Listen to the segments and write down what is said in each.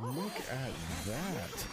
Look at that!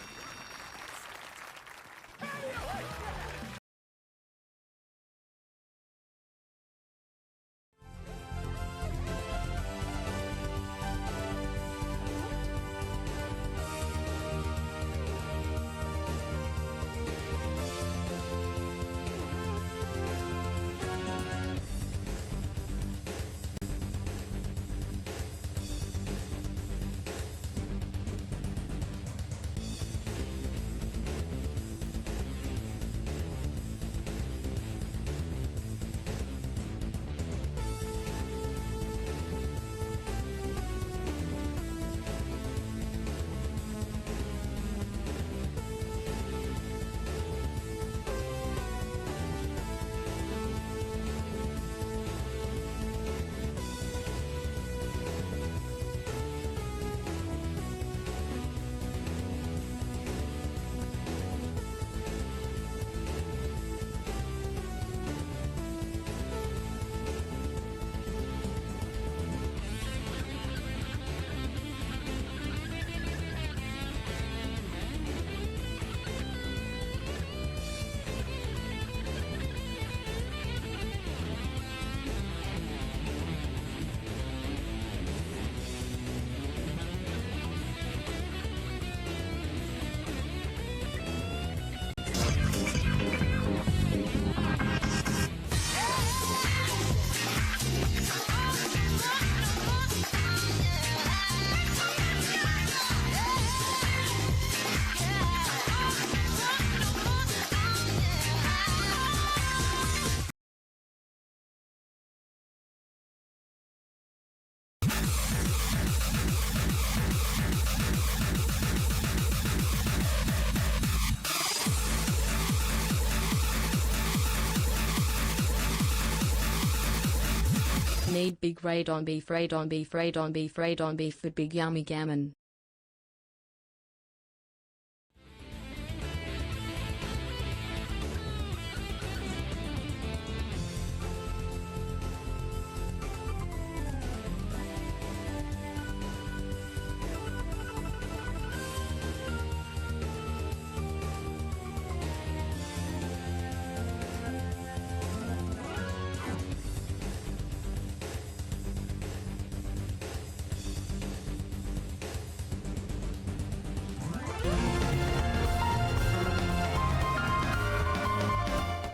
Need big radon beef, radon beef, radon beef, radon beef with big yummy gammon.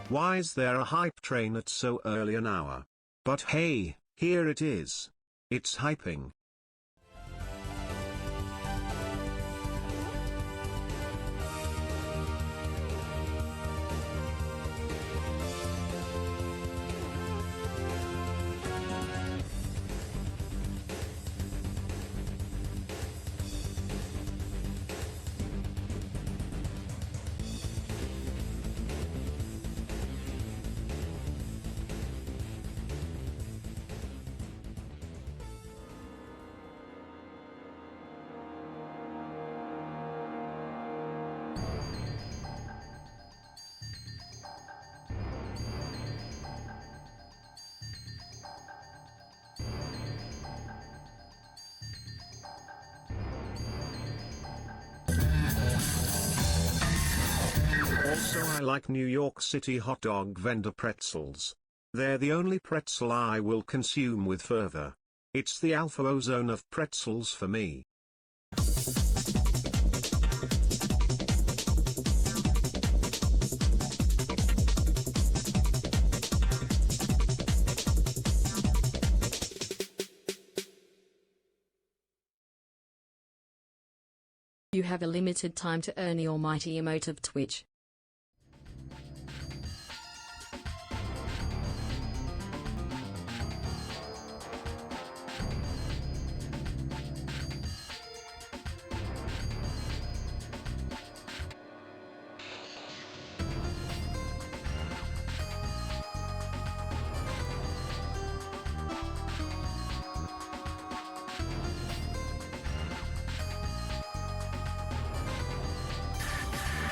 Why is there a hype train at so early an hour? But hey, here it is. It's hyping. Also, I like New York City hot dog vendor pretzels. They're the only pretzel I will consume with fervor. It's the alpha ozone of pretzels for me. You have a limited time to earn the almighty emote of Twitch.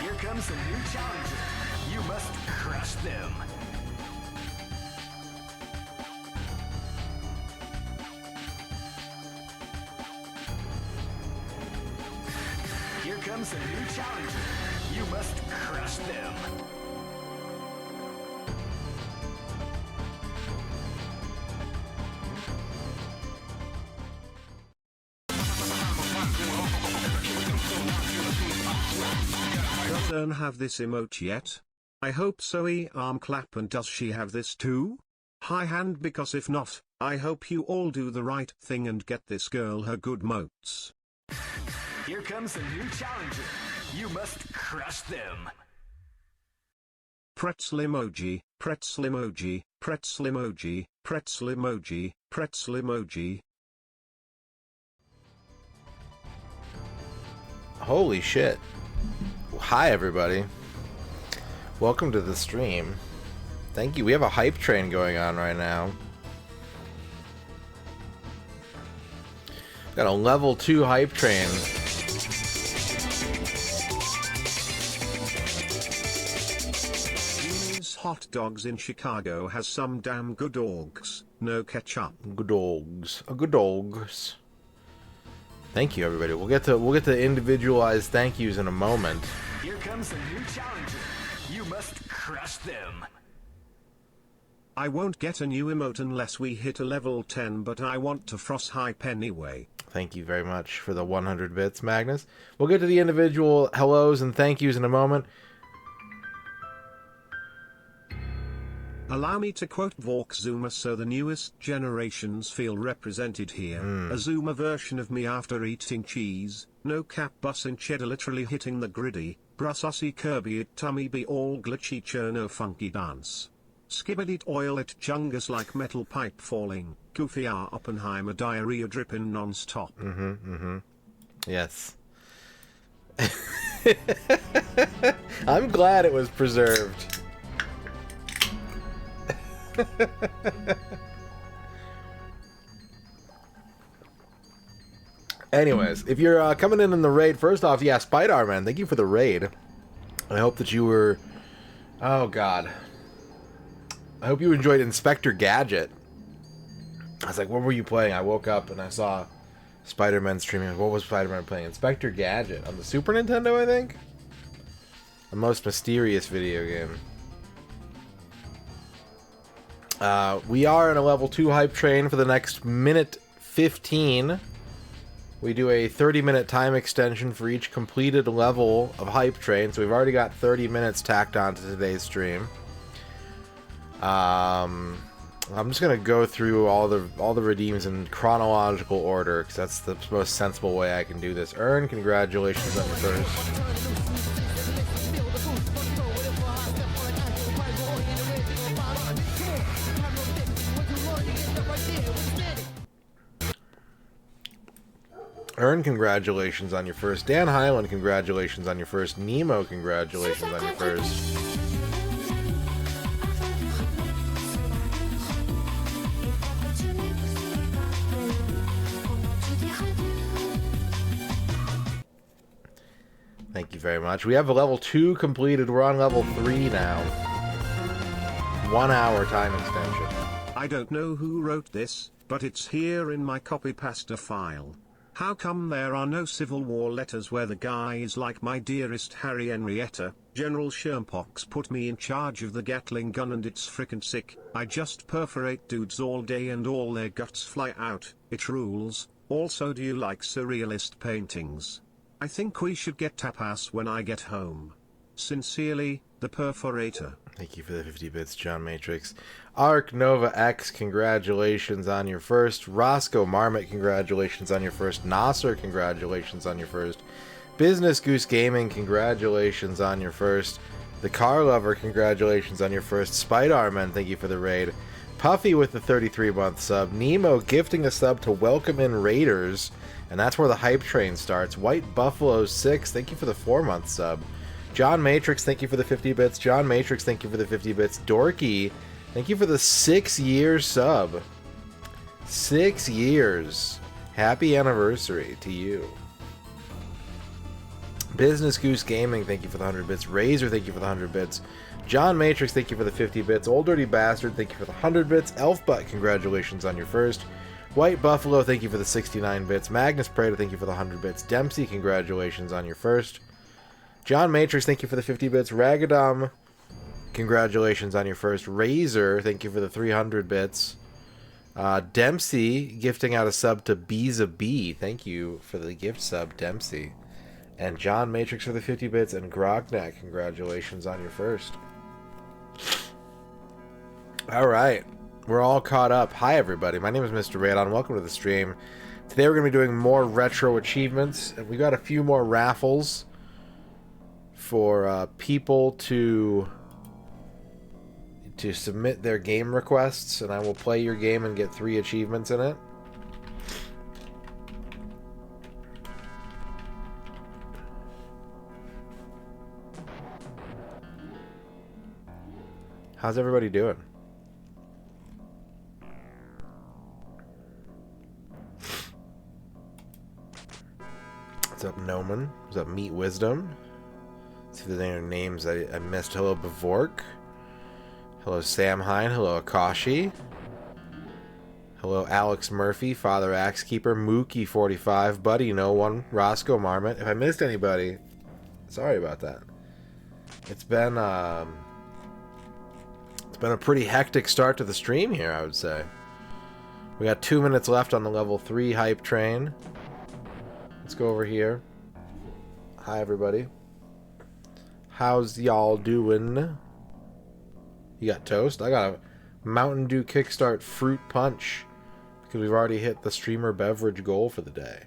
Here comes a new challenger. You must crush them. Here comes a new challenger. You must crush them. Does Ern have this emote yet? I hope so. Arm clap. And does she have this too? High hand, because if not, I hope you all do the right thing and get this girl her good motes. Here comes a new challenger. You must crush them. Pretzel emoji, pretzel emoji, pretzel emoji, pretzel emoji, pretzel emoji. Holy shit. Hi everybody. Welcome to the stream. Thank you. We have a hype train going on right now. Got a level 2 hype train. These hot dogs in Chicago has some damn good dogs. No ketchup. Good dogs. Good dogs. Thank you everybody. We'll get to individualized thank yous in a moment. Here comes a new challenger. You must crush them. I won't get a new emote unless we hit a level 10, but I want to frost hype anyway. Thank you very much for the 100 bits, Magnus. We'll get to the individual hellos and thank yous in a moment. Allow me to quote Vork Zoomer so the newest generations feel represented here. A Zoomer version of me after eating cheese, no cap bussin' cheddar literally hitting the griddy, brussosy Kirby it tummy be all glitchy cherno funky dance. Skibbidit oil it chungus like metal pipe falling, goofy Oppenheimer diarrhea dripping non-stop. Yes. I'm glad it was preserved. Anyways, if you're coming in the raid, first off, yeah, Spider-Man, thank you for the raid. I hope that you were... Oh, God. I hope you enjoyed Inspector Gadget. I was like, what were you playing? I woke up and I saw Spider-Man streaming. What was Spider-Man playing? Inspector Gadget. On the Super Nintendo, I think? The most mysterious video game. We are in a level 2 hype train for the next minute 15. We do a 30-minute time extension for each completed level of hype train, so we've already got 30 minutes tacked on to today's stream. I'm just gonna go through all the redeems in chronological order because that's the most sensible way I can do this. Earn, congratulations on your first. Earn, congratulations on your first. Dan Highland, congratulations on your first. Nemo, congratulations on your first. Thank you very much. We have a level 2 completed. We're on level 3 now. 1 hour time extension. I don't know who wrote this, but it's here in my copy pasta file. How come there are no Civil War letters where the guy is like, my dearest Harry Henrietta, General Shermpox put me in charge of the Gatling gun and it's frickin' sick, I just perforate dudes all day and all their guts fly out, it rules. Also, do you like surrealist paintings? I think we should get tapas when I get home. Sincerely, the Perforator. Thank you for the 50 bits, John Matrix. Arc Nova X, congratulations on your first. Roscoe Marmot, congratulations on your first. Nasser, congratulations on your first. Business Goose Gaming, congratulations on your first. The Car Lover, congratulations on your first. Spider-Man, thank you for the raid. Puffy with the 33-month sub. Nemo gifting a sub to welcome in Raiders. And that's where the hype train starts. White Buffalo 6, thank you for the 4-month sub. John Matrix, thank you for the 50 bits. John Matrix, thank you for the 50 bits. Dorky, thank you for the 6-year sub. 6 years. Happy anniversary to you. Business Goose Gaming, thank you for the 100 bits. Razor, thank you for the 100 bits. John Matrix, thank you for the 50 bits. Old Dirty Bastard, thank you for the 100 bits. Elfbutt, congratulations on your first. White Buffalo, thank you for the 69 bits. Magnus Prater, thank you for the 100 bits. Dempsey, congratulations on your first. John Matrix, thank you for the 50 bits. Ragadom, congratulations on your first. Razor, thank you for the 300 bits. Dempsey, gifting out a sub to Beeza B. Thank you for the gift sub, Dempsey. And John Matrix for the 50 bits. And Grognak, congratulations on your first. Alright, we're all caught up. Hi everybody, my name is MisterRadon. Welcome to the stream. Today we're going to be doing more retro achievements. And we got a few more raffles for people to submit their game requests, and I will play your game and get 3 achievements in it. How's everybody doing? What's up, Noman? What's up, Meat Wisdom? See if there's any names I missed. Hello, Bavork. Hello, Sam Hine. Hello, Akashi. Hello, Alex Murphy. Father Axekeeper. Mookie45. Buddy No One. Roscoe Marmot. If I missed anybody, sorry about that. It's been a pretty hectic start to the stream here, I would say. We got 2 minutes left on the level 3 hype train. Let's go over here. Hi, everybody. How's y'all doing? You got toast? I got a Mountain Dew Kickstart Fruit Punch because we've already hit the streamer beverage goal for the day.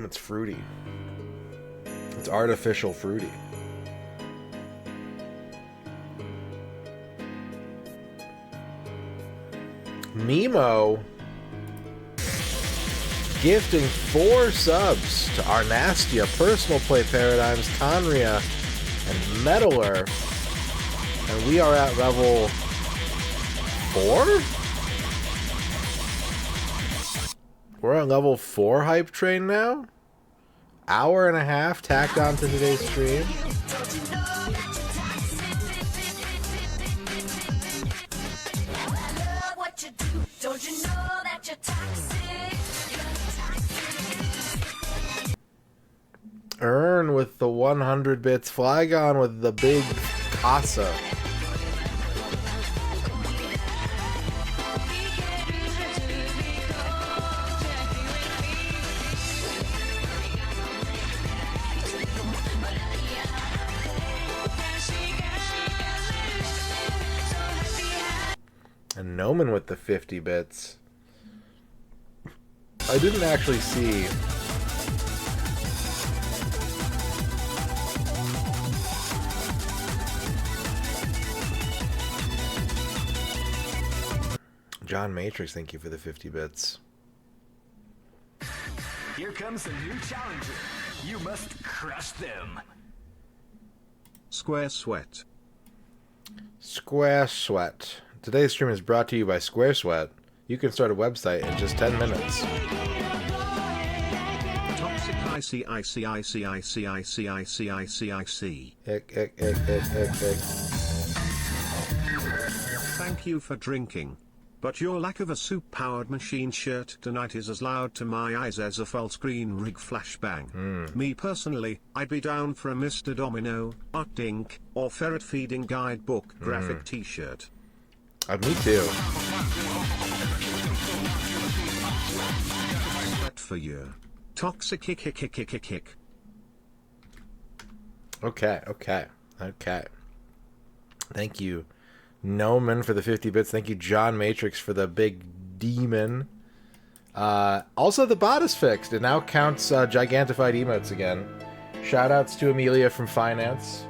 It's fruity. It's artificial fruity. Nemo gifting 4 subs to Arnastia, Personal Play Paradigms, Conria, and Meddler. And we are at level 4? We're on level 4 hype train now? Hour and a half tacked on to today's stream. Earn with the 100 bits. Flygon with the big Casa. And Noman with the 50 bits. I didn't actually see... John Matrix, thank you for the 50 bits. Here comes a new challenger. You must crush them. Square Sweat. Square Sweat. Today's stream is brought to you by Square Sweat. You can start a website in just 10 minutes. Toxic IC. Ick. Thank you for drinking. But your lack of a soup-powered machine shirt tonight is as loud to my eyes as a full screen rig flashbang. Me personally, I'd be down for a Mr. Domino, Art Dink, or Ferret Feeding Guidebook graphic t-shirt. Me too. That for you. Toxic kick. Okay. Thank you, Noman, for the 50 bits. Thank you, John Matrix, for the big demon. Also, the bot is fixed. It now counts gigantified emotes again. Shoutouts to Amelia from Finance,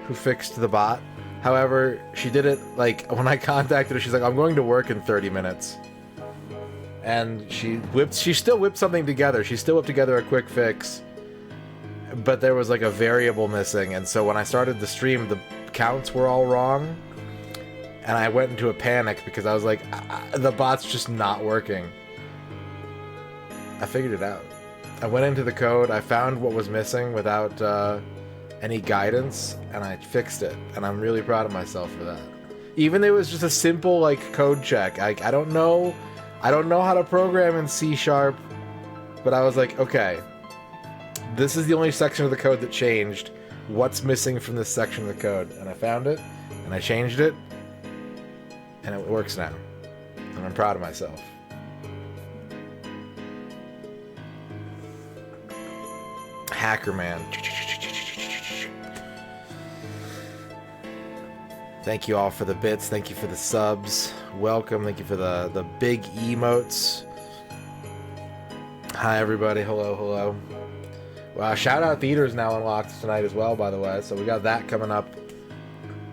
who fixed the bot. However, she did it, like, when I contacted her, she's like, I'm going to work in 30 minutes. And she still whipped something together. She still whipped together a quick fix. But there was, like, a variable missing. And so when I started the stream, the counts were all wrong. And I went into a panic because I was like, the bot's just not working. I figured it out. I went into the code, I found what was missing without any guidance, and I fixed it. And I'm really proud of myself for that. Even though it was just a simple, like, code check. I don't know how to program in C#, but I was like, okay, this is the only section of the code that changed. What's missing from this section of the code? And I found it, and I changed it, and it works now. And I'm proud of myself. Hacker Man. Thank you all for the bits. Thank you for the subs. Welcome. Thank you for the big emotes. Hi, everybody. Hello. Wow, Shout Out Theater is now unlocked tonight as well, by the way. So we got that coming up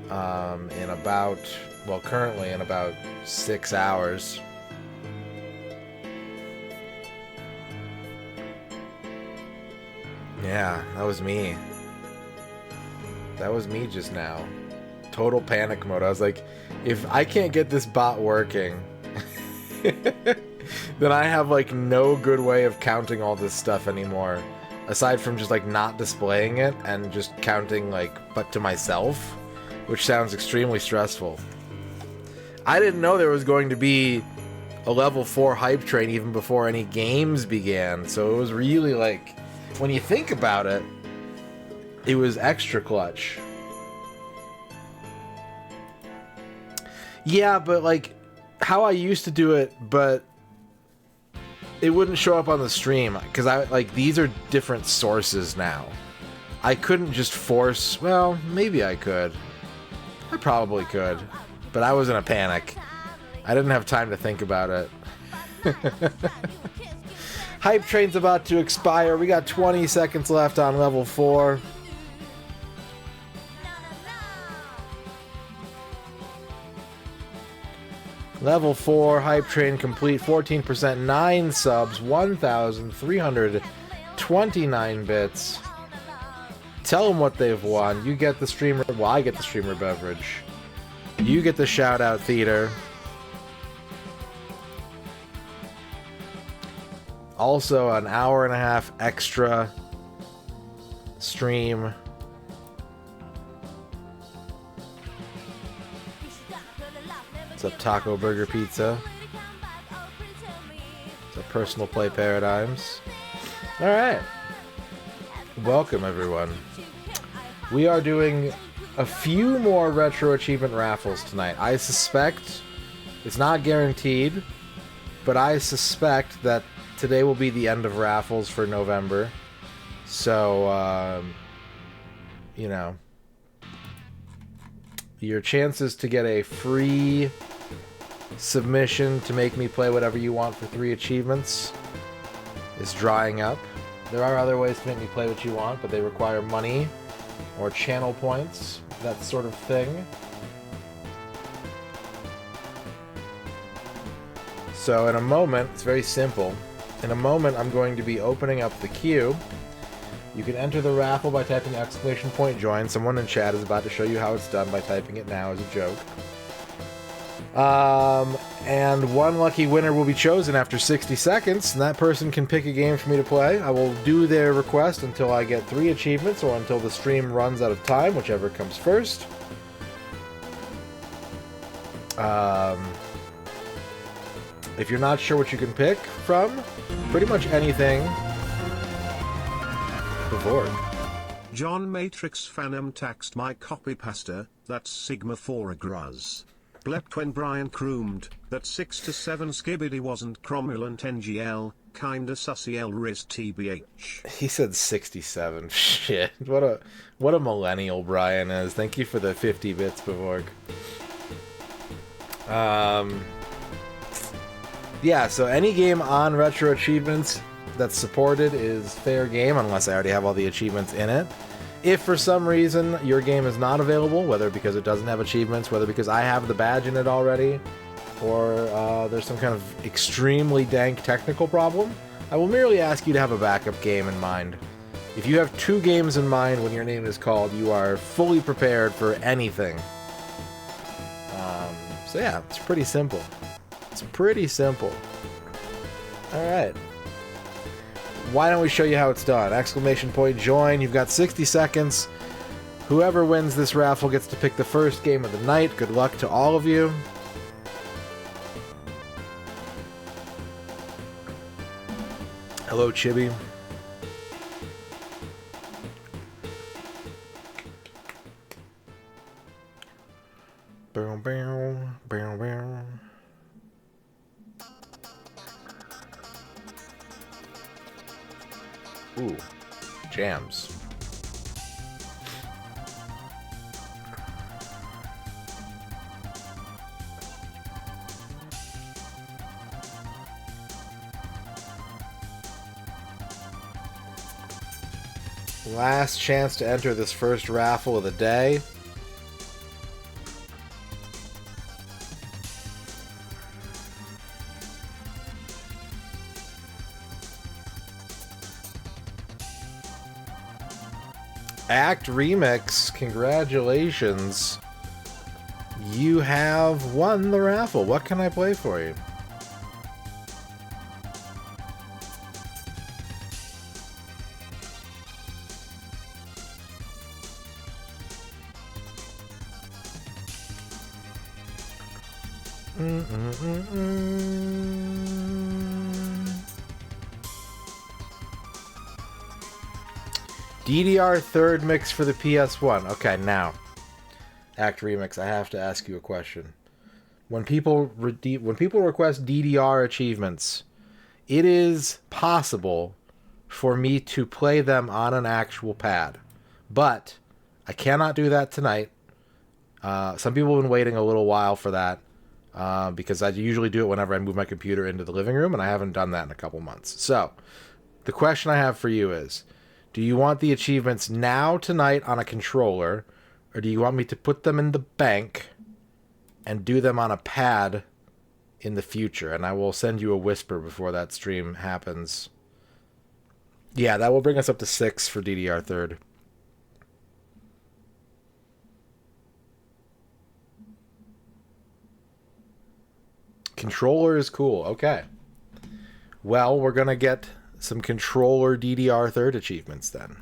in about, well, currently in about 6 hours. Yeah, that was me. That was me just now. Total panic mode. I was like, if I can't get this bot working, then I have, like, no good way of counting all this stuff anymore. Aside from just, like, not displaying it and just counting, like, but to myself, which sounds extremely stressful. I didn't know there was going to be a level 4 hype train even before any games began, so it was really, like, when you think about it, it was extra clutch. Yeah, but, like, how I used to do it, but it wouldn't show up on the stream, because these are different sources now. I couldn't just force, well, maybe I could. I probably could, but I was in a panic. I didn't have time to think about it. Hype train's about to expire. We got 20 seconds left on level 4. Level 4, hype train complete, 14%, 9 subs, 1,329 bits. Tell them what they've won. You get the streamer, well, I get the streamer beverage. You get the shout out theater. Also, an hour and a half extra stream. What's up, Taco Burger Pizza? What's up, Personal Play Paradigms? Alright. Welcome, everyone. We are doing a few more Retro Achievement raffles tonight. I suspect, it's not guaranteed, but I suspect that today will be the end of raffles for November. So, you know, your chances to get a free submission to make me play whatever you want for 3 achievements is drying up. There are other ways to make me play what you want, but they require money or channel points, that sort of thing. So in a moment, it's very simple. In a moment, I'm going to be opening up the queue. You can enter the raffle by typing !join. Someone in chat is about to show you how it's done by typing it now as a joke. And one lucky winner will be chosen after 60 seconds, and that person can pick a game for me to play. I will do their request until I get 3 achievements or until the stream runs out of time, whichever comes first. If you're not sure what you can pick from, pretty much anything. Before. John Matrix Phantom taxed my copy pasta, that's Sigma 4 Gruz. Blept when Brian croomed, that 6 to 7 skibbity wasn't cromulent NGL, kinda sussy L Riz TBH. He said 67. Shit. What a millennial Brian is. Thank you for the 50 bits, Bavork. Yeah, so any game on Retro Achievements that's supported is fair game, unless I already have all the achievements in it. If for some reason your game is not available, whether because it doesn't have achievements, whether because I have the badge in it already, or there's some kind of extremely dank technical problem, I will merely ask you to have a backup game in mind. If you have 2 games in mind when your name is called, you are fully prepared for anything. So yeah, it's pretty simple. It's pretty simple. Alright. Why don't we show you how it's done? !join. You've got 60 seconds. Whoever wins this raffle gets to pick the first game of the night. Good luck to all of you. Hello, Chibi. Bow, bow, bow, bow. Ooh, jams. Last chance to enter this first raffle of the day. Act Remix, congratulations. You have won the raffle. What can I play for you? DDR third mix for the PS1. Okay, now, Act Remix, I have to ask you a question. When people request DDR achievements, it is possible for me to play them on an actual pad, but I cannot do that tonight. Some people have been waiting a little while for that because I usually do it whenever I move my computer into the living room, and I haven't done that in a couple months. So, the question I have for you is, do you want the achievements now, tonight, on a controller, or do you want me to put them in the bank and do them on a pad in the future? And I will send you a whisper before that stream happens. Yeah, that will bring us up to 6 for DDR third. Controller is cool. Okay. Well, we're going to get some controller DDR third achievements then.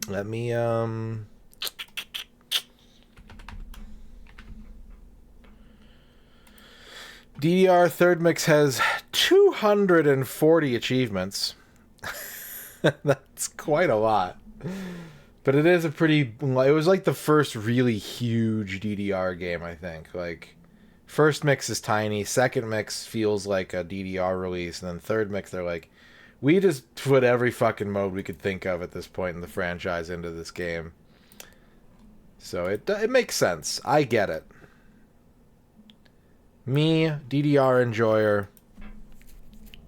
Let me, DDR third mix has 240 achievements. That's quite a lot. But it is a pretty... It was like the first really huge DDR game, I think. Like, first mix is tiny, second mix feels like a DDR release, and then third mix, they're like, we just put every fucking mode we could think of at this point in the franchise into this game. So it makes sense. I get it. Me, DDR enjoyer,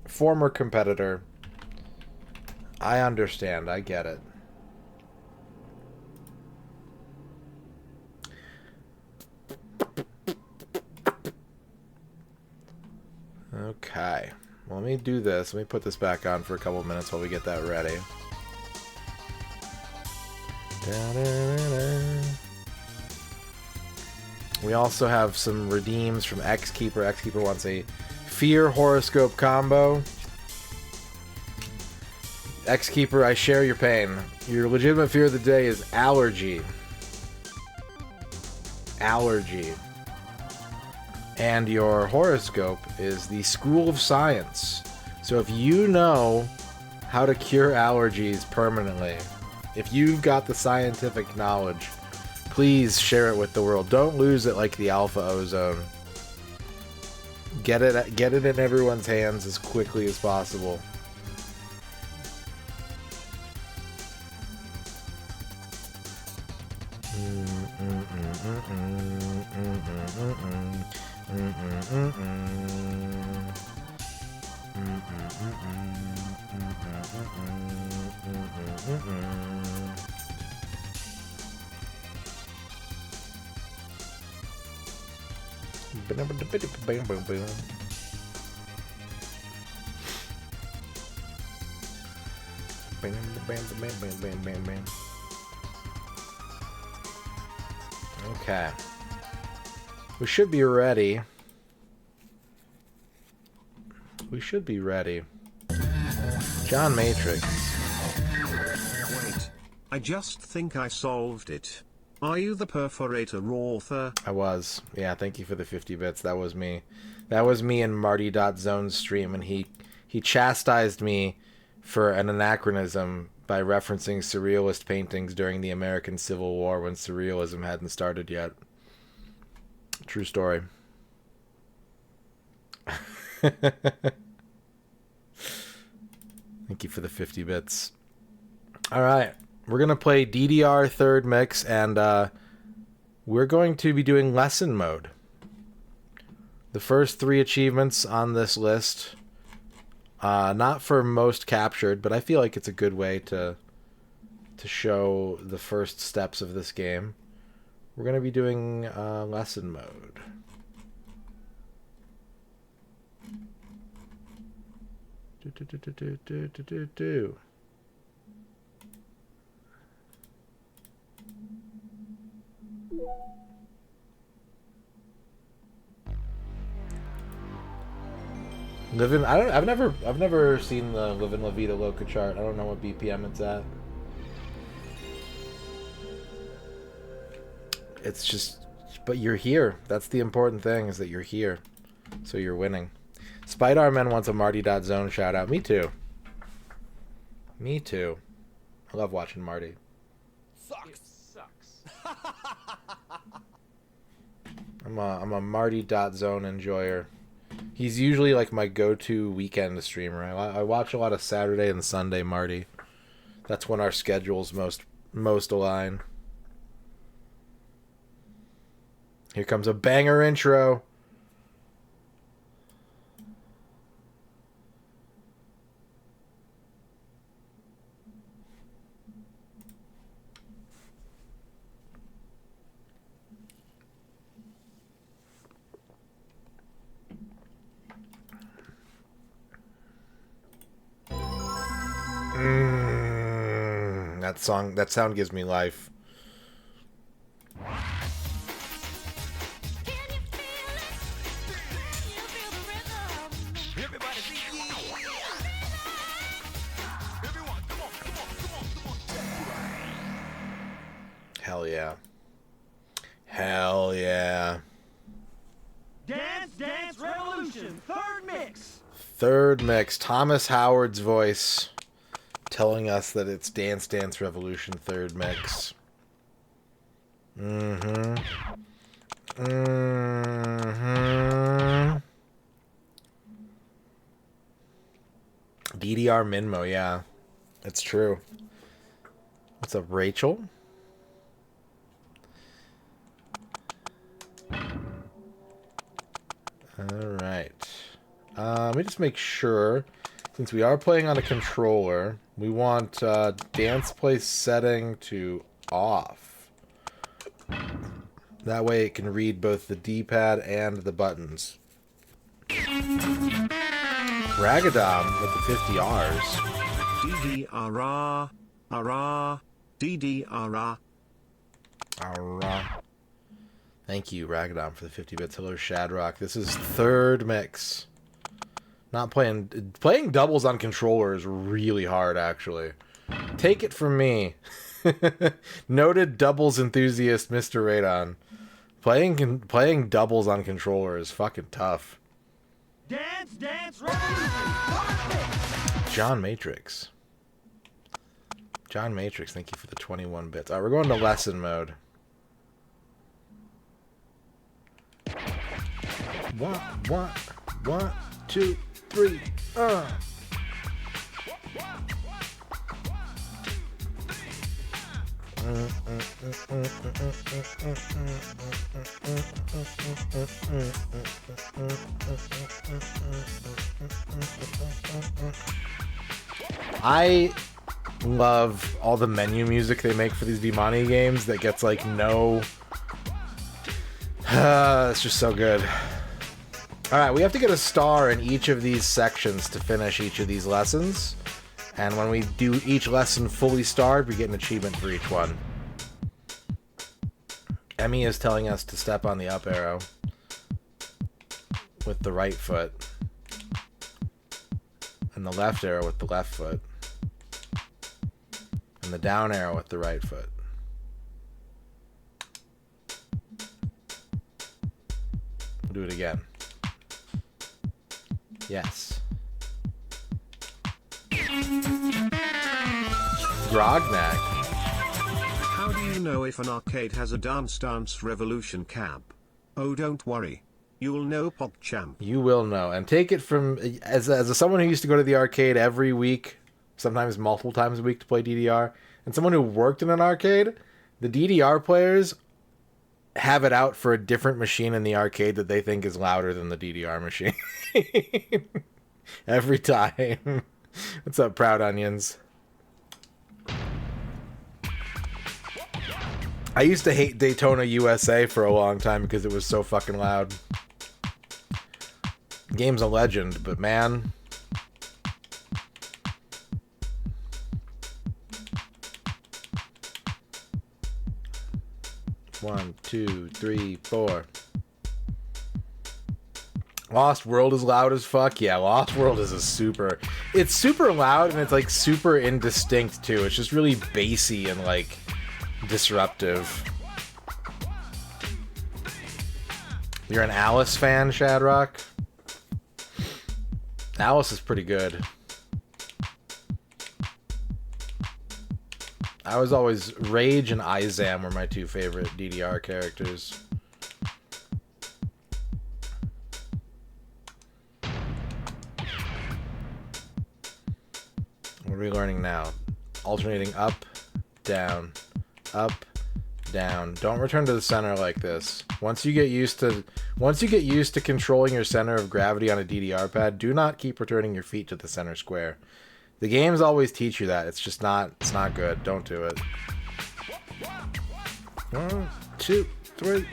former competitor, I understand. I get it. Okay. Well, let me do this. Let me put this back on for a couple minutes while we get that ready. We also have some redeems from Xkeeper. Xkeeper wants a Fear Horoscope combo. Xkeeper, I share your pain. Your legitimate fear of the day is allergy. Allergy. And your horoscope is the School of Science. So if you know how to cure allergies permanently, if you've got the scientific knowledge, please share it with the world. Don't lose it like the Alpha Ozone. Get it in everyone's hands as quickly as possible. Okay. We should be ready. We should be ready. John Matrix. Wait. I just think I solved it. Are you the perforator author? I was. Yeah, thank you for the 50 bits. That was me. That was me in Marty.Zone's stream, and he chastised me for an anachronism by referencing surrealist paintings during the American Civil War when surrealism hadn't started yet. True story. Thank you for the 50 bits. All right. We're going to play DDR third mix, and we're going to be doing lesson mode. The first 3 achievements on this list, not for most captured, but I feel like it's a good way to show the first steps of this game. We're going to be doing lesson mode. I've never seen the Live in La Vida Loca chart. I don't know what BPM it's at. It's just, but you're here. That's the important thing, is that you're here. So you're winning. Spider-Man wants a Marty.Zone shout out. Me too. Me too. I love watching Marty. Sucks. I'm a Marty.Zone enjoyer. He's usually like my go-to weekend streamer. I watch a lot of Saturday and Sunday Marty. That's when our schedules most align. Here comes a banger intro. That sound gives me life. Hell yeah. Hell yeah. Dance Dance Revolution, third mix. Third mix. Thomas Howard's voice telling us that it's Dance Dance Revolution third mix. Mm-hmm. Mm-hmm. DDR Minmo, yeah. It's true. What's up, Rachel? Alright. Let me just make sure, since we are playing on a controller, we want dance play setting to off. That way it can read both the D-pad and the buttons. Ragadom with the 50 R's. DDR, DDR. Thank you, Ragadom, for the 50 bits. Hello, Shadrock. This is third mix. Not playing doubles on controller is really hard, actually. Take it from me. Noted doubles enthusiast, MisterRadon. Playing doubles on controller is fucking tough. Dance Dance Revolution. John Matrix. John Matrix, thank you for the 21 bits. Alright, we're going to lesson mode. One, two, three. I love all the menu music they make for these Bimani games that gets like no... it's just so good. Alright, we have to get a star in each of these sections to finish each of these lessons. And when we do each lesson fully starred, we get an achievement for each one. Emmy is telling us to step on the up arrow with the right foot. And the left arrow with the left foot. And the down arrow with the right foot. We'll do it again. Yes. Grognak. How do you know if an arcade has a Dance Dance Revolution cab? Oh, don't worry. You'll know, PogChamp. You will know. And take it from... As someone who used to go to the arcade every week, sometimes multiple times a week to play DDR, and someone who worked in an arcade, the DDR players have it out for a different machine in the arcade that they think is louder than the DDR machine. Every time. What's up, Proud Onions? I used to hate Daytona USA for a long time because it was so fucking loud. The game's a legend, but man... One, two, three, four. Lost World is loud as fuck. Yeah, Lost World is a super... It's super loud and it's like super indistinct too. It's just really bassy and like disruptive. You're an Alice fan, Shadrock? Alice is pretty good. I was always... Rage and Izam were my two favorite DDR characters. What are we learning now? Alternating up, down, up, down. Don't return to the center like this. Once you get used to controlling your center of gravity on a DDR pad, do not keep returning your feet to the center square. The games always teach you that. It's just not, it's not good. Don't do it. 1, 2, 3,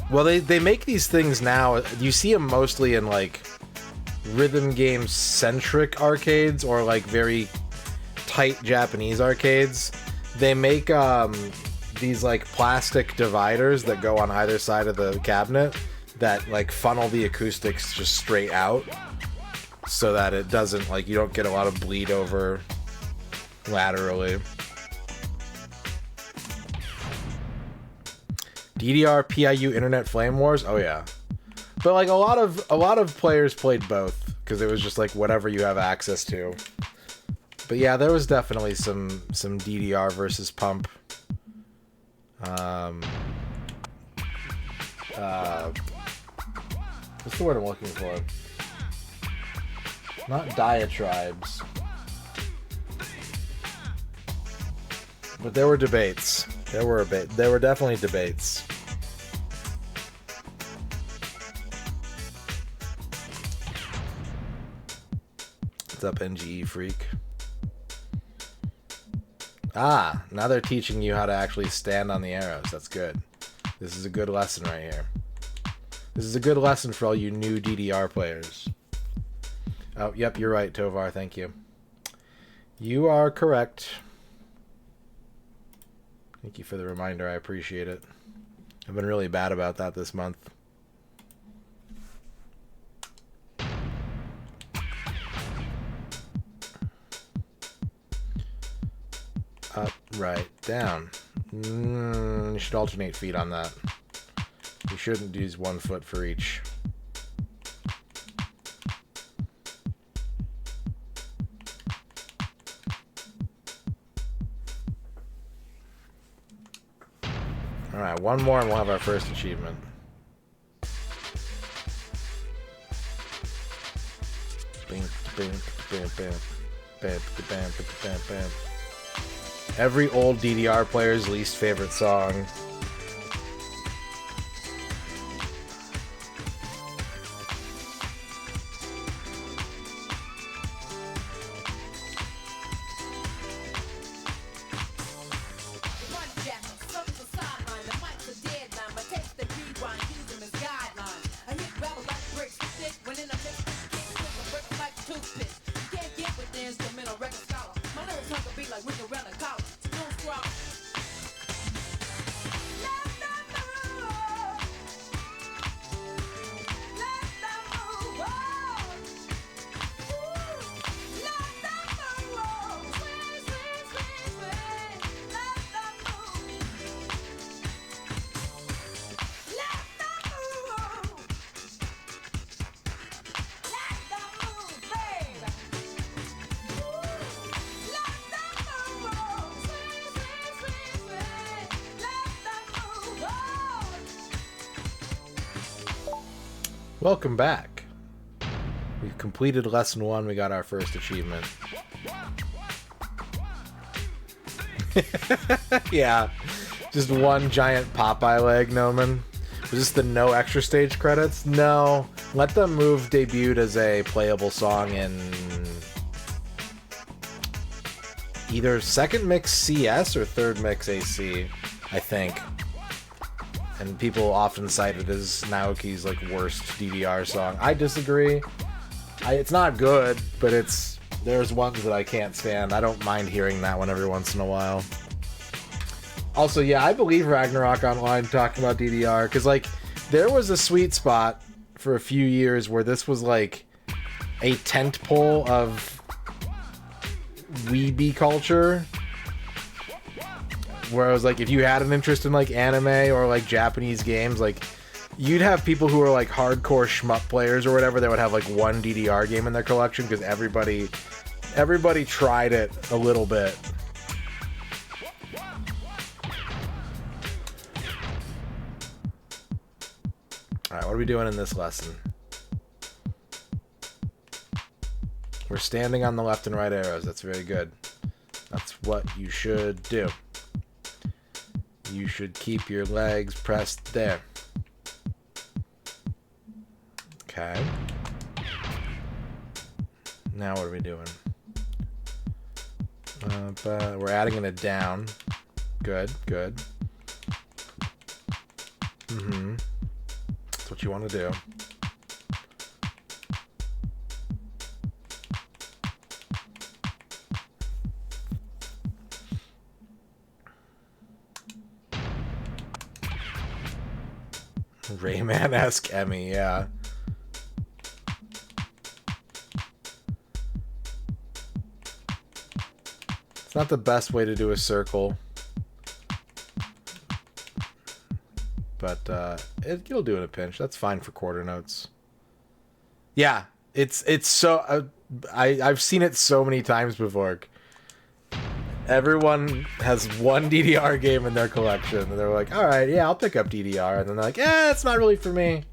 Well, they make these things now. You see them mostly in like rhythm game centric arcades or like very tight Japanese arcades. They make these like plastic dividers that go on either side of the cabinet that like funnel the acoustics just straight out so that it doesn't, like, you don't get a lot of bleed over laterally. DDR PIU Internet Flame Wars? Oh yeah. But like a lot of players played both because it was just like whatever you have access to. But yeah, there was definitely some DDR versus pump. What's the word I'm looking for? Not diatribes. But there were debates. There were definitely debates. What's up, NGE freak? Ah, now they're teaching you how to actually stand on the arrows. That's good. This is a good lesson right here. This is a good lesson for all you new DDR players. Oh, yep, you're right, Tovar. Thank you. You are correct. Thank you for the reminder. I appreciate it. I've been really bad about that this month. Up, right, down. You should alternate feet on that. You shouldn't use 1 foot for each. Alright, one more and we'll have our first achievement. Every old DDR player's least favorite song. Welcome back. We've completed lesson 1. We got our first achievement. Yeah. Just one giant Popeye leg, Noman. Was this the no extra stage credits? No. Let Them Move debuted as a playable song in either second mix CS or third mix AC, I think. And people often cite it as Naoki's like worst DDR song. I disagree. It's not good, but there's ones that I can't stand. I don't mind hearing that one every once in a while. Also, yeah, I believe Ragnarok Online talking about DDR, because like there was a sweet spot for a few years where this was like a tent pole of weeby culture. Where I was like, if you had an interest in like anime or like Japanese games, like you'd have people who are like hardcore shmup players or whatever that would have like one DDR game in their collection because everybody tried it a little bit. Alright, what are we doing in this lesson? We're standing on the left and right arrows. That's very good. That's what you should do. You should keep your legs pressed there. Okay. Now what are we doing? We're adding in a down. Good, good. Mm-hmm. That's what you want to do. Rayman-esque Emmy, yeah. It's not the best way to do a circle. But it'll do in a pinch. That's fine for quarter notes. Yeah, it's so... I've seen it so many times before. Everyone has one DDR game in their collection, and they're like, alright, yeah, I'll pick up DDR. And then they're like, it's not really for me.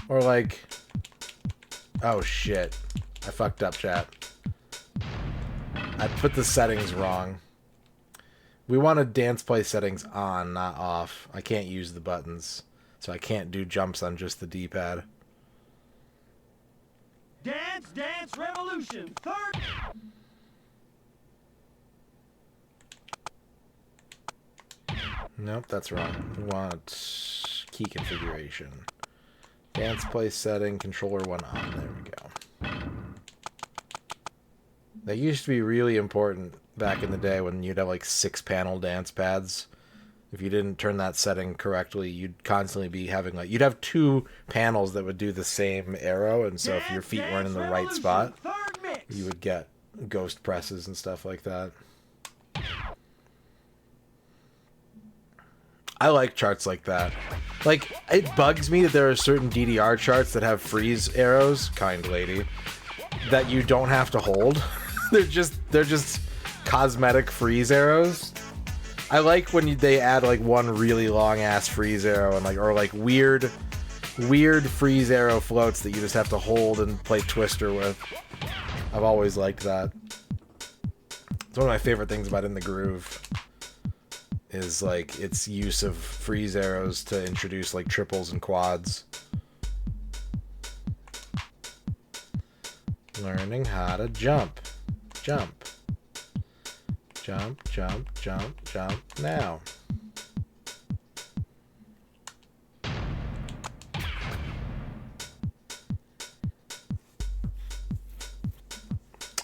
Or like, oh shit, I fucked up, chat. I put the settings wrong. We wanted dance play settings on, not off. I can't use the buttons, so I can't do jumps on just the D-pad. Dance Dance Revolution, third. Nope, that's wrong. We want key configuration. Dance play setting, controller 1 on. There we go. That used to be really important back in the day when you'd have like 6-panel dance pads. If you didn't turn that setting correctly, you'd constantly be having like... You'd have 2 panels that would do the same arrow, and so if your feet weren't in the right spot, you would get ghost presses and stuff like that. I like charts like that. Like, it bugs me that there are certain DDR charts that have freeze arrows, kind lady, that you don't have to hold. They're just cosmetic freeze arrows. I like when they add like one really long ass freeze arrow and like, or like weird freeze arrow floats that you just have to hold and play Twister with. I've always liked that. It's one of my favorite things about In the Groove. Is like its use of freeze arrows to introduce like triples and quads. Learning how to jump. Jump. Jump, jump, jump, jump now.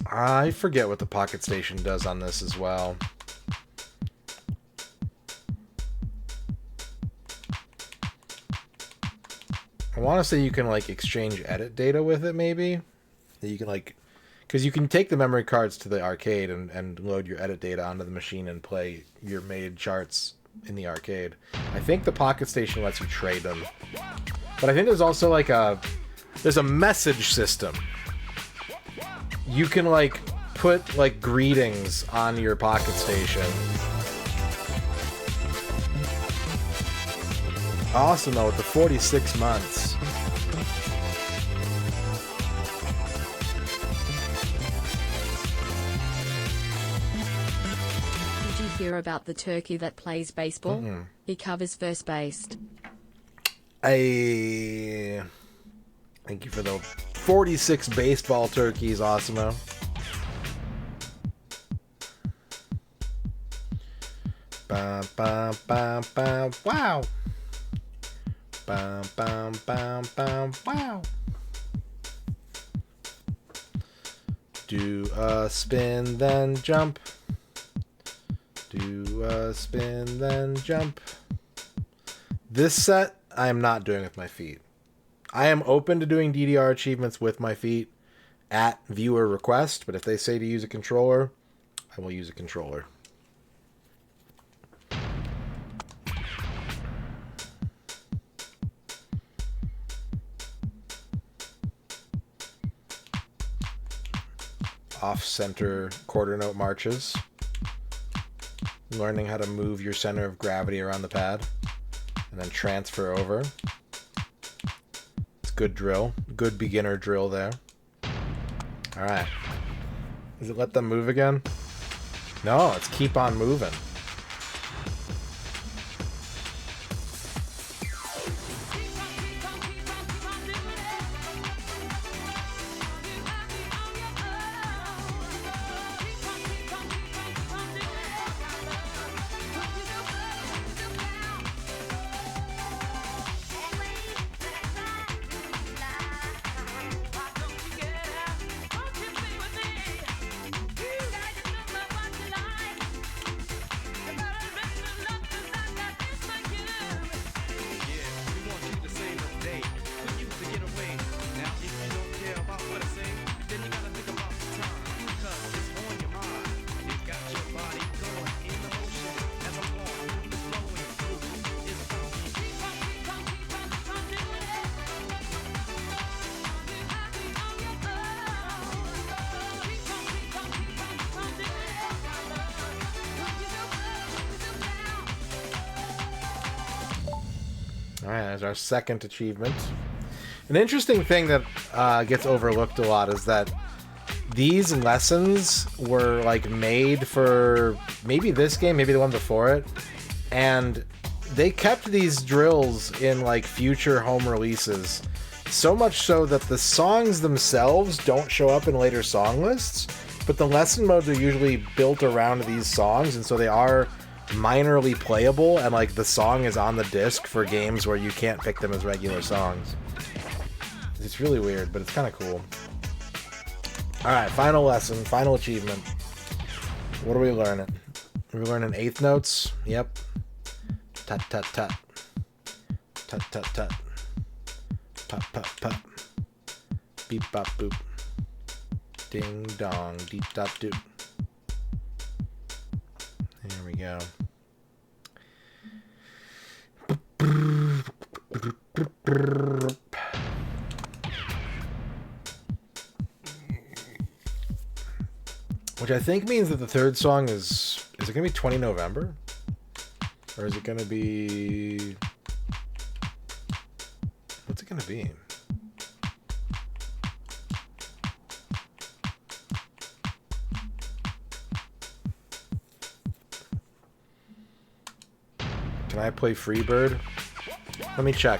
I forget what the Pocket Station does on this as well. I want to say you can like exchange edit data with it, maybe. That you can like, because you can take the memory cards to the arcade and load your edit data onto the machine and play your made charts in the arcade. I think the Pocket Station lets you trade them, but I think there's also like there's a message system. You can like put like greetings on your Pocket Station. Awesome though, with the 46 months. Did you hear about the turkey that plays baseball? Mm-mm. He covers first base. Thank you for the 46 baseball turkeys, Awesemo. Bam, bam, bam, bam, wow. Bam, bam, bam, bam, wow. Do a spin, then jump. Do a spin, then jump. This set, I am not doing with my feet. I am open to doing DDR achievements with my feet at viewer request, but if they say to use a controller, I will use a controller. Off-center quarter note marches. Learning how to move your center of gravity around the pad. And then transfer over. It's good drill. Good beginner drill there. Alright. Does it let them move again? No, it's keep on moving. All right, there's our second achievement. An interesting thing that gets overlooked a lot is that these lessons were like made for maybe this game, maybe the one before it, and they kept these drills in like future home releases. So much so that the songs themselves don't show up in later song lists, but the lesson modes are usually built around these songs, and so they are minorly playable, and like the song is on the disc for games where you can't pick them as regular songs. It's really weird, but it's kind of cool. Alright, final lesson, final achievement. What are we learning? Are we learning eighth notes? Yep. Tut tut tut. Tut tut tut. Pop pop pop. Beep bop boop. Ding dong, deep dot doop. There we go. Which I think means that the third song is it going to be 20 November? Or is it going to be... What's it going to be? Can I play Freebird? Let me check.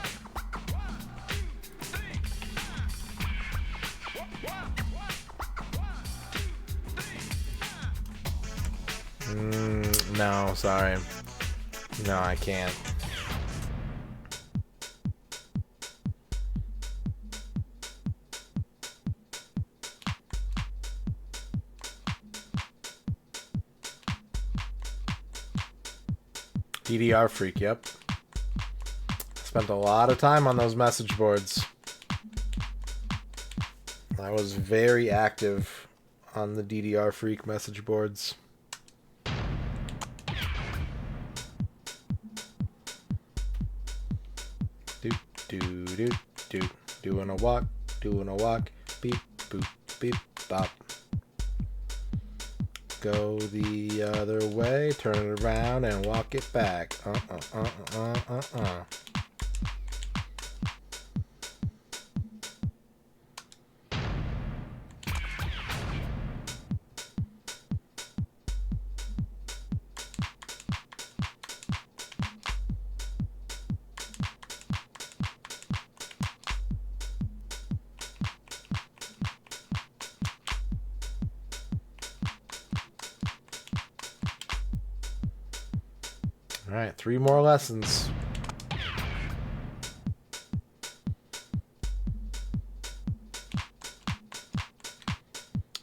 No, sorry. No, I can't. DDR Freak, yep. Spent a lot of time on those message boards. I was very active on the DDR Freak message boards. Doing a walk, beep, boop, beep, bop. Go the other way, turn it around and walk it back. Alright, 3 more lessons.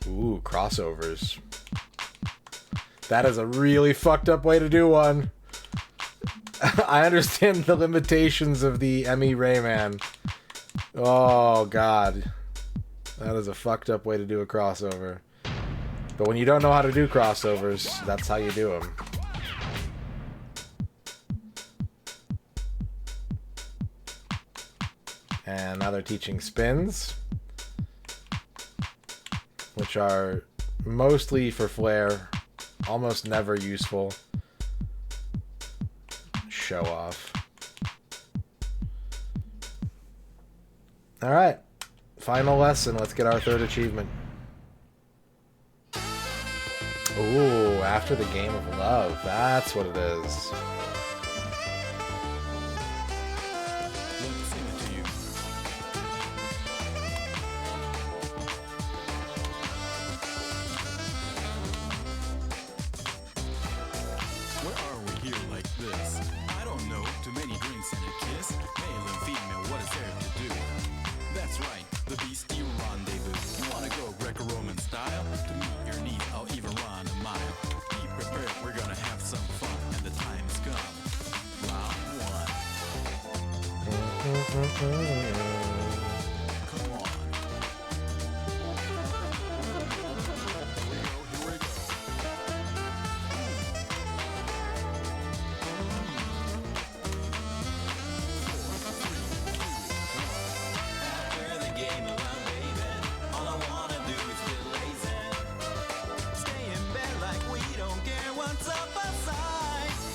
Ooh, crossovers. That is a really fucked up way to do one. I understand the limitations of the ME Rayman. Oh, God. That is a fucked up way to do a crossover. But when you don't know how to do crossovers, that's how you do them. And now they're teaching spins, which are mostly for flair, almost never useful. Show off. Alright, final lesson. Let's get our third achievement. Ooh, after the game of love. That's what it is.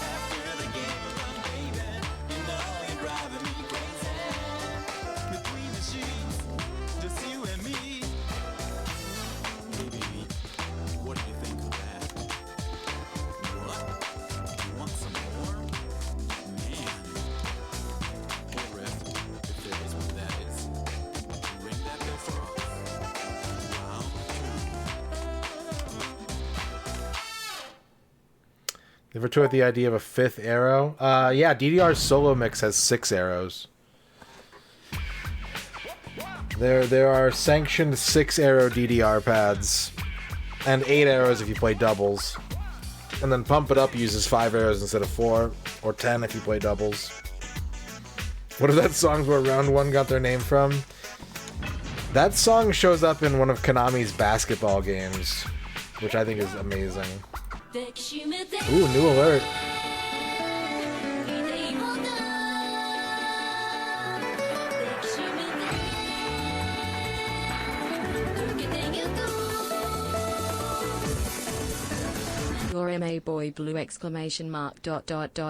After the game, baby, you know you're driving me Ever toyed with the idea of a 5th arrow? Yeah, DDR's solo mix has 6 arrows. There are sanctioned 6 arrow DDR pads. And 8 arrows if you play doubles. And then Pump It Up uses 5 arrows instead of 4. Or 10 if you play doubles. What is that song where Round 1 got their name from? That song shows up in one of Konami's basketball games. Which I think is amazing. Ooh, new alert. You're MA boy blue exclamation mark ...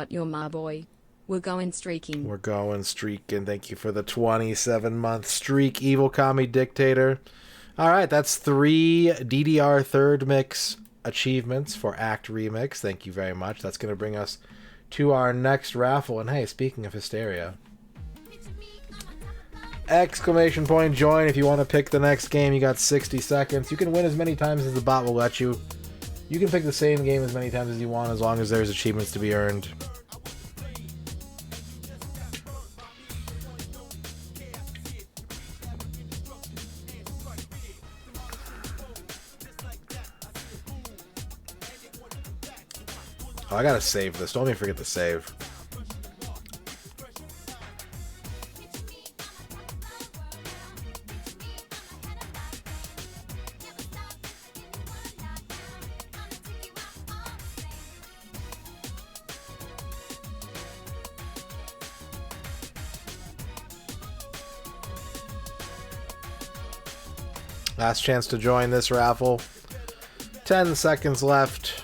You're my boy. We're going streaking. We're going streaking. Thank you for the 27-month streak, Evil Kami Dictator. Alright, that's 3 DDR third mix achievements for Act Remix. Thank you very much. That's going to bring us to our next raffle. And hey, speaking of hysteria, exclamation point join if you want to pick the next game. You got 60 seconds. You can win as many times as the bot will let you. You can pick the same game as many times as you want as long as there's achievements to be earned. Oh, I gotta save this. Don't let me forget to save. Last chance to join this raffle. 10 seconds left.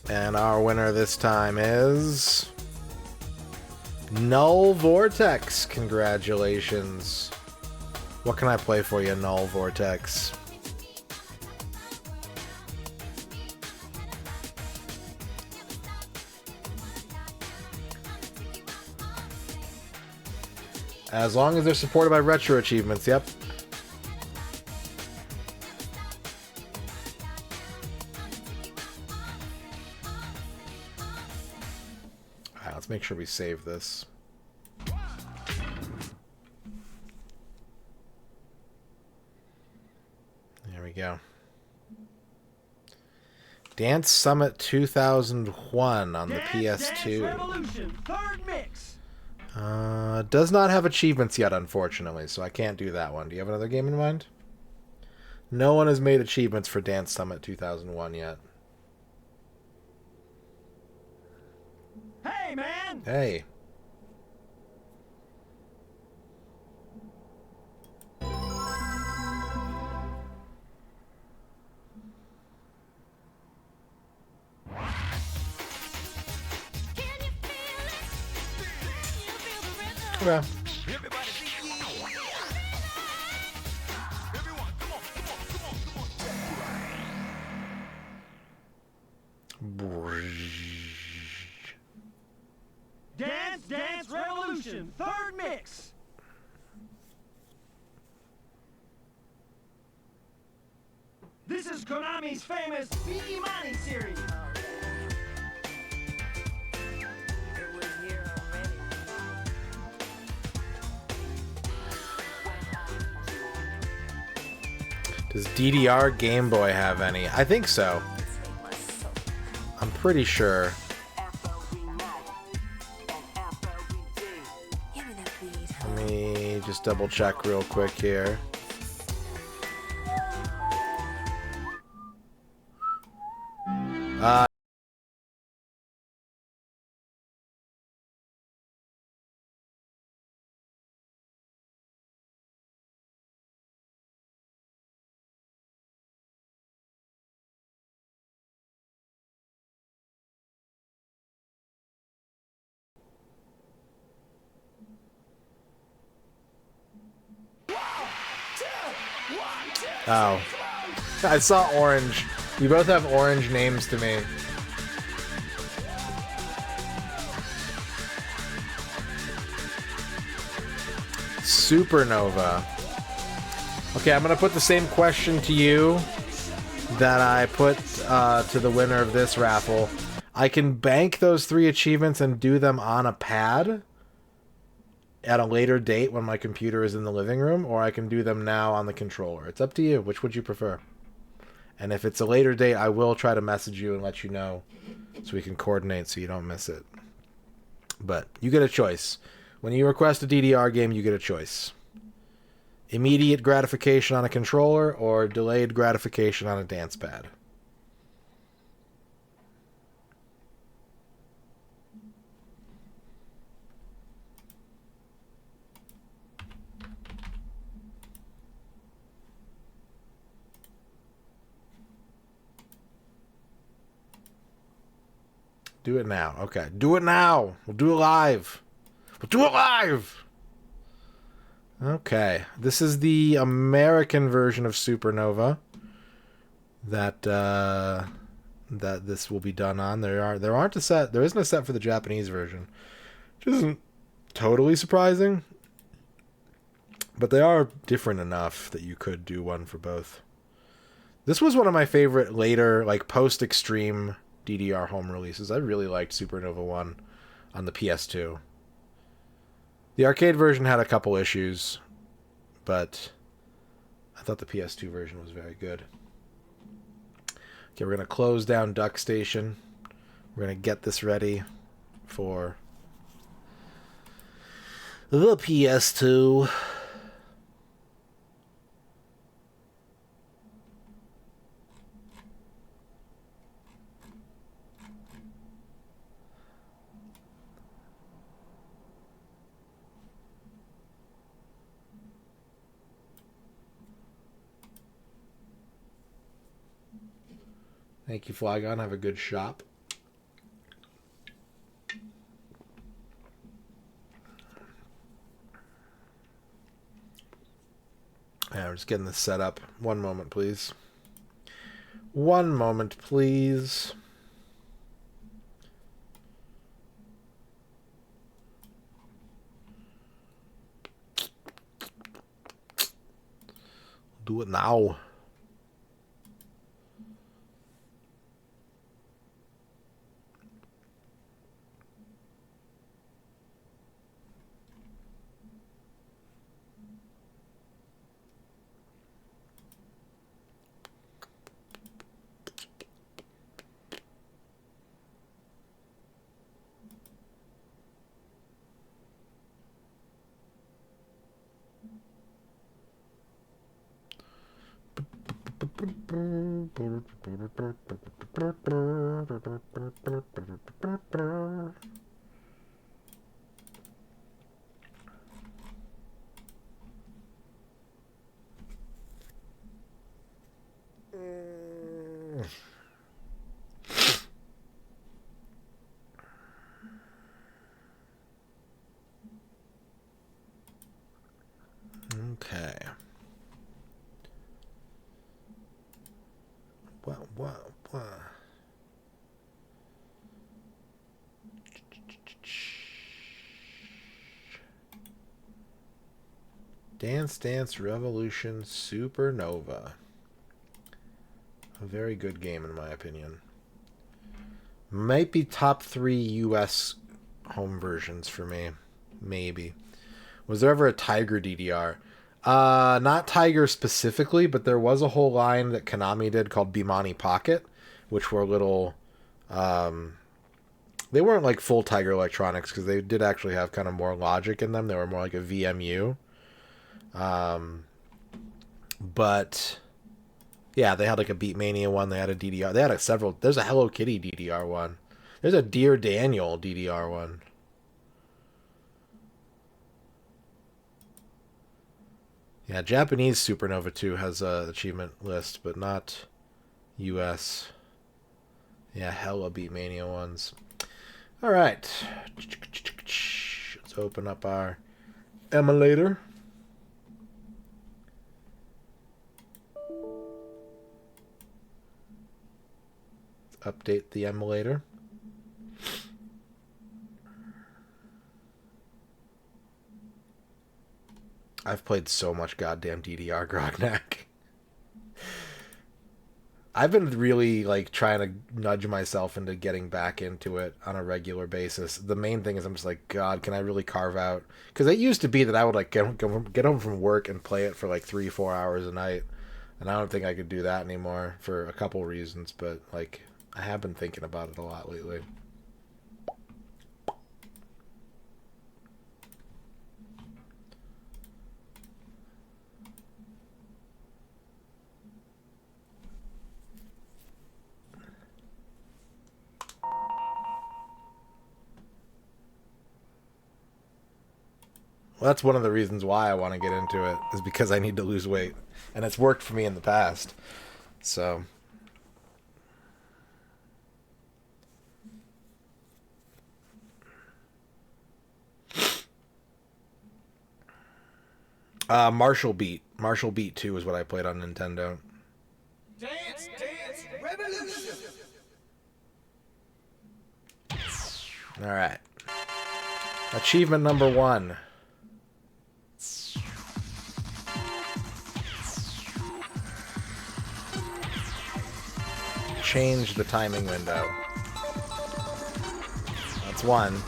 And our winner this time is Null Vortex. Congratulations. What can I play for you, Null Vortex? As long as they're supported by RetroAchievements, yep. Alright, let's make sure we save this. There we go. Dance Summit 2001 on the PS2. Does not have achievements yet, unfortunately, so I can't do that one. Do you have another game in mind? No one has made achievements for Dance Summit 2001 yet. Hey, man! Hey. Okay. Dance Dance Revolution, third mix. This is Konami's famous Bimani series. Does DDR Game Boy have any? I think so. I'm pretty sure. Let me just double check real quick here. Oh. I saw orange. You both have orange names to me. Supernova. Okay, I'm going to put the same question to you that I put to the winner of this raffle. I can bank those 3 achievements and do them on a pad at a later date when my computer is in the living room, or I can do them now on the controller. It's up to you. Which would you prefer? And if it's a later date, I will try to message you and let you know so we can coordinate so you don't miss it. But you get a choice. When you request a DDR game, you get a choice. Immediate gratification on a controller or delayed gratification on a dance pad. Do it now. Okay. Do it now. We'll do it live. We'll do it live. Okay. This is the American version of Supernova that this will be done on. There isn't a set for the Japanese version, which isn't totally surprising, but they are different enough that you could do one for both. This was one of my favorite later, like post-Extreme DDR home releases. I really liked Supernova 1 on the PS2. The arcade version had a couple issues, but I thought the PS2 version was very good. Okay, we're going to close down Duck Station. We're going to get this ready for the PS2. Thank you, Flygon. Have a good shop. Yeah, we're just getting this set up. One moment, please. One moment, please. Do it now. Okay. What? Dance Dance Revolution Supernova. A very good game in my opinion. Might be top 3 US home versions for me. Maybe. Was there ever a Tiger DDR? Not Tiger specifically, but there was a whole line that Konami did called Bimani Pocket, which were little... they weren't like full Tiger electronics, because they did actually have kind of more logic in them. They were more like a VMU. But... yeah, they had like a Beatmania one. They had a DDR. They had several... there's a Hello Kitty DDR one. There's a Dear Daniel DDR one. Yeah, Japanese Supernova 2 has an achievement list, but not US. Yeah, hella Beatmania ones. All right. Let's open up our emulator. Let's update the emulator. I've played so much goddamn DDR Grognak. I've been really like trying to nudge myself into getting back into it on a regular basis. The main thing is I'm just like, God, can I really carve out? Because it used to be that I would like get home from work and play it for like 3-4 hours a night, and I don't think I could do that anymore for a couple reasons. But like, I have been thinking about it a lot lately. Well, that's one of the reasons why I want to get into it, is because I need to lose weight. And it's worked for me in the past. So. Marshall Beat. Marshall Beat 2 is what I played on Nintendo. Dance, dance, revolution. Alright. Achievement number 1. Change the timing window. That's 1.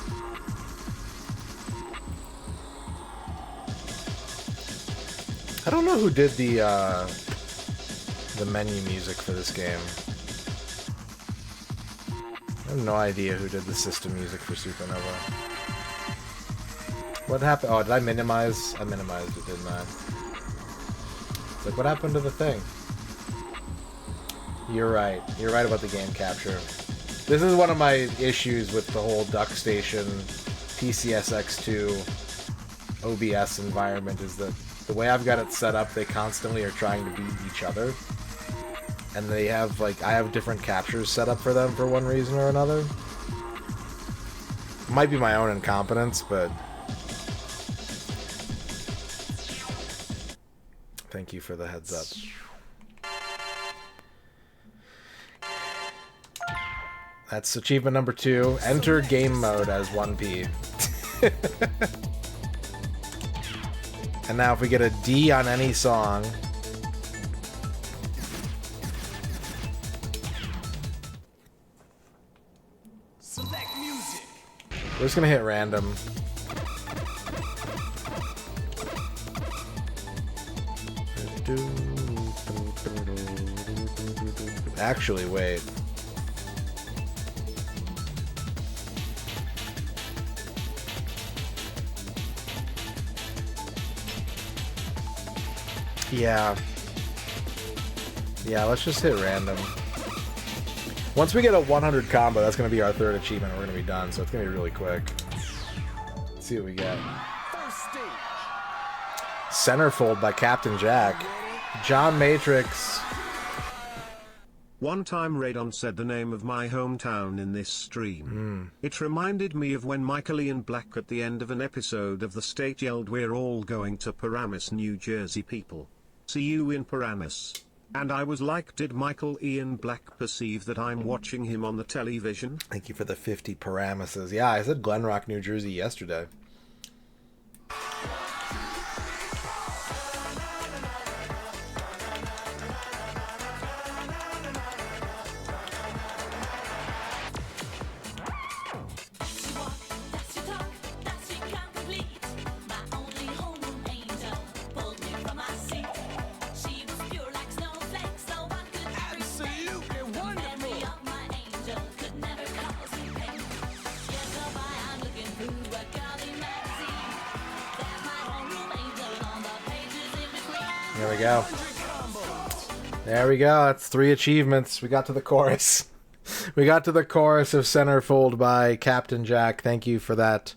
I don't know who did the menu music for this game. I have no idea who did the system music for Supernova. What happened? Oh, did I minimize? I minimized it, didn't I? It's like, what happened to the thing? You're right. You're right about the game capture. This is one of my issues with the whole DuckStation PCSX2 OBS environment, is that the way I've got it set up, they constantly are trying to beat each other. And they have, like, I have different captures set up for them for one reason or another. Might be my own incompetence, but... Thank you for the heads up. That's achievement number 2. Enter game mode as 1P. And now if we get a D on any song... Select music. We're just gonna hit random. Actually, wait. Yeah. Yeah, let's just hit random. Once we get a 100 combo, that's going to be our 3rd achievement. We're going to be done, so it's going to be really quick. Let's see what we get. First stage. Centerfold by Captain Jack. John Matrix. One time Radon said the name of my hometown in this stream. It reminded me of when Michael Ian Black at the end of an episode of The State yelled, "We're all going to Paramus, New Jersey, people. See you in Paramus." And I was like, did Michael Ian Black perceive that I'm watching him on the television? Thank you for the 50 Paramuses. Yeah, I said Glen Rock, New Jersey yesterday. There we go. There we go. That's 3 achievements. We got to the chorus. We got to the chorus of Centerfold by Captain Jack. Thank you for that,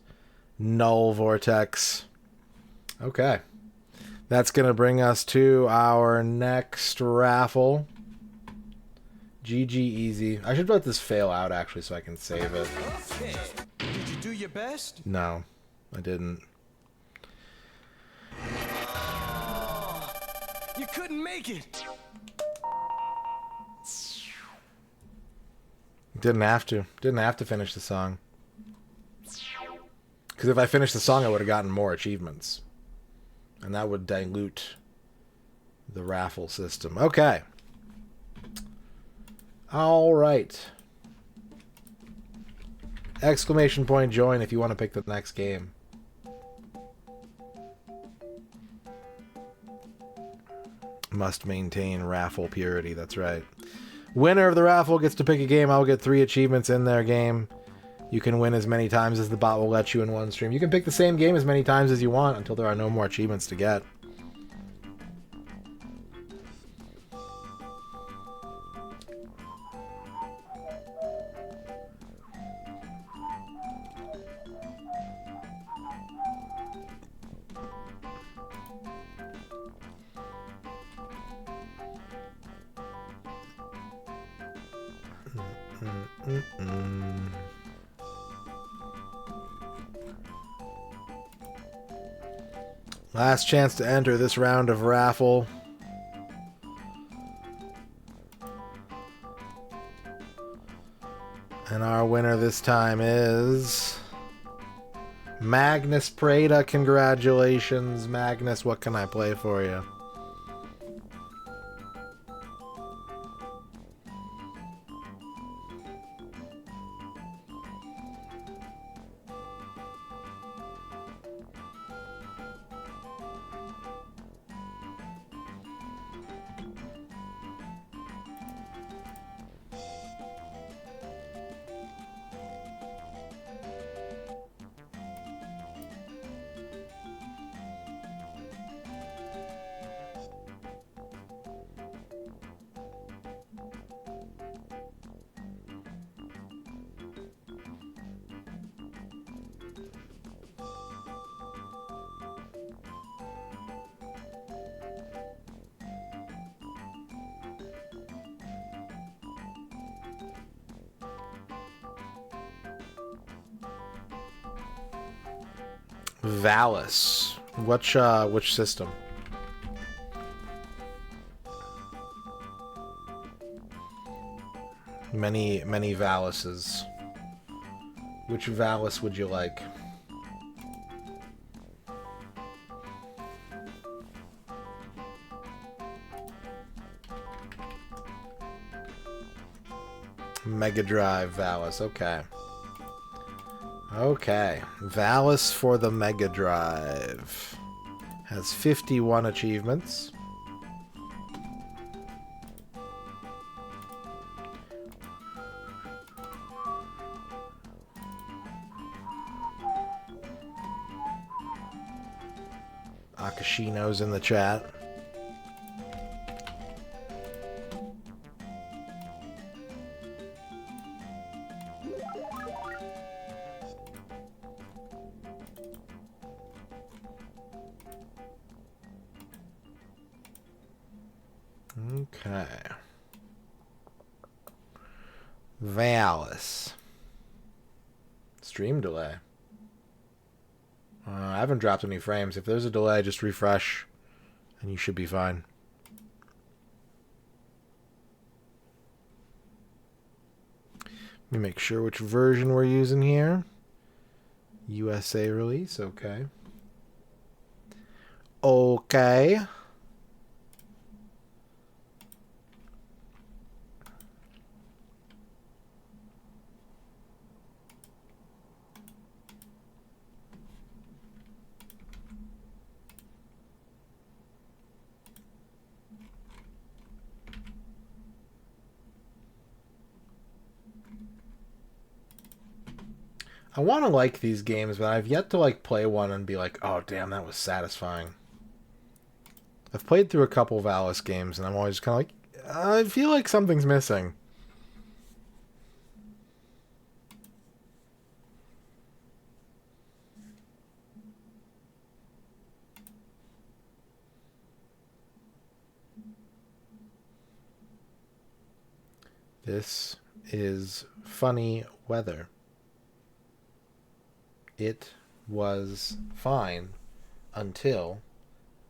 Null Vortex. Okay. That's going to bring us to our next raffle. GG easy. I should let this fail out, actually, so I can save it. Okay. Did you do your best? No, I didn't. You couldn't make it. Didn't have to. Didn't have to finish the song. Because if I finished the song, I would have gotten more achievements. And that would dilute the raffle system. Okay. All right. Exclamation point join if you want to pick the next game. Must maintain raffle purity. That's right. Winner of the raffle gets to pick a game. I'll get 3 achievements in their game. You can win as many times as the bot will let you in one stream. You can pick the same game as many times as you want until there are no more achievements to get. Last chance to enter this round of raffle. And our winner this time is Magnus Prada. Congratulations, Magnus. What can I play for you? Valis. Which system? Many Valises. Which Valis would you like? Mega Drive Valis. Okay. Okay, Valis for the Mega Drive has 51 achievements. Akashino's in the chat. Okay. Valis. Stream delay. I haven't dropped any frames. If there's a delay, just refresh and you should be fine. Let me make sure which version we're using here. USA release, okay. Okay. I want to like these games, but I've yet to like play one and be like, oh damn, that was satisfying. I've played through a couple Valis games and I'm always kind of like, I feel like something's missing. This is funny weather. It was fine until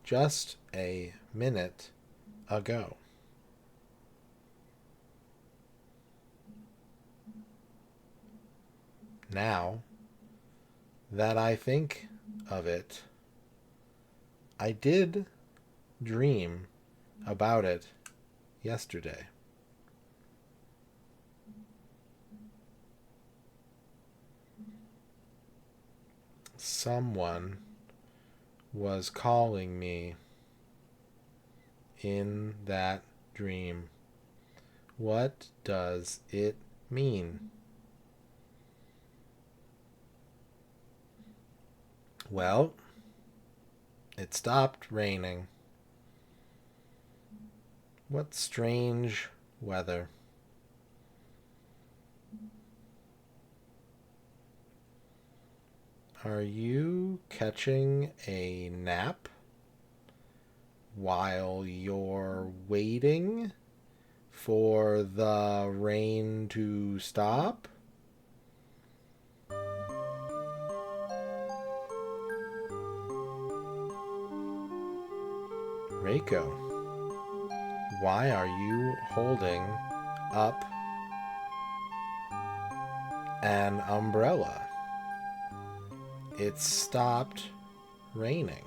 just a minute ago. Now that I think of it, I did dream about it yesterday. Someone was calling me in that dream. What does it mean? Well, it stopped raining. What strange weather. Are you catching a nap while you're waiting for the rain to stop? Reiko, why are you holding up an umbrella? It stopped raining.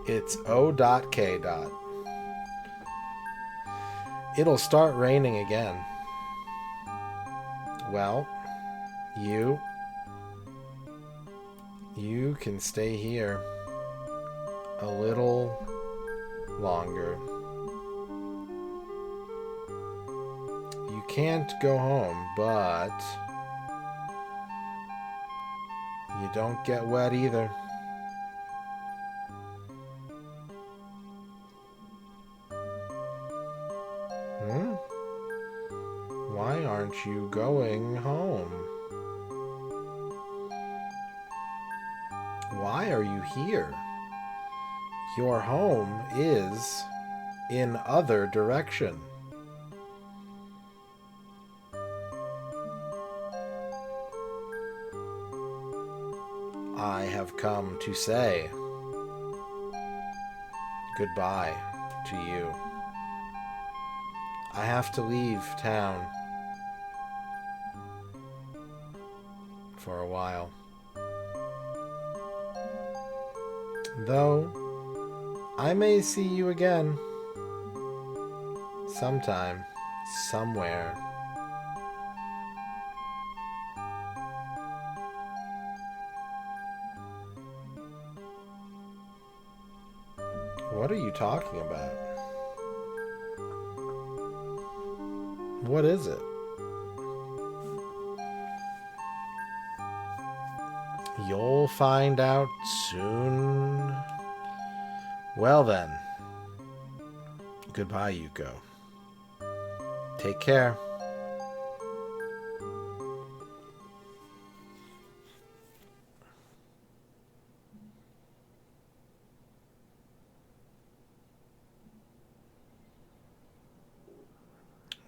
It's O.K. It'll start raining again. Well, you can stay here a little longer. You can't go home, but you don't get wet either. Why aren't you going home? Why are you here? Your home is in other direction. I have come to say goodbye to you. I have to leave town for a while. Though I may see you again sometime, somewhere. What are you talking about? What is it? You'll find out soon. Well then. Goodbye, Yuko. Take care.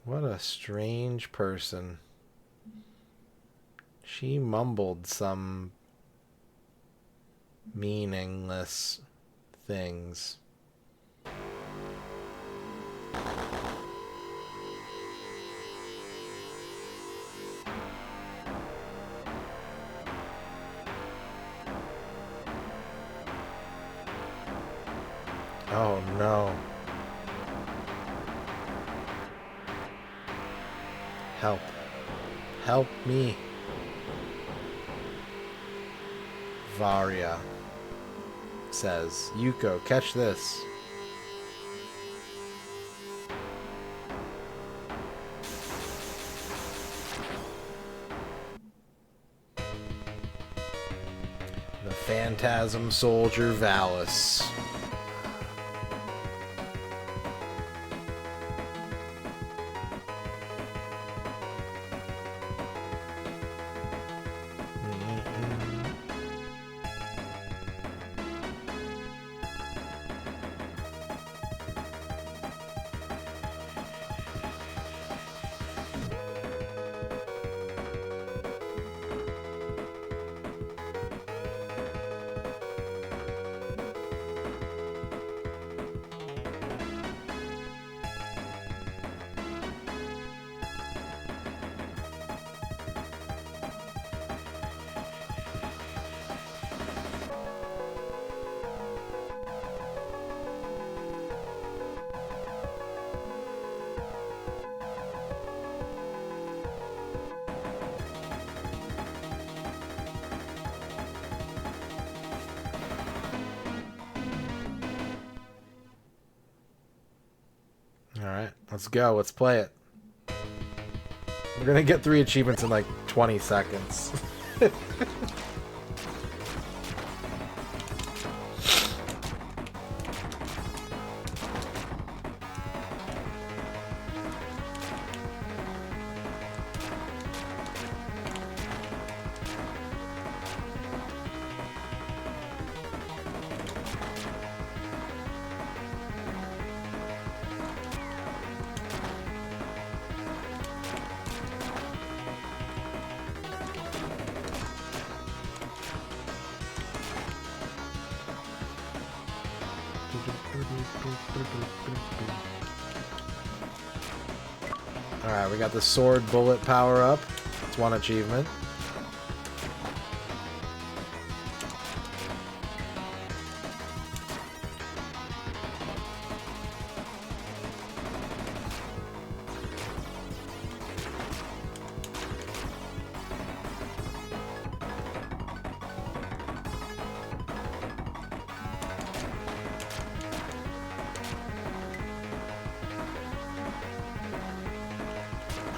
What a strange person. She mumbled some meaningless things. Oh no. Help. Help me. Varya says, Yuko, catch this. The Phantasm Soldier Valis. Alright, let's go. Let's play it. We're gonna get 3 achievements in like 20 seconds. Alright, we got the sword bullet power up. That's 1 achievement.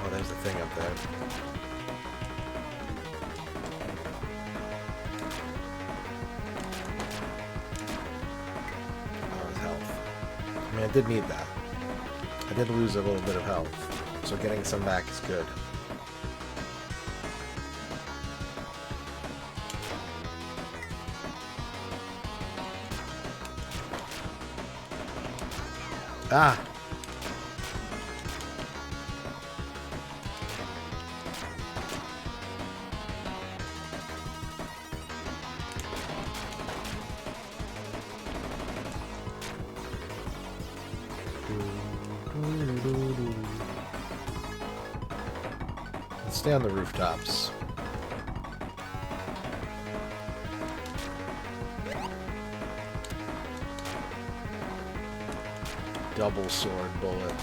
Oh, there's the thing up there. Oh, his health. I mean, I did need that. I did lose a little bit of health, so getting some back is good. Ah! Let's stay on the rooftops. Double sword bullet.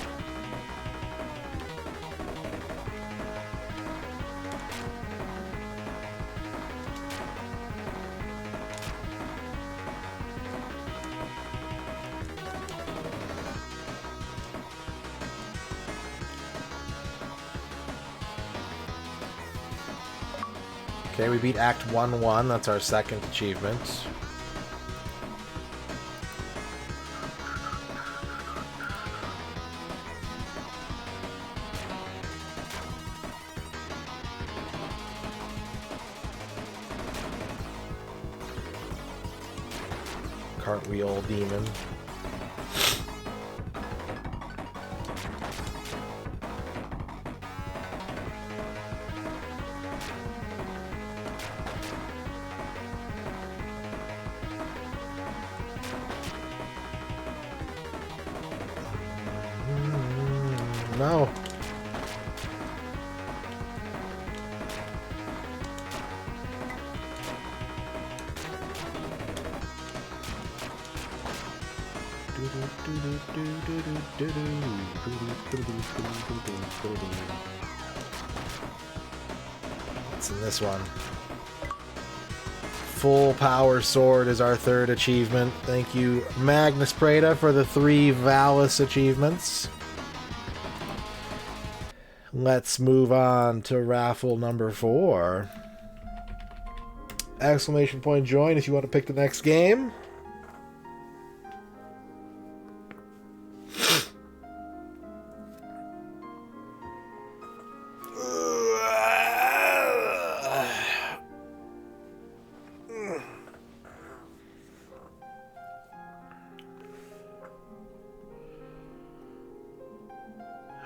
Okay, we beat Act 1-1. That's our 2nd achievement. Cartwheel demon. No. What's in this one? Full power sword is our 3rd achievement. Thank you, Magnus Prada, for the 3 Valis achievements. Let's move on to raffle number 4. Exclamation point join if you want to pick the next game.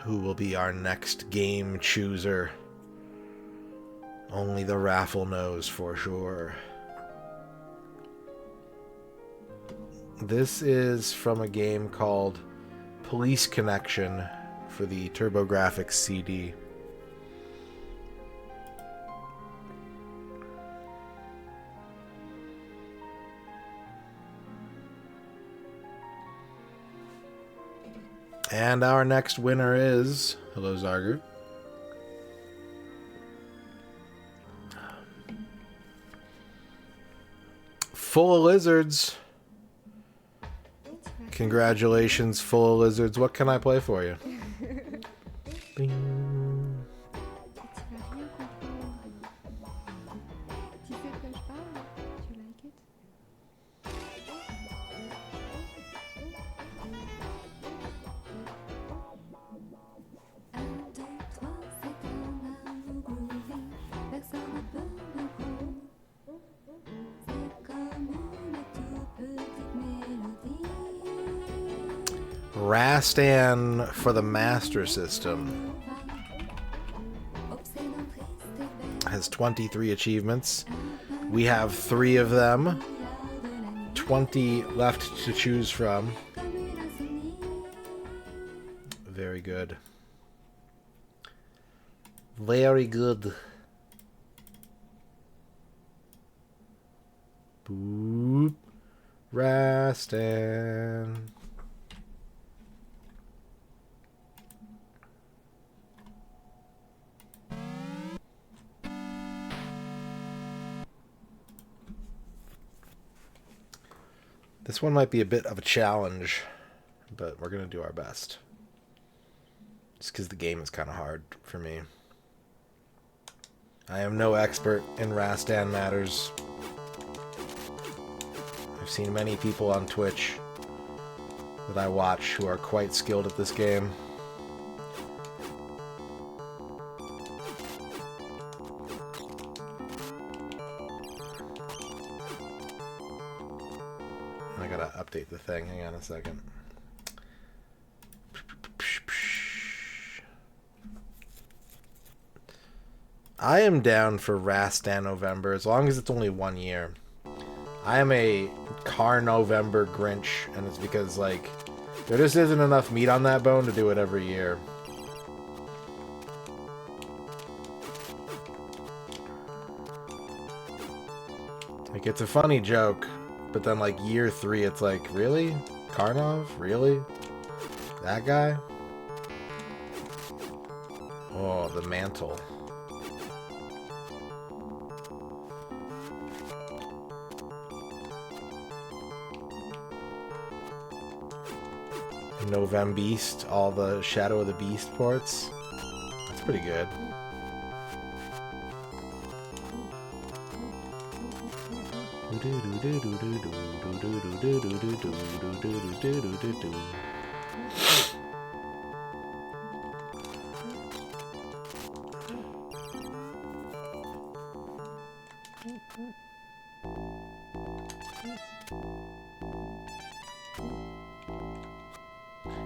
Who will be our next game chooser? Only the raffle knows for sure. This is from a game called Police Connection for the TurboGrafx CD. And our next winner is... Hello, Zargu. Full of Lizards. Congratulations, Full of Lizards. What can I play for you? Rastan for the Master System has 23 achievements. We have 3 of them. 20 left to choose from. Very good. Very good. Boop. Rastan. This one might be a bit of a challenge, but we're going to do our best. Just because the game is kind of hard for me. I am no expert in Rastan matters. I've seen many people on Twitch that I watch who are quite skilled at this game. I gotta update the thing. Hang on a second. I am down for Rastan November as long as it's only 1 year. I am a Car November Grinch, and it's because, like, there just isn't enough meat on that bone to do it every year. Like, it's a funny joke, but then, like, year 3, it's like, really? Karnov? Really? That guy? Oh, the mantle. Novembeast, all the Shadow of the Beast ports. That's pretty good.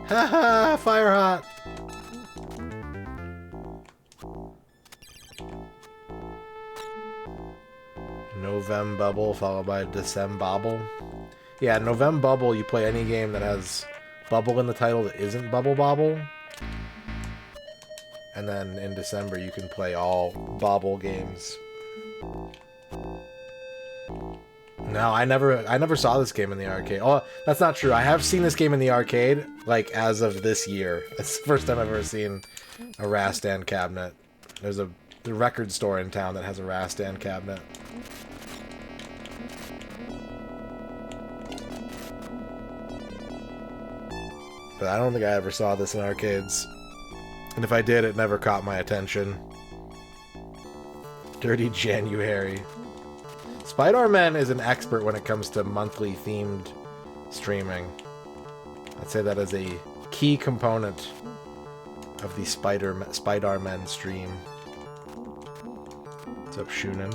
Haha, fire hot. Novem Bubble followed by Decem Bobble. Yeah, Novem Bubble, you play any game that has Bubble in the title that isn't Bubble Bobble. And then in December you can play all Bobble games. No, I never saw this game in the arcade. Oh, that's not true. I have seen this game in the arcade, like, as of this year. It's the first time I've ever seen a Rastan cabinet. There's the record store in town that has a Rastan cabinet. But I don't think I ever saw this in arcades. And if I did, it never caught my attention. Dirty January. Spider-Man is an expert when it comes to monthly themed streaming. I'd say that is a key component of the Spider-Man stream. What's up, Shunin?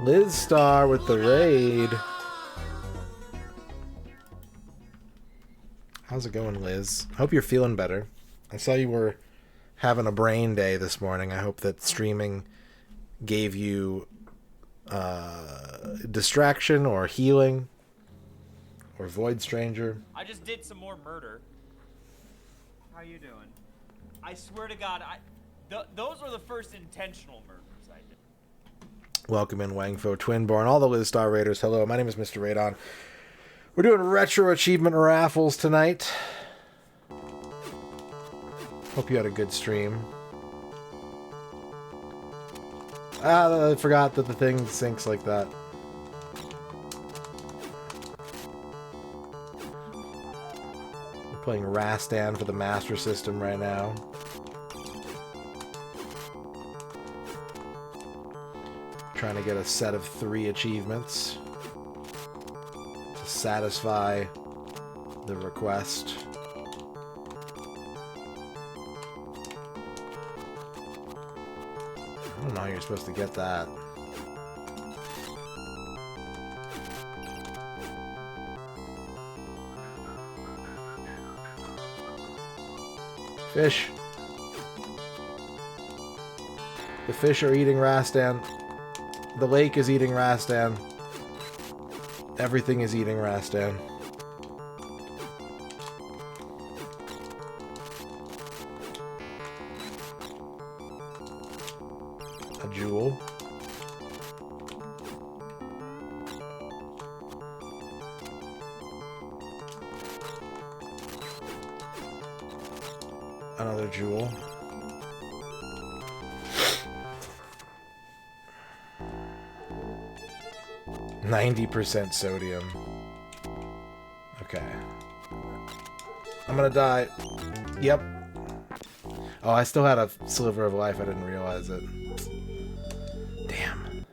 Liz Star with the raid. How's it going, Liz? Hope you're feeling better. I saw you were having a brain day this morning. I hope that streaming gave you distraction or healing or Void Stranger. I just did some more murder. How you doing? I swear to God, those were the first intentional murders I did. Welcome in, Wangfo Twinborn, all the Liz Star Raiders. Hello, my name is MisterRadon. We're doing retro achievement raffles tonight. Hope you had a good stream. I forgot that the thing syncs like that. Playing Rastan for the Master System right now. Trying to get a set of 3 achievements to satisfy the request. I don't know how you're supposed to get that. Fish. The fish are eating Rastan. The lake is eating Rastan. Everything is eating Rastan. A jewel. Another jewel. %90 sodium. Okay. I'm gonna die. Yep. Oh, I still had a sliver of life. I didn't realize it. Damn.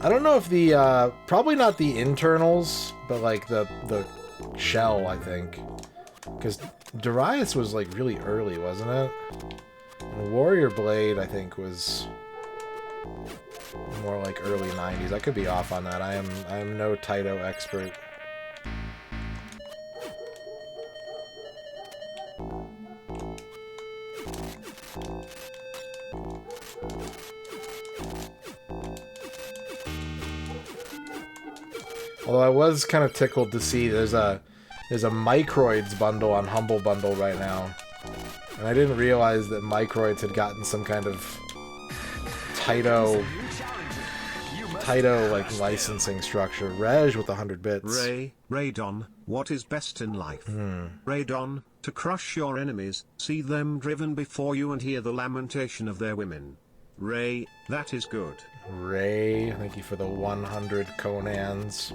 I don't know if the, probably not the internals, but like the shell, I think. Because Darius was like really early, wasn't it? And Warrior Blade, I think, was more like early 90s. I could be off on that. I am no Taito expert. Although I was kind of tickled to see there's a Microids bundle on Humble Bundle right now. And I didn't realize that Microids had gotten some kind of Taito like licensing structure. Reg with 100 bits. Radon, what is best in life? Radon, to crush your enemies, see them driven before you and hear the lamentation of their women. Ray, that is good. Ray, thank you for the 100 Conans.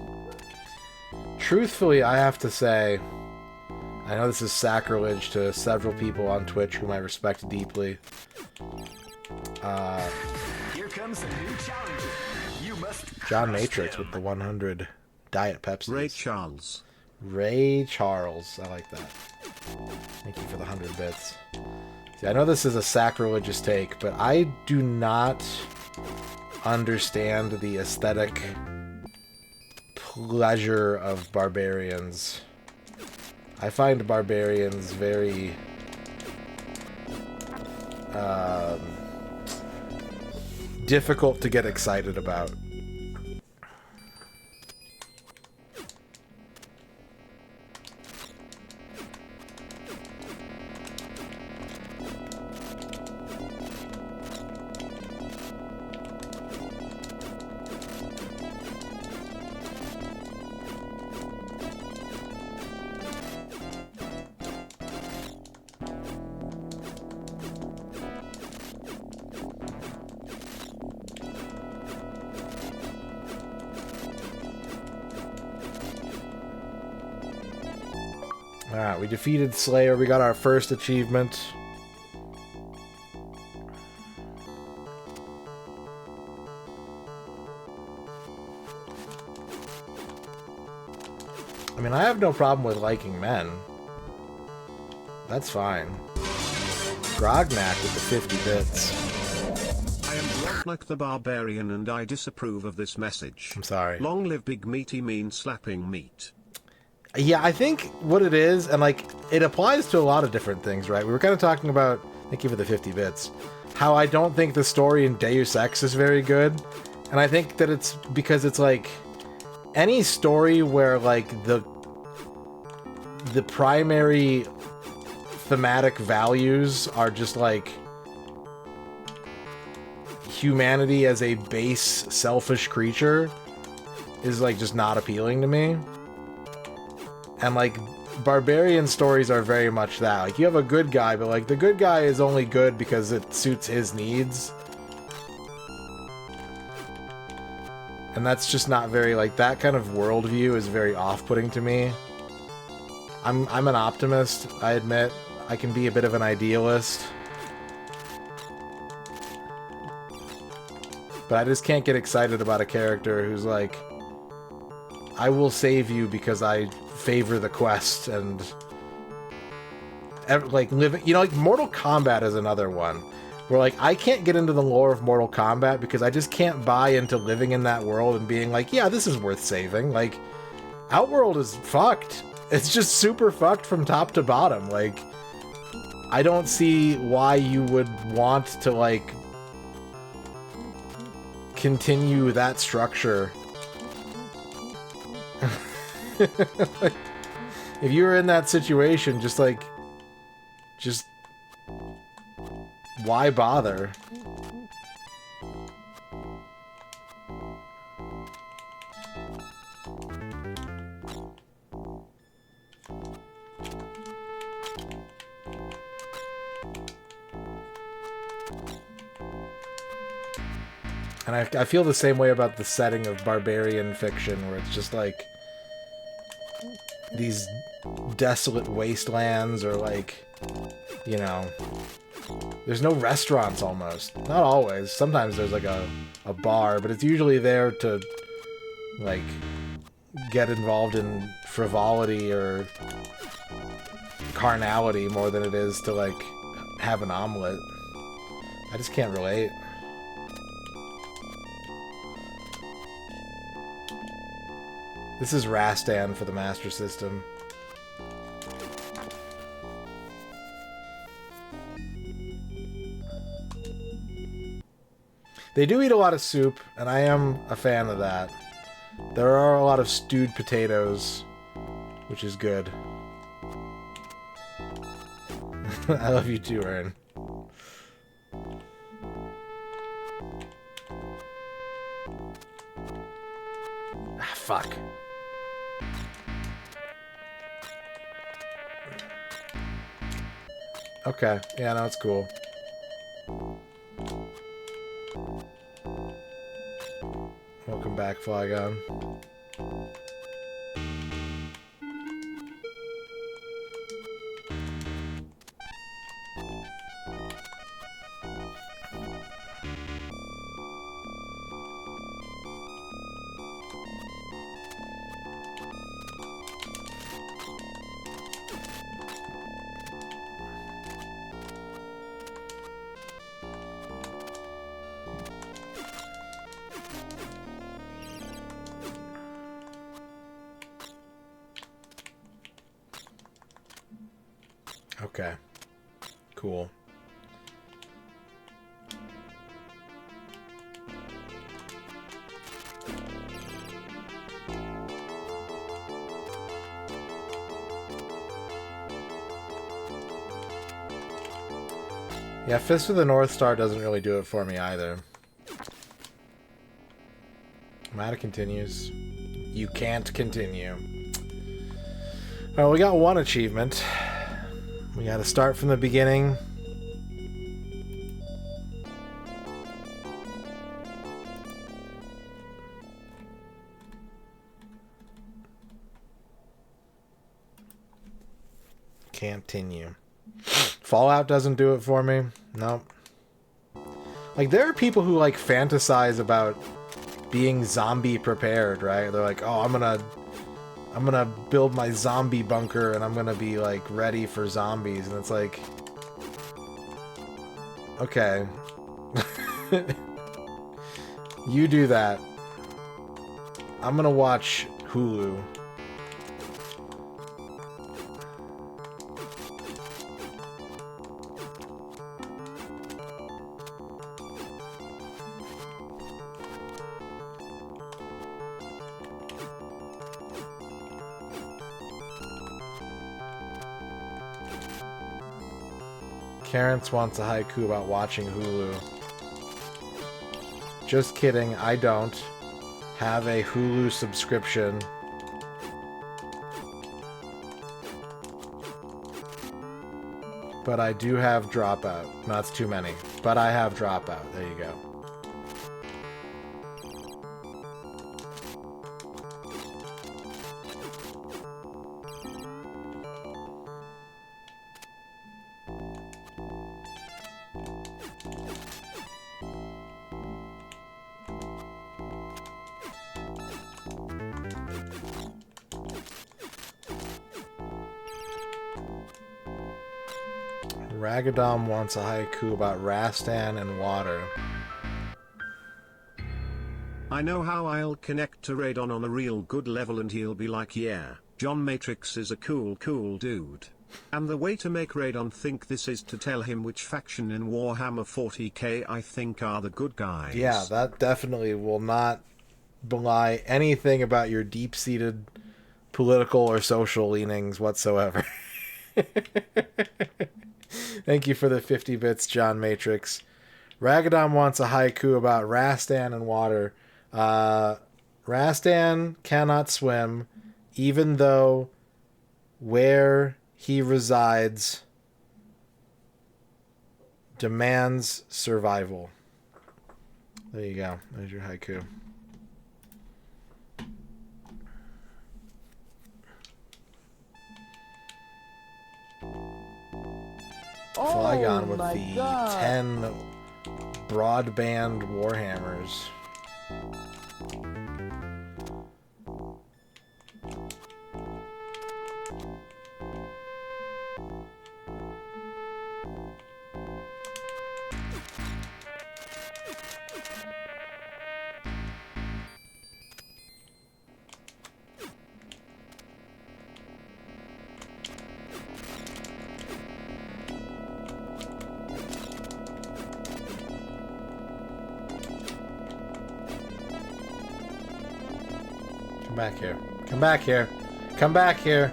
Truthfully, I have to say, I know this is sacrilege to several people on Twitch whom I respect deeply. Here comes a new challenger. You must John crush Matrix them. with the 100 Diet Pepsi. Ray Charles. Ray Charles, I like that. Thank you for the 100 bits. See, I know this is a sacrilegious take, but I do not understand the aesthetic pleasure of barbarians. I find barbarians very difficult to get excited about. Alright, we defeated Slayer. We got our first achievement. I mean, I have no problem with liking men. That's fine. Grognak with the 50 bits. I am Grognak the Barbarian and I disapprove of this message. I'm sorry. Long live Big Meaty Mean Slapping Meat. Yeah, I think what it is, and like, it applies to a lot of different things, right? We were kind of talking about, thank you for the 50 bits, how I don't think the story in Deus Ex is very good. And I think that it's because it's like, any story where like the primary thematic values are just like humanity as a base selfish creature is like just not appealing to me. And like barbarian stories are very much that. Like you have a good guy, but like the good guy is only good because it suits his needs. And that's just not very, like, that kind of worldview is very off-putting to me. I'm an optimist, I admit. I can be a bit of an idealist. But I just can't get excited about a character who's like, I will save you because I favor the quest, and like living, you know, like Mortal Kombat is another one where like I can't get into the lore of Mortal Kombat because I just can't buy into living in that world and being like, yeah, this is worth saving. Like, Outworld is fucked. It's just super fucked from top to bottom. Like, I don't see why you would want to like continue that structure. Like, if you were in that situation, just why bother? And I feel the same way about the setting of barbarian fiction, where it's just like these desolate wastelands, or like, you know, there's no restaurants almost. Not always. Sometimes there's like a bar, but it's usually there to like get involved in frivolity or carnality more than it is to like have an omelet. I just can't relate. This is Rastan for the Master System. They do eat a lot of soup, and I am a fan of that. There are a lot of stewed potatoes, which is good. I love you too, Ern. Ah, fuck. Okay, yeah, no, it's cool. Welcome back, Flygon. Okay. Cool. Yeah, Fist of the North Star doesn't really do it for me either. Matter continues. You can't continue. Alright, we got one achievement. We gotta start from the beginning. Continue. Fallout doesn't do it for me. Nope. Like, there are people who, like, fantasize about being zombie prepared, right? They're like, oh, I'm gonna build my zombie bunker and I'm gonna be like ready for zombies, and it's like, okay. You do that. I'm gonna watch Hulu. Terrence wants a haiku about watching Hulu. Just kidding, I don't have a Hulu subscription. But I do have Dropout. No, that's too many. But I have Dropout. There you go. Ragadom wants a haiku about Rastan and water. I know how I'll connect to Radon on a real good level and he'll be like, yeah, John Matrix is a cool dude. And the way to make Radon think this is to tell him which faction in Warhammer 40k I think are the good guys. Yeah, that definitely will not belie anything about your deep-seated political or social leanings whatsoever. Thank you for the 50 bits, John Matrix. Ragadom wants a haiku about Rastan and water. Rastan cannot swim, even though where he resides demands survival. There you go. There's your haiku. Flygon with the 10 broadband Warhammers. Come back here. Come back here. Come back here.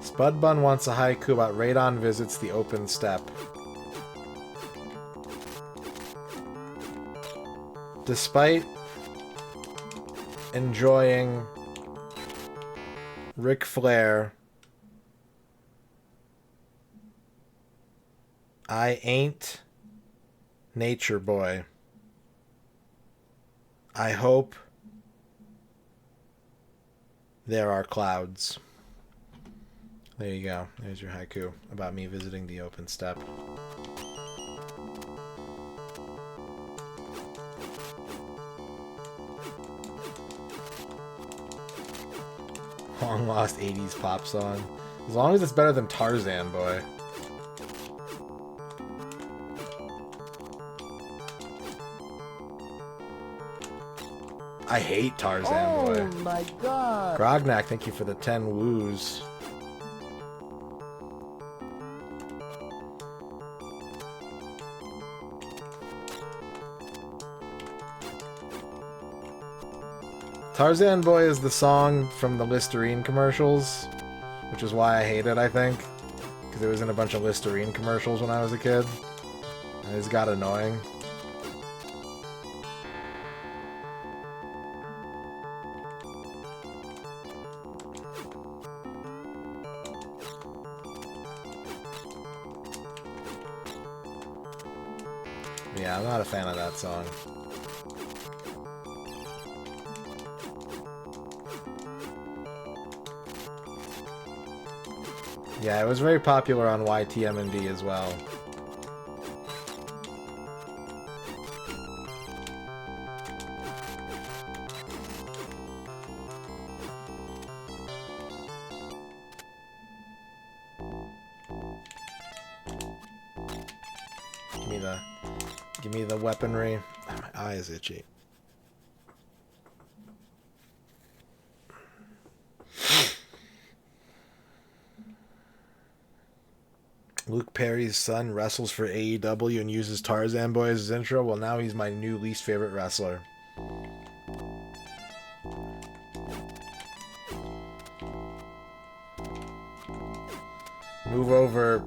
Spudbun wants a haiku about Radon visits the open steppe. Despite enjoying Ric Flair, I ain't Nature Boy. I hope there are clouds. There you go. There's your haiku about me visiting the open steppe. Long lost 80s pop song. As long as it's better than Tarzan Boy. I hate Tarzan Boy. Oh my god. Grognak, thank you for the 10 woos. Tarzan Boy is the song from the Listerine commercials, which is why I hate it, I think. Because it was in a bunch of Listerine commercials when I was a kid. And it just got annoying. Yeah, I'm not a fan of that song. Yeah, it was very popular on YTMND as well. Give me the weaponry. Oh, my eye is itchy. Luke Perry's son wrestles for AEW and uses Tarzan Boy as his intro. Well, now he's my new least favorite wrestler. Move over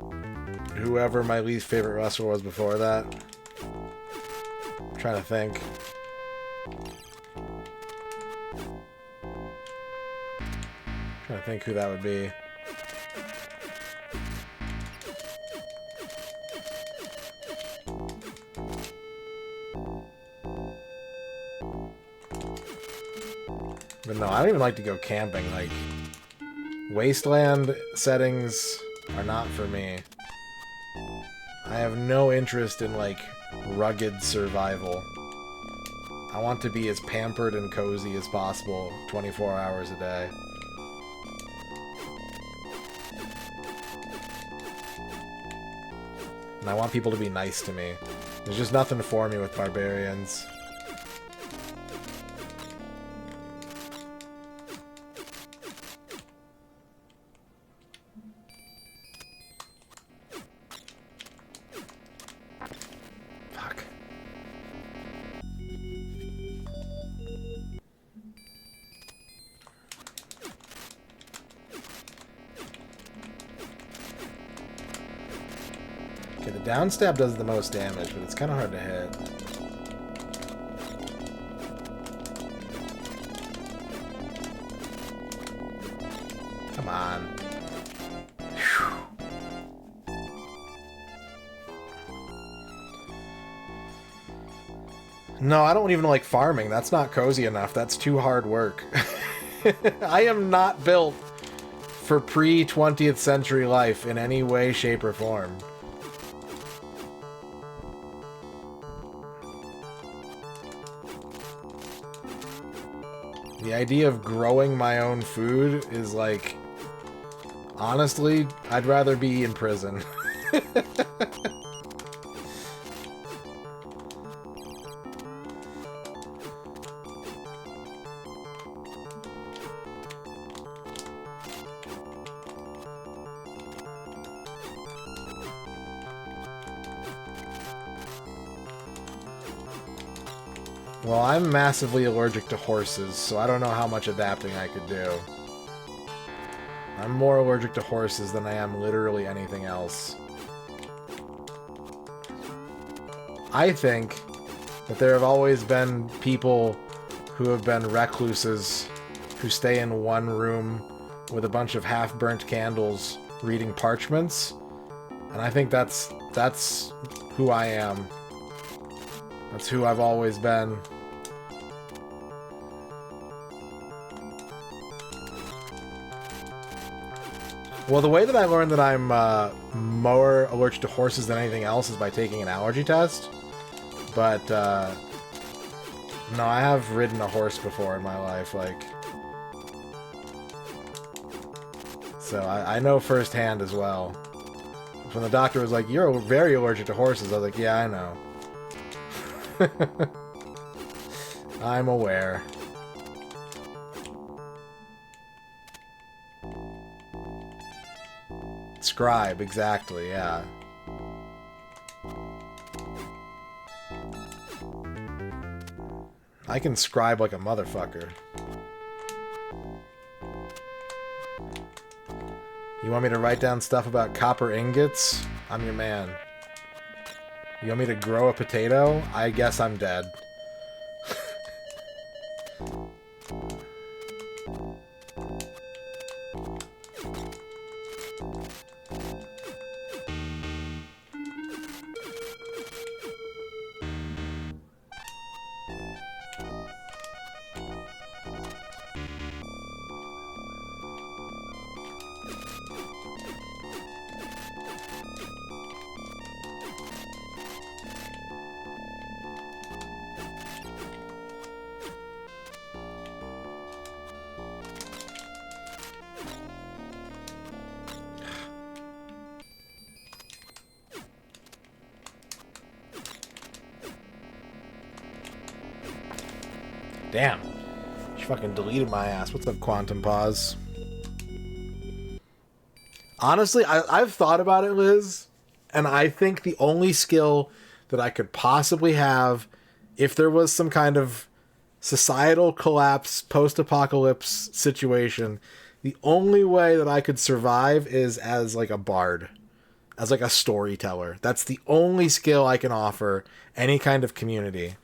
whoever my least favorite wrestler was before that. I'm trying to think. Trying to think who that would be. But no, I don't even like to go camping, like, Wasteland settings are not for me. I have no interest in, like, rugged survival. I want to be as pampered and cozy as possible 24 hours a day. And I want people to be nice to me. There's just nothing for me with barbarians. Fuck. Okay, the downstab does the most damage, but it's kind of hard to hit. Come on. No, I don't even like farming. That's not cozy enough. That's too hard work. I am not built for pre-20th century life in any way, shape, or form. The idea of growing my own food is like... Honestly, I'd rather be in prison. Well, I'm massively allergic to horses, so I don't know how much adapting I could do. I'm more allergic to horses than I am literally anything else. I think that there have always been people who have been recluses who stay in one room with a bunch of half-burnt candles reading parchments, and I think that's who I am. That's who I've always been. Well, the way that I learned that I'm more allergic to horses than anything else is by taking an allergy test. But, no, I have ridden a horse before in my life, like... So, I know firsthand as well. When the doctor was like, "You're very allergic to horses," I was like, "Yeah, I know." I'm aware. Scribe, exactly, yeah. I can scribe like a motherfucker. You want me to write down stuff about copper ingots? I'm your man. You want me to grow a potato? I guess I'm dead. Damn. She fucking deleted my ass. What's up, Quantum Pause? Honestly, I've thought about it, Liz, and I think the only skill that I could possibly have if there was some kind of societal collapse, post-apocalypse situation, the only way that I could survive is as, like, a bard. As, like, a storyteller. That's the only skill I can offer any kind of community.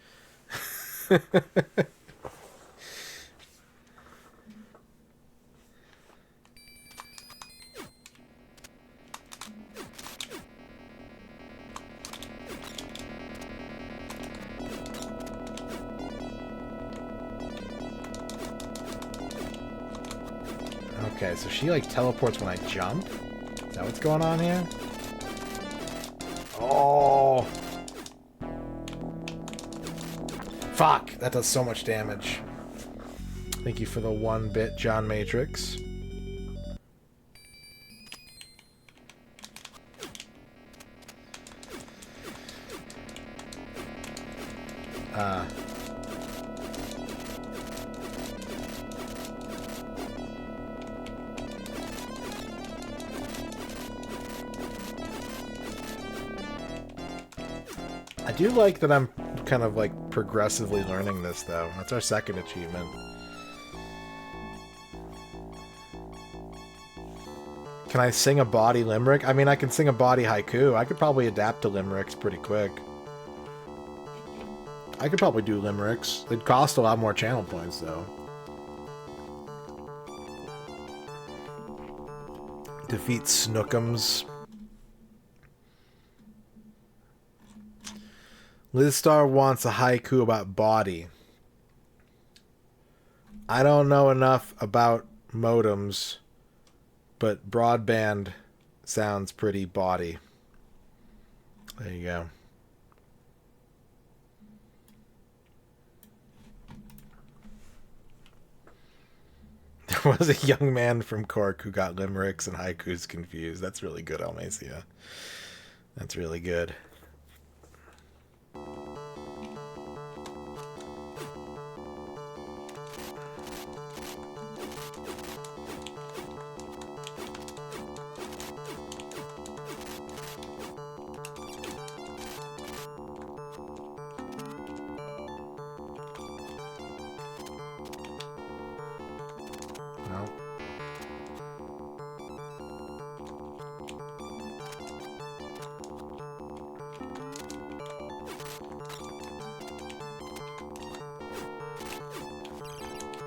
Okay, Okay, so she like teleports when I jump? Is that what's going on here? Oh! Fuck! That does so much damage. Thank you for the 1-bit, John Matrix. I do like that I'm kind of like progressively learning this though. That's our second achievement. Can I sing a body limerick? I mean, I can sing a body haiku. I could probably adapt to limericks pretty quick. I could probably do limericks. They'd cost a lot more channel points though. Defeat Snookums. Liz Star wants a haiku about body. I don't know enough about modems, but broadband sounds pretty body. There you go. There was a young man from Cork who got limericks and haikus confused. That's really good, Almacia. That's really good.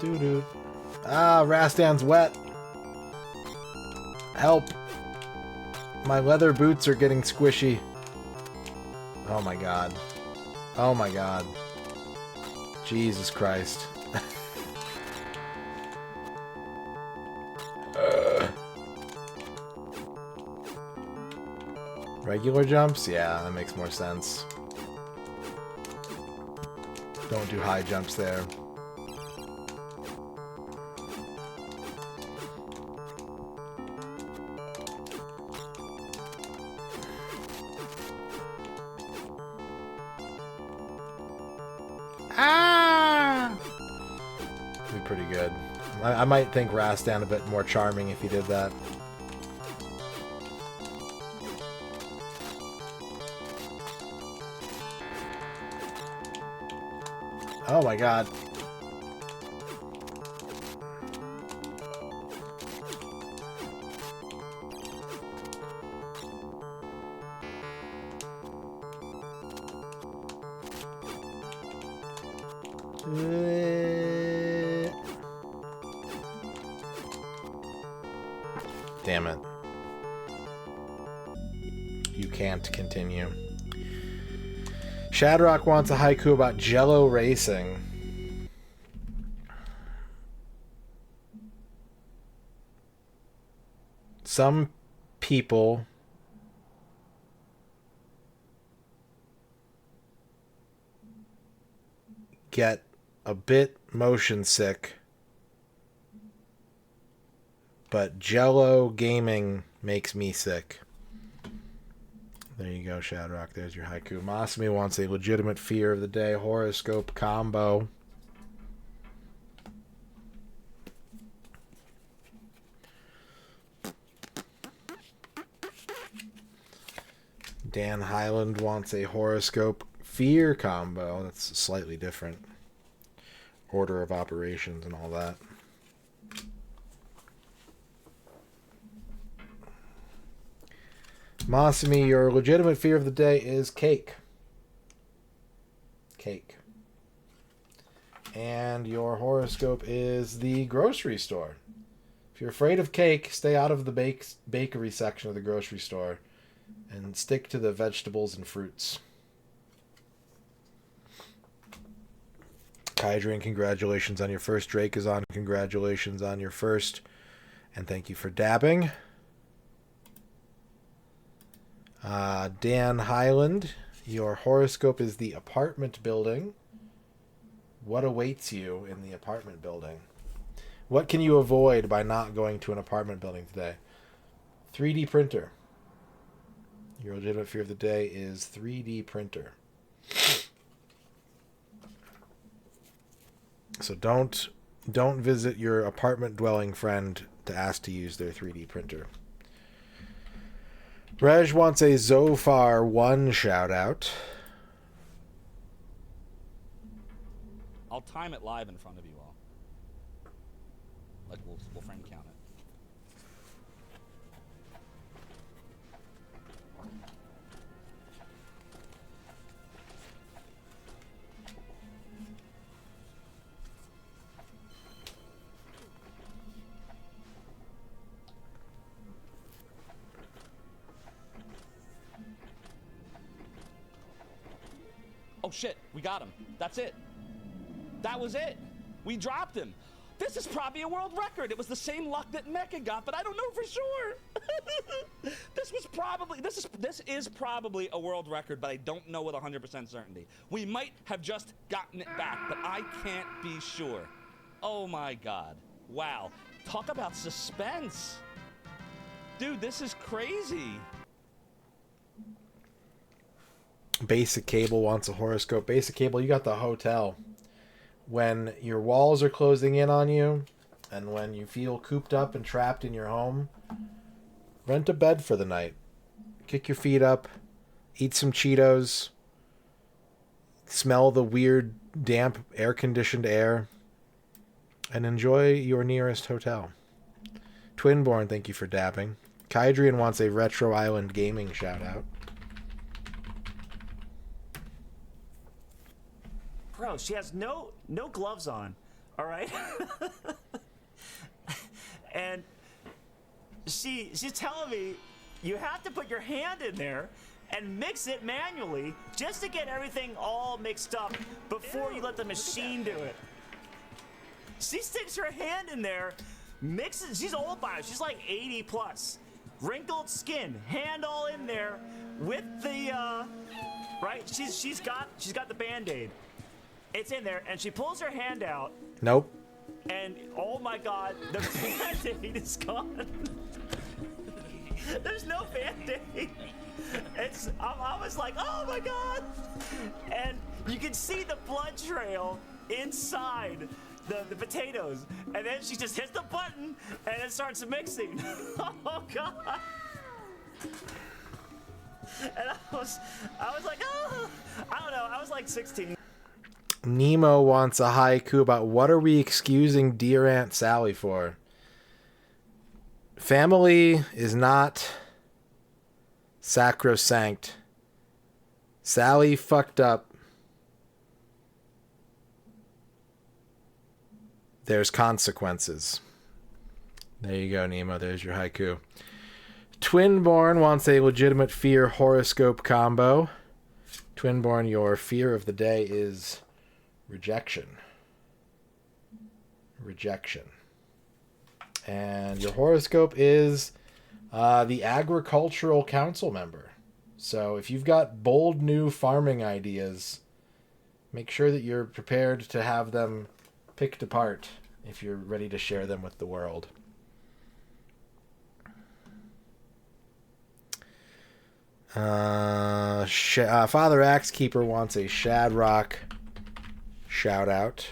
Doo-doo. Ah, Rastan's wet. Help. My leather boots are getting squishy. Oh my god. Oh my god. Jesus Christ. Regular jumps? Yeah, that makes more sense. Don't do high jumps there. Pretty good. I might think Rastan a bit more charming if he did that. Oh my god. Damn it. You can't continue. Shadrock wants a haiku about Jello racing. Some people get a bit motion sick, but Jello gaming makes me sick. There you go, Shadrock. There's your haiku. Masumi wants a legitimate fear of the day horoscope combo. Dan Highland wants a horoscope fear combo. That's slightly different. Order of operations and all that. Masumi, your legitimate fear of the day is cake. Cake. And your horoscope is the grocery store. If you're afraid of cake, stay out of the bakery section of the grocery store and stick to the vegetables and fruits. Kydrin, congratulations on your first. Drake is on. Congratulations on your first. And thank you for dabbing. Dan Highland, your horoscope is the apartment building. What awaits you in the apartment building? What can you avoid by not going to an apartment building today? 3D printer. Your legitimate fear of the day is 3D printer. So don't visit your apartment dwelling friend to ask to use their 3D printer. Reg wants a Zofar 1 shout out. I'll time it live in front of you all. Like we'll frame count it. Oh shit, we got him. That's it. That was it. We dropped him. This is probably a world record. It was the same luck that Mecha got, but I don't know for sure. This is probably a world record, but I don't know with 100% certainty. We might have just gotten it back, but I can't be sure. Oh my god. Wow. Talk about suspense. Dude, this is crazy. Basic Cable wants a horoscope. Basic Cable, you got the hotel. When your walls are closing in on you, and when you feel cooped up and trapped in your home, rent a bed for the night. Kick your feet up, eat some Cheetos, smell the weird, damp, air-conditioned air, and enjoy your nearest hotel. Twinborn, thank you for dabbing. Kydrian wants a Retro Island Gaming shout-out. Bro, she has no gloves on, all right? And she's telling me you have to put your hand in there and mix it manually just to get everything all mixed up before you let the machine do it. She sticks her hand in there, mixes. She's old by it. She's like 80 plus, wrinkled skin, hand all in there with the right. She's got the Band-Aid. It's in there, and she pulls her hand out. Nope. And oh my god, the Band-Aid is gone. There's no Band-Aid. I was like, oh my god. And you can see the blood trail inside the potatoes. And then she just hits the button, and it starts mixing. Oh god. And I was like, oh, I don't know. I was like 16. Nemo wants a haiku about what are we excusing dear Aunt Sally for? Family is not sacrosanct. Sally fucked up. There's consequences. There you go, Nemo. There's your haiku. Twinborn wants a legitimate fear horoscope combo. Twinborn, your fear of the day is rejection. Rejection. And your horoscope is the agricultural council member. So if you've got bold new farming ideas, make sure that you're prepared to have them picked apart if you're ready to share them with the world. Father Axekeeper wants a Shadrock shout out.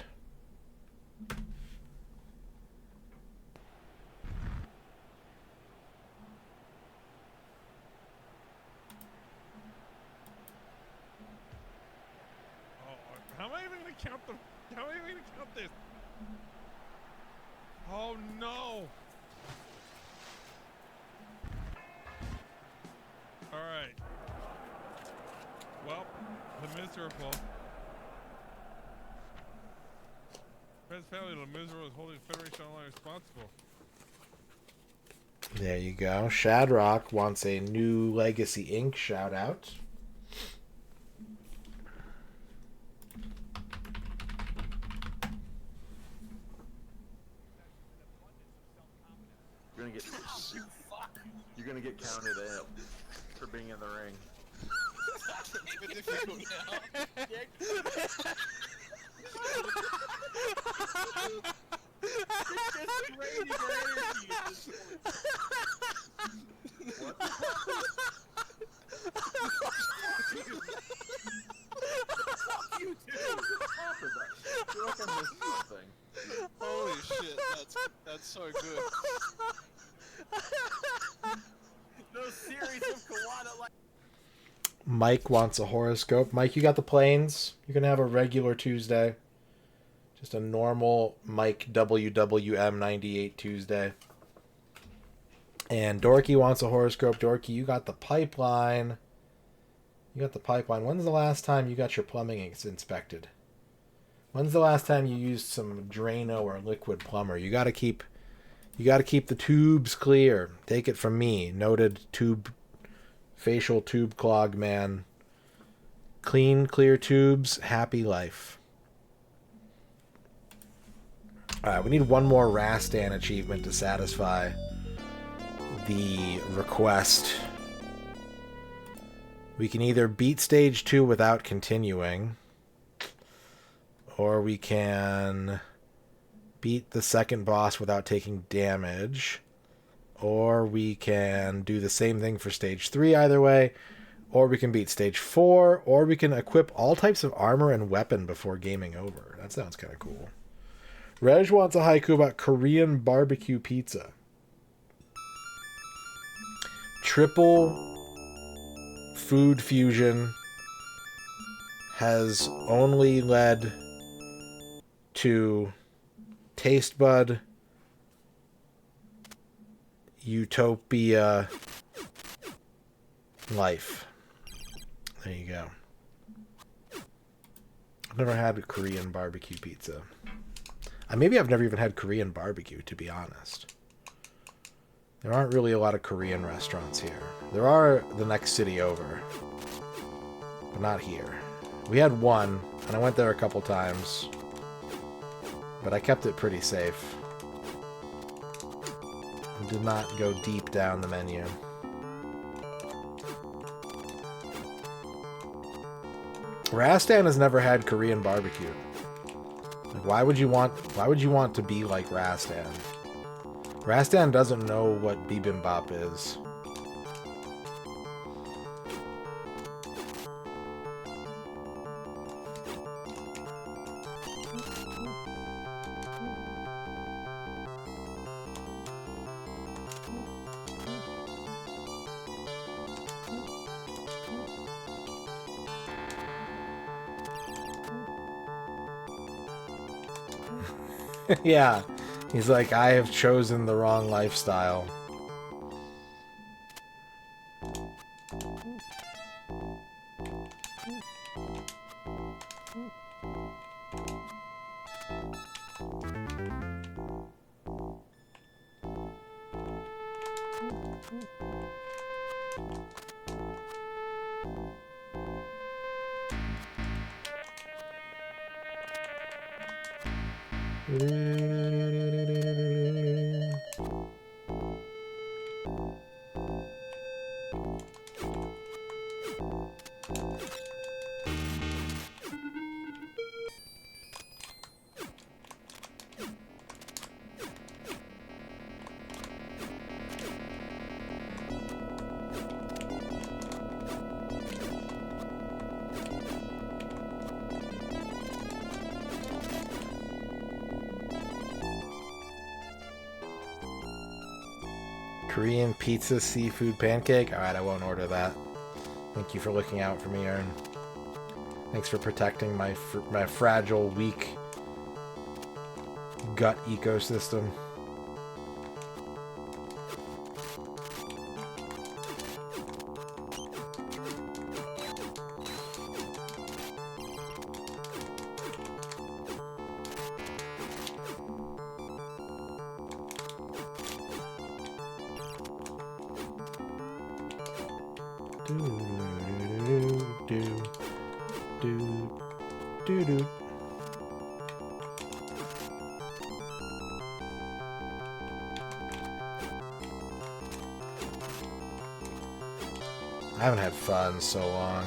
How am I even gonna count them? How am I even gonna count this? Oh no! Alright. Well, the miserable. Fred's family, the miserable, is holding Federation Online responsible. There you go. Shadrock wants a new Legacy Inc. shout out. gonna get you're gonna get counted out for being in the ring. Even difficult now. Just raining your energy at this point. Fuck you too! I feel like I missed something. Holy shit, that's so good. No series of Kawada like. Mike wants a horoscope. Mike, you got the planes. You're gonna have a regular Tuesday. Just a normal Mike WWM 98 Tuesday. And Dorky wants a horoscope. Dorky, you got the pipeline. You got the pipeline. When's the last time you got your plumbing inspected? When's the last time you used some Drano or liquid plumber? You gotta keep the tubes clear. Take it from me, noted facial tube clog man. Clean, clear tubes, happy life. Alright, we need one more Rastan achievement to satisfy the request. We can either beat stage 2 without continuing, or we can beat the second boss without taking damage, or we can do the same thing for stage 3 either way, or we can beat stage 4, or we can equip all types of armor and weapon before gaming over. That sounds kind of cool. Reg wants a haiku about Korean barbecue pizza. Triple food fusion has only led to taste bud utopia life. There you go. I've never had Korean barbecue pizza. Maybe I've never even had Korean barbecue, to be honest. There aren't really a lot of Korean restaurants here. There are the next city over, but not here. We had one, and I went there a couple times, but I kept it pretty safe. I did not go deep down the menu. Rastan has never had Korean barbecue. Like, why would you want to be like Rastan? Rastan doesn't know what bibimbap is. Yeah, he's like, I have chosen the wrong lifestyle. Korean pizza seafood pancake? Alright, I won't order that. Thank you for looking out for me, Aaron. Thanks for protecting my fragile, weak gut ecosystem. I haven't had pho in so long.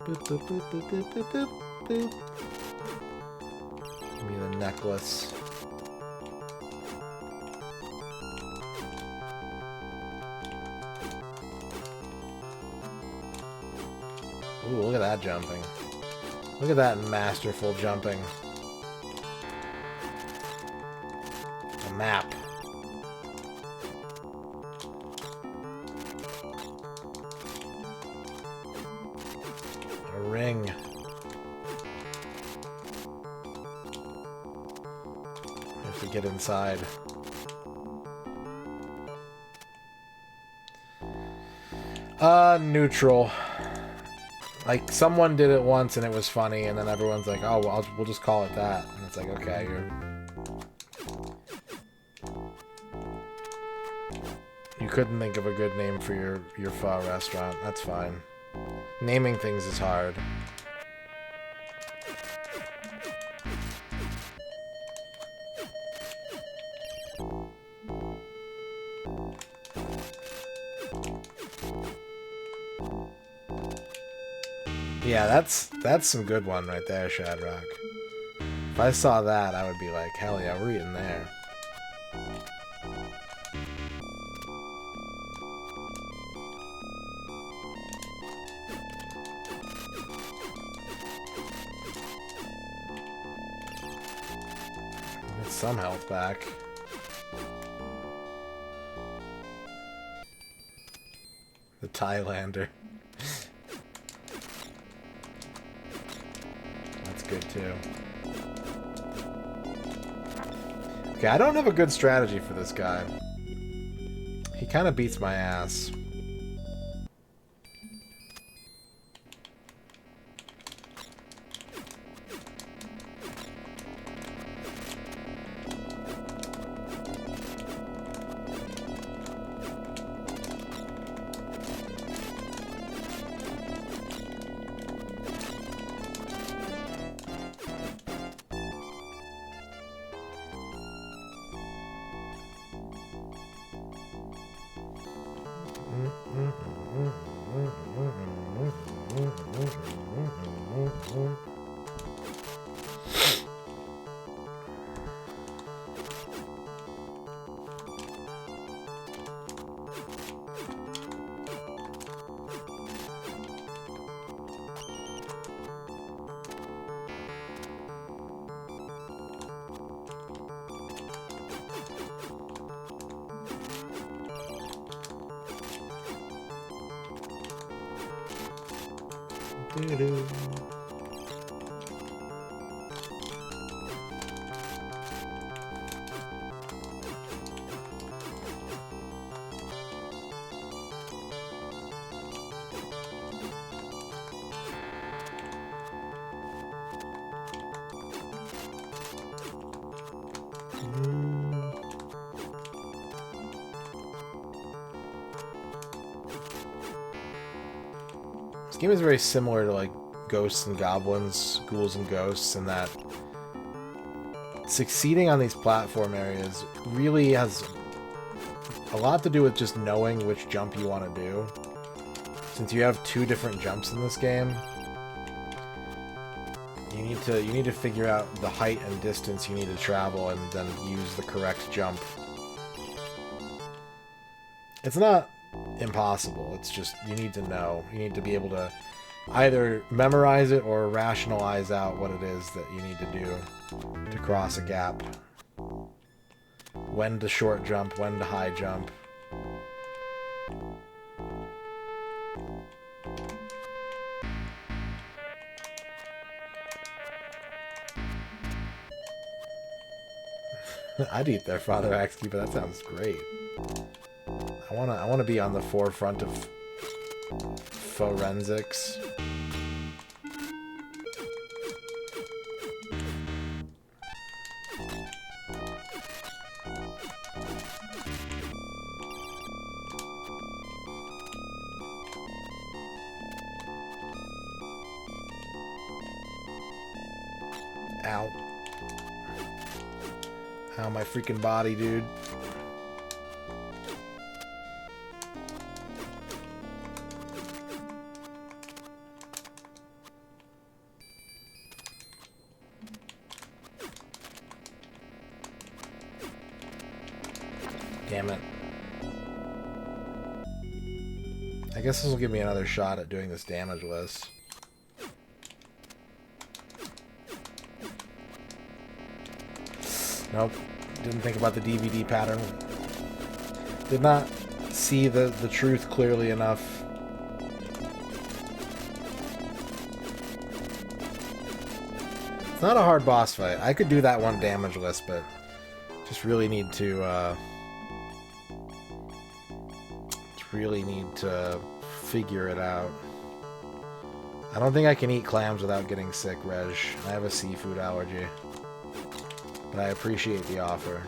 Boop, boop, boop, boop, boop, boop, boop, boop. Give me the necklace. Ooh, look at that jumping. Look at that masterful jumping. A map. A ring. I have to get inside. Neutral. Like, someone did it once and it was funny, and then everyone's like, oh, well, we'll just call it that. And it's like, okay, you couldn't think of a good name for your pho restaurant. That's fine. Naming things is hard. Yeah, that's some good one right there, Shadrock. If I saw that, I would be like, hell yeah, we're eating there. Get some health back. The Thailander. Good too. Okay, I don't have a good strategy for this guy. He kind of beats my ass. Doo-doo. This game is very similar to like Ghosts and Goblins, Ghouls and Ghosts, in that succeeding on these platform areas really has a lot to do with just knowing which jump you want to do. Since you have two different jumps in this game, you need to figure out the height and distance you need to travel and then use the correct jump. It's not impossible, it's just you need to know. You need to be able to either memorize it or rationalize out what it is that you need to do to cross a gap. When to short jump, when to high jump. I'd eat there, Father Axkey, but that sounds great. I wanna be on the forefront of forensics. Ow. Ow, my freaking body, dude. Damn it. I guess this will give me another shot at doing this damage list. Nope. Didn't think about the DVD pattern. Did not see the truth clearly enough. It's not a hard boss fight. I could do that one damage list, but just really need to figure it out. I don't think I can eat clams without getting sick, Reg. I have a seafood allergy. But I appreciate the offer.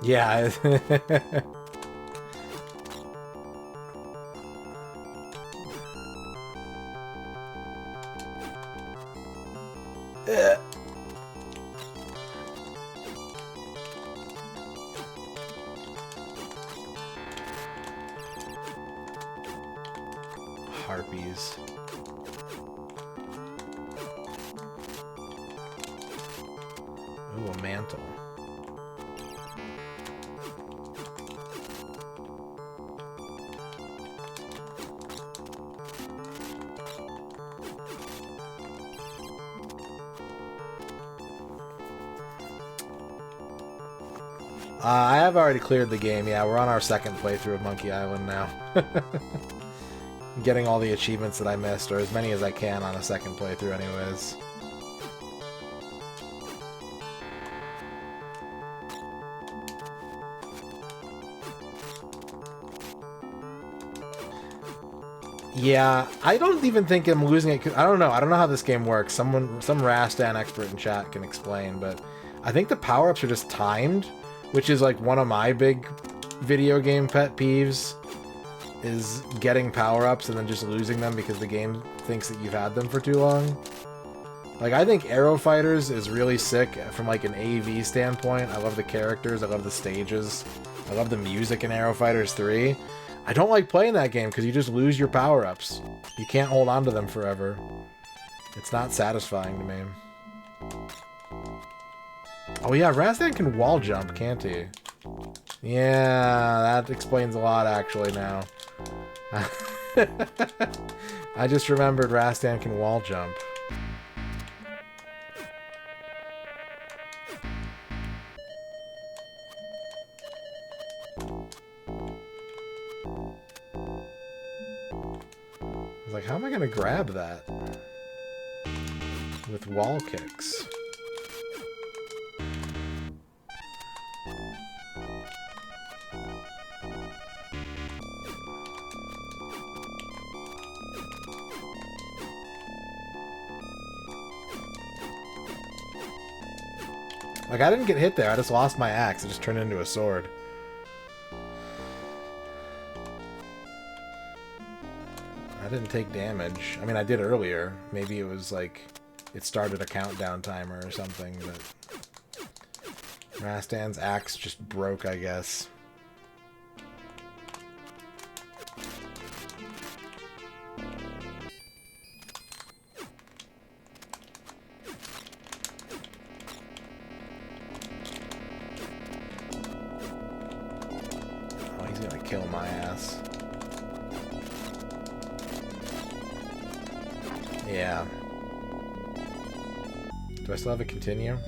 Yeah. Harpies. Ooh, a mantle. I have already cleared the game. Yeah, we're on our second playthrough of Monkey Island now. Getting all the achievements that I missed, or as many as I can on a second playthrough anyways. Yeah, I don't even think I'm losing it. I don't know. I don't know how this game works. Some Rastan expert in chat can explain, but I think the power-ups are just timed, which is like one of my big video game pet peeves, is getting power-ups and then just losing them because the game thinks that you've had them for too long. Like, I think Arrow Fighters is really sick from like an AV standpoint. I love the characters, I love the stages, I love the music in Arrow Fighters 3. I don't like playing that game because you just lose your power-ups. You can't hold on to them forever. It's not satisfying to me. Oh yeah, Rastan can wall jump, can't he? Yeah, that explains a lot actually now. I just remembered Rastan can wall jump. I was like, how am I gonna grab that? With wall kicks. Like, I didn't get hit there, I just lost my axe. It just turned into a sword. I didn't take damage. I mean, I did earlier. Maybe it was like, it started a countdown timer or something, but... Rastan's axe just broke, I guess. Kill my ass. Yeah. Do I still have a continue?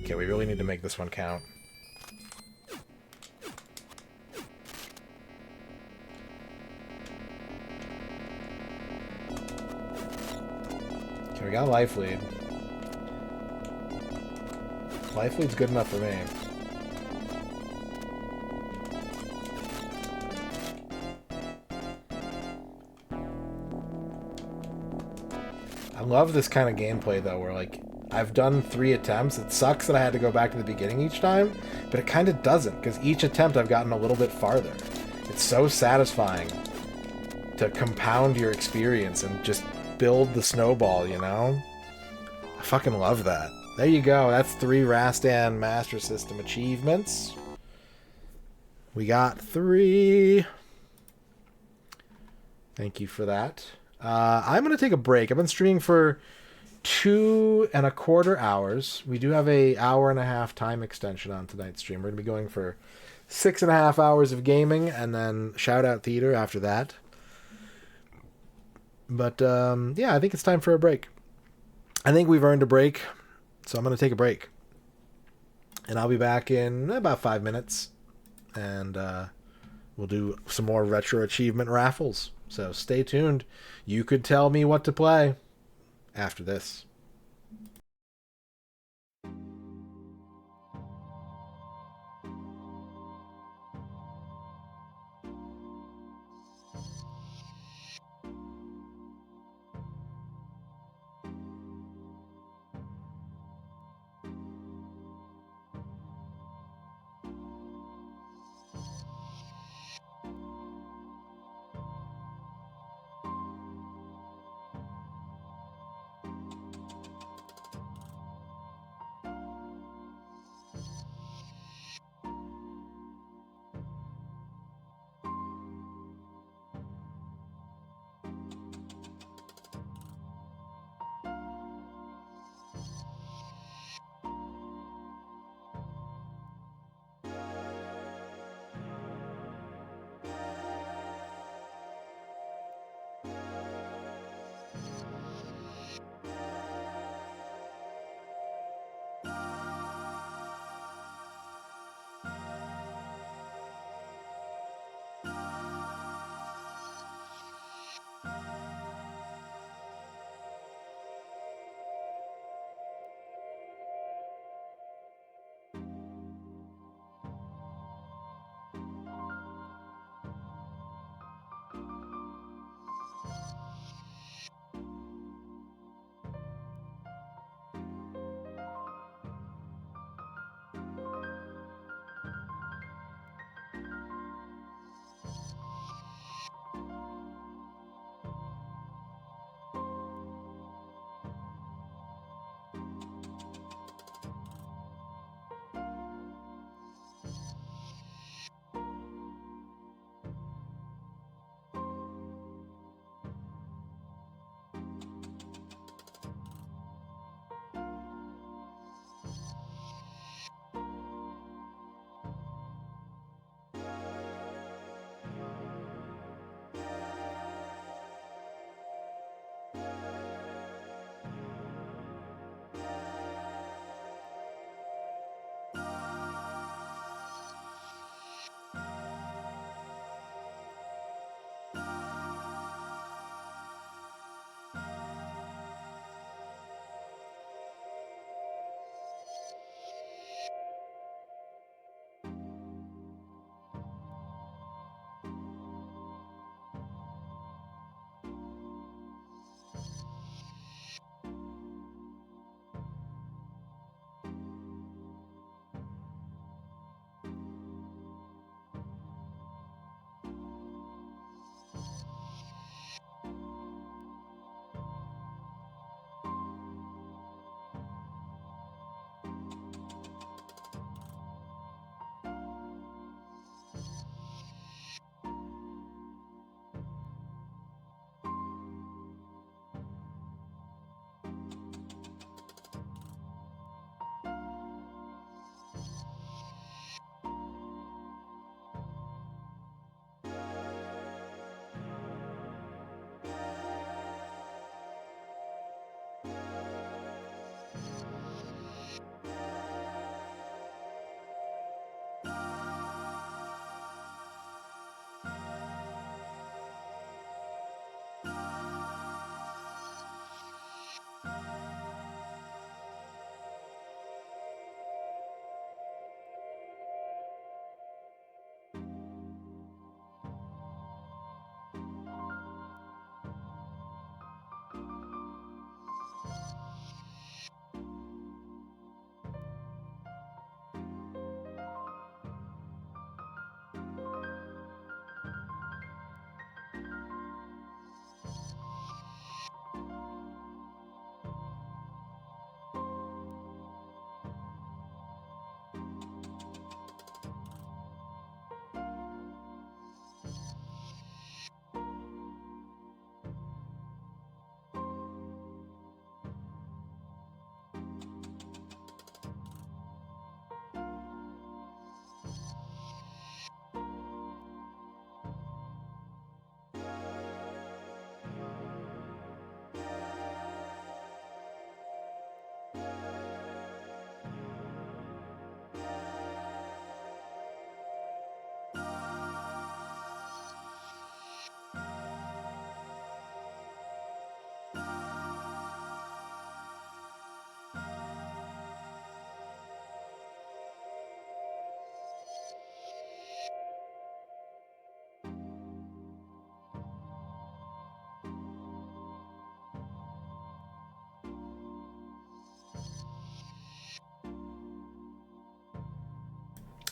Okay, we really need to make this one count. Okay, we got a life lead. Life lead's good enough for me. I love this kind of gameplay though, where like I've done 3 attempts. It sucks that I had to go back to the beginning each time, but it kind of doesn't, because each attempt I've gotten a little bit farther. It's so satisfying to compound your experience and just build the snowball, you know? I fucking love that. There you go. That's 3 Rastan Master System achievements. We got 3. Thank you for that. I'm going to take a break. I've been streaming for 2.25 hours. We do have a 1.5 hour time extension on tonight's stream. We're going to be going for 6.5 hours of gaming and then shout out theater after that. But yeah, I think it's time for a break. I think we've earned a break, so I'm going to take a break. And I'll be back in about 5 minutes, and we'll do some more retro achievement raffles. So stay tuned. You could tell me what to play after this.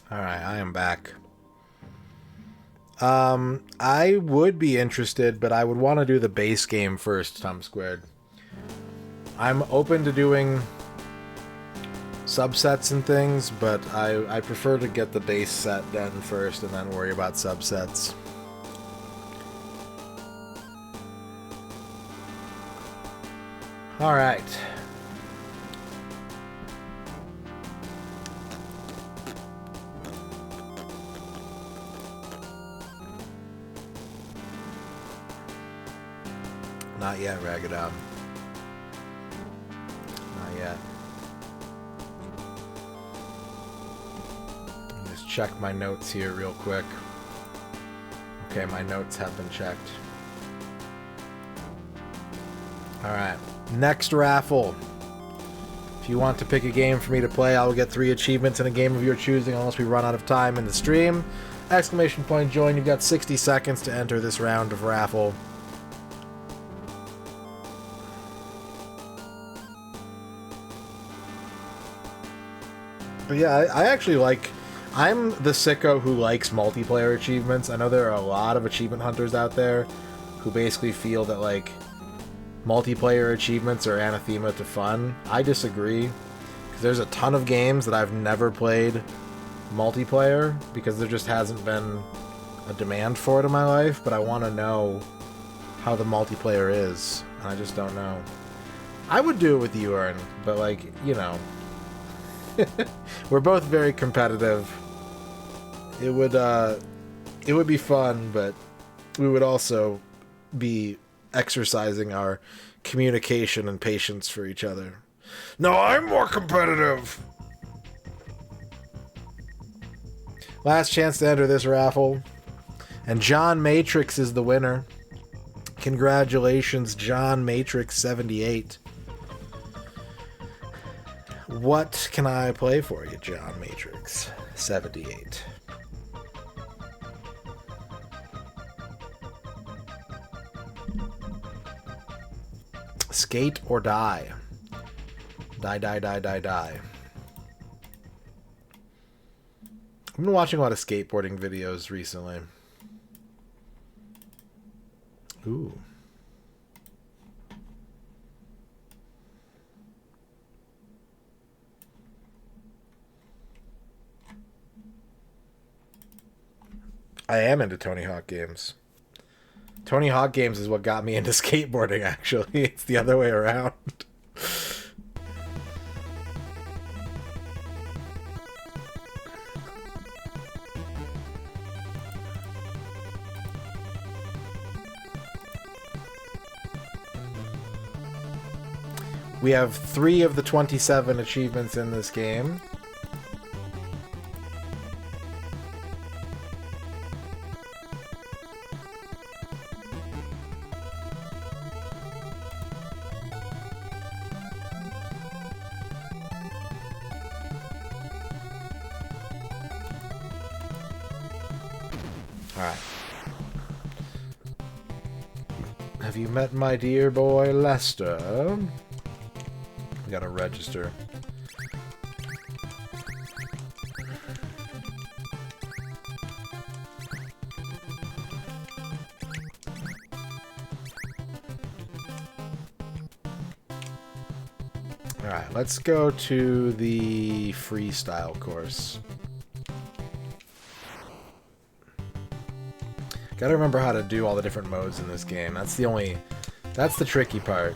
Alright, I am back. I would be interested, but I would want to do the base game first, Tom Squared. I'm open to doing subsets and things, but I prefer to get the base set done first and then worry about subsets. Alright. Not yet, Ragged Not yet. Just check my notes here real quick. Okay, my notes have been checked. Alright, next raffle. If you want to pick a game for me to play, I will get 3 achievements in a game of your choosing unless we run out of time in the stream. Exclamation point join. You've got 60 seconds to enter this round of raffle. But yeah, I actually like... I'm the sicko who likes multiplayer achievements. I know there are a lot of achievement hunters out there who basically feel that, like, multiplayer achievements are anathema to fun. I disagree. Because there's a ton of games that I've never played multiplayer because there just hasn't been a demand for it in my life, but I want to know how the multiplayer is, and I just don't know. I would do it with you, Ern, but, like, you know... We're both very competitive. It would be fun, but we would also be exercising our communication and patience for each other. No, I'm more competitive! Last chance to enter this raffle. And John Matrix is the winner. Congratulations, John Matrix 78. What can I play for you, John Matrix 78? Skate or die? Die, die, die, die, die. I've been watching a lot of skateboarding videos recently. Ooh. I am into Tony Hawk games. Tony Hawk games is what got me into skateboarding, actually. It's the other way around. We have 3 of the 27 achievements in this game. Alright. Have you met my dear boy Lester? We gotta register. Alright, let's go to the freestyle course. Gotta remember how to do all the different modes in this game. That's the tricky part.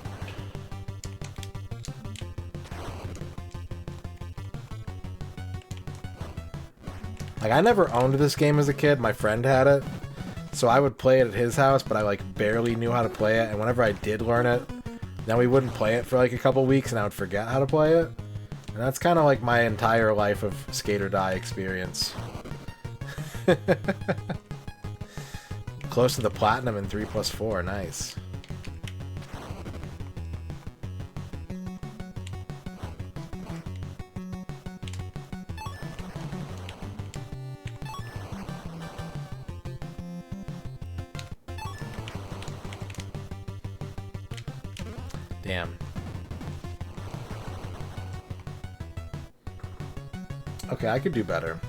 Like, I never owned this game as a kid. My friend had it. So I would play it at his house, but I, like, barely knew how to play it. And whenever I did learn it, then we wouldn't play it for, like, a couple weeks, and I would forget how to play it. And that's kind of like my entire life of skate or die experience. Close to the platinum in 3+4. Nice. Damn. Okay, I could do better.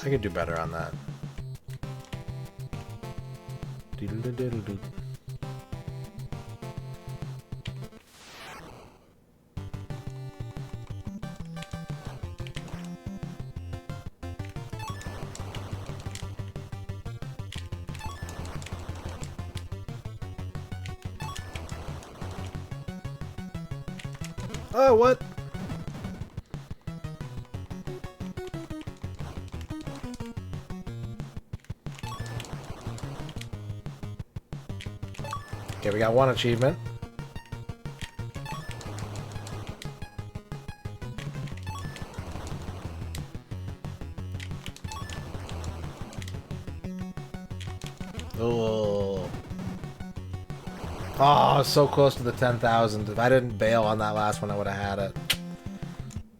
I could do better on that. Doodle-doodle-doodle. Oh, what? Okay, we got one achievement. Oh. Oh, so close to the 10,000. If I didn't bail on that last one, I would have had it.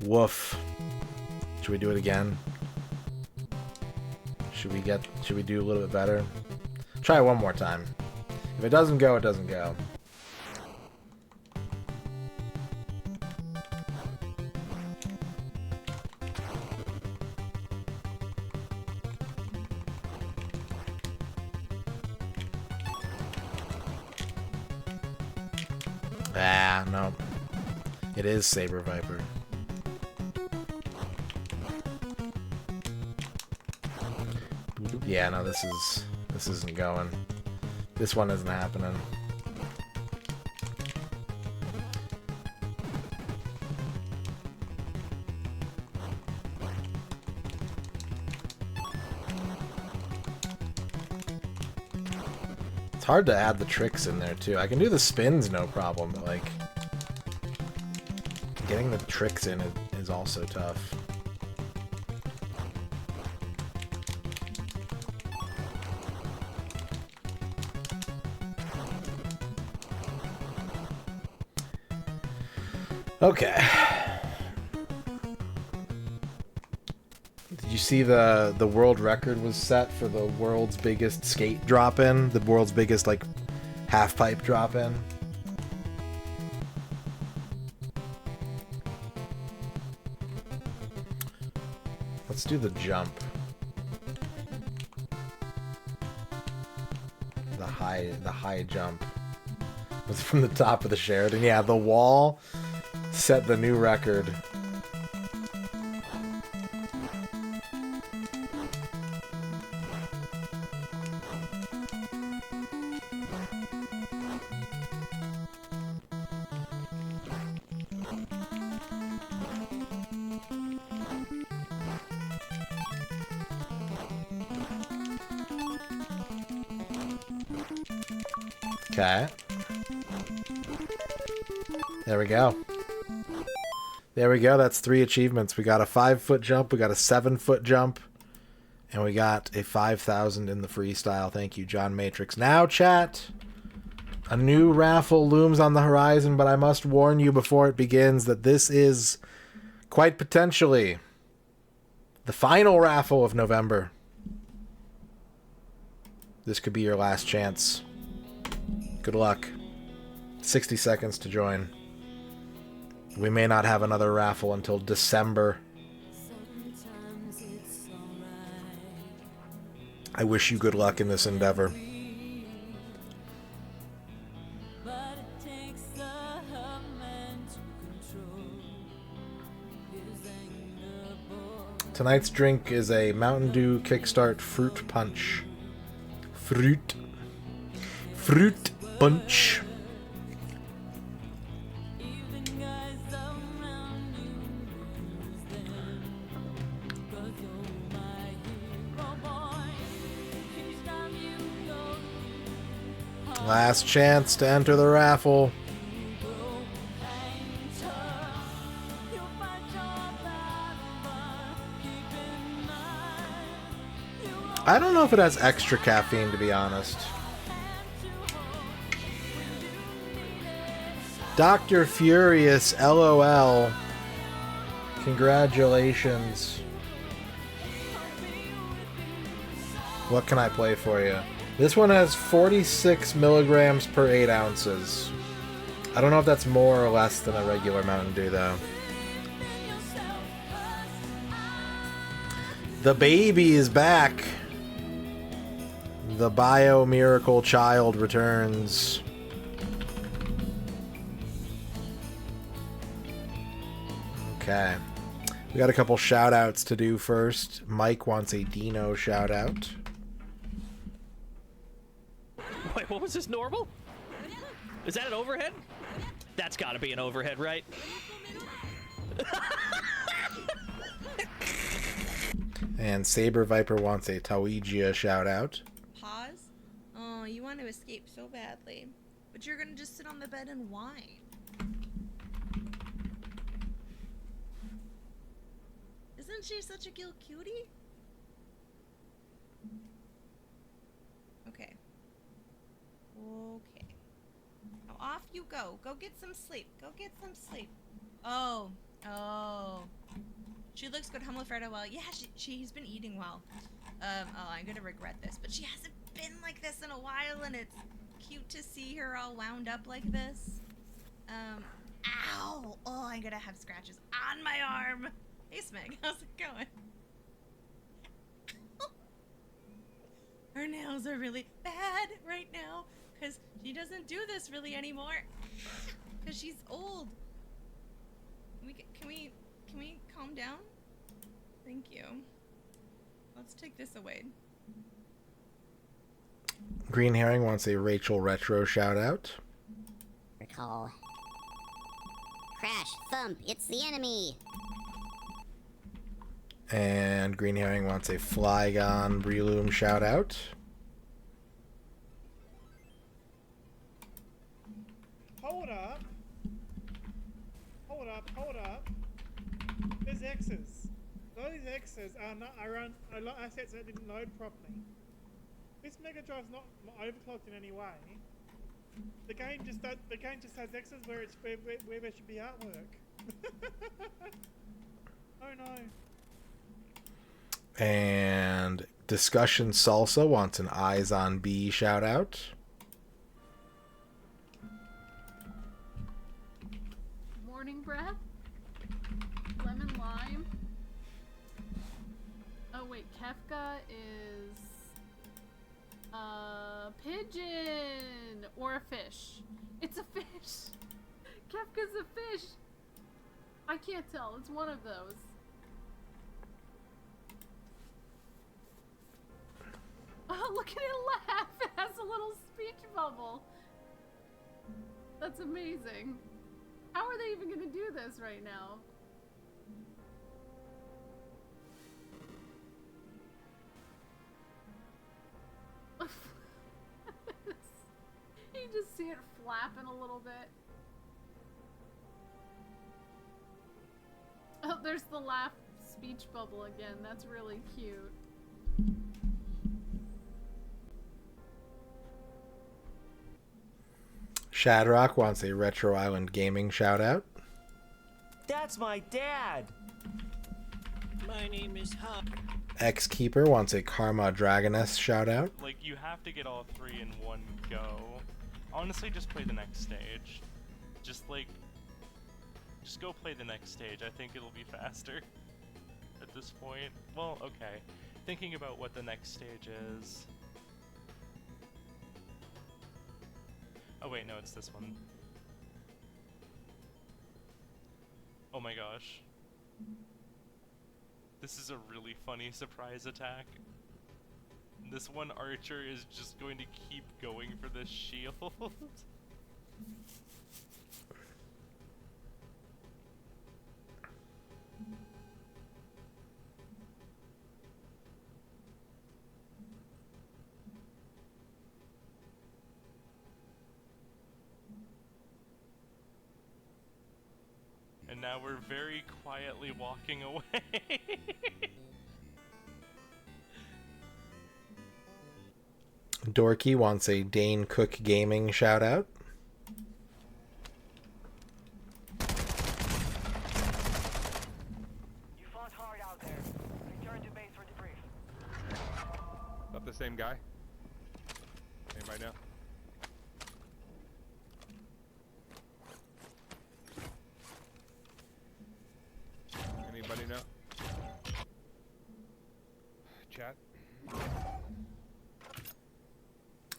Woof. Should we do it again? Should we do a little bit better? Try it one more time. If it doesn't go, it doesn't go. Ah, no. It is Saber Viper. Yeah, no, this isn't going. This one isn't happening. It's hard to add the tricks in there too. I can do the spins no problem, but like getting the tricks in is also tough. Okay. Did you see the world record was set for the world's biggest skate drop-in? The world's biggest, like, half-pipe drop-in? Let's do the jump. The high jump. It was from the top of the Sheraton. Yeah, the wall set the new record. Okay. There we go. There we go. That's 3 achievements. We got a 5-foot jump, we got a 7-foot jump, and we got a 5,000 in the freestyle. Thank you, John Matrix. Now, chat, a new raffle looms on the horizon, but I must warn you before it begins that this is quite potentially the final raffle of November. This could be your last chance. Good luck. 60 seconds to join. We may not have another raffle until December. I wish you good luck in this endeavor. Tonight's drink is a Mountain Dew Kickstart Fruit Punch. Fruit Punch. Last chance to enter the raffle. I don't know if it has extra caffeine, to be honest. Dr. Furious, LOL. Congratulations. What can I play for you? This one has 46 milligrams per 8 ounces. I don't know if that's more or less than a regular Mountain Dew, though. The baby is back. The bio miracle child returns. Okay. We got a couple shout outs to do first. Mike wants a Dino shout out. Wait, what was this, normal? Is that an overhead? That's gotta be an overhead, right? And Saber Viper wants a Tawigia shout out. Pause? Oh, you want to escape so badly. But you're gonna just sit on the bed and whine. Isn't she such a cute cutie? Okay. Okay. Now off you go. Go get some sleep. Go get some sleep. Oh. Oh. She looks good. Home with Fredo well. Yeah, she's been eating well. Oh, I'm gonna regret this, but she hasn't been like this in a while, and it's cute to see her all wound up like this. Ow! Oh, I'm gonna have scratches on my arm. Hey, Smeg, how's it going? Her nails are really bad right now, because she doesn't do this really anymore. Because she's old. Can we calm down? Thank you. Let's take this away. Green Herring wants a Rachel Retro shout out. Recall. Crash, thump, it's the enemy. And Green Herring wants a Flygon Breloom shout out. Hold up. Hold up, hold up. There's X's. Those X's are assets that didn't load properly. This Mega Drive's not overclocked in any way. The game just has X's where there should be artwork. Oh no. And Discussion Salsa wants an Eyes on B shout out. Morning breath. Lemon lime. Oh wait, Kefka is a pigeon or a fish. It's a fish. Kefka's a fish. I can't tell. It's one of those. Oh, look at it laugh. It has a little speech bubble. That's amazing. How are they even going to do this right now? You just see it flapping a little bit. Oh, there's the laugh speech bubble again. That's really cute. Shadrock wants a Retro Island Gaming shout out. That's my dad. My name is Huck. X-Keeper wants a Karma Dragoness shout out. Like, you have to get all three in one go. Honestly, just play the next stage. Just go play the next stage. I think it'll be faster at this point. Well, okay. Thinking about what the next stage is. Oh wait, no, it's this one. Oh my gosh. This is a really funny surprise attack. This one archer is just going to keep going for this shield. And now we're very quietly walking away. Dorky wants a Dane Cook Gaming shout out. You fought hard out there. Return to base for debrief. Not the same guy? Anybody know? Anybody know?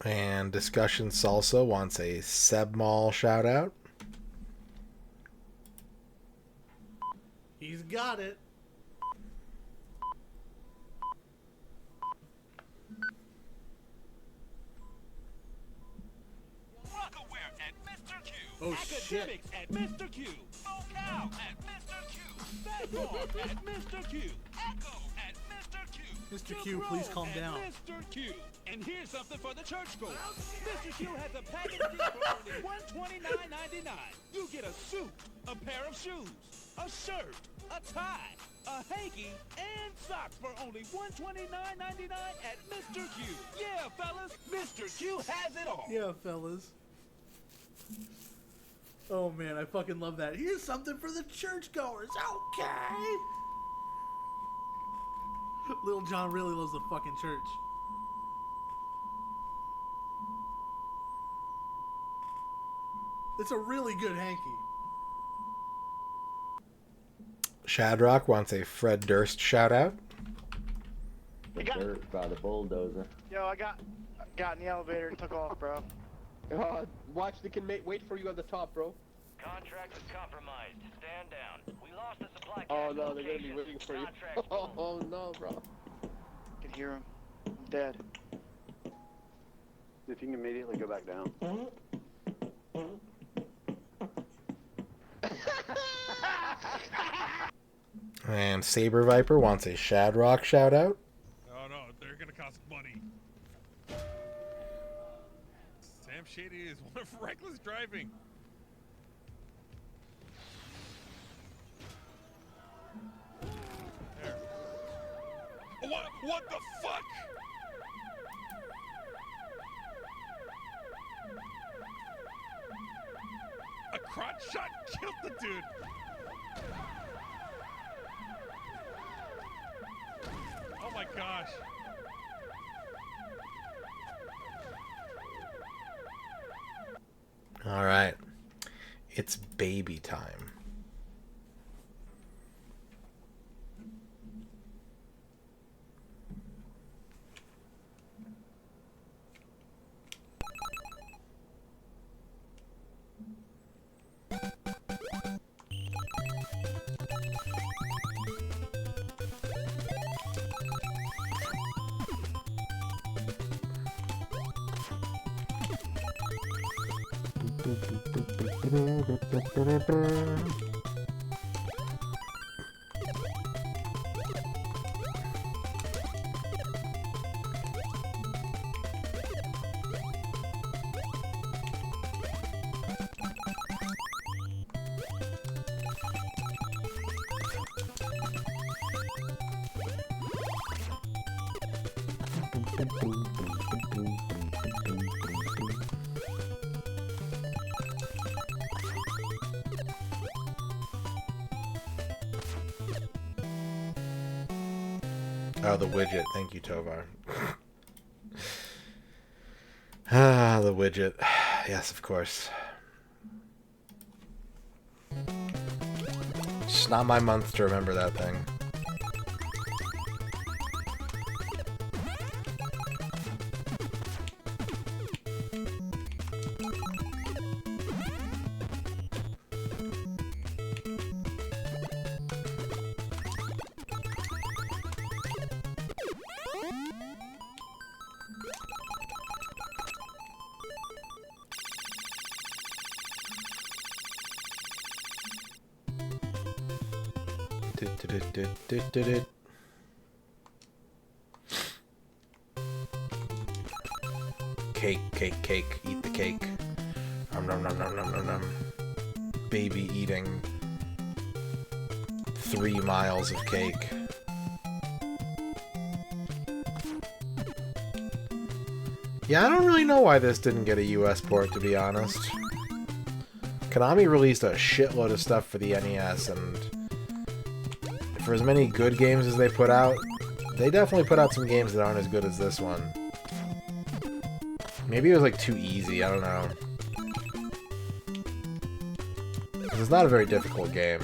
And Discussion Salsa wants a Seb Mall shout out. He's got it. Oh shit. Academics at Mr. Q. Vocal at Mr. Q. Backbone at Mr. Q. Echo at Mr. Q. Mr. Q, please calm down. Mr. Q. And here's something for the churchgoers. Mr. Q has a package deal for only $129.99. You get a suit, a pair of shoes, a shirt, a tie, a hanky, and socks for only $129.99 at Mr. Q. Yeah, fellas, Mr. Q has it all. Yeah, fellas. Oh man, I fucking love that. Here's something for the churchgoers. Okay. Little John really loves the fucking church. It's a really good hanky. Shadrock wants a Fred Durst shout out. The dirt by the bulldozer. Yo, I got in the elevator and took off, bro. Watch the wait for you at the top, bro. Contract is compromised. Stand down. We lost the supply. Oh no, they're gonna be waiting for you. Oh no, bro. I can hear him. I'm dead. If you can immediately go back down. And Saber Viper wants a Shadrock shout out. Oh no, they're gonna cost money. Sam Shady is one of reckless driving. There. What the fuck? A crotch shot killed the dude. Oh my gosh. All right. It's baby time. Oh, the widget. Thank you, Tovar. Ah, the widget. Yes, of course. It's not my month to remember that thing. Cake, cake, cake. Eat the cake. Nom nom nom nom nom nom nom. Baby eating 3 miles of cake. Yeah, I don't really know why this didn't get a US port, to be honest. Konami released a shitload of stuff for the NES, and for as many good games as they put out, they definitely put out some games that aren't as good as this one. Maybe it was like too easy, I don't know. 'Cause it's not a very difficult game.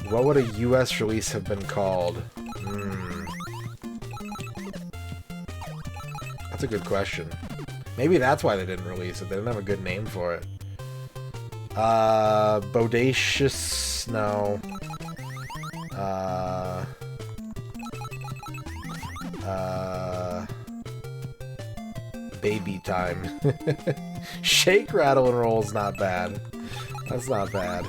What would a US release have been called? That's a good question. Maybe that's why they didn't release it. They didn't have a good name for it. Bodacious... No. Baby time. Shake, rattle, and roll's not bad. That's not bad.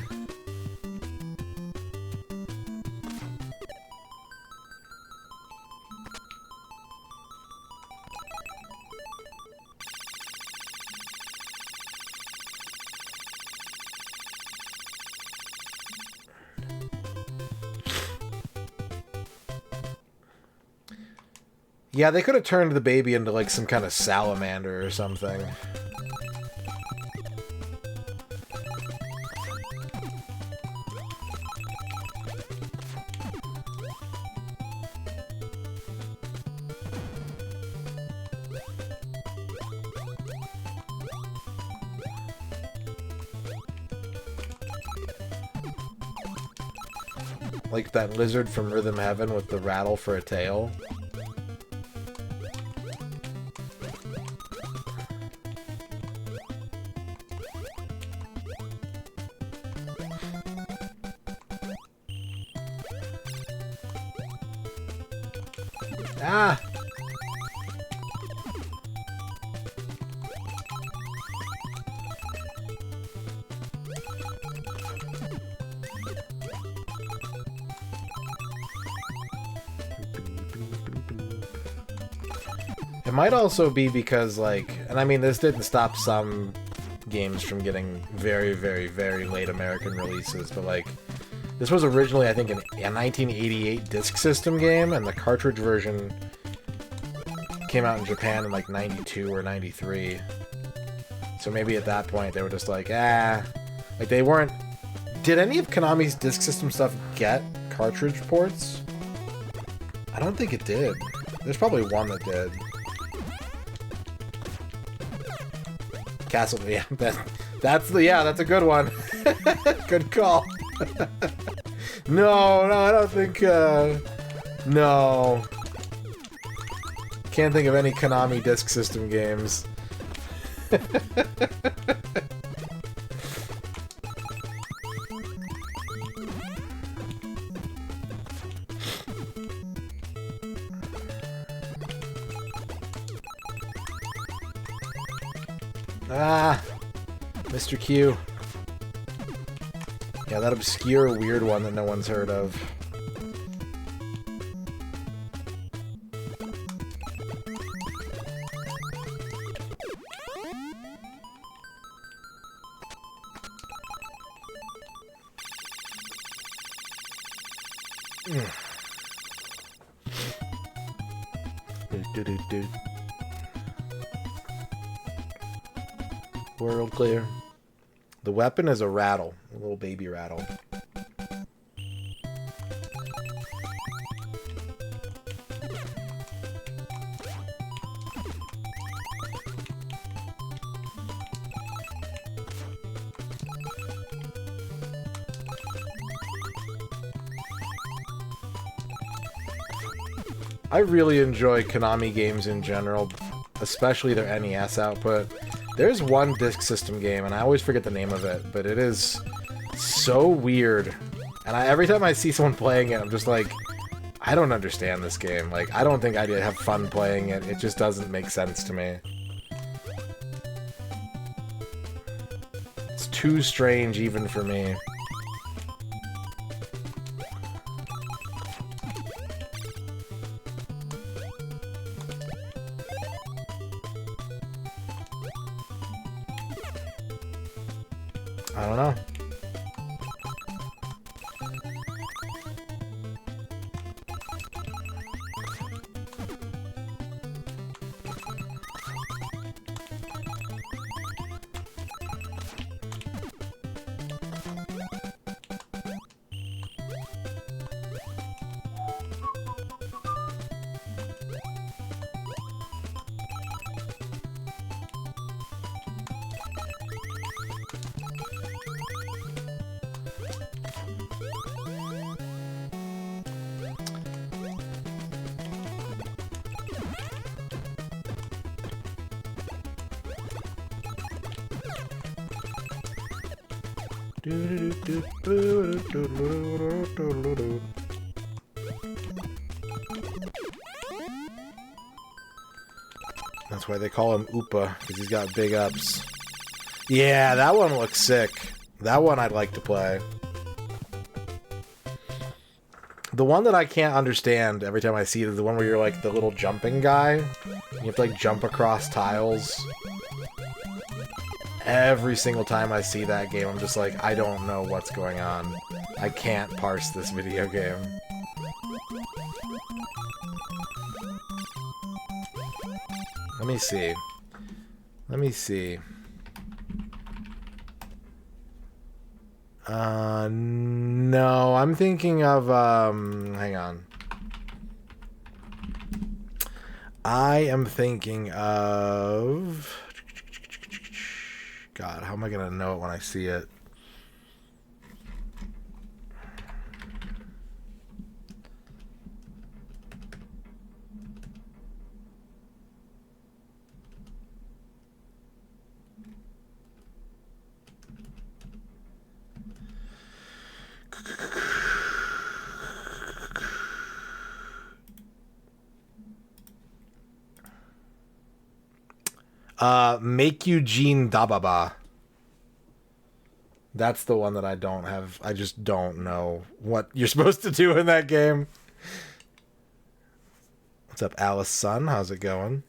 Yeah, they could have turned the baby into like some kind of salamander or something. Like that lizard from Rhythm Heaven with the rattle for a tail. Ah! It might also be because, like, and I mean, this didn't stop some games from getting very, very, very late American releases, but, like, this was originally, I think, a 1988 Disk System game, and the cartridge version came out in Japan in, like, 92 or 93. So maybe at that point they were just like, ah. Like, they weren't... Did any of Konami's Disk System stuff get cartridge ports? I don't think it did. There's probably one that did. Castle, yeah, that's a good one. Good call. No, I don't think, no. Can't think of any Konami Disk System games. Ah, Mr. Q. Yeah, that obscure, weird one that no one's heard of. World clear. The weapon is a rattle, a little baby rattle. I really enjoy Konami games in general, especially their NES output. There's one Disk System game, and I always forget the name of it, but it is so weird. And every time I see someone playing it, I'm just like, I don't understand this game. Like, I don't think I'd have fun playing it. It just doesn't make sense to me. It's too strange even for me. I don't know. That's why they call him Oopa, because he's got big ups. Yeah, that one looks sick. That one I'd like to play. The one that I can't understand every time I see it is the one where you're like the little jumping guy. You have to like jump across tiles. Every single time I see that game, I'm just like, I don't know what's going on. I can't parse this video game. Let me see. Let me see. No, I'm thinking of, hang on. I am thinking of... God, how am I gonna know it when I see it? Make Eugene Dababa. That's the one that I don't have. I just don't know what you're supposed to do in that game. What's up, Alice Sun? How's it going?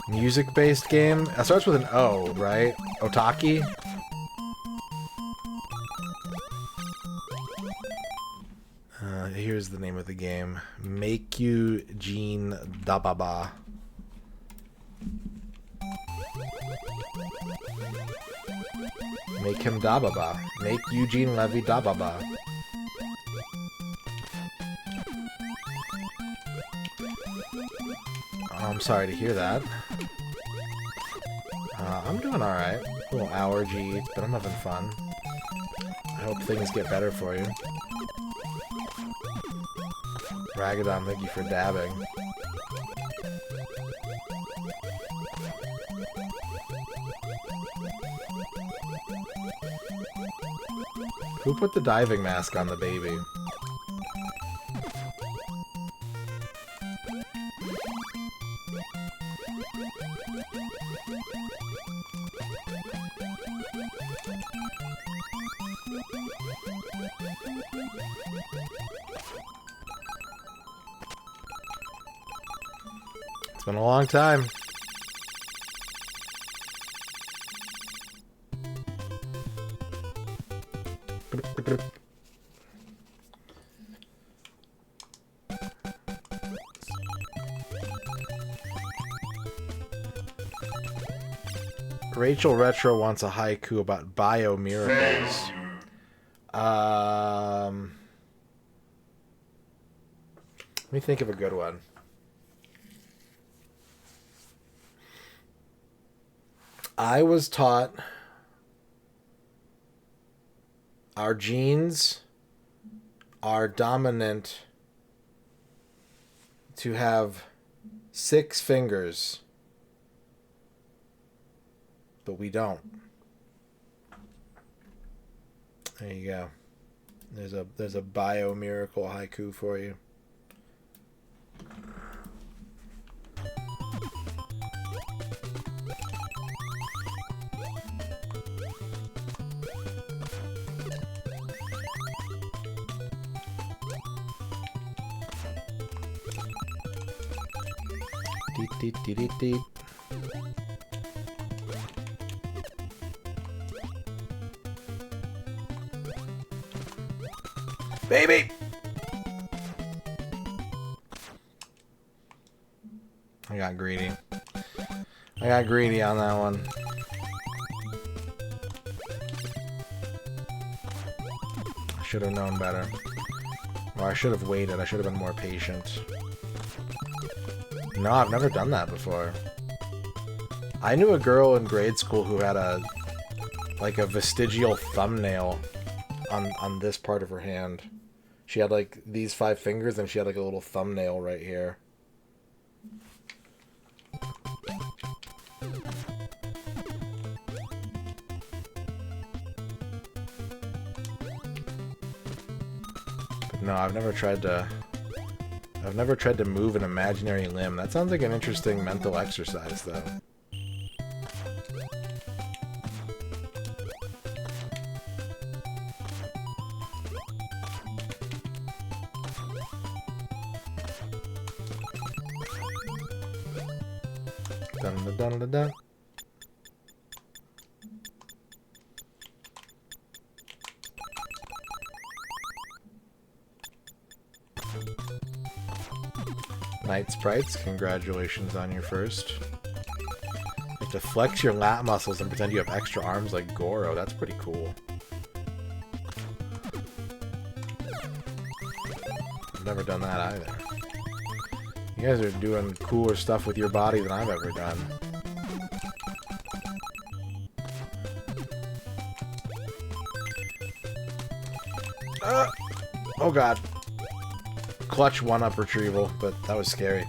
Music-based game? That starts with an O, right? Otaki? Here's the name of the game. Make Eugene Dababa. Make him Dababa. Make Eugene Levy Dababa. Oh, I'm sorry to hear that. I'm doing alright. A little allergy, but I'm having fun. I hope things get better for you. Ragadon, thank you for dabbing. Who put the diving mask on the baby? It's been a long time. Rachel Retro wants a haiku about bio miracles. Let me think of a good one. I was taught our genes are dominant to have 6 fingers, but we don't. There you go. There's a bio miracle haiku for you. Deet, deet, deet, deet, deet. Baby! I got greedy. I got greedy on that one. I should have known better. Or I should have waited. I should have been more patient. No, I've never done that before. I knew a girl in grade school who had a vestigial thumbnail on this part of her hand. She had like these 5 fingers and she had like a little thumbnail right here. I've never tried to move an imaginary limb. That sounds like an interesting mental exercise, though. Dun dun dun dun dun. Night Sprites, congratulations on your first. You have to flex your lat muscles and pretend you have extra arms like Goro. That's pretty cool. I've never done that either. You guys are doing cooler stuff with your body than I've ever done. Oh god. Clutch one-up retrieval, but that was scary.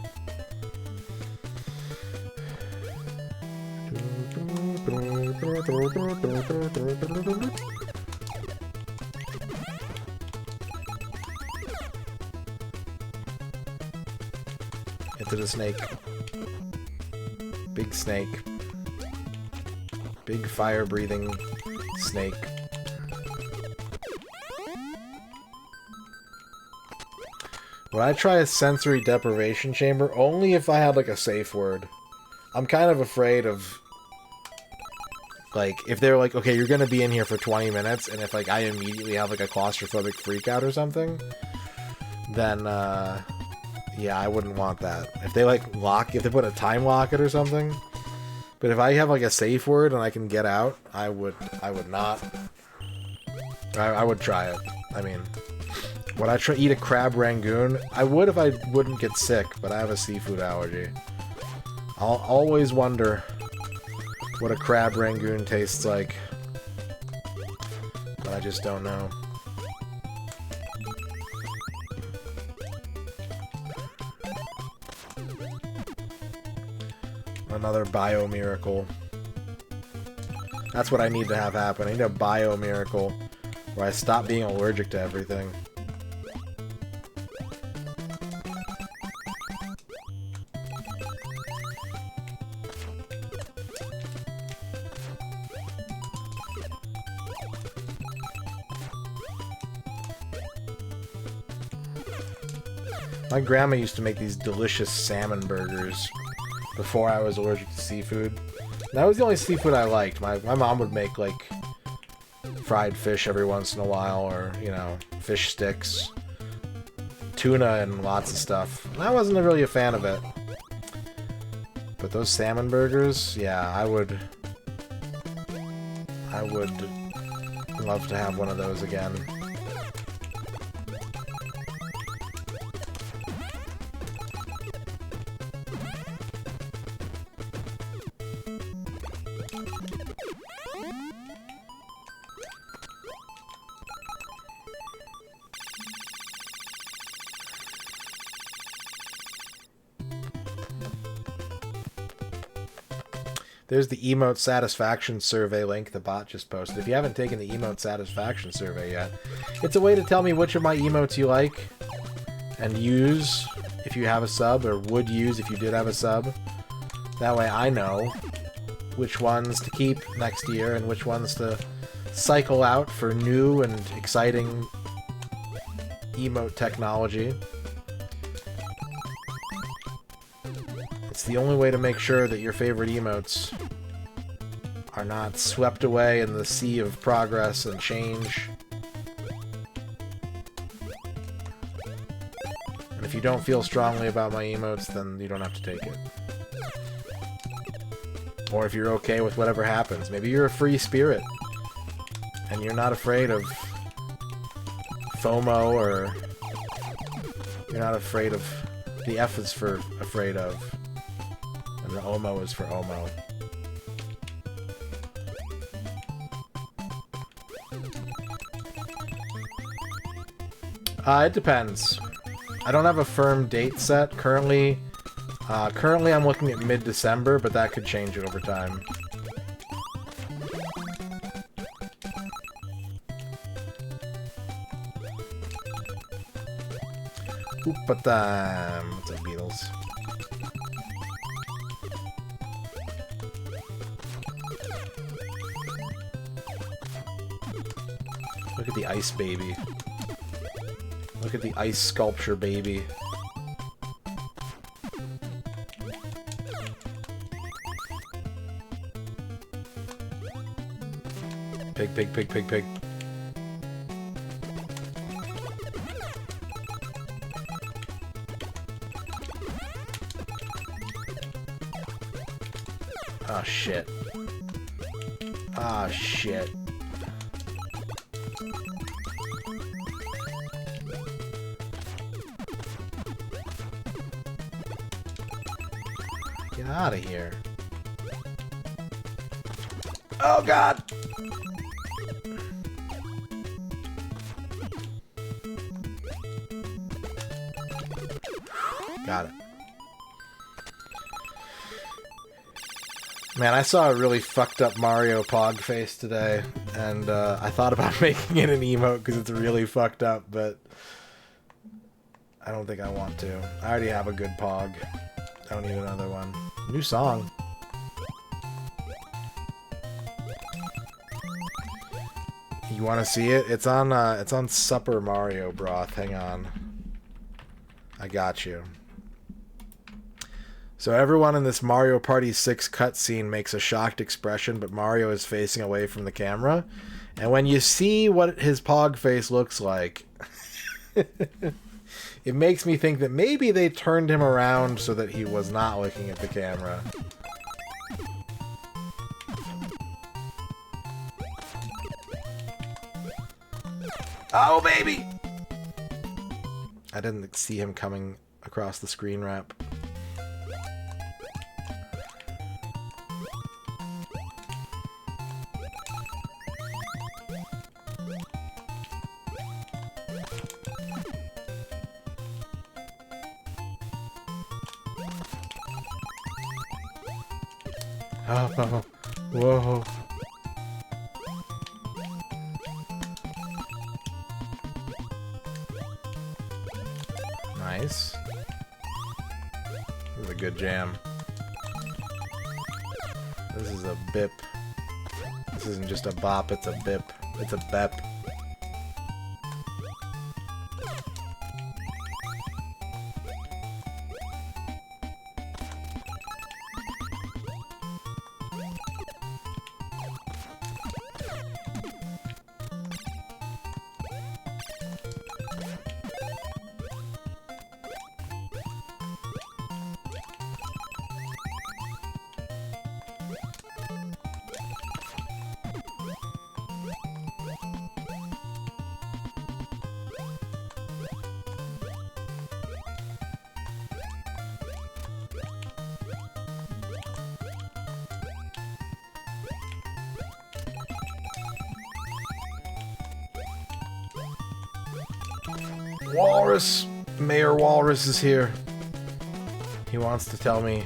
Into the snake. Big snake. Big fire-breathing snake. Would I try a sensory deprivation chamber? Only if I had, like, a safe word. I'm kind of afraid of, like, if they're like, okay, you're gonna be in here for 20 minutes, and if, like, I immediately have, like, a claustrophobic freakout or something, then, yeah, I wouldn't want that. If they, like, if they put a time lock it or something. But if I have, like, a safe word and I can get out, I would not. I would try it. I mean... Would I eat a crab rangoon? I would if I wouldn't get sick, but I have a seafood allergy. I'll always wonder what a crab rangoon tastes like. But I just don't know. Another bio miracle. That's what I need to have happen. I need a bio miracle where I stop being allergic to everything. My grandma used to make these delicious salmon burgers before I was allergic to seafood. That was the only seafood I liked. My mom would make, like, fried fish every once in a while, or, you know, fish sticks, tuna, and lots of stuff. And I wasn't really a fan of it. But those salmon burgers, yeah, I would love to have one of those again. There's the emote satisfaction survey link the bot just posted. If you haven't taken the emote satisfaction survey yet, it's a way to tell me which of my emotes you like and use if you have a sub, or would use if you did have a sub. That way I know which ones to keep next year and which ones to cycle out for new and exciting emote technology. It's the only way to make sure that your favorite emotes are not swept away in the sea of progress and change. And if you don't feel strongly about my emotes, then you don't have to take it. Or if you're okay with whatever happens. Maybe you're a free spirit and you're not afraid of FOMO, or you're not afraid of... The F is for afraid of. And the OMO is for OMO. It depends. I don't have a firm date set currently. Currently I'm looking at mid-December, but that could change over time. Hoopa time. What's up, Beatles? Look at the ice baby. Look at the ice sculpture baby. Pig, pig, pig, pig, pig. Oh shit. Ah shit. Get out of here. Oh god! Got it. Man, I saw a really fucked up Mario Pog face today, and I thought about making it an emote because it's really fucked up, but I don't think I want to. I already have a good Pog. I don't need another one. New song. You want to see it? It's on Supper Mario Broth. Hang on. I got you. So everyone in this Mario Party 6 cutscene makes a shocked expression, but Mario is facing away from the camera. And when you see what his Pog face looks like, it makes me think that maybe they turned him around so that he was not looking at the camera. Oh, baby! I didn't see him coming across the screen wrap. Oh, whoa. Nice. This is a good jam. This is a bip. This isn't just a bop, it's a bip. It's a bep. Walrus! Mayor Walrus is here. He wants to tell me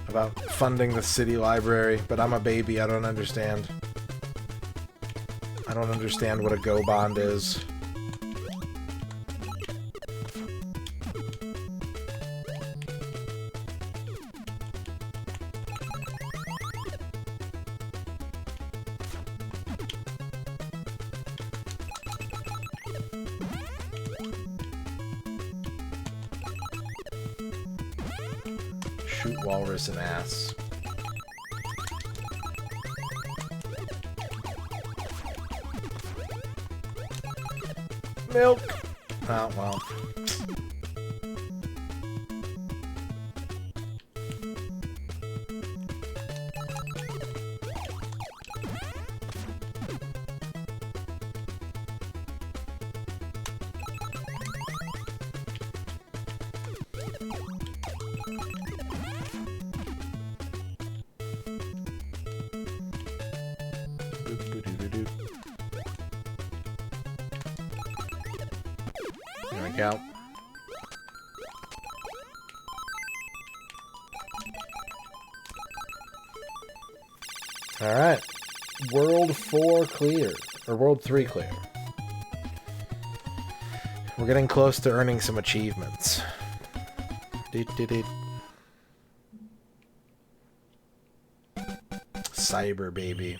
about funding the city library, but I'm a baby, I don't understand. I don't understand what a go bond is. Shoot walrus and ass. Milk! Oh, well. There we go. Alright. World 4 clear. Or World 3 clear. We're getting close to earning some achievements. Cyber baby.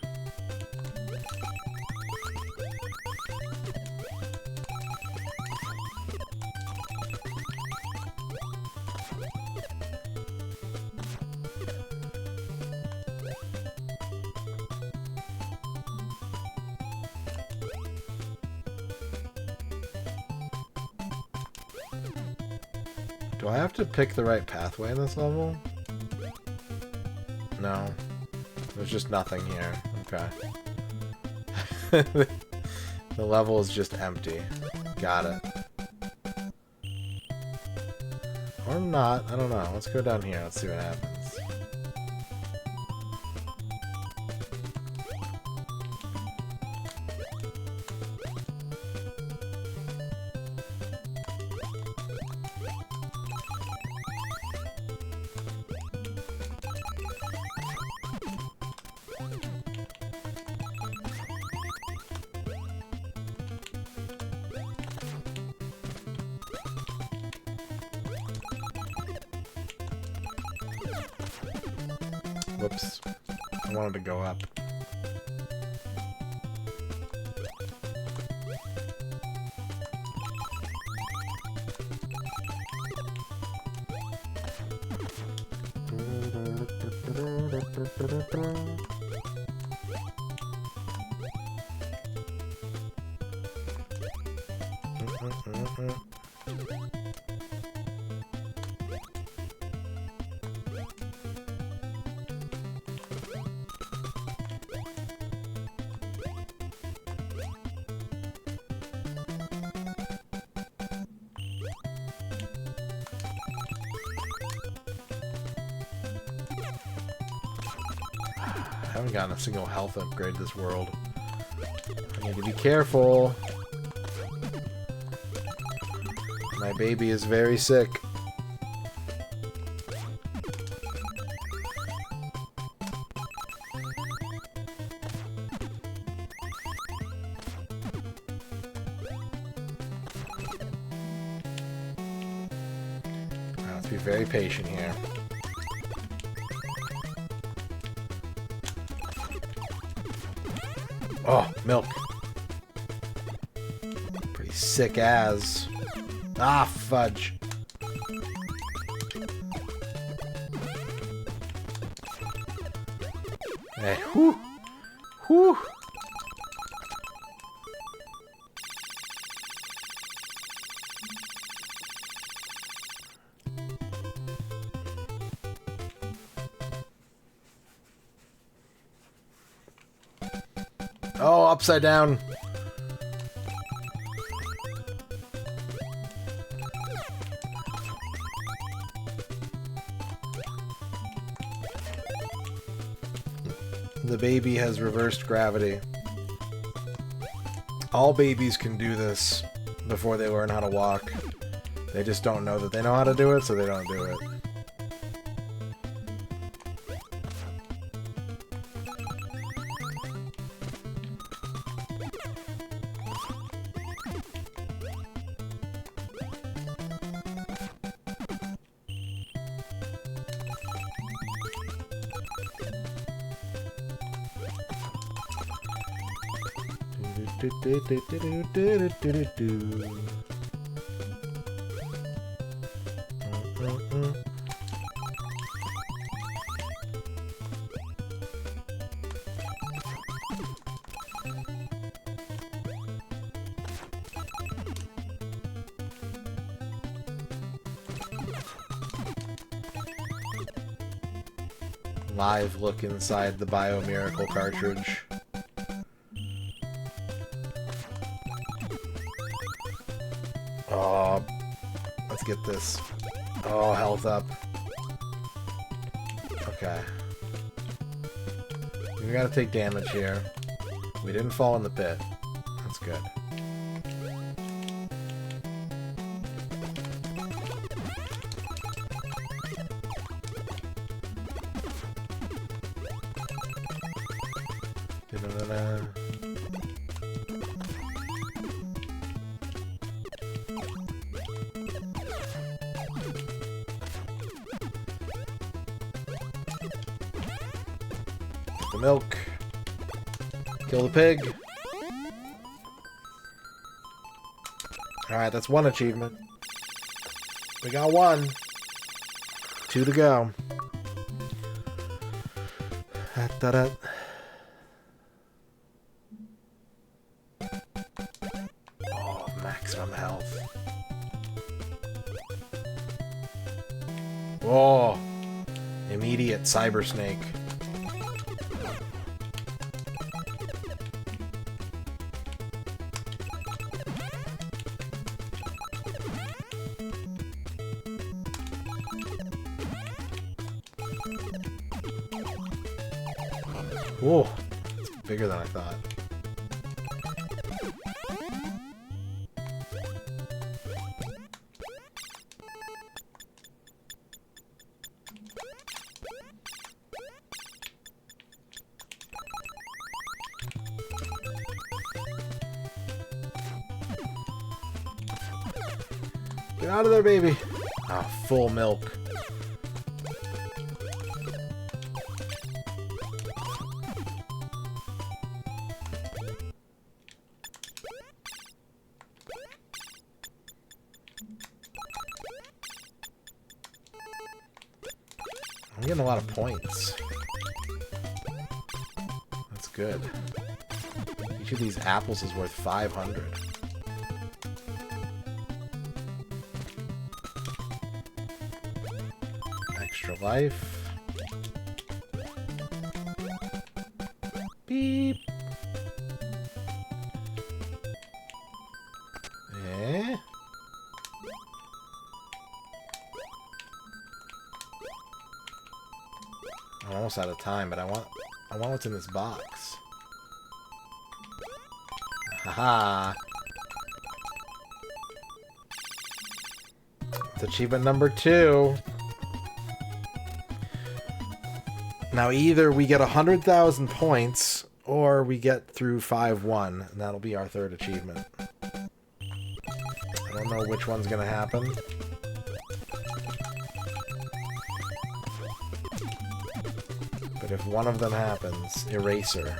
Do I have to pick the right pathway in this level? No. There's just nothing here. Okay. The level is just empty. Got it. Or not. I don't know. Let's go down here. Let's see what happens. Whoops. I wanted to go up. I haven't gotten a single health upgrade this world. I need to be careful. My baby is very sick. Let's be very patient here. Oh, milk. Pretty sick as. Ah, fudge. Hey, whew. Whew. Oh, upside down. The baby has reversed gravity. All babies can do this before they learn how to walk. They just don't know that they know how to do it, so they don't do it. Live look inside the Biomiracle cartridge. Oh, let's get this. Oh, health up. Okay. We gotta take damage here. We didn't fall in the pit. That's good. the milk. Kill the pig. Alright, that's one achievement. We got one. 2 to go. Da-da-da. Oh, maximum health. Oh, immediate cyber snake. Whoa, it's bigger than I thought. Get out of there, baby. Ah, full milk. I'm getting a lot of points. That's good. Each of these apples is worth 500. Extra life. Beep. Eh? I'm almost out of time, but I want what's in this box. Haha. It's achievement number 2. Now either we get 100,000 points or we get through 5-1, and that'll be our 3rd achievement. I don't know which one's gonna happen. But if one of them happens, eraser.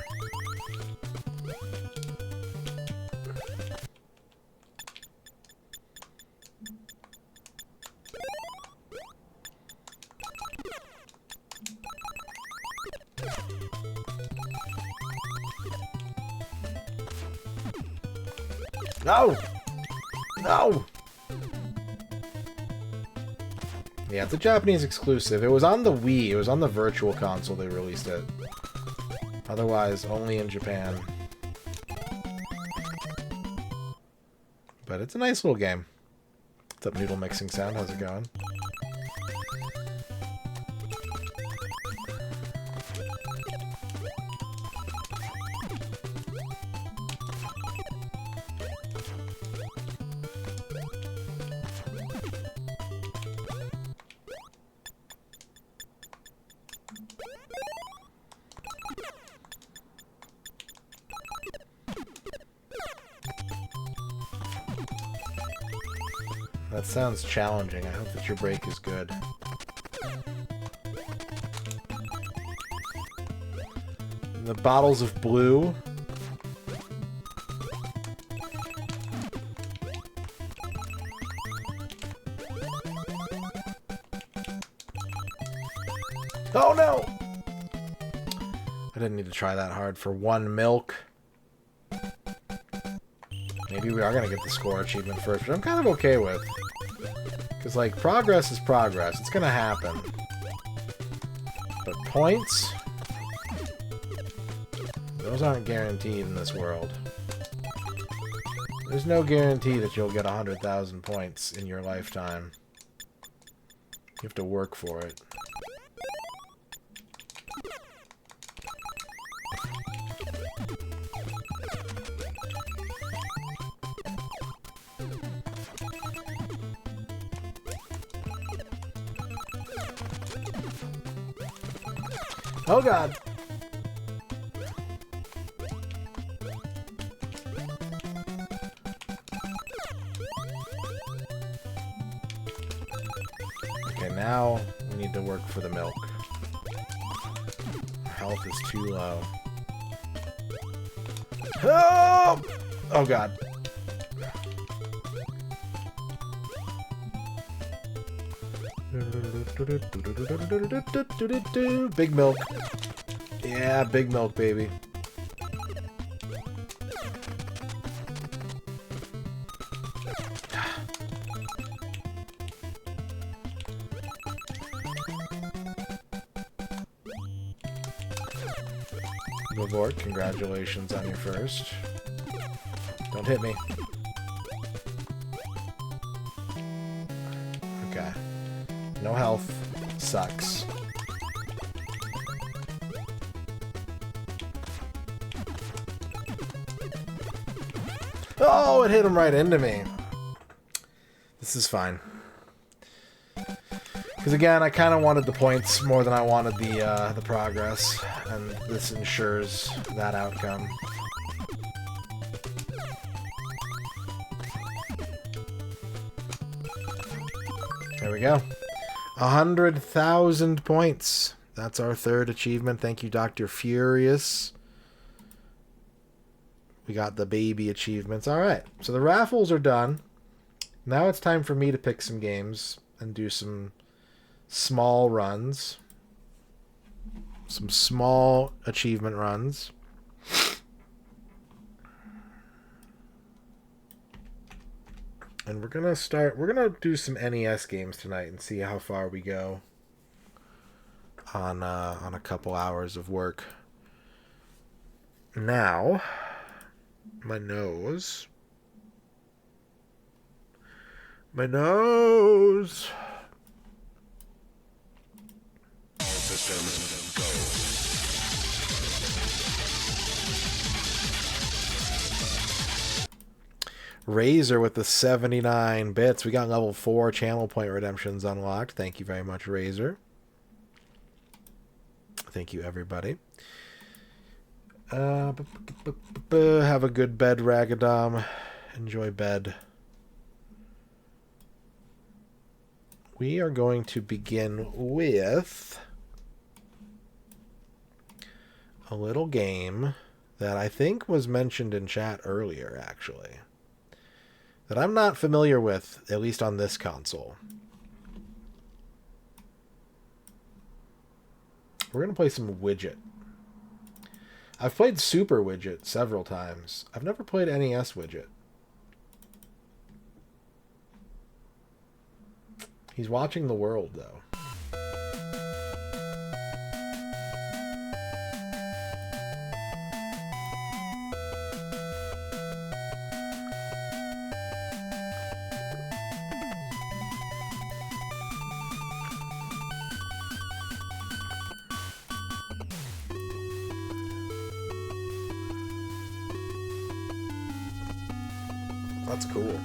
No! No! Yeah, it's a Japanese exclusive. It was on the Wii. It was on the Virtual Console they released it. Otherwise, only in Japan. But it's a nice little game. What's up, Noodle Mixing Sound? How's it going? That sounds challenging. I hope that your break is good. The bottles of blue. Oh no! I didn't need to try that hard for 1 milk. Maybe we are going to get the score achievement first, which I'm kind of okay with. Because, like, progress is progress. It's going to happen. But points? Those aren't guaranteed in this world. There's no guarantee that you'll get 100,000 points in your lifetime. You have to work for it. Oh god. Okay, now we need to work for the milk. health is too low. Oh! Oh god. Big milk. Yeah, big milk, baby. Vavort, congratulations on your first. Don't hit me. Okay. No health. Sucks. Oh, it hit him right into me. This is fine. Because again, I kind of wanted the points more than I wanted the progress, and this ensures that outcome. There we go. 100,000 points. That's our third achievement. Thank you, Dr. Furious. We got the baby achievements. All right, so the raffles are done. Now it's time for me to pick some games and do some small runs. Some small achievement runs. And we're going to do some NES games tonight and see how far we go on a couple hours of work. Now, my nose. My nose. All systems go. Razor with the 79 bits. We got level 4 channel point redemptions unlocked. Thank you very much, Razor. Thank you, everybody. Have a good bed, Ragadom. Enjoy bed. We are going to begin with a little game that I think was mentioned in chat earlier, actually. That I'm not familiar with, at least on this console. We're going to play some Widget. I've played Super Widget several times. I've never played NES Widget. He's watching the world, though. That's cool.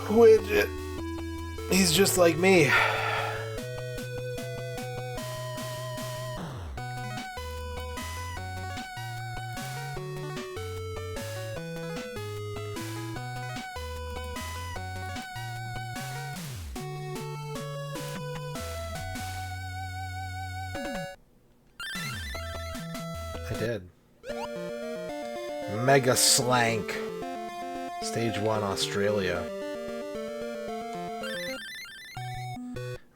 Widget. He's just like me. I did. Mega Slank. Stage 1, Australia.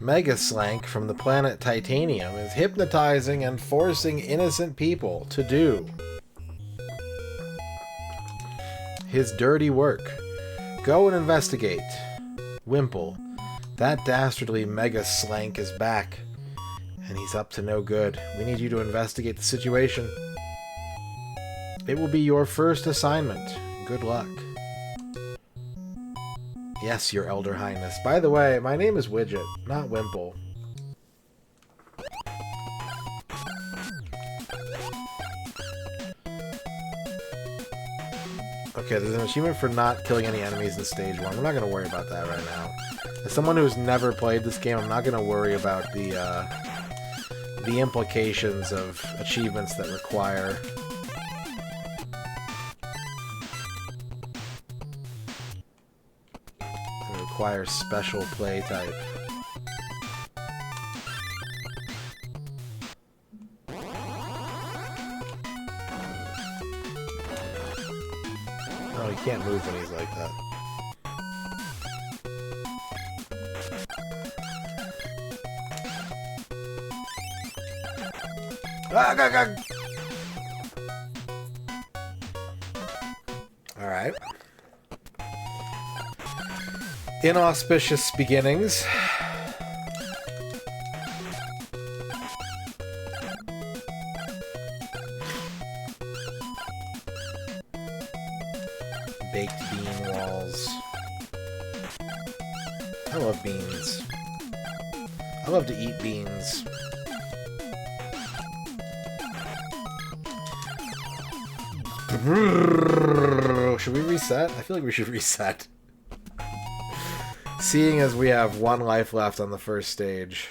Mega Slank from the planet Titanium is hypnotizing and forcing innocent people to do his dirty work. Go and investigate. Wimple. That dastardly Mega Slank is back, and he's up to no good. We need you to investigate the situation. It will be your first assignment. Good luck. Yes, Your Elder Highness. By the way, my name is Widget, not Wimple. Okay, there's an achievement for not killing any enemies in stage 1. We're not going to worry about that right now. As someone who's never played this game, I'm not going to worry about the implications of achievements that require special play type. Oh, he can't move when he's like that. Alright. Inauspicious beginnings. Baked bean walls. I love beans. I love to eat beans. Should we reset? I feel like we should reset. Seeing as we have 1 life left on the first stage.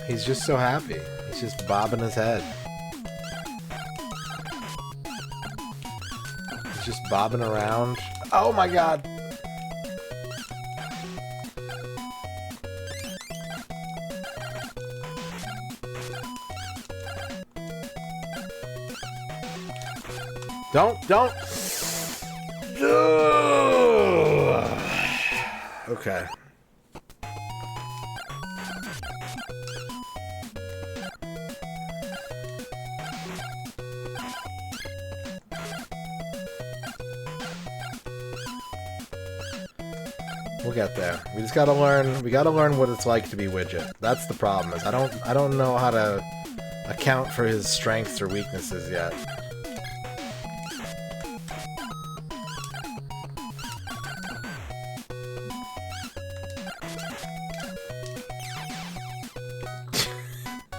He's just so happy. He's just bobbing his head. He's just bobbing around. Oh my god! Don't! Okay. We'll get there. We just gotta learn. We gotta learn what it's like to be Widget. That's the problem. Is I don't know how to account for his strengths or weaknesses yet.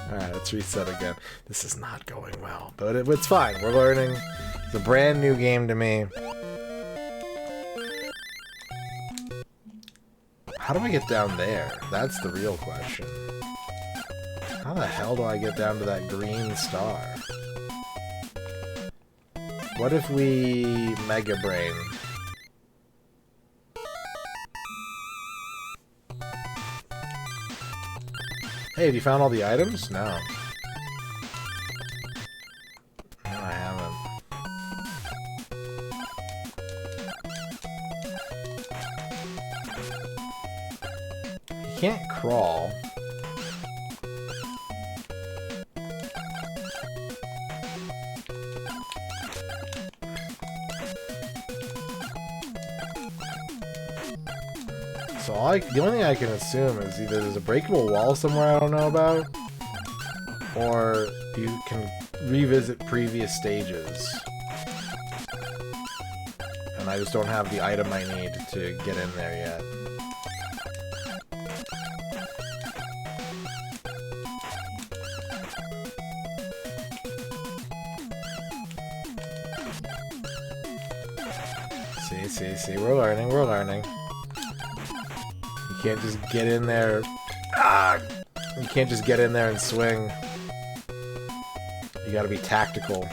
All right, let's reset again. This is not going well, but it's fine. We're learning. It's a brand new game to me. How do I get down there? That's the real question. How the hell do I get down to that green star? What if we Mega Brain? Hey, have you found all the items? No. No, I haven't. You can't crawl. So the only thing I can assume is either there's a breakable wall somewhere I don't know about, or you can revisit previous stages. And I just don't have the item I need to get in there yet. See, we're learning. You can't just get in there. You can't just get in there and swing. You gotta be tactical.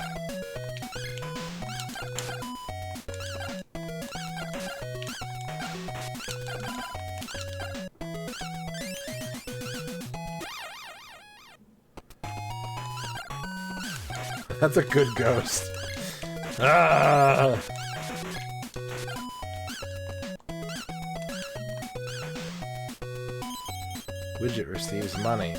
That's a good ghost. Ah! Widget receives money.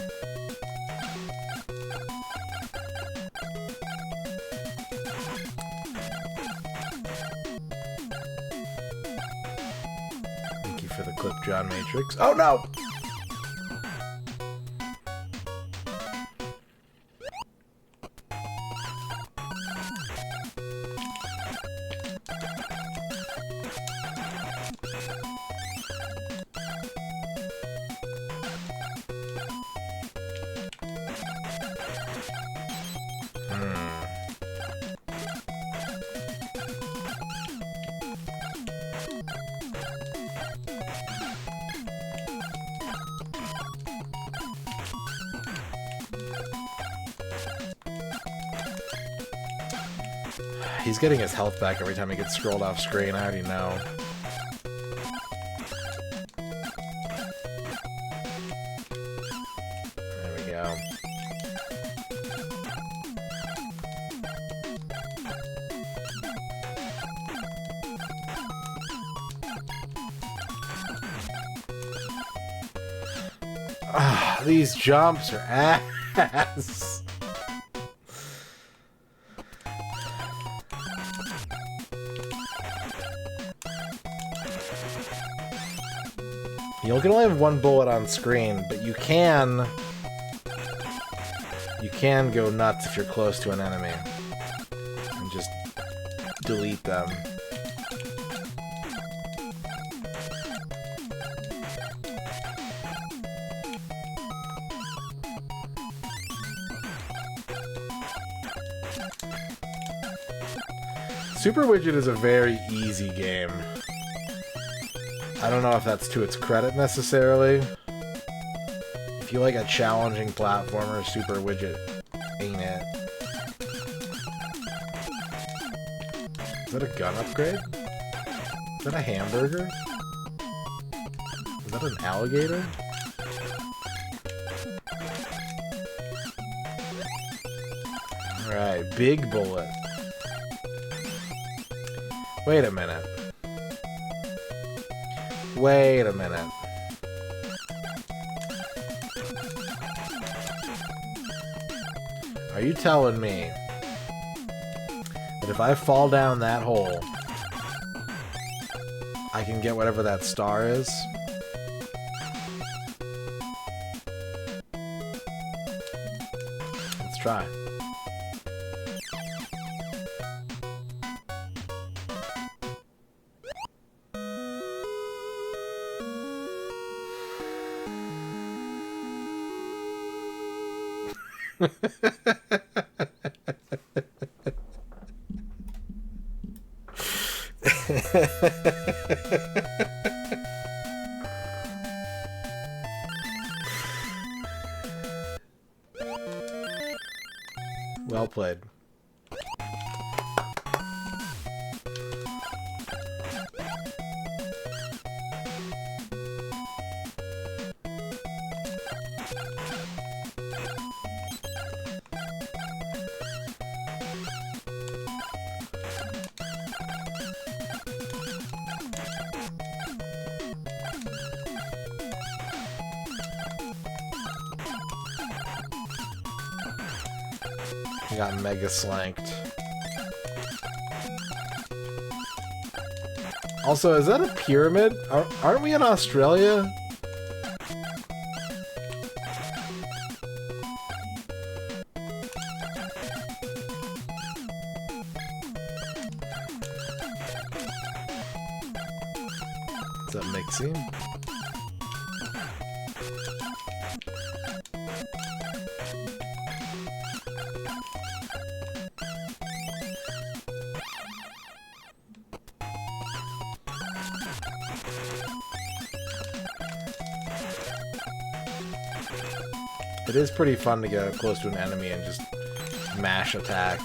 Thank you for the clip, John Matrix. Oh no! He's getting his health back every time he gets scrolled off screen, I already know. There we go. Ah, these jumps are ass. You can only have one bullet on screen, but you can go nuts if you're close to an enemy and just delete them. Super Widget is a very easy game. I don't know if that's to its credit necessarily. If you like a challenging platformer, Super Widget ain't it. Is that a gun upgrade? Is that a hamburger? Is that an alligator? Alright, big bullet. Wait a minute. Wait a minute. Are you telling me that if I fall down that hole, I can get whatever that star is? Let's try. Well played. He got mega slanked. Also, is that a pyramid? Aren't we in Australia? Is that mixing? It is pretty fun to get close to an enemy and just mash attack.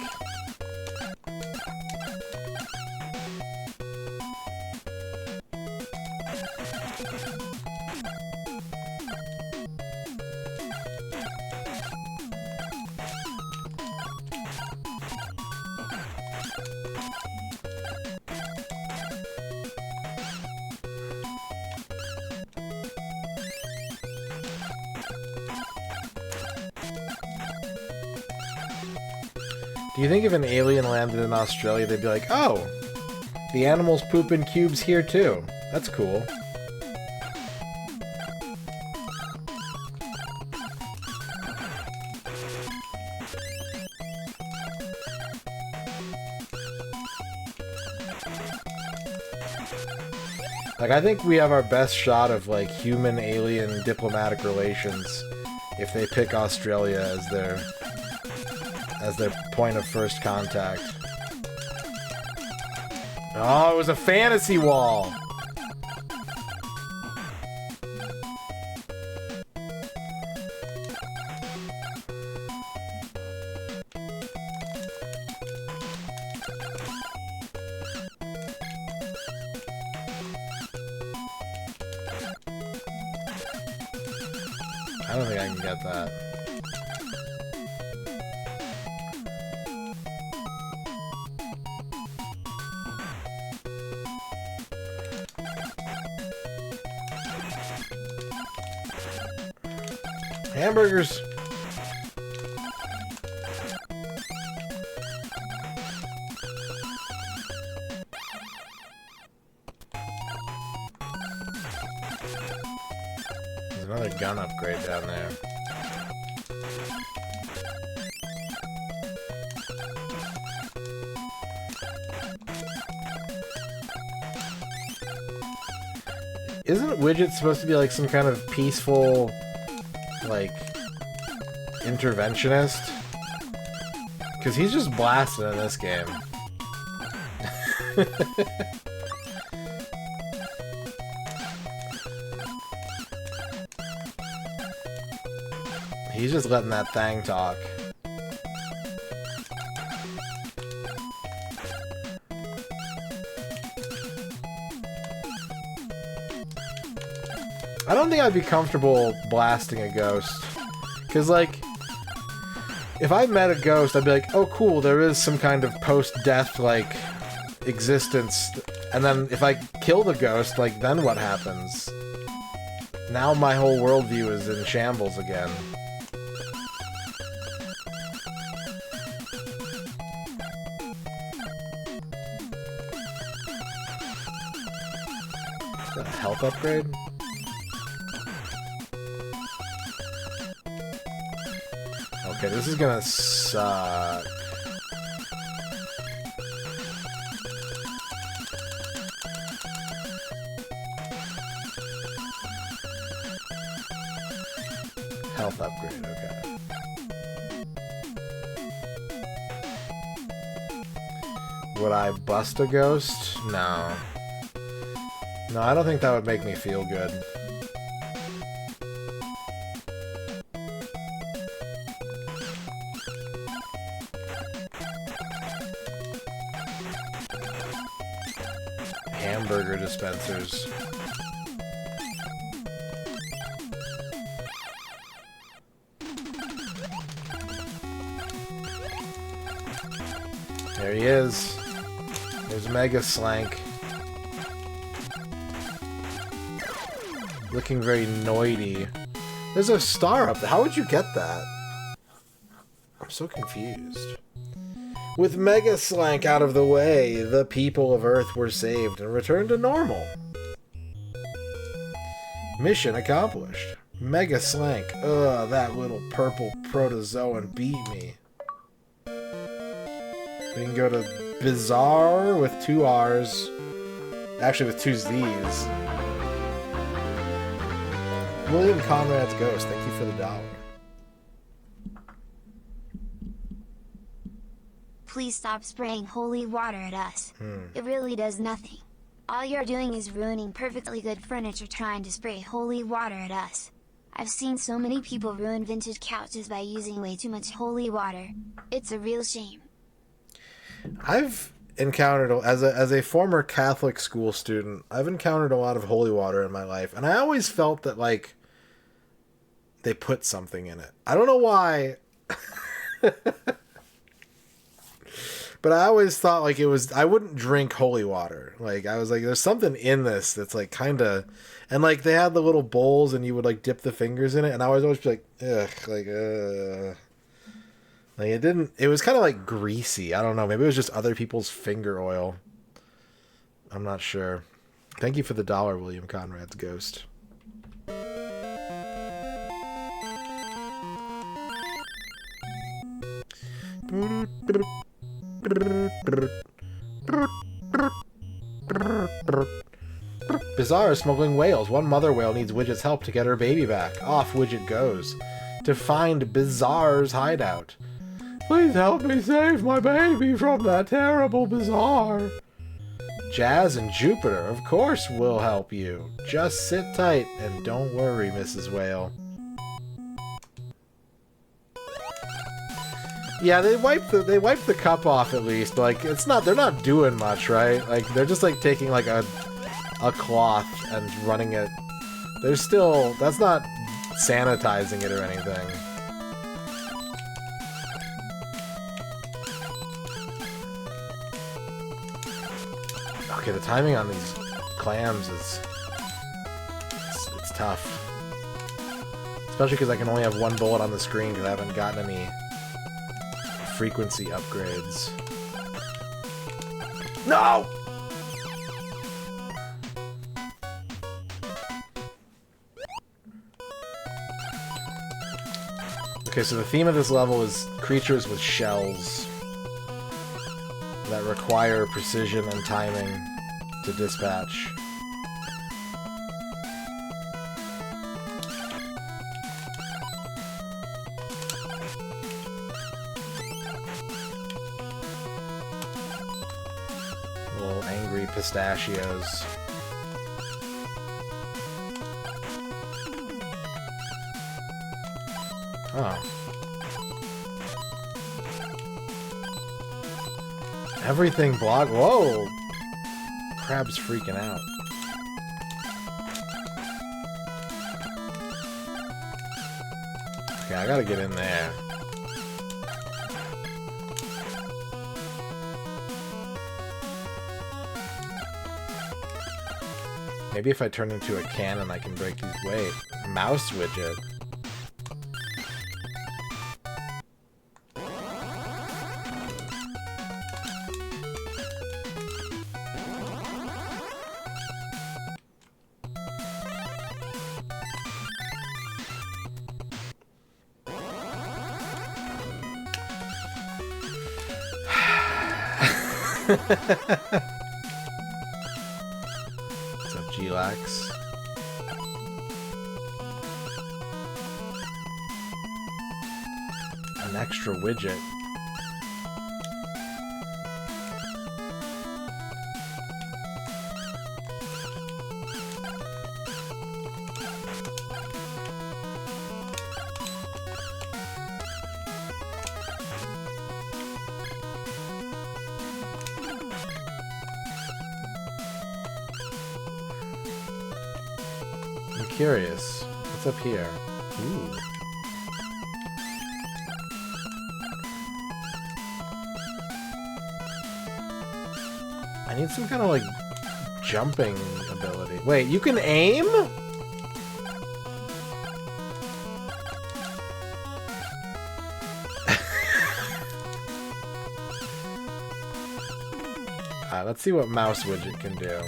Do you think if an alien landed in Australia, they'd be like, oh, the animals poop in cubes here too. That's cool. Like, I think we have our best shot of, like, human-alien diplomatic relations if they pick Australia as their point of first contact. Oh, it was a fantasy wall! I don't think I can get that. Hamburgers! There's another gun upgrade down there. Isn't Widget supposed to be like some kind of peaceful, like, interventionist? Because he's just blasting in this game. He's just letting that thing talk. I don't think I'd be comfortable blasting a ghost. Because, like, if I met a ghost, I'd be like, oh, cool, there is some kind of post-death, like, existence. And then if I kill the ghost, like, then what happens? Now my whole worldview is in shambles again. Is that a health upgrade? Okay, this is gonna suck. Health upgrade, okay. Would I bust a ghost? No. No, I don't think that would make me feel good. Hamburger dispensers. There he is. There's Mega Slank. Looking very noidy. There's a star up there. How would you get that? I'm so confused. With Mega Slank out of the way, the people of Earth were saved and returned to normal. Mission accomplished. Mega Slank. Ugh, that little purple protozoan beat me. We can go to Bizarre with 2 R's. Actually, with 2 Z's. William Conrad's Ghost. Thank you for the $1. Please stop spraying holy water at us. It really does nothing. All you're doing is ruining perfectly good furniture trying to spray holy water at us. I've seen so many people ruin vintage couches by using way too much holy water. It's a real shame. I've encountered, as a former Catholic school student, I've encountered a lot of holy water in my life, and I always felt that, like, they put something in it. I don't know why. But I always thought, like, it was... I wouldn't drink holy water. Like, I was like, there's something in this that's, like, kind of... And, like, they had the little bowls, and you would, like, dip the fingers in it, and I was always be like, ugh, like, Like, it didn't... It was kind of, like, greasy. I don't know. Maybe it was just other people's finger oil. I'm not sure. Thank you for the $1, William Conrad's Ghost. Bizarre is smuggling whales. One mother whale needs Widget's help to get her baby back. Off Widget goes to find Bizarre's hideout. Please help me save my baby from that terrible Bizarre. Jazz and Jupiter, of course, will help you. Just sit tight and don't worry, Mrs. Whale. Yeah, they wiped the cup off at least. Like, it's not, they're not doing much, right? Like, they're just like taking like a cloth and running it. There's still, that's not sanitizing it or anything. Okay, the timing on these clams is... It's tough. Especially because I can only have one bullet on the screen because I haven't gotten any frequency upgrades. No! Okay, so the theme of this level is creatures with shells that require precision and timing to dispatch. Little angry pistachios. Oh. Everything blocked. Whoa! Crab's freaking out. Okay, I gotta get in there. Maybe if I turn into a cannon, I can break these. Wait, mouse widget. What's up, G-Lax? An extra widget. I'm curious. What's up here? Ooh. I need some kind of like jumping ability. Wait, you can aim? Alright, let's see what mouse widget can do.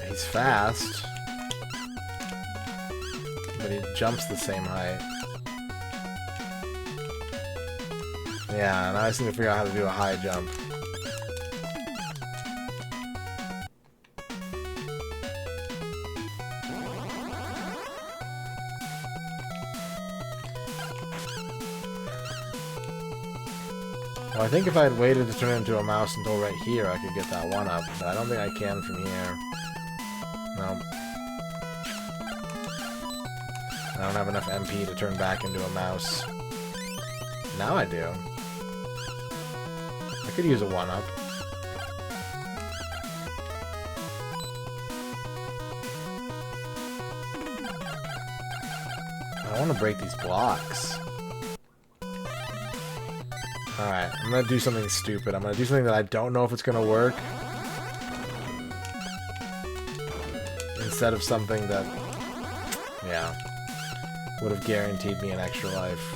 He's fast, but he jumps the same height. Yeah, now I just need to figure out how to do a high jump. Well, I think if I had waited to turn into a mouse until right here, I could get that one up, but I don't think I can from here. No. I don't have enough MP to turn back into a mouse. Now I do. I could use a one-up. I want to break these blocks. Alright, I'm gonna do something stupid. I'm gonna do something that I don't know if it's gonna work. Instead of something that, yeah, would have guaranteed me an extra life.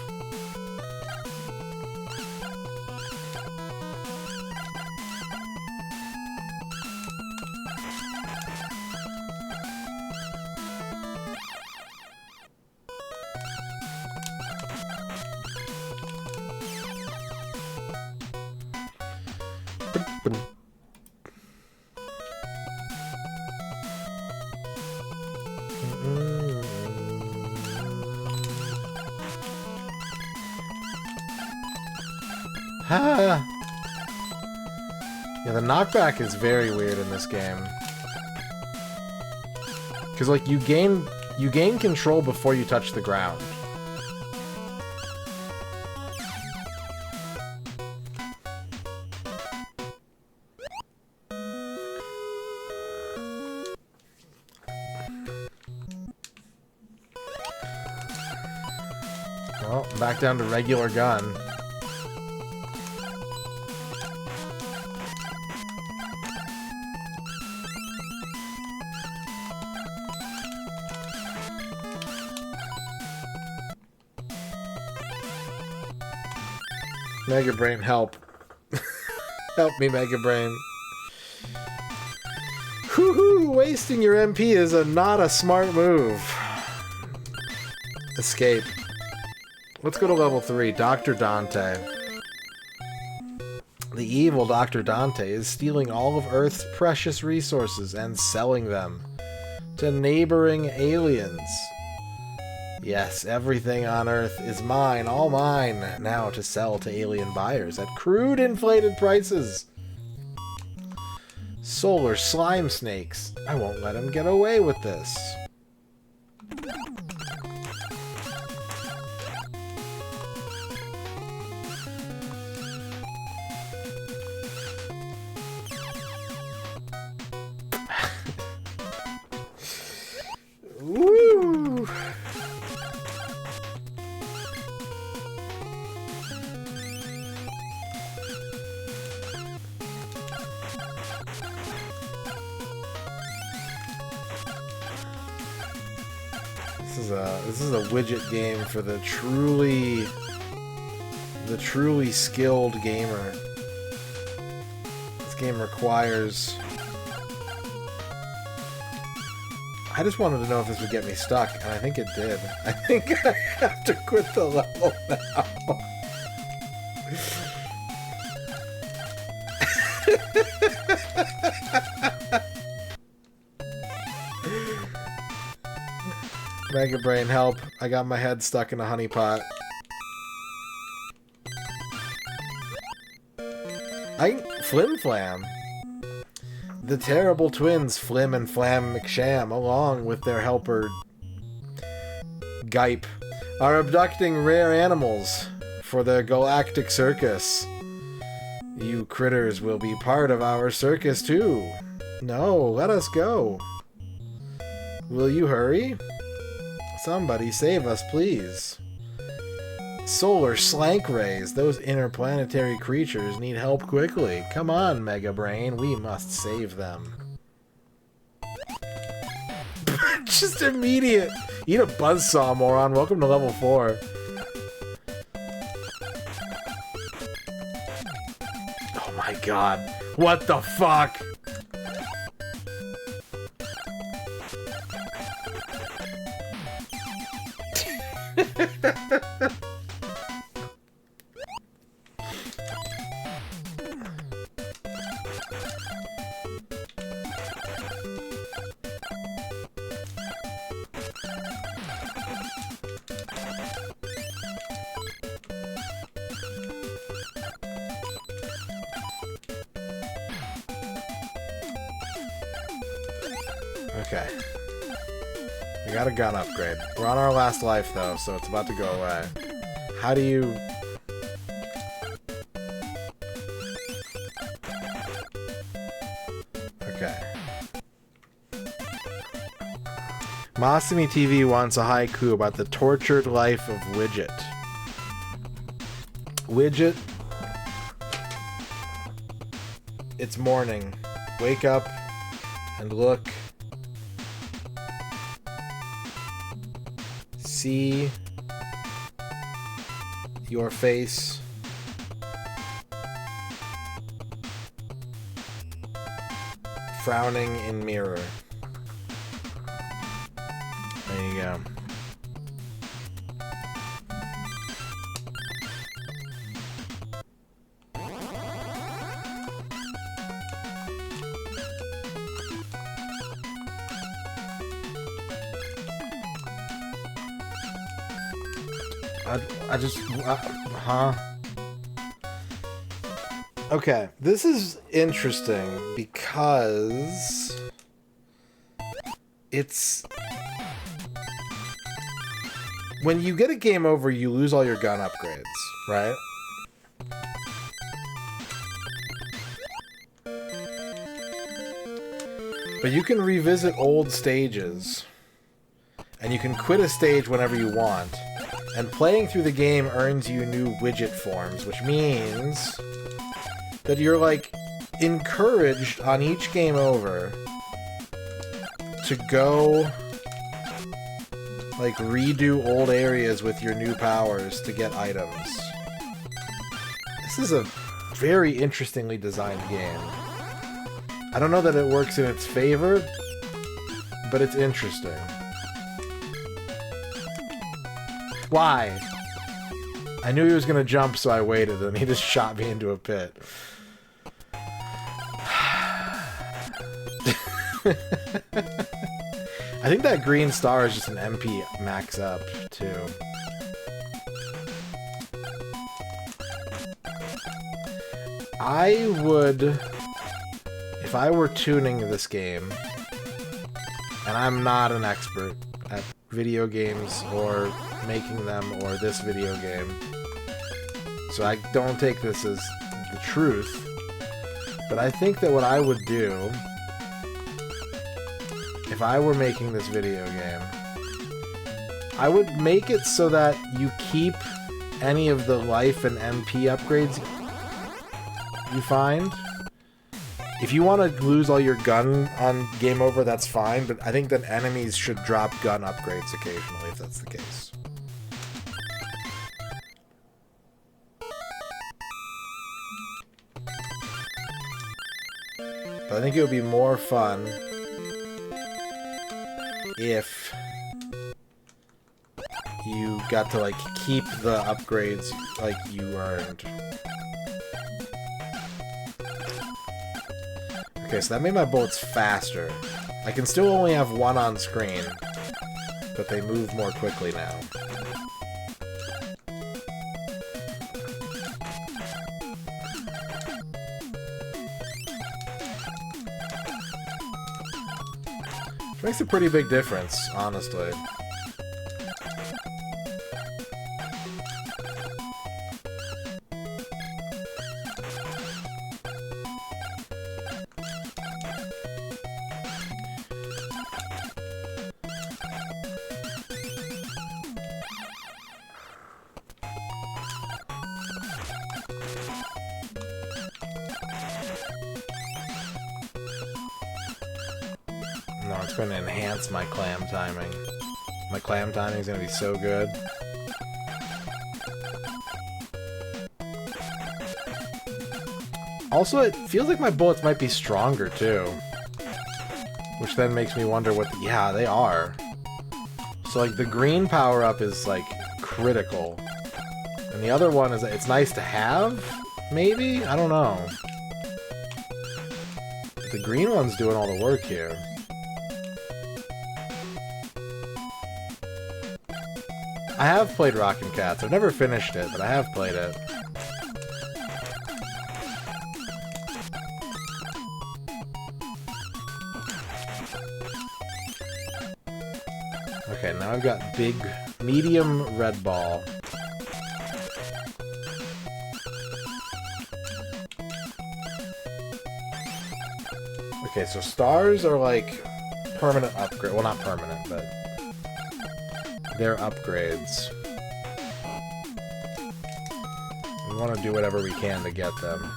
Ah. Yeah, the knockback is very weird in this game. Cause like you gain control before you touch the ground. Back down to regular gun. Mega Brain, help. Help me, Mega Brain. Woohoo! Wasting your MP is not a smart move. Escape. Let's go to level 3, Dr. Dante. The evil Dr. Dante is stealing all of Earth's precious resources and selling them to neighboring aliens. Yes, everything on Earth is mine, all mine, now to sell to alien buyers at crude inflated prices. Solar slime snakes. I won't let him get away with this. Woo! This is a widget game for the truly skilled gamer. This game requires... I just wanted to know if this would get me stuck, and I think it did. I think I have to quit the level now. Mega Brain, help. I got my head stuck in a honey pot. Flim Flam. The terrible twins, Flim and Flam McSham, along with their helper, Gype, are abducting rare animals for their galactic circus. You critters will be part of our circus too. No, let us go. Will you hurry? Somebody save us, please. Solar slank rays. Those interplanetary creatures need help quickly. Come on, Mega Brain. We must save them. Just immediate. Eat a buzzsaw, moron. Welcome to level 4. Oh my god. What the fuck? Okay. We got a gun upgrade. We're on our last life, though, so it's about to go away. How do you... Okay. Masumi TV wants a haiku about the tortured life of Widget. Widget. It's morning. Wake up and look. See your face. Frowning in mirror. There you go. I just... huh? Okay, this is interesting because... it's... when you get a game over, you lose all your gun upgrades, right? But you can revisit old stages. And you can quit a stage whenever you want. And playing through the game earns you new widget forms, which means that you're, like, encouraged on each game over to go, like, redo old areas with your new powers to get items. This is a very interestingly designed game. I don't know that it works in its favor, but it's interesting. Why? I knew he was gonna jump, so I waited, and he just shot me into a pit. I think that green star is just an MP max up, too. I would, if I were tuning this game, and I'm not an expert at video games or making them or this video game, so I don't take this as the truth, but I think that what I would do if I were making this video game, I would make it so that you keep any of the life and MP upgrades you find. If you want to lose all your gun on game over, that's fine, but I think that enemies should drop gun upgrades occasionally if that's the case. But I think it would be more fun if you got to, like, keep the upgrades like you earned. Okay, so that made my bullets faster. I can still only have one on screen, but they move more quickly now. Which makes a pretty big difference, honestly. No, it's going to enhance my clam timing. My clam timing is going to be so good. Also, it feels like my bullets might be stronger, too. Which then makes me wonder what yeah, they are. So, like, the green power-up is, like, critical. And the other one is, it's nice to have? Maybe? I don't know. But the green one's doing all the work here. I have played Rockin' Cats. I've never finished it, but I have played it. Okay, now I've got big, medium red ball. Okay, so stars are like permanent upgrade. Well, not permanent, but they're upgrades. We want to do whatever we can to get them.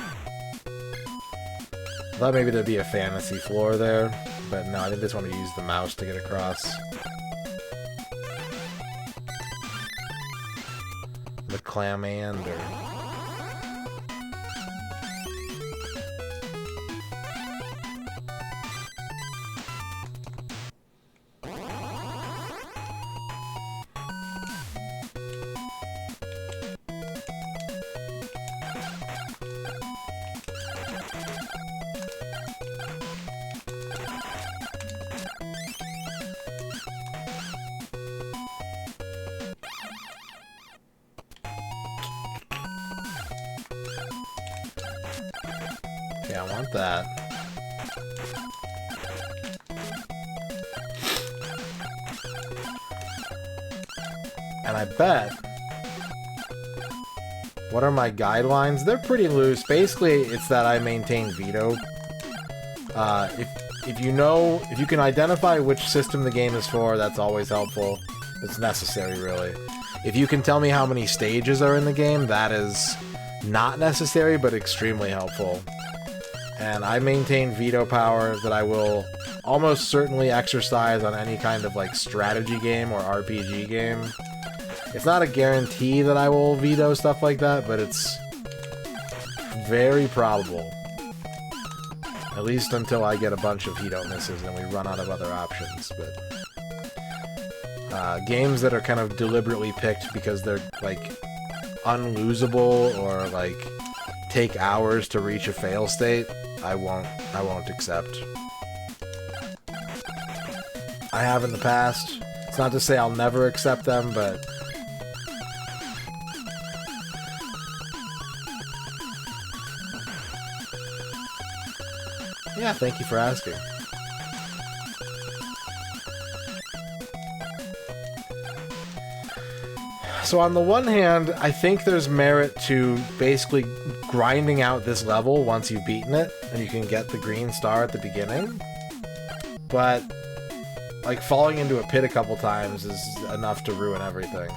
I thought maybe there'd be a fantasy floor there, but no, I think they just want to use the mouse to get across. The Clamander. Yeah, I want that. And I bet... What are my guidelines? They're pretty loose. Basically, it's that I maintain veto. If you know... If you can identify which system the game is for, that's always helpful. It's necessary, really. If you can tell me how many stages are in the game, that is not necessary, but extremely helpful. And I maintain veto power that I will almost certainly exercise on any kind of like strategy game or RPG game. It's not a guarantee that I will veto stuff like that, but it's very probable. At least until I get a bunch of veto misses and we run out of other options. But games that are kind of deliberately picked because they're like unlosable or like take hours to reach a fail state, I won't accept. I have in the past. It's not to say I'll never accept them, but yeah, thank you for asking. So on the one hand, I think there's merit to basically grinding out this level once you've beaten it, and you can get the green star at the beginning. But, like, falling into a pit a couple times is enough to ruin everything.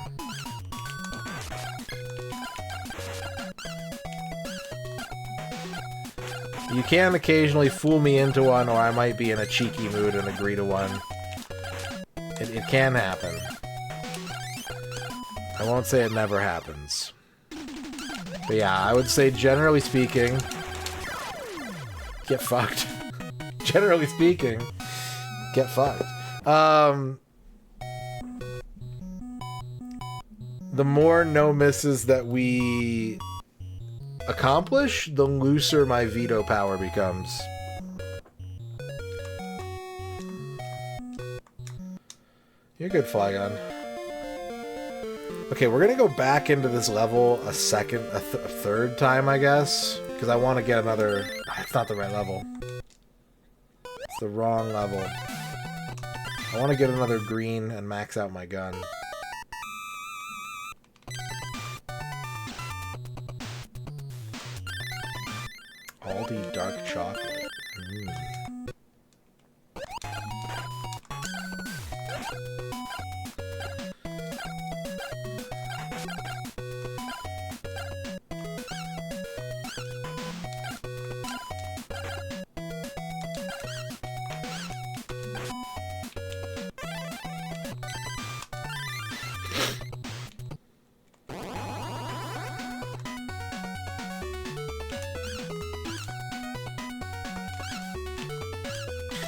You can occasionally fool me into one, or I might be in a cheeky mood and agree to one. It can happen. I won't say it never happens. But yeah, I would say generally speaking, get fucked. Generally speaking, get fucked. The more no misses that we accomplish, the looser my veto power becomes. You're good, Flygon. Okay, we're gonna go back into this level a third time, I guess, because I want to get another. It's not the right level. It's the wrong level. I want to get another green and max out my gun. Aldi dark chocolate.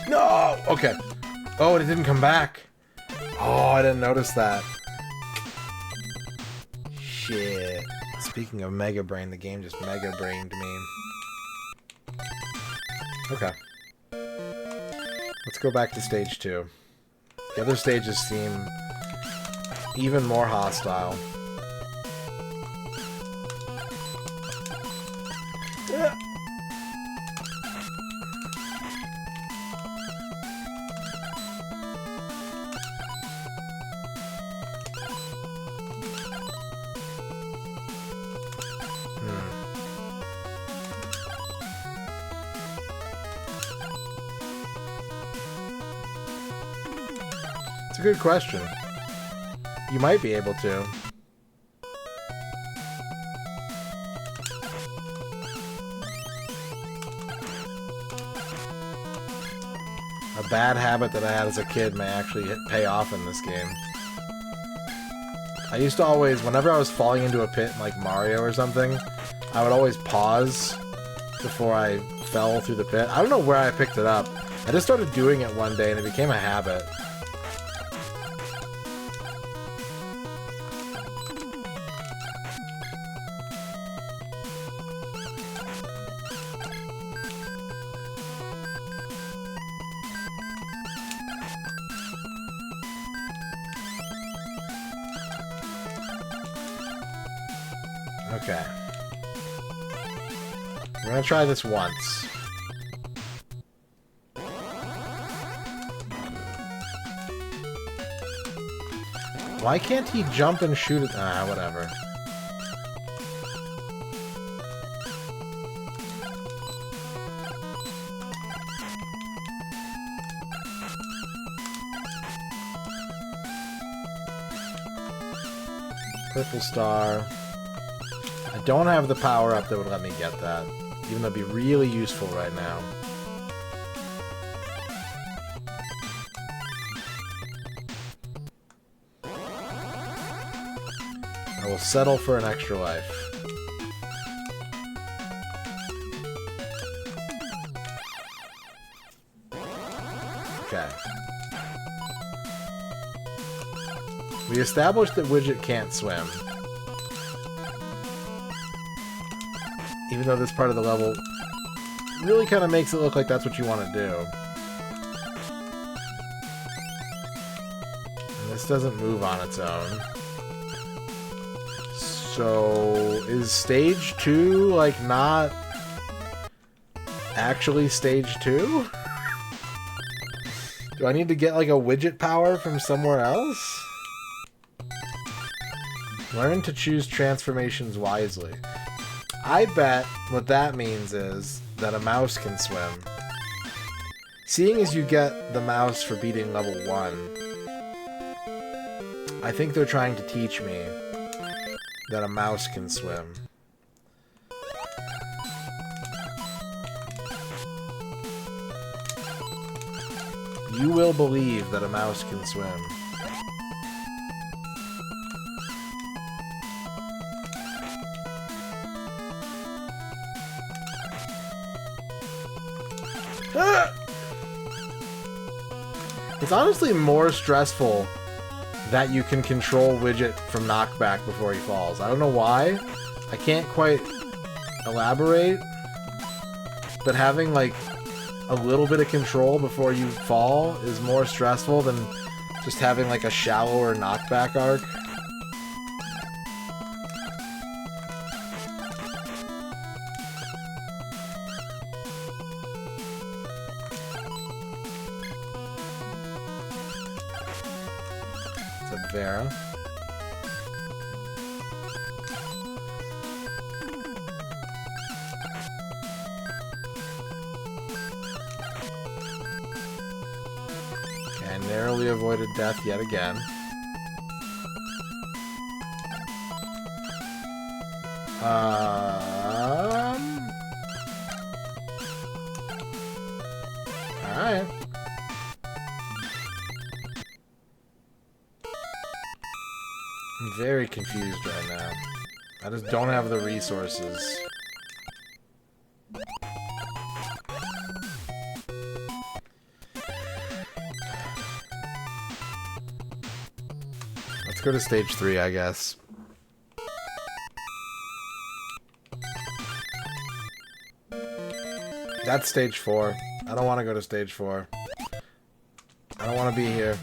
No! Okay. Oh, and it didn't come back. Oh, I didn't notice that. Shit. Speaking of Mega Brain, the game just Mega Brained me. Okay. Let's go back to stage 2. The other stages seem even more hostile. Yeah. It's a good question. You might be able to. A bad habit that I had as a kid may actually pay off in this game. I used to always, whenever I was falling into a pit in like Mario or something, I would always pause before I fell through the pit. I don't know where I picked it up. I just started doing it one day and it became a habit. Okay. We're gonna try this once. Why can't he jump and shoot it? Ah, whatever. Purple star. I don't have the power up that would let me get that, even though it'd be really useful right now. I will settle for an extra life. Okay. We established that Widget can't swim. Even though this part of the level really kind of makes it look like that's what you want to do. And this doesn't move on its own. So, is stage 2, like, not actually stage 2? Do I need to get, like, a widget power from somewhere else? Learn to choose transformations wisely. I bet what that means is that a mouse can swim. Seeing as you get the mouse for beating level 1, I think they're trying to teach me that a mouse can swim. You will believe that a mouse can swim. Ah! It's honestly more stressful that you can control Widget from knockback before he falls. I don't know why. I can't quite elaborate. But having, like, a little bit of control before you fall is more stressful than just having, like, a shallower knockback arc. Vera. Okay, narrowly avoided death yet again. Alright. I'm very confused right now. I just don't have the resources. Let's go to stage 3, I guess. That's stage 4. I don't want to go to stage 4. I don't want to be here.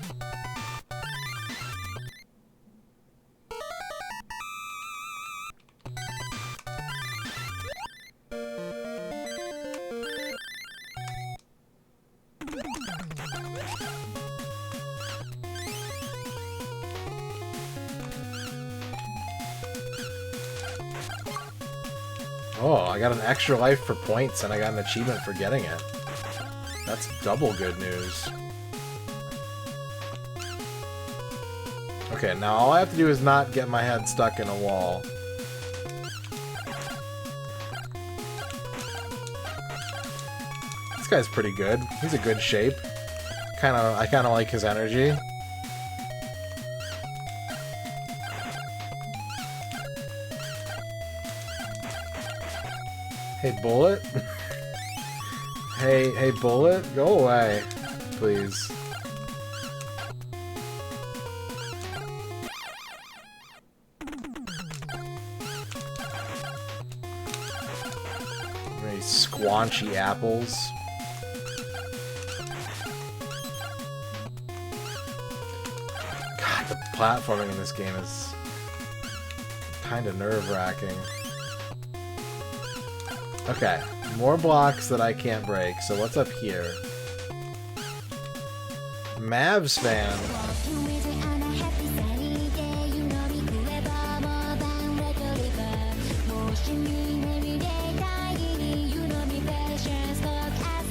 Oh, I got an extra life for points and I got an achievement for getting it. That's double good news. Okay, now all I have to do is not get my head stuck in a wall. This guy's pretty good. He's a good shape. I kinda like his energy. Hey, Bullet? Hey, Bullet? Go away, please. Very squanchy apples. God, the platforming in this game is kind of nerve-wracking. Okay, more blocks that I can't break, so what's up here? Mavs fan.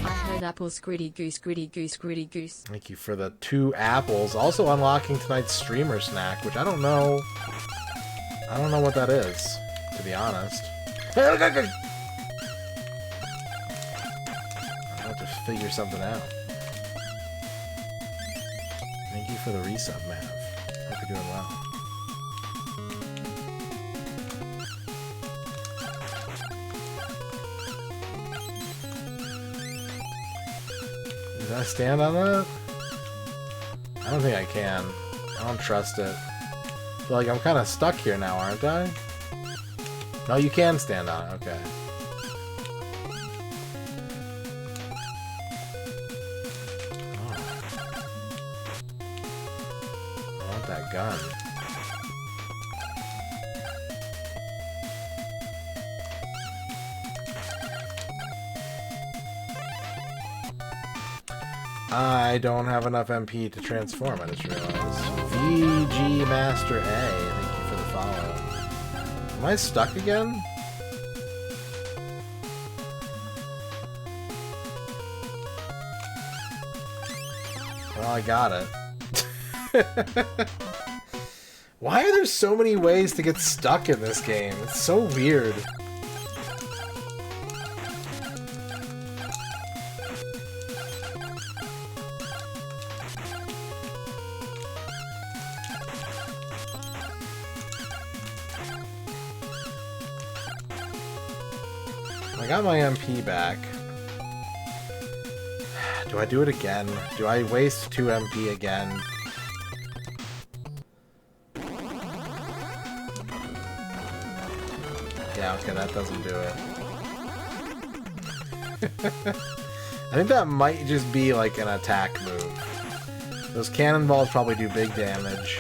I heard apples, gritty goose, gritty goose, gritty goose. Thank you for the 2 apples. Also unlocking tonight's streamer snack, which I don't know I don't know what that is, to be honest. I have to figure something out. Thank you for the resub, Mav. Hope you're doing well. Did I stand on that? I don't think I can. I don't trust it. I feel like I'm kind of stuck here now, aren't I? No, you can stand on it. Okay. Oh. I want that gun. I don't have enough MP to transform, I just realized. VG Master A, thank you for the follow. Am I stuck again? Well, I got it. Why are there so many ways to get stuck in this game? It's so weird. I got my MP back. Do I do it again? Do I waste 2 MP again? Yeah, okay, that doesn't do it. I think that might just be like an attack move. Those cannonballs probably do big damage.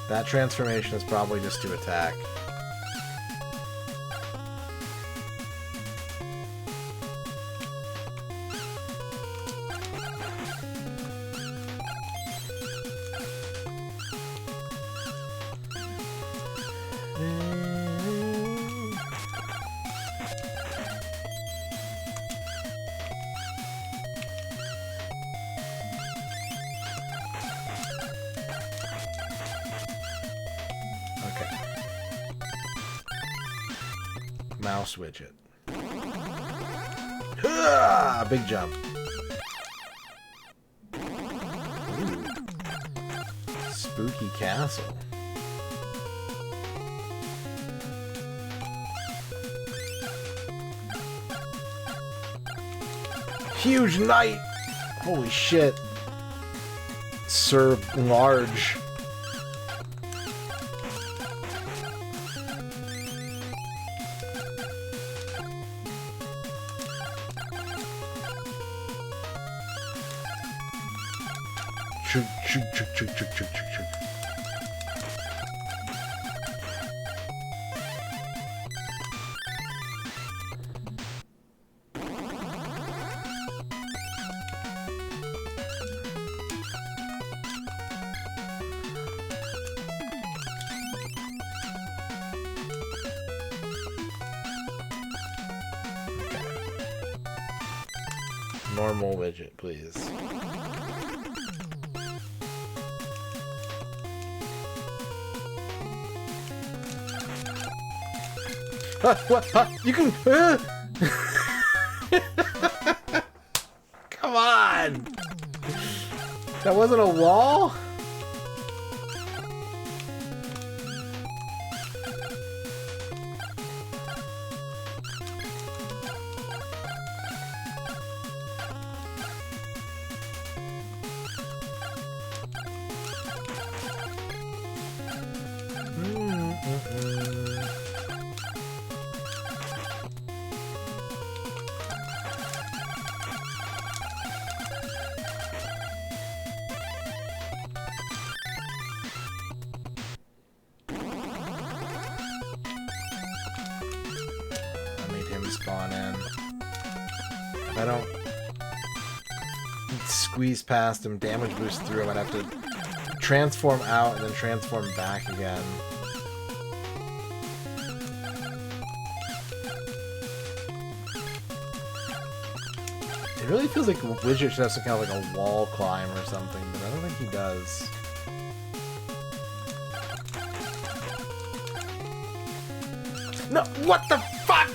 That transformation is probably just to attack. Mouse widget. Ah, big jump. Ooh. Spooky castle. Huge knight! Holy shit. Sir Large. Chug, chug, chug, chug, chug, chug, chug, chug. Normal widget, please. What? You can... Come on! That wasn't a wall? Spawn in. If I don't squeeze past him, damage boost through him, I'd have to transform out and then transform back again. It really feels like Widget should have some kind of like a wall climb or something, but I don't think he does. No, what the fuck?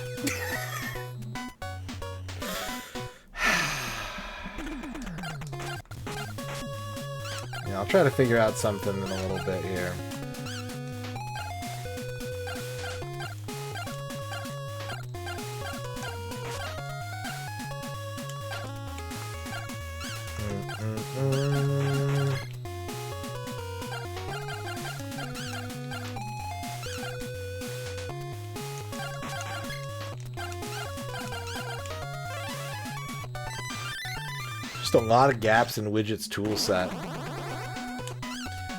Yeah, I'll try to figure out something in a little bit here. Just a lot of gaps in Widget's toolset.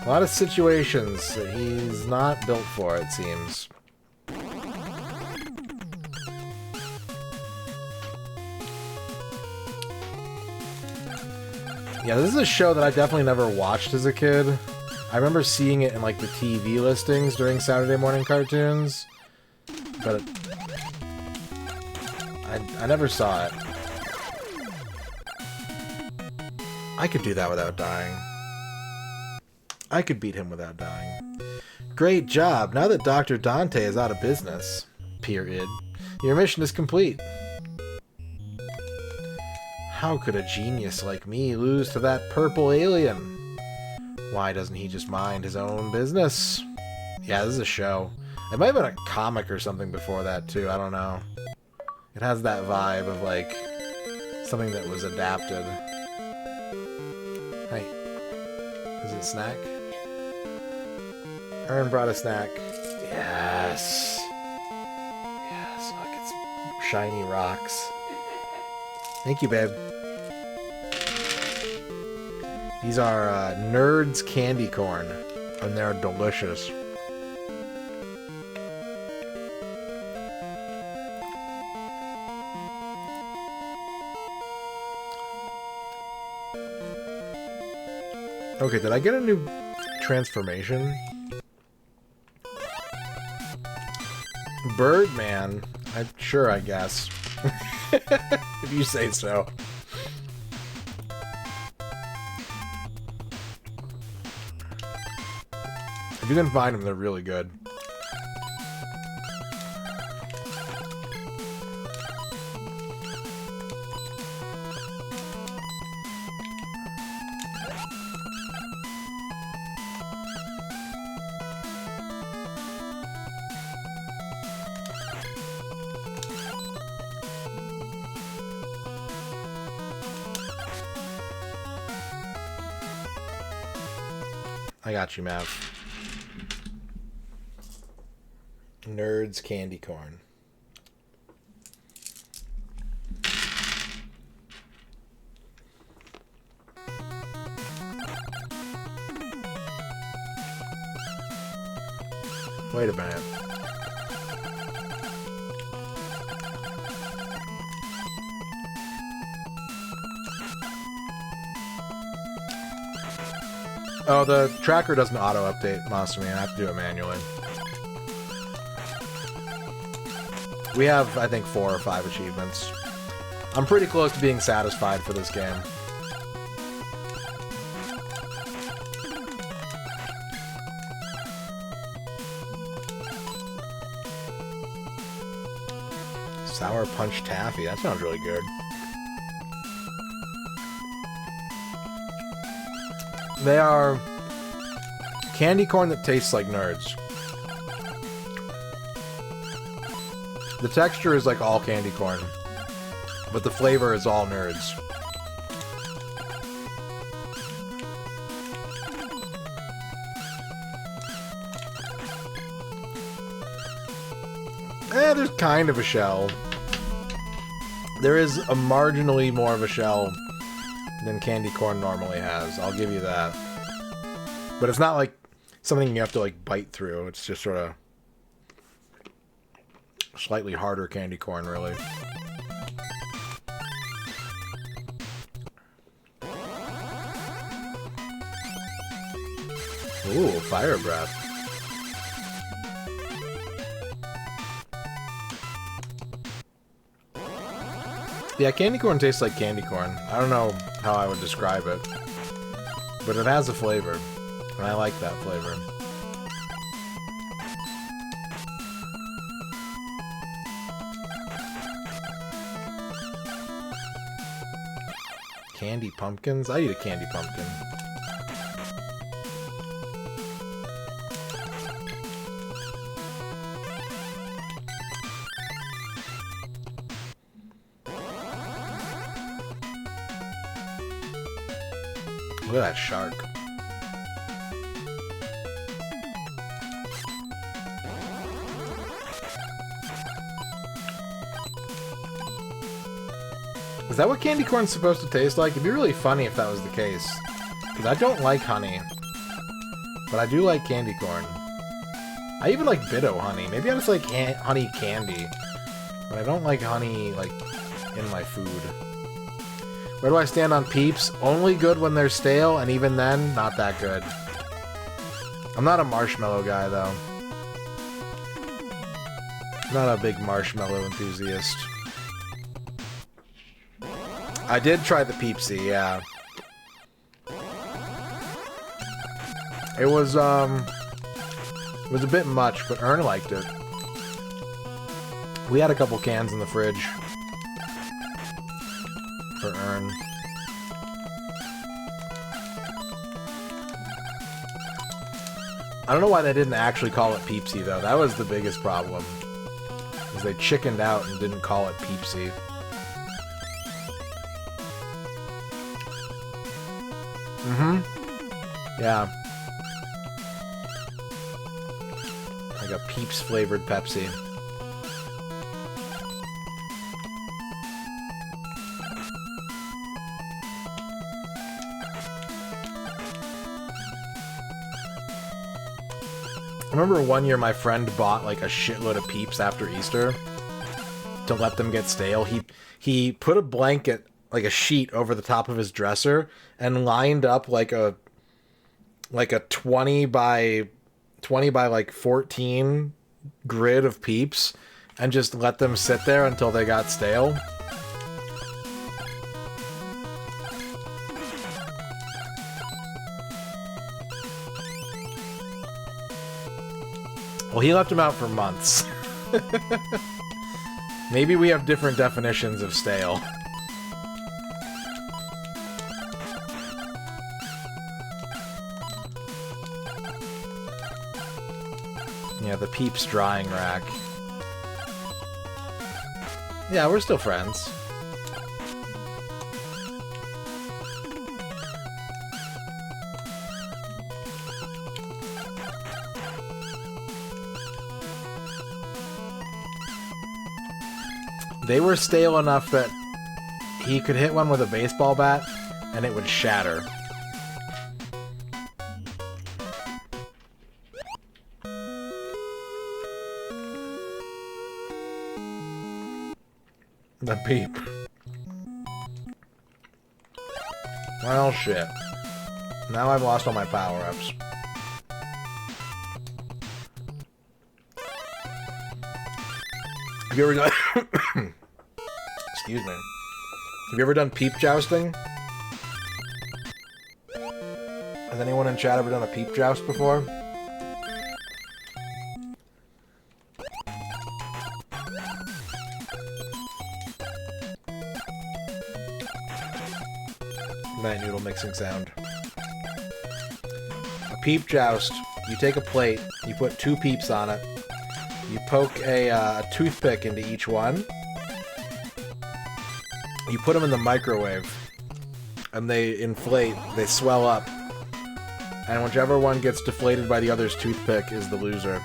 A lot of situations that he's not built for, it seems. Yeah, this is a show that I definitely never watched as a kid. I remember seeing it in like the TV listings during Saturday morning cartoons, but I never saw it. I could do that without dying. I could beat him without dying. Great job! Now that Dr. Dante is out of business, period, your mission is complete. How could a genius like me lose to that purple alien? Why doesn't he just mind his own business? Yeah, this is a show. It might have been a comic or something before that, too. I don't know. It has that vibe of, like, something that was adapted. Hey. Is it a snack? Ern brought a snack. Yes. Yes, look, it's shiny rocks. Thank you, babe. These are Nerds candy corn, and they're delicious. Okay, did I get a new transformation? Birdman? Sure, I guess. If you say so. If you can find them, they're really good. I got you, Mav. Nerds candy corn. Wait a minute. Oh, the tracker doesn't auto-update Masumi. I have to do it manually. We have, I think, 4 or 5 achievements. I'm pretty close to being satisfied for this game. Sour Punch Taffy. That sounds really good. They are candy corn that tastes like Nerds. The texture is like all candy corn, but the flavor is all Nerds. There's kind of a shell. There is a marginally more of a shell than candy corn normally has. I'll give you that. But it's not like something you have to like bite through. It's just sort of slightly harder candy corn, really. Ooh, fire breath. Yeah, candy corn tastes like candy corn. I don't know how I would describe it, but it has a flavor, and I like that flavor. Candy pumpkins? I eat a candy pumpkin. Look at that shark. Is that what candy corn's supposed to taste like? It'd be really funny if that was the case. Because I don't like honey. But I do like candy corn. I even like Bitto honey. Maybe I just like honey candy. But I don't like honey, like, in my food. Where do I stand on Peeps? Only good when they're stale, and even then, not that good. I'm not a marshmallow guy, though. I'm not a big marshmallow enthusiast. I did try the Peepsy, yeah. It was a bit much, but Ern liked it. We had a couple cans in the fridge. For Ern. I don't know why they didn't actually call it Peepsy, though. That was the biggest problem. Because they chickened out and didn't call it Peepsy. Mm-hmm. Yeah. Like a Peeps flavored Pepsi. I remember one year my friend bought like a shitload of Peeps after Easter to let them get stale. He put a blanket, like a sheet, over the top of his dresser and lined up like a 20 by like 14 grid of Peeps and just let them sit there until they got stale. Well, he left them out for months. Maybe we have different definitions of stale. Yeah, the Peeps drying rack. Yeah, we're still friends. They were stale enough that he could hit one with a baseball bat and it would shatter. The Peep. Well, shit. Now I've lost all my power-ups. Have you ever done... Excuse me. Have you ever done peep jousting? Has anyone in chat ever done a peep joust before? Night noodle mixing sound. A peep joust. You take a plate, you put 2 peeps on it, you poke a toothpick into each one, you put them in the microwave, and they inflate, they swell up, and whichever one gets deflated by the other's toothpick is the loser.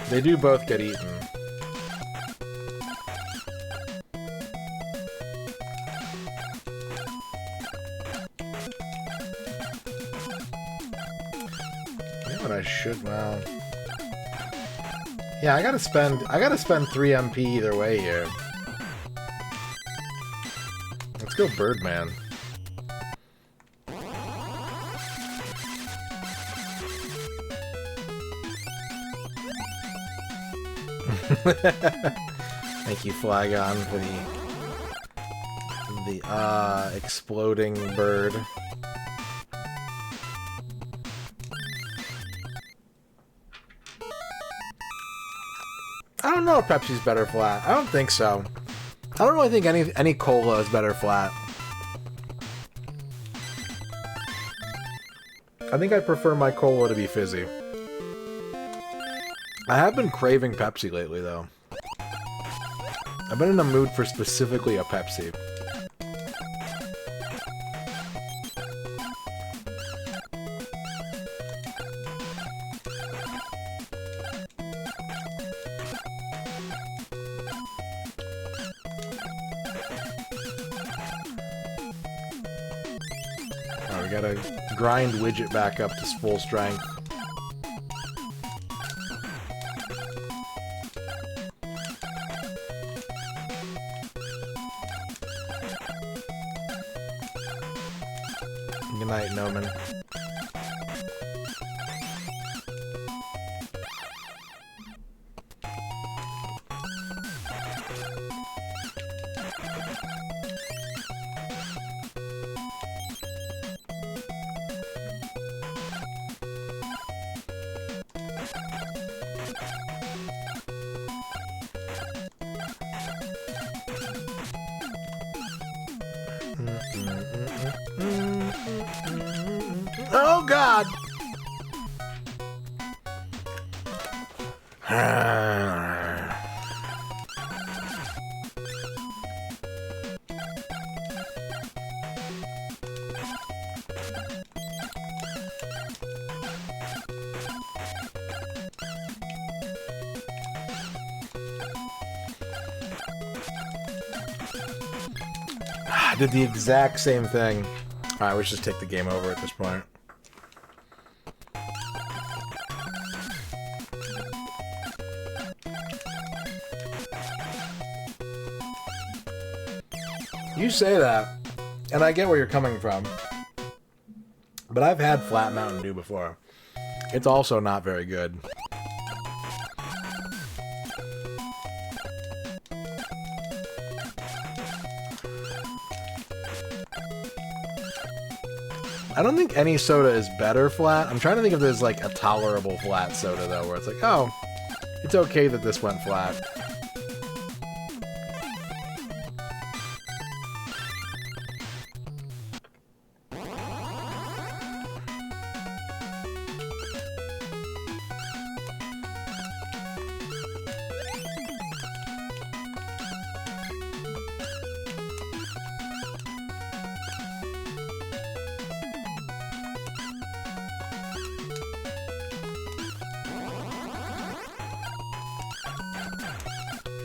They do both get eaten. But I should, well... Yeah, I gotta spend 3 MP either way here. Let's go Birdman. Thank you, Flagon, for the exploding bird. don't know if Pepsi's better flat. I don't think so. I don't really think any cola is better flat. I think I prefer my cola to be fizzy. I have been craving Pepsi lately, though. I've been in the mood for specifically a Pepsi. We gotta grind Widget back up to full strength. Good night, Noman. Oh God! I did the exact same thing. Alright, we should just take the game over at this point. You say that, and I get where you're coming from. But I've had flat Mountain Dew before. It's also not very good. I don't think any soda is better flat. I'm trying to think if there's like a tolerable flat soda though, where it's like, oh, it's okay that this went flat.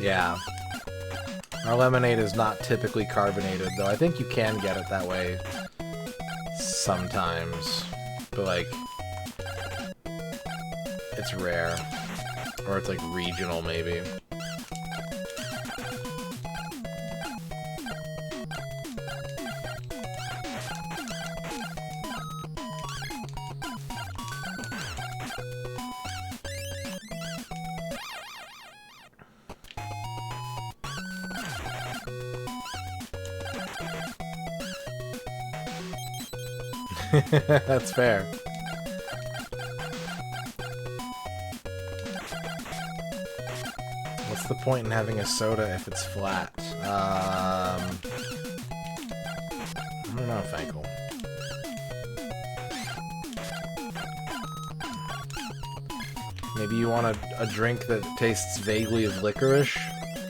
Yeah. Our lemonade is not typically carbonated, though I think you can get it that way sometimes. But, like, it's rare. Or it's, like, regional, maybe. That's fair. What's the point in having a soda if it's flat? I don't know, Fankel. Maybe you want a drink that tastes vaguely of licorice,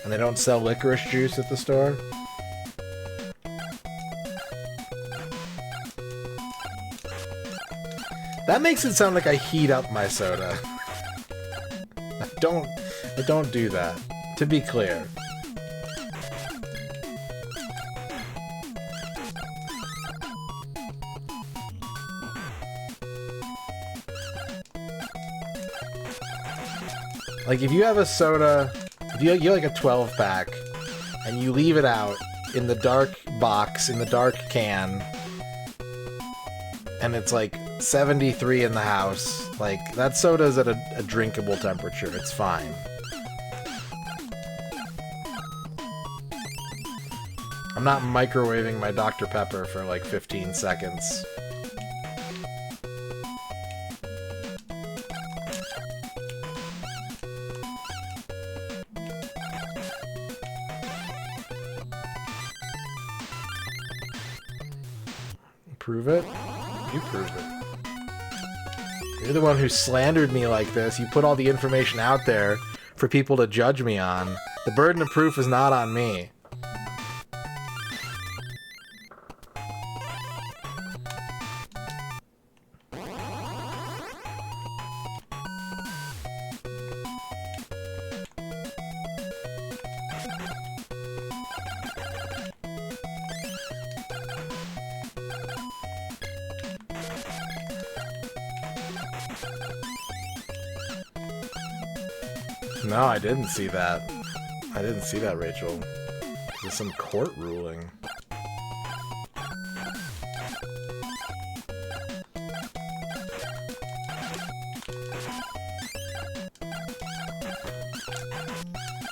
and they don't sell licorice juice at the store? That makes it sound like I heat up my soda. I don't do that, to be clear. Like, if you have a soda, if you like a 12-pack, and you leave it out in the dark box, in the dark can, and it's like 73 in the house, like, that soda's at a drinkable temperature. It's fine. I'm not microwaving my Dr. Pepper for like 15 seconds. Prove it? You prove it. You're the one who slandered me like this. You put all the information out there for people to judge me on. The burden of proof is not on me. No, I didn't see that. I didn't see that, Rachel. There's some court ruling.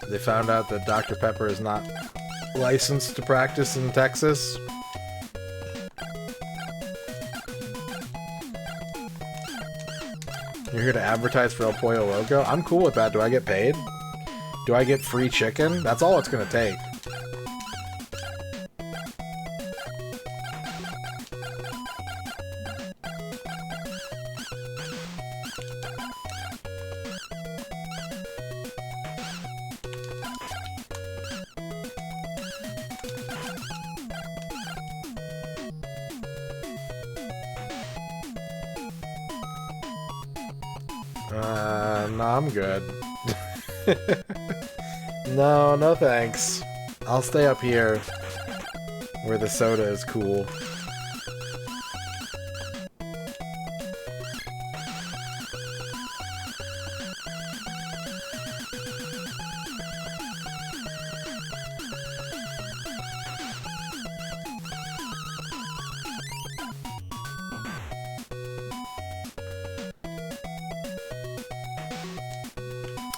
They found out that Dr. Pepper is not licensed to practice in Texas. You're here to advertise for El Pollo Loco? I'm cool with that. Do I get paid? Do I get free chicken? That's all it's gonna take. No, I'm good. No thanks. I'll stay up here where the soda is cool.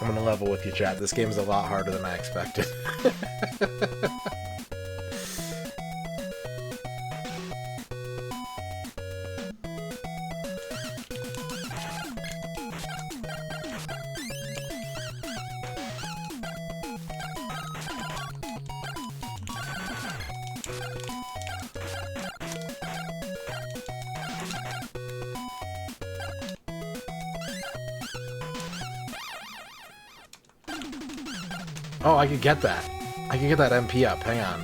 I'm gonna level with you, chat. This game's a lot harder than I expected. Oh, I could get that. I can get that MP up. Hang on.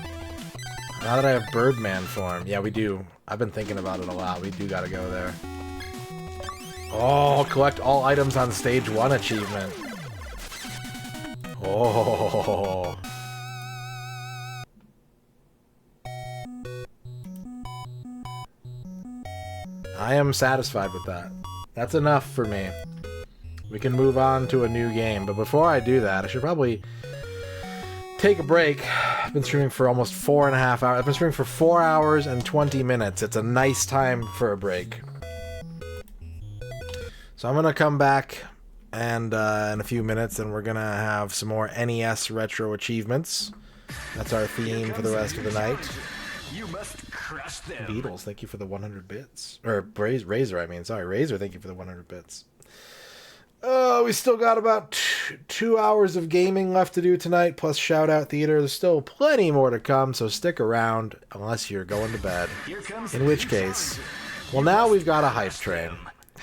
Now that I have Birdman form. Yeah, we do. I've been thinking about it a lot. We do gotta go there. Oh, collect all items on stage 1 achievement. Oh. I am satisfied with that. That's enough for me. We can move on to a new game. But before I do that, I should probably take a break. I've been streaming for almost 4.5 hours. I've been streaming for 4 hours and 20 minutes. It's a nice time for a break. So I'm going to come back and in a few minutes, and we're going to have some more NES Retro Achievements. That's our theme for the rest of the night. You must crush them. Beatles, thank you for the 100 bits. Or Razor, I mean. Sorry, Razor, thank you for the 100 bits. We still got about 2 hours of gaming left to do tonight, plus shout-out theater. There's still plenty more to come, so stick around, unless you're going to bed. In which case, well, now we've got a hype train.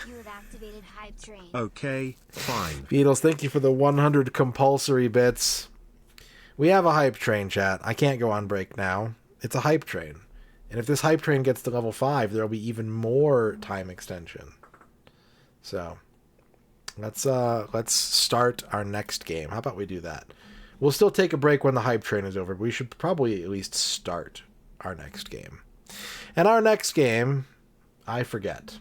You have activated hype train. Okay, fine. Beatles, thank you for the 100 compulsory bits. We have a hype train, chat. I can't go on break now. It's a hype train. And if this hype train gets to level 5, there'll be even more time extension. So, let's start our next game. How about we do that? We'll still take a break when the hype train is over, but we should probably at least start our next game. And our next game, I forget.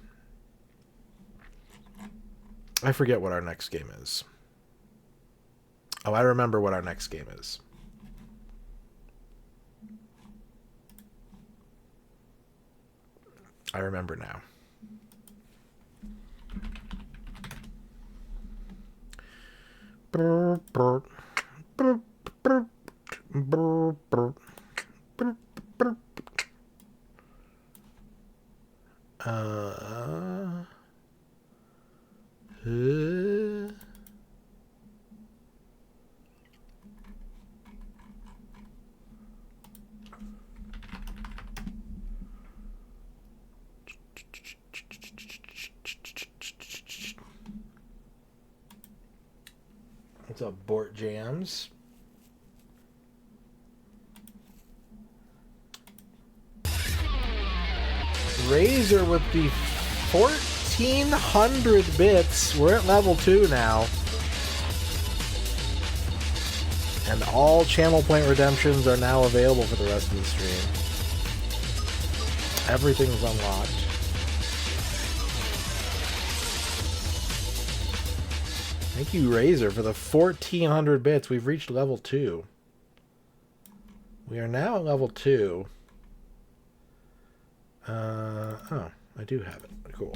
I forget what our next game is. Oh, I remember what our next game is. I remember now. What's up, Bort Jams? Razor with the 1,400 bits. We're at level 2 now. And all channel point redemptions are now available for the rest of the stream. Everything's unlocked. Thank you, Razor, for the 1,400 bits. We've reached level 2. We are now at level 2. Oh, I do have it. Cool.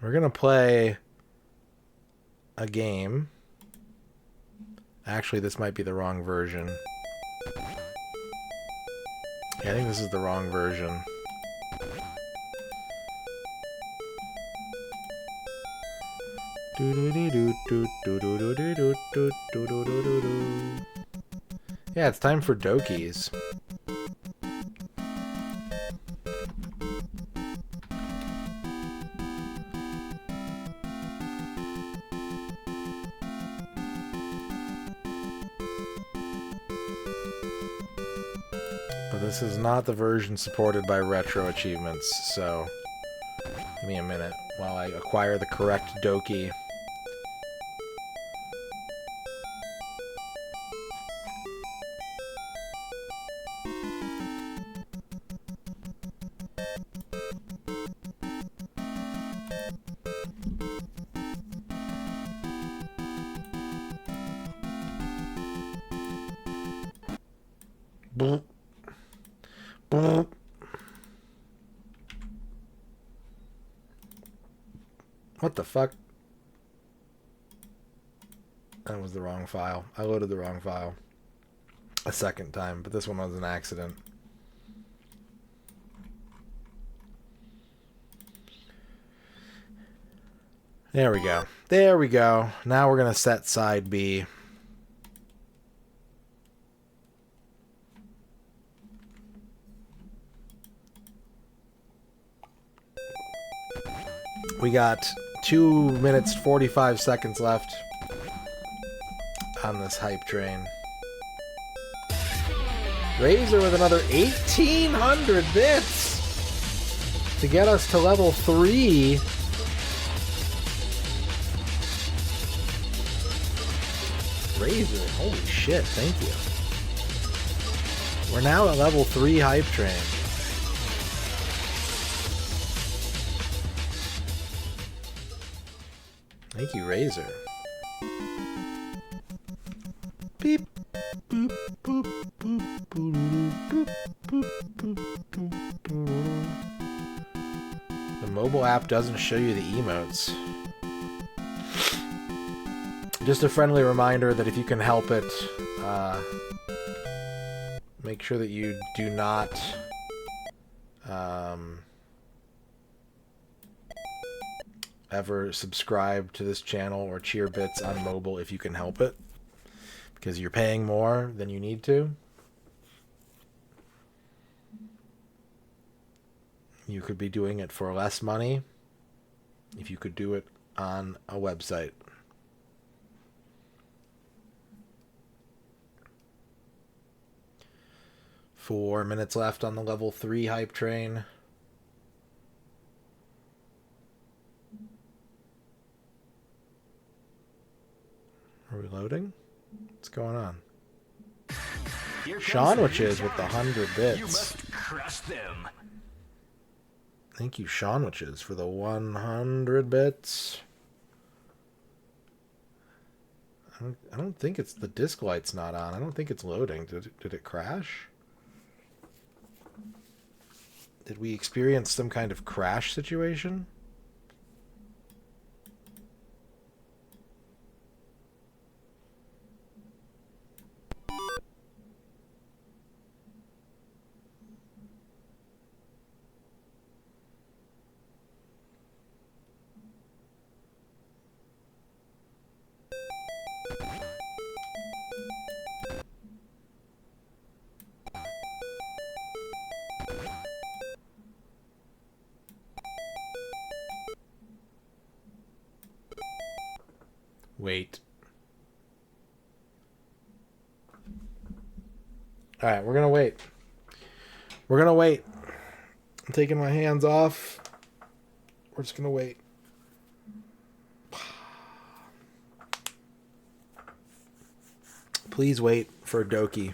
We're going to play a game. Actually, this might be the wrong version. Yeah, I think this is the wrong version. Yeah, it's time for Dokies. But this is not the version supported by RetroAchievements, so give me a minute while I acquire the correct Doki. Boop. Boop. What the fuck? That was the wrong file. I loaded the wrong file a second time, but this one was an accident. There we go. There we go. Now we're going to set side B. We got 2 minutes 45 seconds left on this hype train. Razor with another 1,800 bits to get us to level 3. Razor, holy shit, thank you. We're now at level 3 hype train. Thank you, Razor. Beep. Boop, boop, boop, boop, boop, boop, boop, boop, boop. The mobile app doesn't show you the emotes. Just a friendly reminder that if you can help it, make sure that you do not ever subscribe to this channel or cheer bits on mobile if you can help it, because you're paying more than you need to. You could be doing it for less money if you could do it on a website. Four minutes left on the level 3 hype train. Are we loading? What's going on? Seanwiches with the 100 bits. You must crush them. Thank you, Seanwiches, for the 100 bits. I don't think it's the disc light's not on. I don't think it's loading. Did it crash? Did we experience some kind of crash situation? Wait. Alright, we're gonna wait. We're gonna wait. I'm taking my hands off. We're just gonna wait. Please wait for Doki.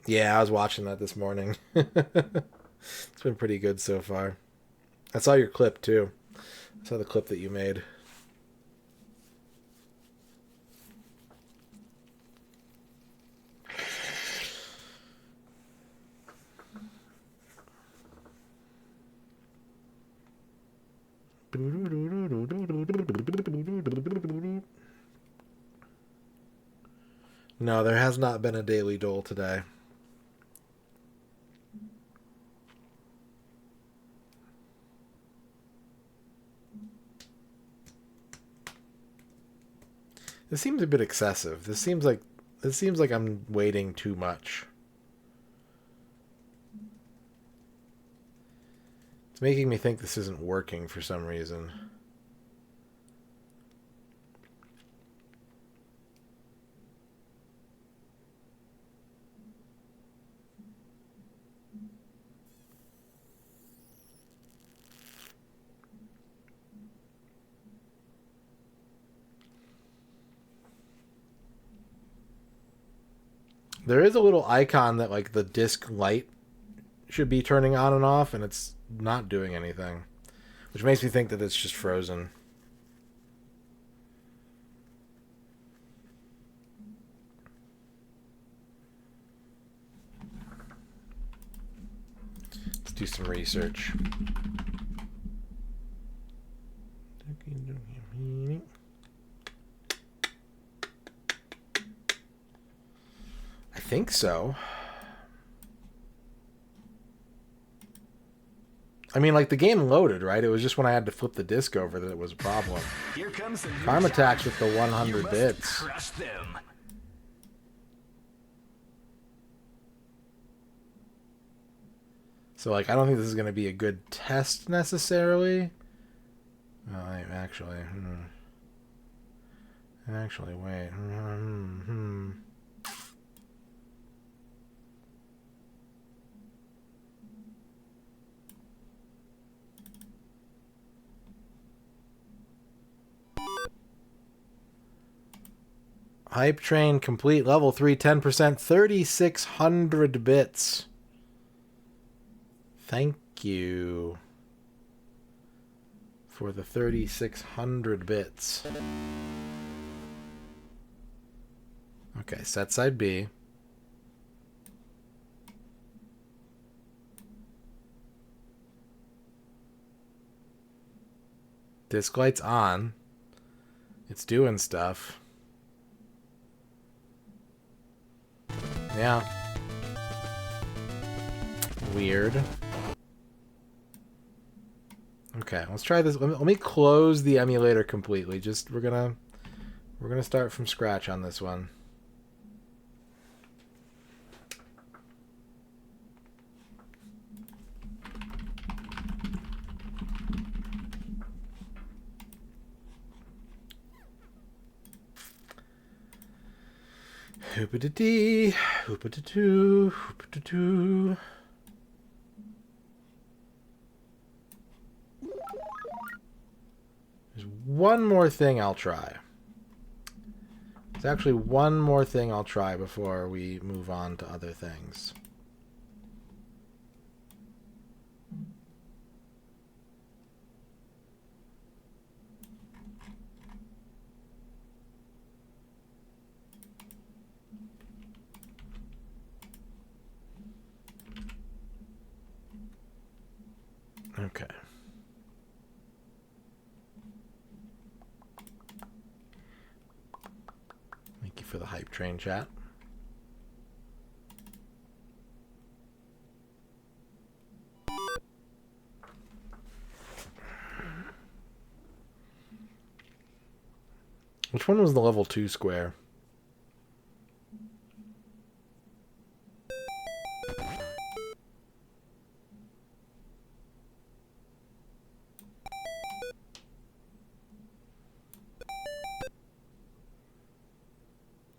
Yeah, I was watching that this morning. It's been pretty good so far. I saw your clip too. I saw the clip that you made. No, there has not been a daily dole today. This seems a bit excessive. This seems like I'm waiting too much. It's making me think this isn't working for some reason. There is a little icon that like the disc light should be turning on and off, and it's not doing anything, which makes me think that it's just frozen. Let's do some research. I think so. I mean, like, the game loaded, right? It was just when I had to flip the disc over that it was a problem. Here comes the new Karma shot. Tax with the 100 You must bits. Crush them. So, like, I don't think this is going to be a good test necessarily. Actually, Actually, wait. Hype train complete. Level 3, 10%, 3,600 bits. Thank you for the 3,600 bits. Okay, set side B. Disc light's on. It's doing stuff. Yeah. Weird. Okay, let's try this. Let me close the emulator completely. Just we're gonna start from scratch on this one. Hoop-a-da-dee, hoop-a-da-doo, hoop-a-da-doo. There's one more thing I'll try. There's actually one more thing I'll try before we move on to other things. Okay. Thank you for the hype train chat. Which one was the level 2 square?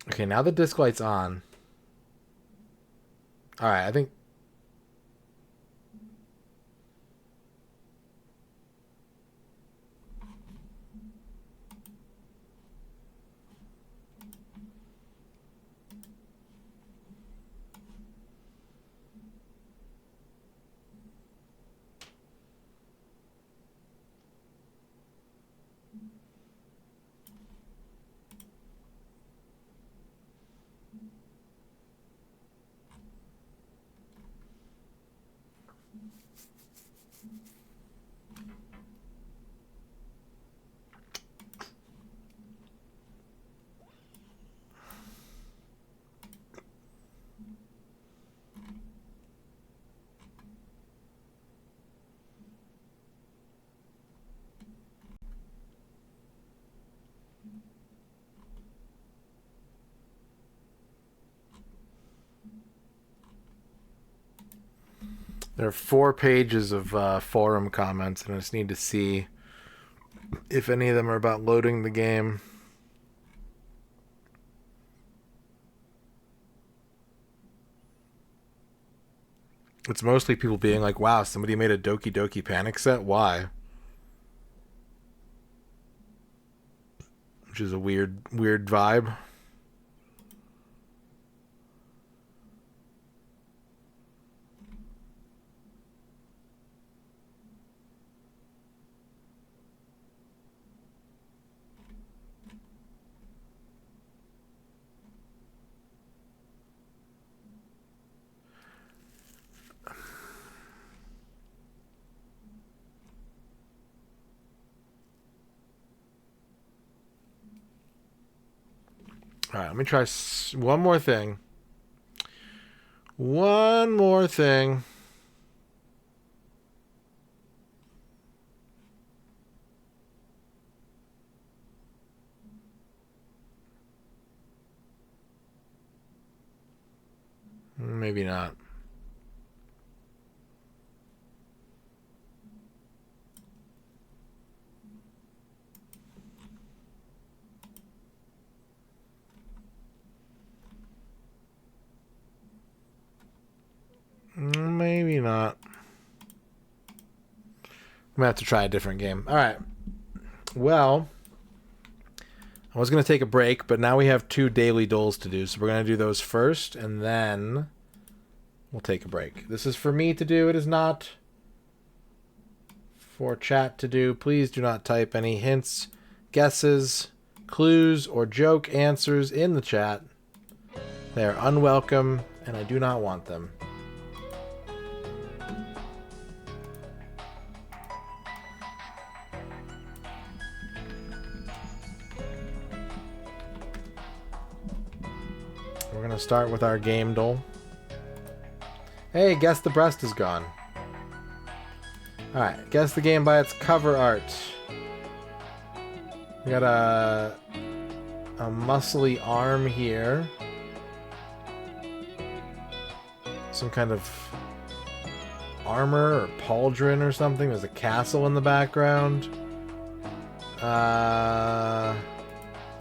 Okay, now the disc light's on. Alright, I think... There are 4 pages of forum comments, and I just need to see if any of them are about loading the game. It's mostly people being like, wow, somebody made a Doki Doki Panic set? Why? Which is a weird vibe. Alright, let me try one more thing. One more thing. Maybe not. Maybe not. I'm gonna have to try a different game. Alright. Well, I was gonna take a break, but now we have 2 daily doles to do, so we're gonna do those first, and then we'll take a break. This is for me to do. It is not for chat to do. Please do not type any hints, guesses, clues, or joke answers in the chat. They are unwelcome, and I do not want them. We're going to start with our game dole. Hey, guess the breast is gone. Alright, guess the game by its cover art. We got a muscly arm here. Some kind of armor or pauldron or something. There's a castle in the background.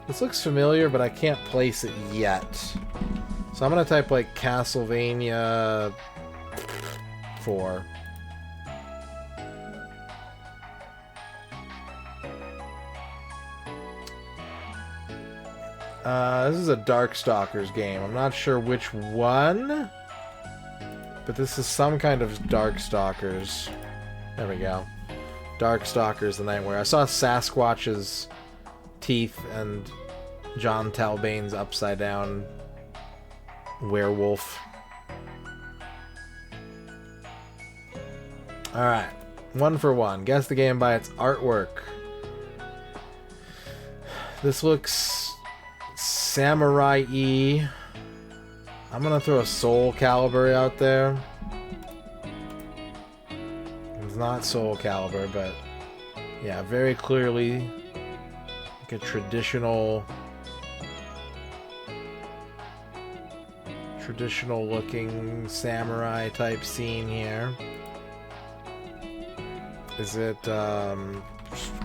This looks familiar, but I can't place it yet. So I'm going to type like Castlevania 4. This is a Darkstalkers game. I'm not sure which one, but this is some kind of Darkstalkers. There we go. Darkstalkers the Nightmare. I saw Sasquatch's teeth and John Talbane's upside down werewolf. Alright. 1 for 1. Guess the game by its artwork. This looks samurai-y. I'm gonna throw a Soul Calibur out there. It's not Soul Calibur, but yeah, very clearly like a traditional looking samurai type scene here. Is it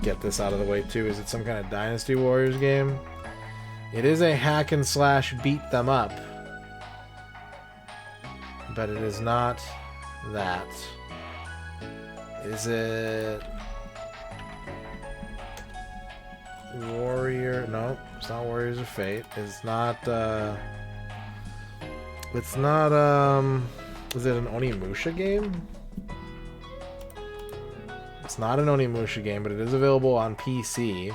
get this out of the way too, is it some kind of Dynasty Warriors game? It is a hack and slash beat them up. But it is not that. Is it... Warrior... No, it's not Warriors of Fate. It's not, It's not, Is it an Onimusha game? It's not an Onimusha game, but it is available on PC.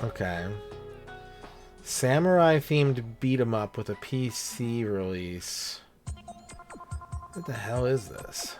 Okay. Samurai-themed beat-em-up with a PC release. What the hell is this?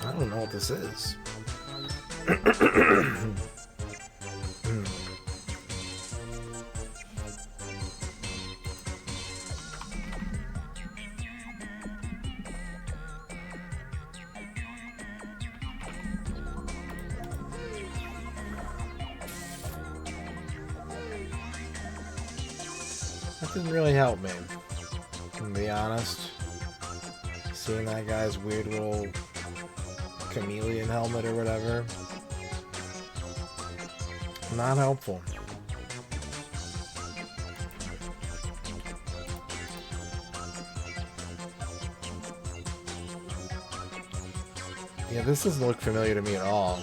I don't know what this is. That didn't really help me, to be honest. Seeing that guy's weird little chameleon helmet or whatever. Not helpful. Yeah, this doesn't look familiar to me at all.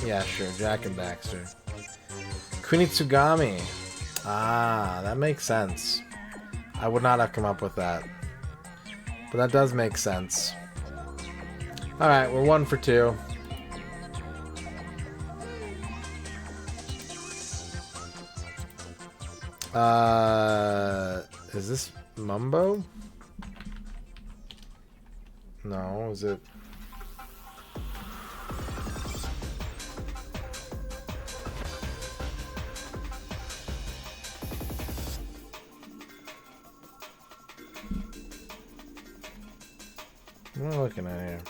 Yeah, sure. Jack and Baxter. Kunitsugami. Ah, that makes sense. I would not have come up with that. But that does make sense. Alright, we're 1 for 2. Is this Mumbo? No, is it... What am I looking at here?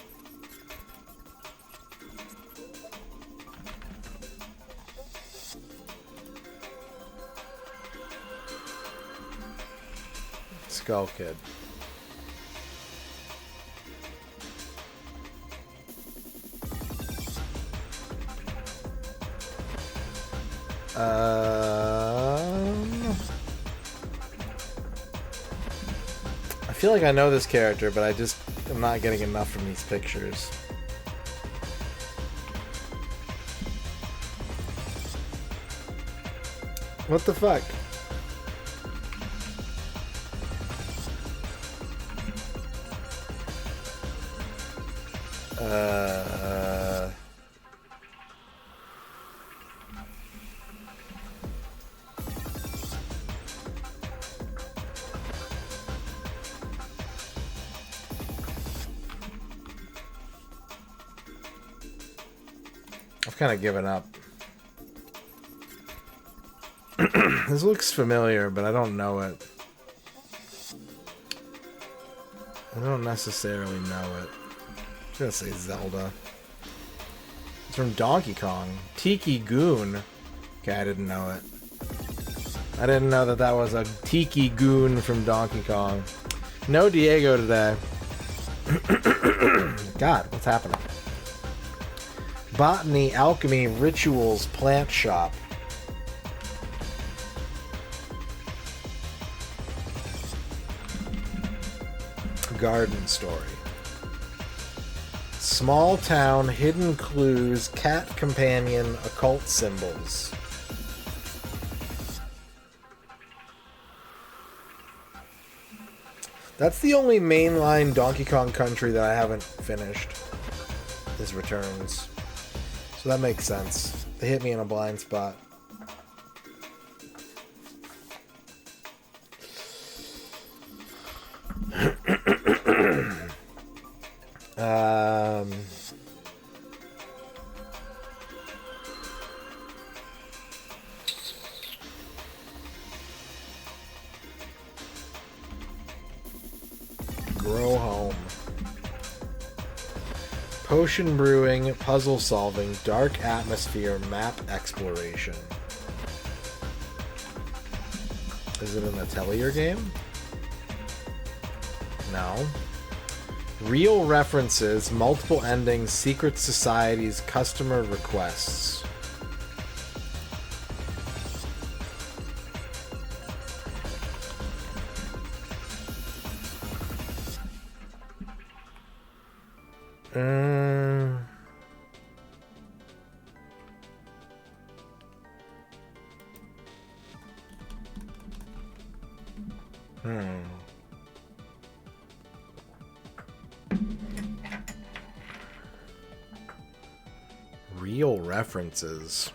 Skull Kid. I feel like I know this character, but I'm not getting enough from these pictures. What the fuck? I've kind of given up. This looks familiar, but I don't know it. I don't necessarily know it. I'm gonna say Zelda. It's from Donkey Kong. Tiki Goon. Okay, I didn't know it. I didn't know that that was a Tiki Goon from Donkey Kong. No Diego today. God, what's happening? Botany, Alchemy, Rituals, Plant Shop. garden story. Small town, hidden clues, cat companion, occult symbols. That's the only mainline Donkey Kong Country that I haven't finished. Is Returns. So that makes sense. They hit me in a blind spot. Grow home. Potion brewing, puzzle solving, dark atmosphere, map exploration. Is it an Atelier game? No. Real references, multiple endings, secret societies, customer requests. Real references.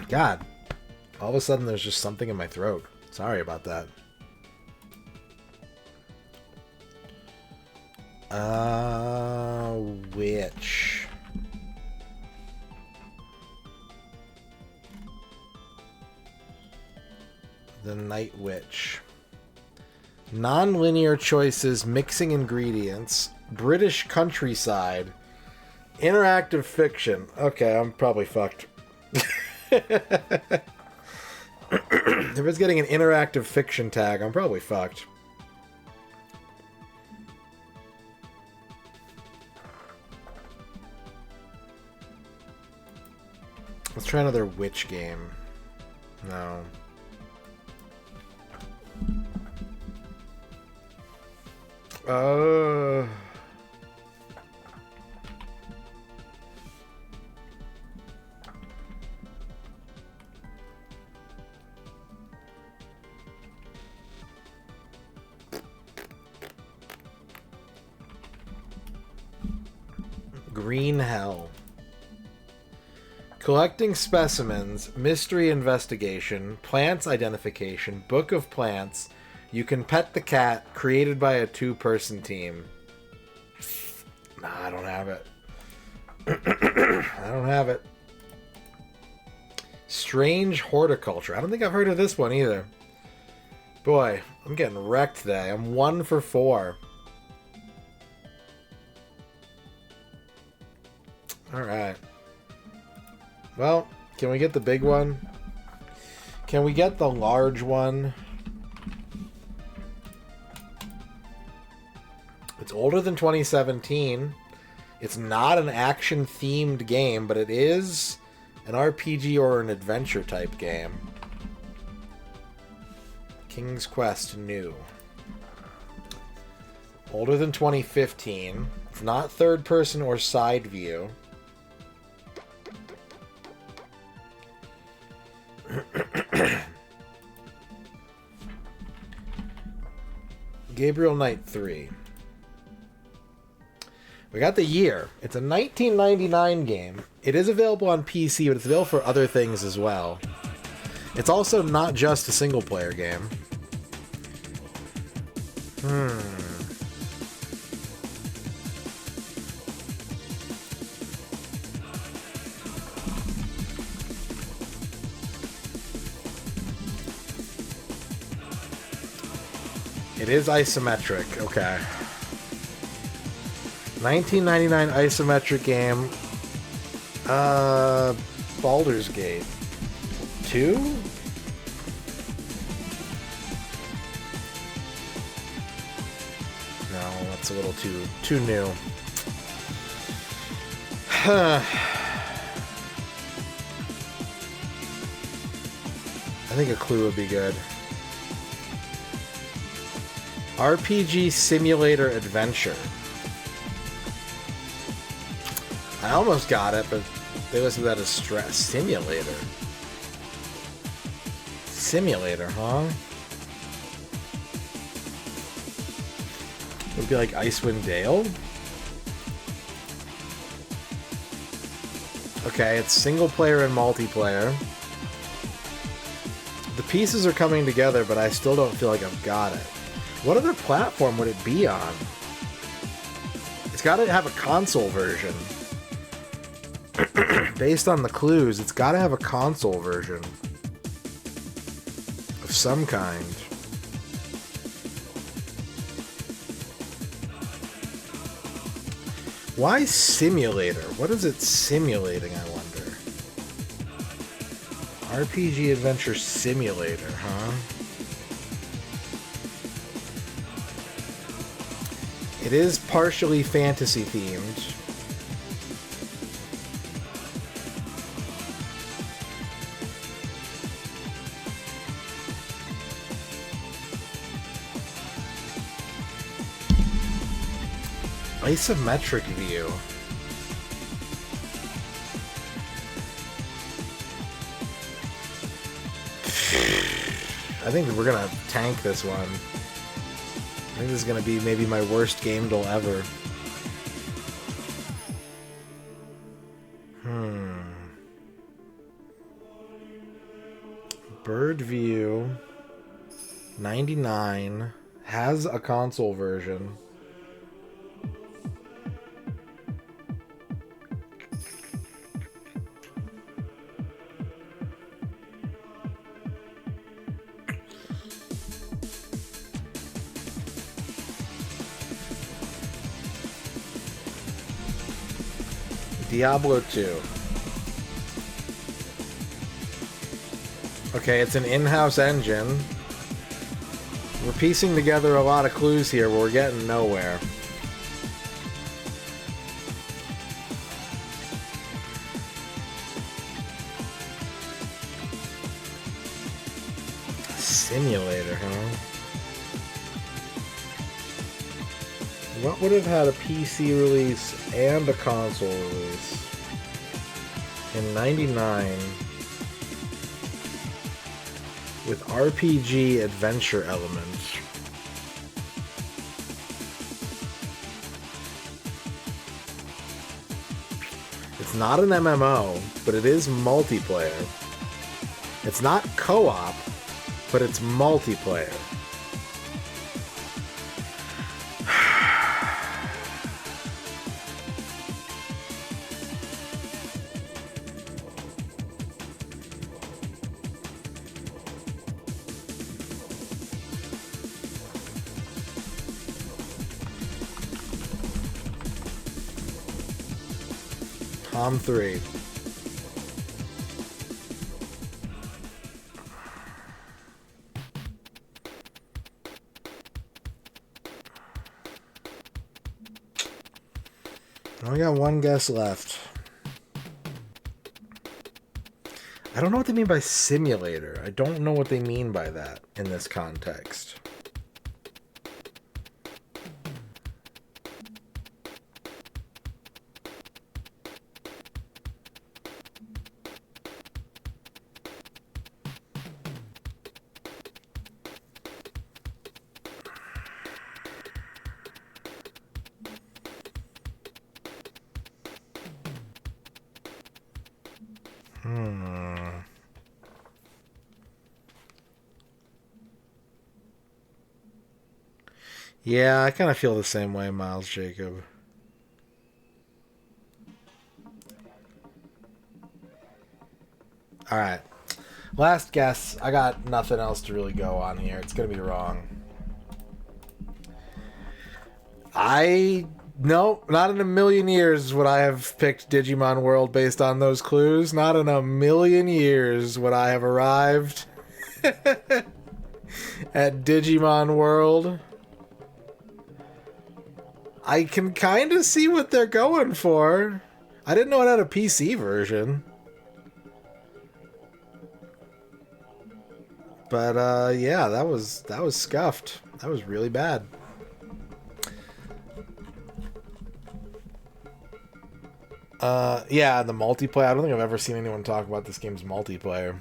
God. All of a sudden there's just something in my throat. Sorry about that. Witch. The Night Witch. Non-linear choices, mixing ingredients, British countryside, interactive fiction. Okay, I'm probably fucked. If it's getting an interactive fiction tag, I'm probably fucked. Let's try another witch game. No. Green Hell. Collecting specimens, mystery investigation, plants identification, book of plants. You can pet the cat, created by a 2-person team. Nah, I don't have it. I don't have it. Strange horticulture. I don't think I've heard of this one either. Boy, I'm getting wrecked today. I'm 1 for 4. Alright. Well, can we get the big one? Can we get the large one? It's older than 2017. It's not an action-themed game, but it is an RPG or an adventure type game. King's Quest New. Older than 2015. It's not third person or side view. Gabriel Knight 3. We got the year. It's a 1999 game. It is available on PC, but it's available for other things as well. It's also not just a single-player game. It is isometric. Okay. 1999 isometric game. Baldur's Gate 2? No, that's a little too new. I think a clue would be good. RPG Simulator Adventure. I almost got it, but they listed that as stress. Simulator. Simulator, huh? Would it be like Icewind Dale? Okay, it's single player and multiplayer. The pieces are coming together, but I still don't feel like I've got it. What other platform would it be on? It's got to have a console version. Based on the clues, it's got to have a console version of some kind. Why simulator? What is it simulating, I wonder? RPG Adventure Simulator, huh? It is partially fantasy themed. Isometric view. I think we're gonna tank this one. I think this is gonna be maybe my worst game till ever. Bird View 99 has a console version. Diablo 2. Okay, it's an in-house engine. We're piecing together a lot of clues here, but we're getting nowhere. Simulator, huh? What would have had a PC release and a console release in '99 with RPG adventure elements? It's not an MMO, but it is multiplayer. It's not co-op, but it's multiplayer. Tom 3. I only got one guess left. I don't know what they mean by simulator. I don't know what they mean by that in this context. Yeah, I kind of feel the same way, Miles Jacob. Alright. Last guess. I got nothing else to really go on here. It's going to be wrong. No, not in a million years would I have picked Digimon World based on those clues. Not in a million years would I have arrived at Digimon World. I can kind of see what they're going for. I didn't know it had a PC version. But yeah, that was scuffed. That was really bad. Yeah, the multiplayer. I don't think I've ever seen anyone talk about this game's multiplayer.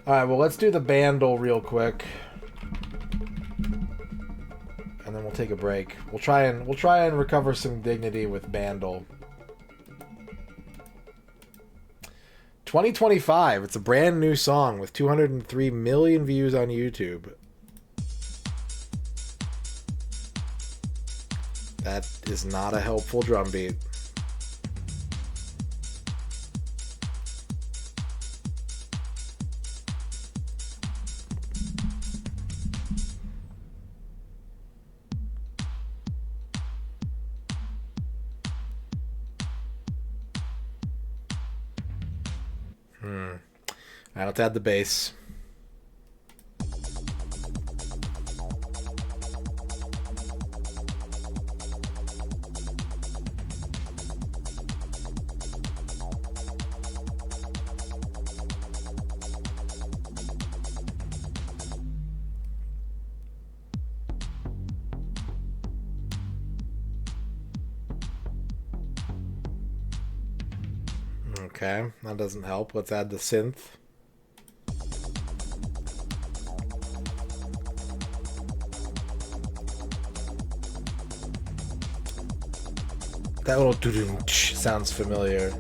Alright, well, let's do the Bandle real quick. And then we'll take a break. We'll try and recover some dignity with Bandle. 2025. It's a brand new song with 203 million views on YouTube. That is not a helpful drum beat. Alright, let's add the bass. Okay, that doesn't help. Let's add the synth. That little doo-doo sounds familiar.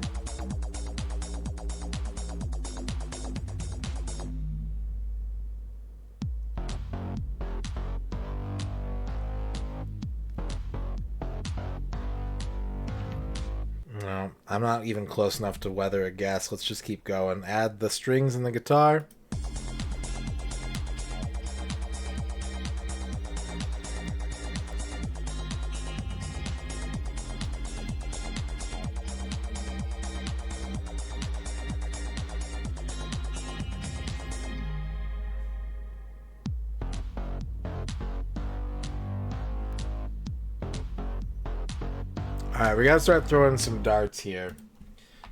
No, I'm not even close enough to weather a guess. Let's just keep going. Add the strings and the guitar. Alright, we gotta start throwing some darts here.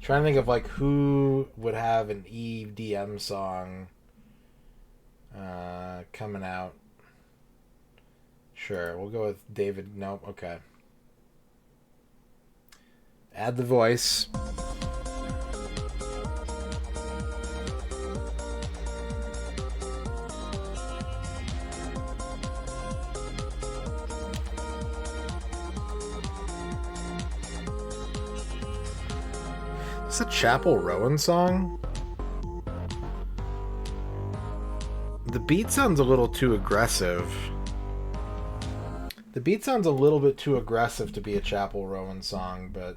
Trying to think of like who would have an EDM song coming out. Sure, we'll go with David. Nope, okay. Add the voice. Is this a Chapel Rowan song? The beat sounds a little too aggressive. The beat sounds a little bit too aggressive to be a Chapel Rowan song, but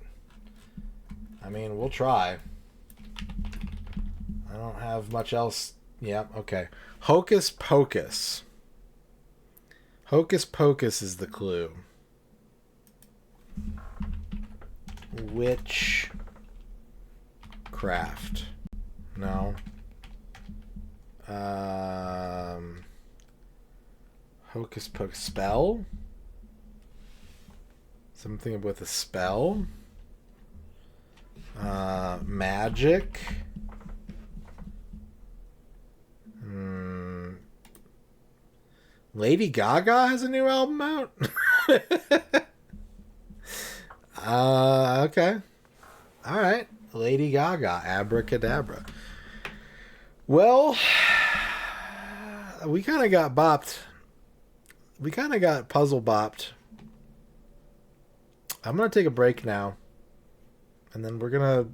I mean, we'll try. I don't have much else. Yep, okay. Hocus Pocus. Hocus Pocus is the clue. Witch craft. No. Hocus Pocus. Spell? Something with a spell? Magic? Lady Gaga has a new album out? Okay. Alright. Lady Gaga. Abracadabra. Well, we kind of got bopped. We kind of got puzzle bopped. I'm going to take a break now. And then we're going to...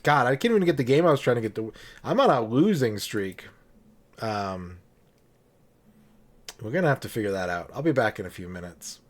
God, I can't even get the game I was trying to get to... I'm on a losing streak. We're going to have to figure that out. I'll be back in a few minutes.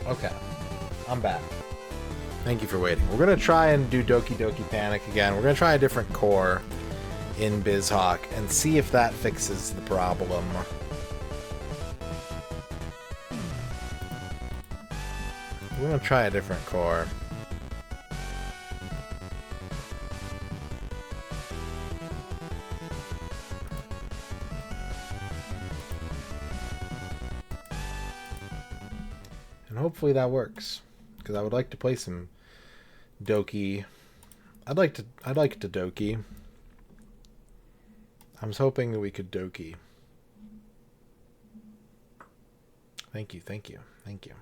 Okay. I'm back. Thank you for waiting. We're going to try and do Doki Doki Panic again. We're going to try a different core in BizHawk and see if that fixes the problem. We're going to try a different core. And hopefully that works, because I would like to play some Doki. I'd like to Doki. I was hoping that we could Doki. Thank you, thank you, thank you.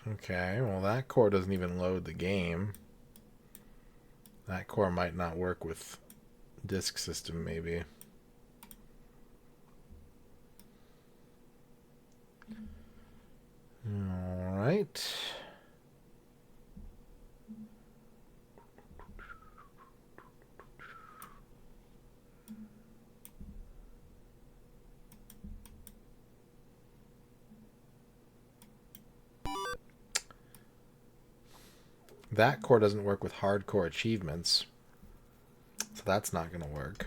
Okay, well that core doesn't even load the game. That core might not work with disk system, maybe. All right. That core doesn't work with hardcore achievements, so that's not going to work.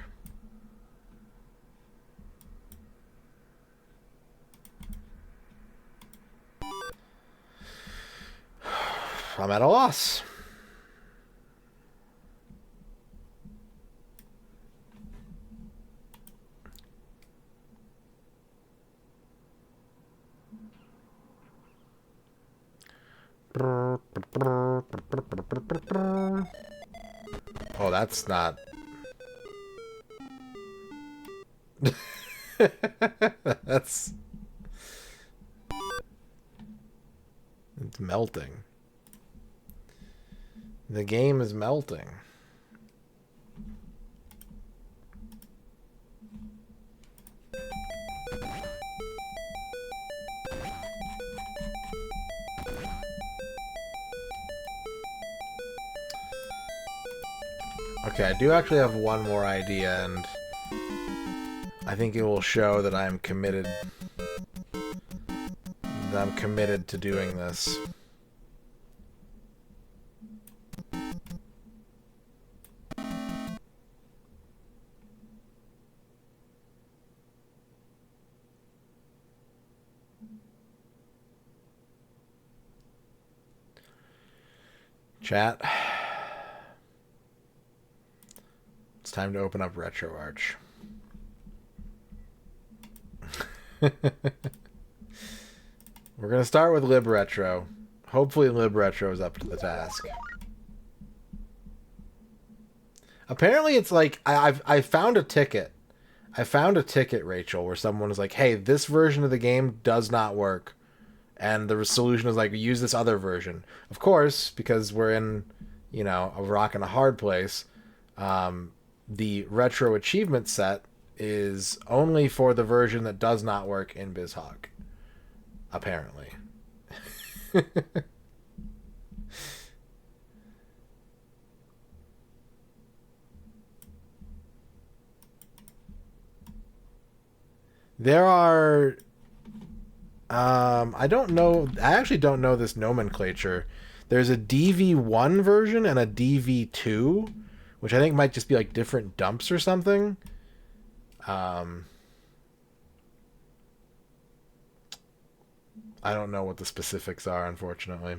I'm at a loss. Oh, that's not... That's... It's melting. The game is melting. Okay, I do actually have one more idea, and I think it will show that I'm committed. That I'm committed to doing this. Chat. It's time to open up RetroArch. We're going to start with libretro. Hopefully libretro is up to the task. Apparently it's like, I found a ticket. I found a ticket, Rachel, where someone was like, hey, this version of the game does not work. And the solution is like, use this other version. Of course, because we're in, you know, a rock and a hard place, the retro achievement set is only for the version that does not work in BizHawk. Apparently. There are... I don't know. I actually don't know this nomenclature. There's a DV1 version and a DV2, which I think might just be like different dumps or something. I don't know what the specifics are, unfortunately.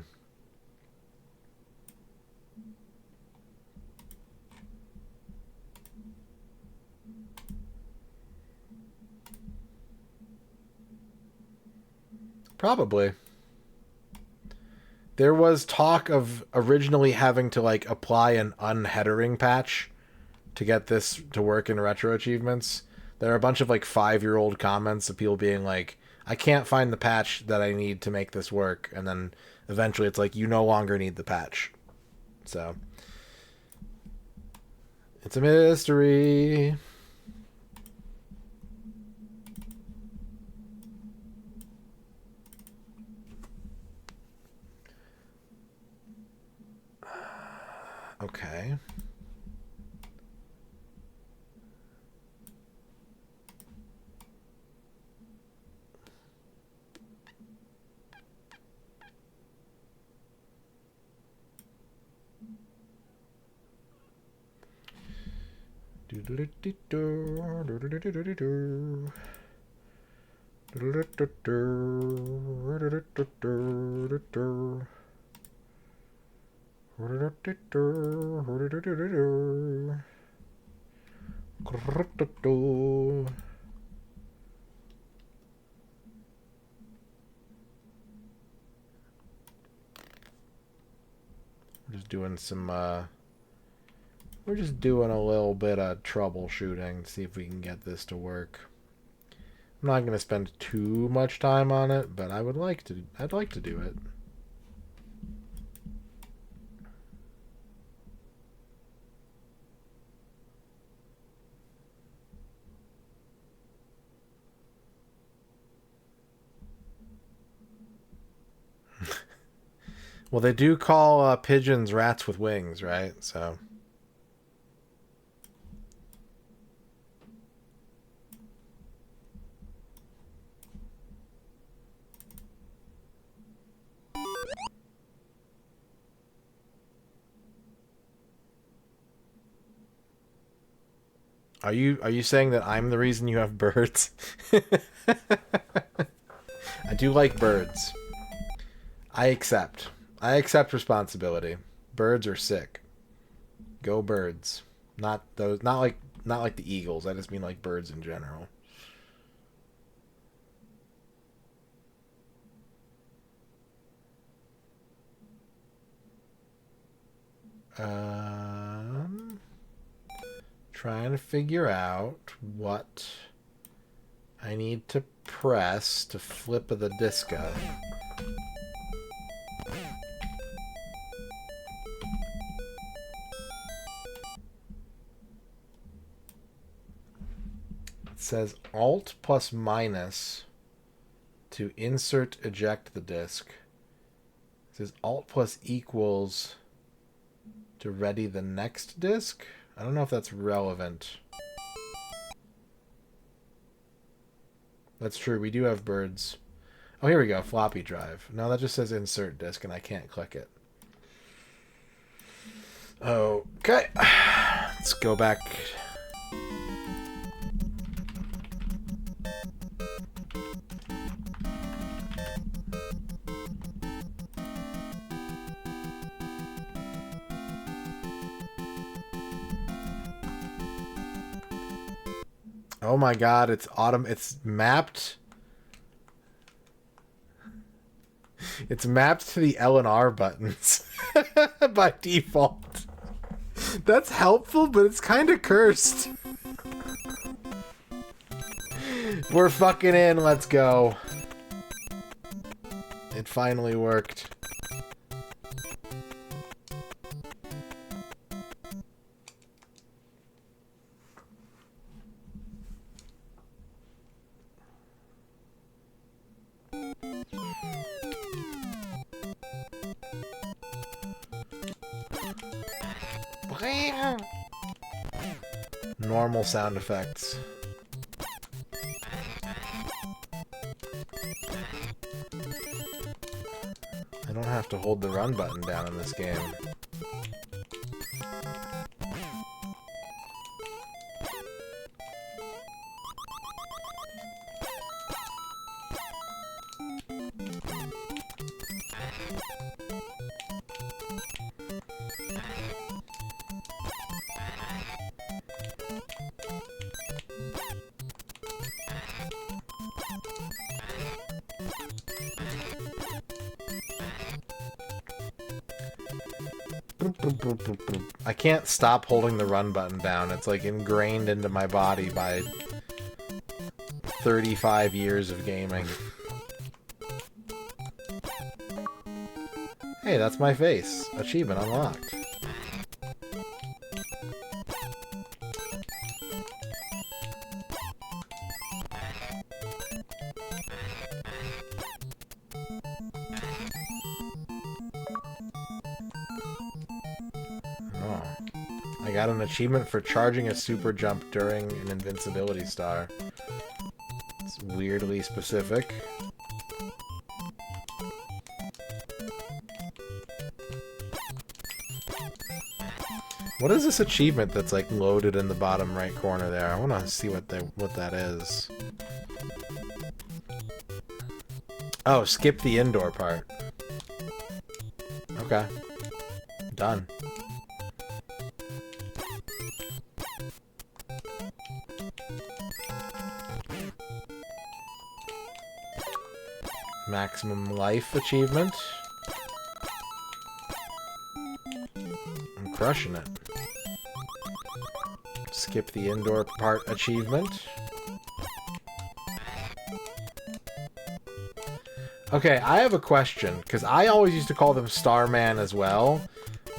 Probably. There was talk of originally having to like apply an unheadering patch to get this to work in retro achievements. There are a bunch of like 5-year-old comments of people being like, I can't find the patch that I need to make this work, and then eventually it's like, you no longer need the patch. So, it's a mystery. Okay. Just doing some we're just doing a little bit of troubleshooting to see if we can get this to work. I'm not going to spend too much time on it, but I'd like to do it. Well, they do call pigeons rats with wings, right? So. Are you saying that I'm the reason you have birds? I do like birds. I accept responsibility. Birds are sick. Go birds. Not like the eagles. I just mean like birds in general. Trying to figure out what I need to press to flip the disco. It says Alt plus minus to insert eject the disc. It says Alt plus equals to ready the next disc. I don't know if that's relevant. That's true, we do have birds. Oh, here we go, floppy drive. No, that just says insert disk and I can't click it. Okay, let's go back. Oh my god, it's mapped. It's mapped to the L and R buttons by default. That's helpful, but it's kind of cursed. We're fucking in, let's go. It finally worked. Normal sound effects. I don't have to hold the run button down in this game. I can't stop holding the run button down. It's like ingrained into my body by 35 years of gaming. Hey, that's my face. Achievement unlocked. Oh. I got an achievement for charging a super jump during an invincibility star. It's weirdly specific. What is this achievement that's like loaded in the bottom right corner there? I want to see what that is. Oh, skip the indoor part. Okay. Done. Maximum life achievement. I'm crushing it. Skip the indoor part achievement. Okay, I have a question, because I always used to call them Starman as well,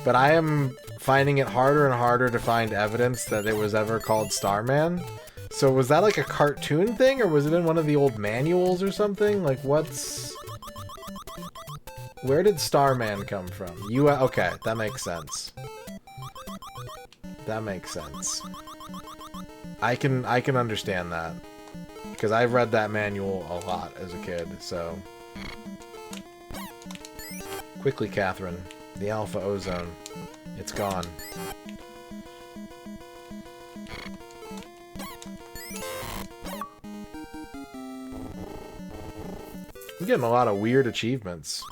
but I am finding it harder and harder to find evidence that it was ever called Starman. So was that like a cartoon thing, or was it in one of the old manuals or something? Like, what's... Where did Starman come from? Okay, that makes sense. That makes sense. I can understand that. Because I've read that manual a lot as a kid, so... Quickly, Catherine. The Alpha Ozone. It's gone. I'm getting a lot of weird achievements.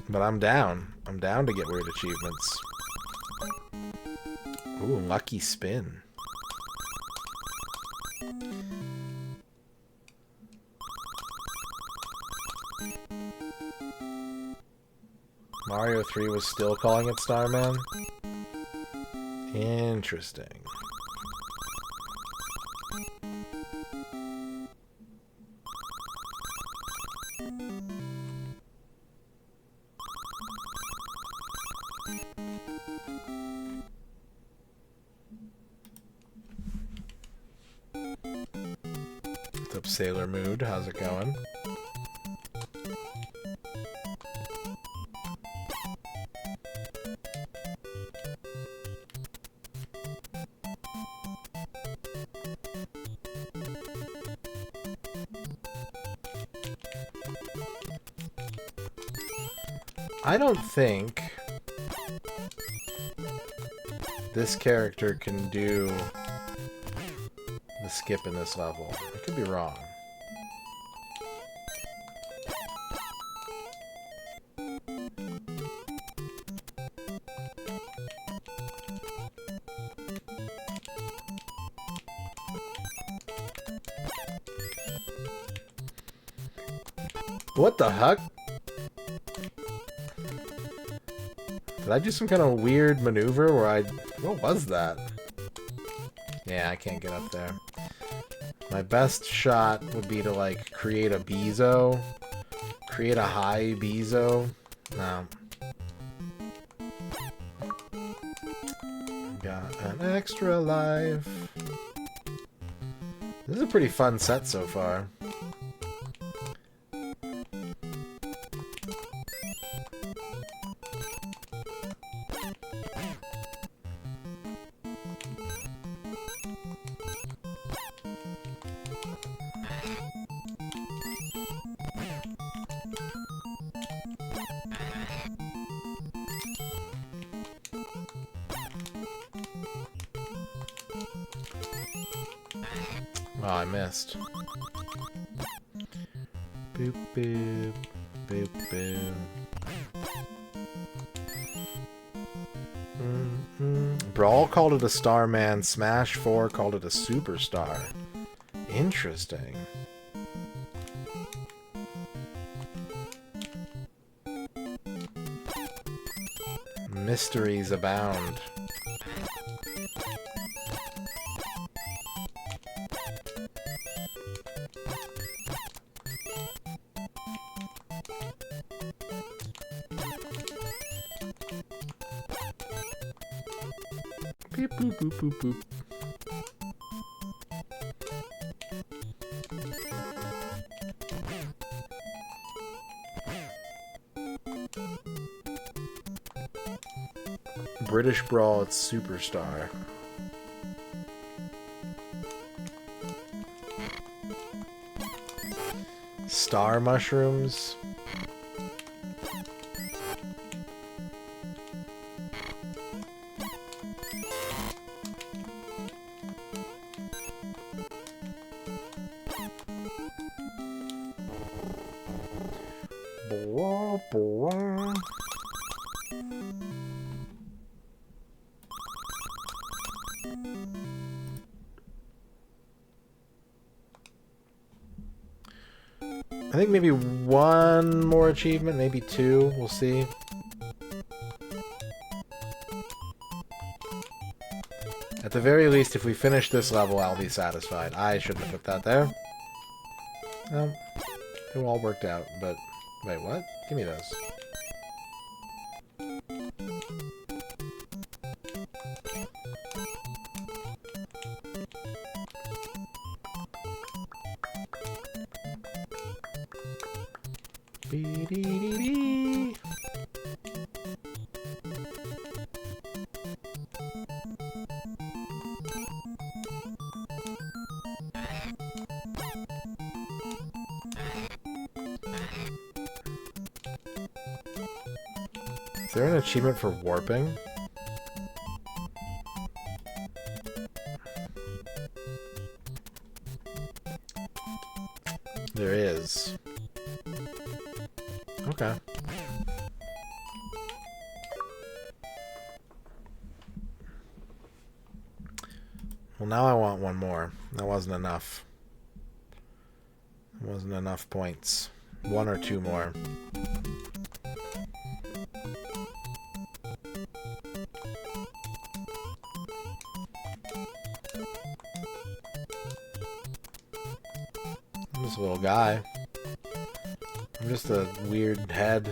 But I'm down. I'm down to get weird achievements. Ooh, lucky spin. Mario 3 was still calling it Starman? Interesting. What's up, Sailor Mood? How's it going? I don't think this character can do the skip in this level. I could be wrong. What the heck? Did I do some kind of weird maneuver where I... What was that? Yeah, I can't get up there. My best shot would be to, like, create a Bezo. Create a high Bezo. No. Got an extra life. This is a pretty fun set so far. Oh, I missed. Boop, boop, boop, boop. Brawl called it a Starman, Smash 4 called it a Superstar. Interesting. Mysteries abound. Beep boop boop boop boop. British Brawl, it's Superstar. Star mushrooms. Blah, blah. I think maybe one more achievement, maybe two, we'll see. At the very least, if we finish this level, I'll be satisfied. I shouldn't have put that there. It all worked out, but... Wait, what? Give me those. Be-dee-dee-dee. Is there an achievement for warping? There is. Okay. Well, now I want one more. That wasn't enough. It wasn't enough points. One or two more. I'm just a little guy. I'm just a weird head.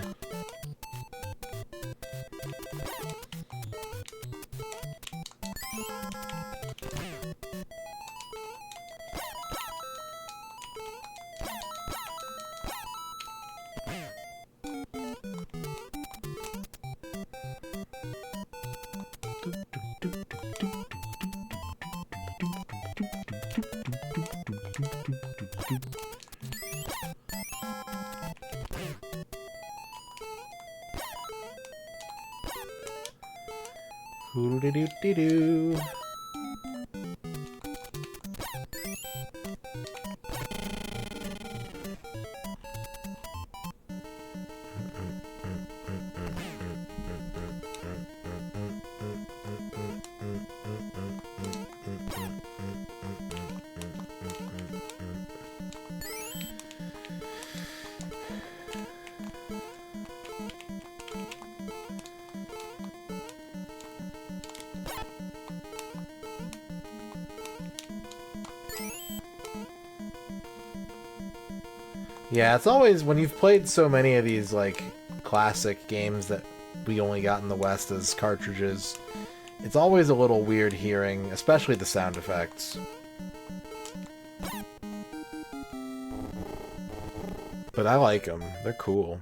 Hoo-doo-doo-doo-doo. Yeah, it's always, when you've played so many of these, like, classic games that we only got in the West as cartridges, it's always a little weird hearing, especially the sound effects. But I like them. They're cool.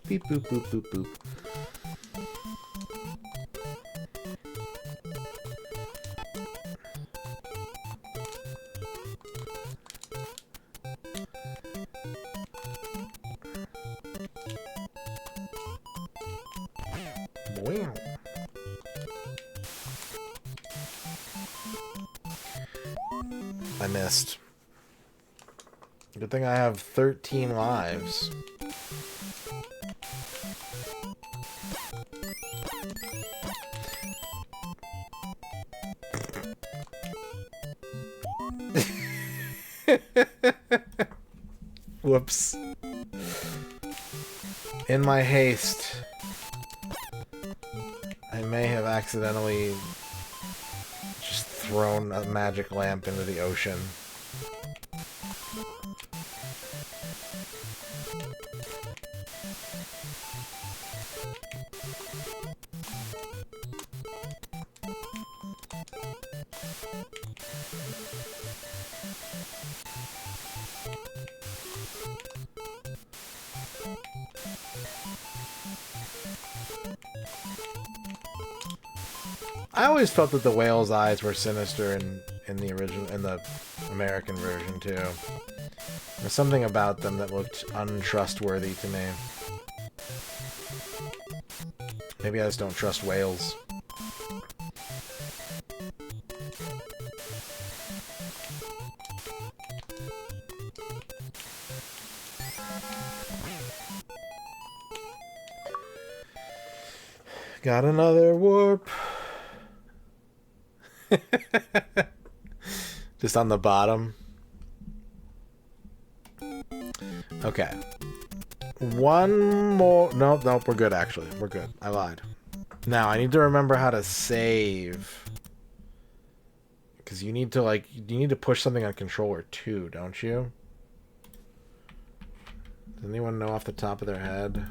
Beep boop boop boop boop. Wow. I missed. Good thing I have 13 lives. Whoops. In my haste, I may have accidentally just thrown a magic lamp into the ocean. I always felt that the whale's eyes were sinister in the American version too. There's something about them that looked untrustworthy to me. Maybe I just don't trust whales. Got another warp. Just on the bottom. Okay. One more. Nope, nope, we're good actually. We're good. I lied. Now, I need to remember how to save. Because you need to push something on controller 2, don't you? Does anyone know off the top of their head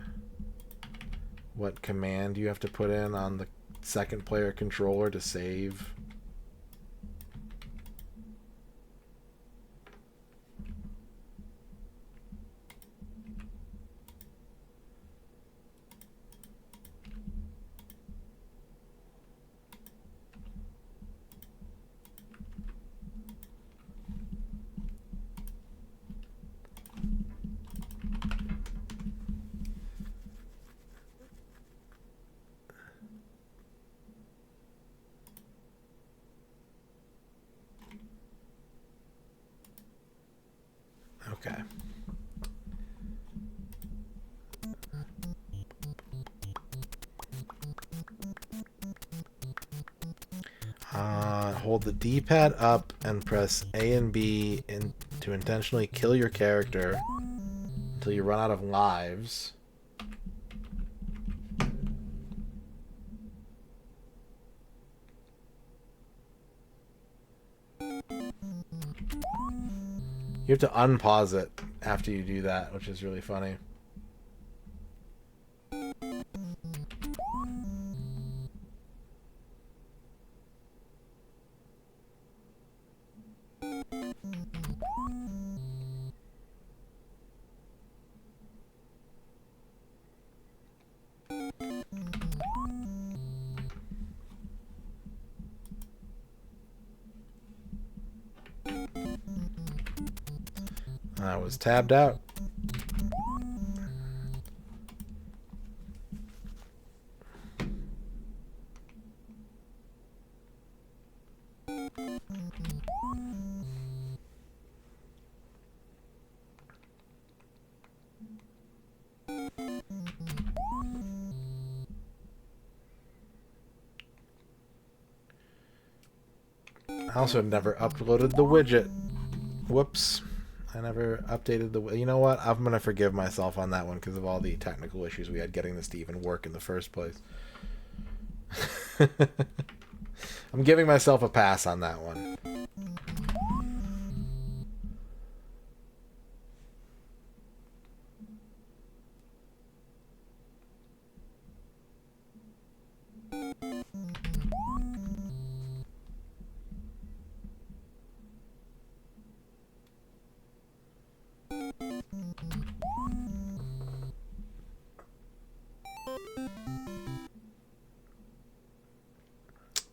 what command you have to put in on the second player controller to save? Okay. Hold the D-pad up and press A and B to intentionally kill your character until you run out of lives. You have to unpause it after you do that, which is really funny. I was tabbed out. I also never uploaded the widget. Whoops. I never updated the... You know what? I'm going to forgive myself on that one because of all the technical issues we had getting this to even work in the first place. I'm giving myself a pass on that one.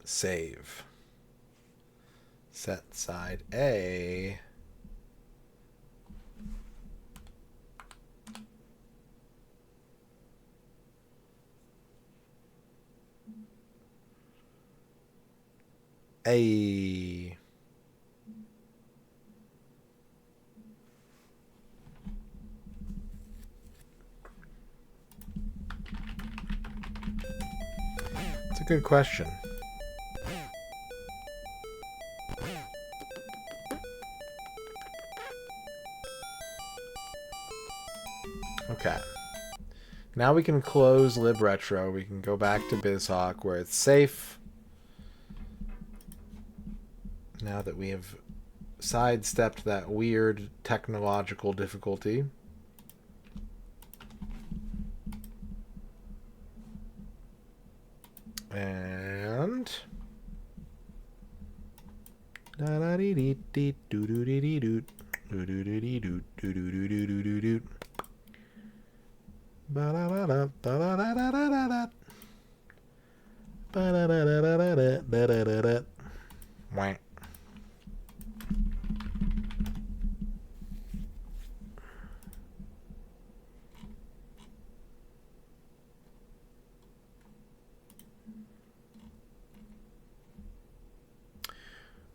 Save. Set side A. Hey. It's a good question. Okay. Now we can close LibRetro. We can go back to BizHawk where it's safe. Now that we have sidestepped that weird technological difficulty. And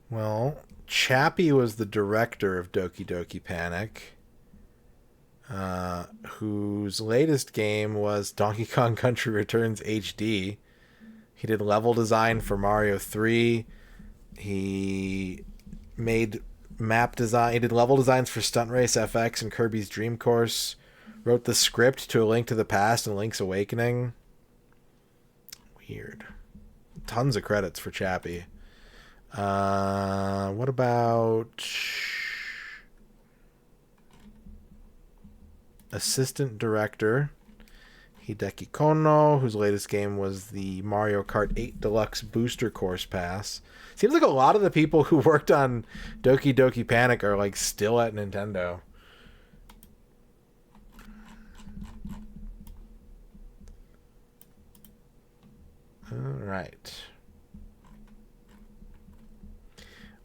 well, Chappie was the director of Doki Doki Panic, whose latest game was Donkey Kong Country Returns HD. He did level design for Mario 3. He made map design. He did level designs for Stunt Race FX and Kirby's Dream Course. Wrote the script to A Link to the Past and Link's Awakening. Weird. Tons of credits for Chappie. What about assistant director Hideki Kono, whose latest game was the Mario Kart 8 Deluxe Booster Course Pass. Seems like a lot of the people who worked on Doki Doki Panic are like still at Nintendo. All right.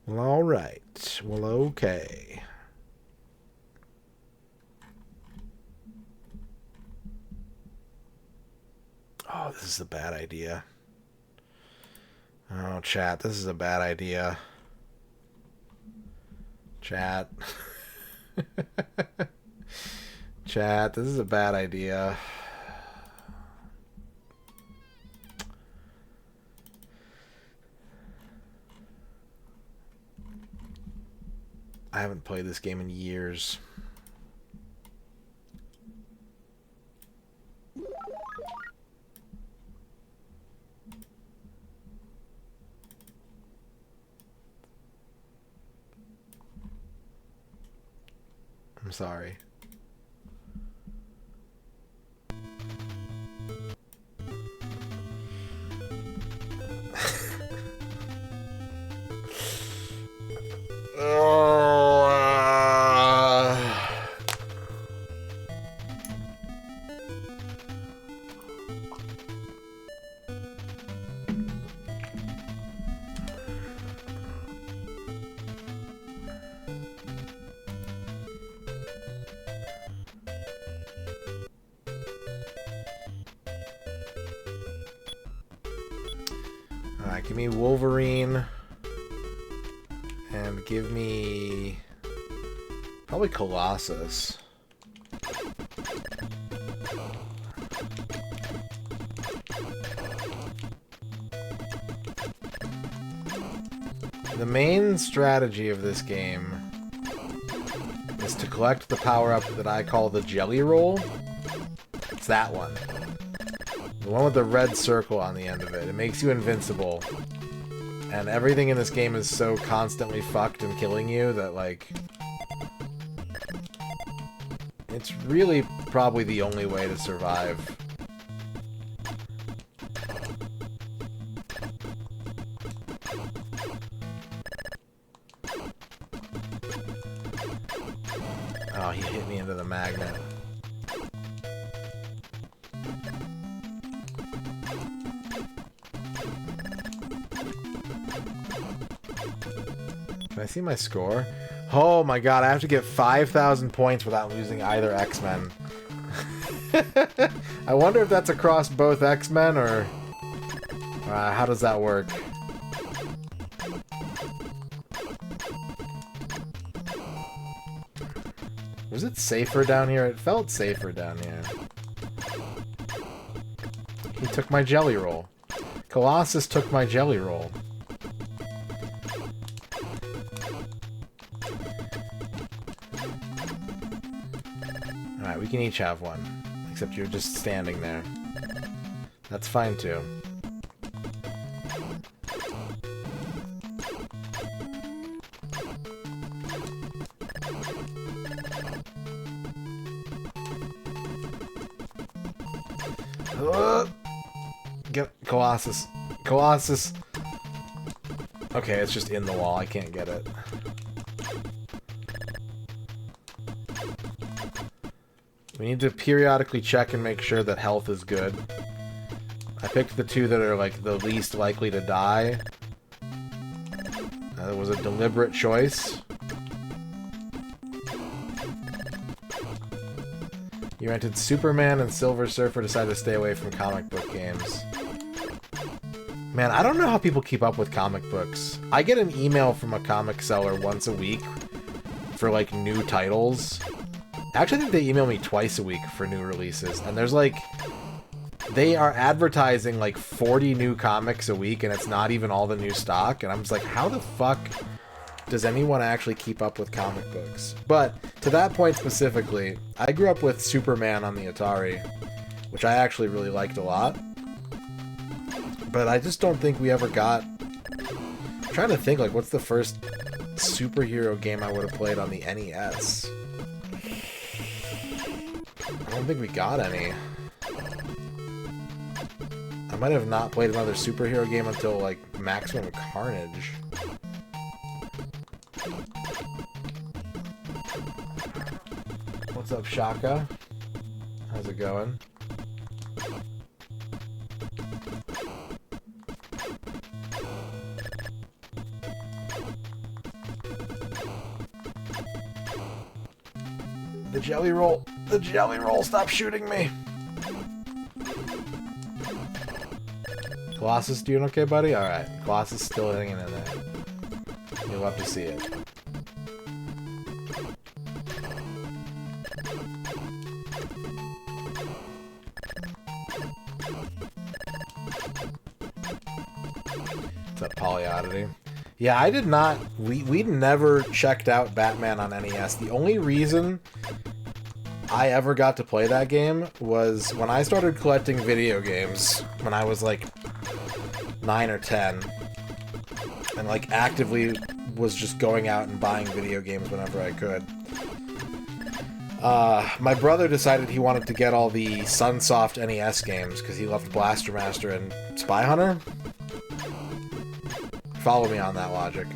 Well, all right. Well, okay. Oh, this is a bad idea. Oh, chat, this is a bad idea. Chat. Chat, this is a bad idea. I haven't played this game in years. I'm sorry. Alright, give me Wolverine. And give me probably Colossus. The main strategy of this game is to collect the power-up that I call the Jelly Roll. It's that one. The one with the red circle on the end of it. It makes you invincible. And everything in this game is so constantly fucked and killing you that, like... it's really probably the only way to survive. Oh, he hit me into the magnet. Can I see my score? Oh my god, I have to get 5,000 points without losing either X-Men. I wonder if that's across both X-Men, or... how does that work? Was it safer down here? It felt safer down here. He took my jelly roll. Colossus took my jelly roll. Alright, we can each have one. Except you're just standing there. That's fine too. Get Colossus. Colossus. Okay, it's just in the wall. I can't get it. We need to periodically check and make sure that health is good. I picked the two that are like the least likely to die. It was a deliberate choice. You rented Superman and Silver Surfer decided to stay away from comic book games. Man, I don't know how people keep up with comic books. I get an email from a comic seller once a week for like new titles. Actually, I think they email me twice a week for new releases. And there's like... They are advertising like 40 new comics a week and it's not even all the new stock. And I'm just like, how the fuck does anyone actually keep up with comic books? But to that point specifically, I grew up with Superman on the Atari, which I actually really liked a lot. But I just don't think we ever got... I'm trying to think, like, what's the first superhero game I would have played on the NES? I don't think we got any. I might have not played another superhero game until, like, Maximum Carnage. What's up, Shaka? How's it going? The jelly roll! The jelly roll! Stop shooting me! Colossus doing okay, buddy? Alright. Colossus still hanging in there. You'll have to see it. What's up, Polyoddity? Yeah, I did not... We never checked out Batman on NES. The only reason I ever got to play that game was when I started collecting video games when I was like 9 or 10 and like actively was just going out and buying video games whenever I could. My brother decided he wanted to get all the Sunsoft NES games because he loved Blaster Master and Spy Hunter. Follow me on that logic.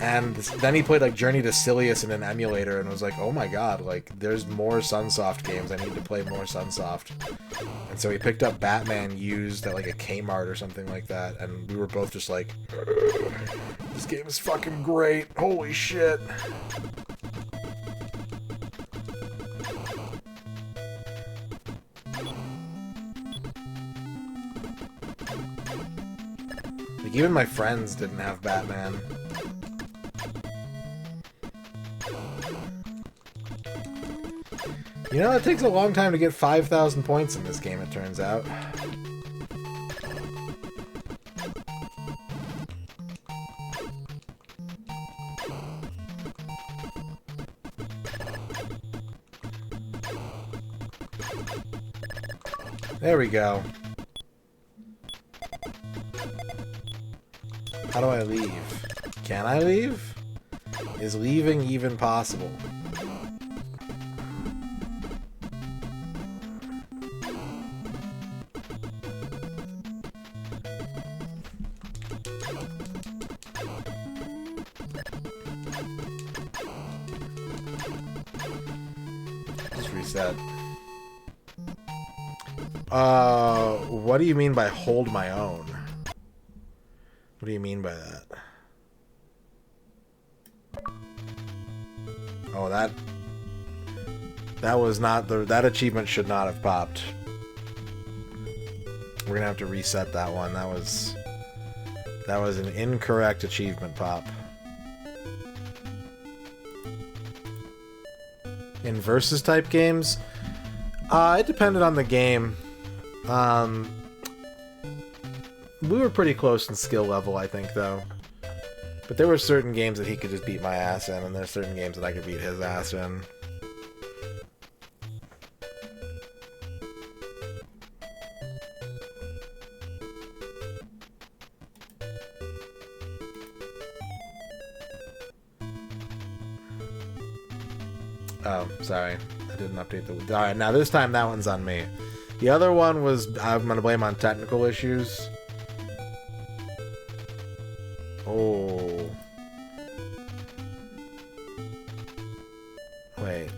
And then he played like Journey to Silius in an emulator and was like, oh my god, like there's more Sunsoft games, I need to play more Sunsoft. And so he picked up Batman used at like a Kmart or something like that, and we were both just like, this game is fucking great, holy shit. Like even my friends didn't have Batman. You know, it takes a long time to get 5,000 points in this game, it turns out. There we go. How do I leave? Can I leave? Is leaving even possible? Just reset. What do you mean by hold my own? What do you mean by that? Oh, that was not that achievement should not have popped. We're gonna have to reset that one. That was an incorrect achievement pop. in versus type games. It depended on the game. We were pretty close in skill level, I think, though. But there were certain games that he could just beat my ass in, and there's certain games that I could beat his ass in. Oh, sorry. I didn't update the... Alright, now this time that one's on me. The other one was... I'm gonna blame on technical issues. Oh. Wait.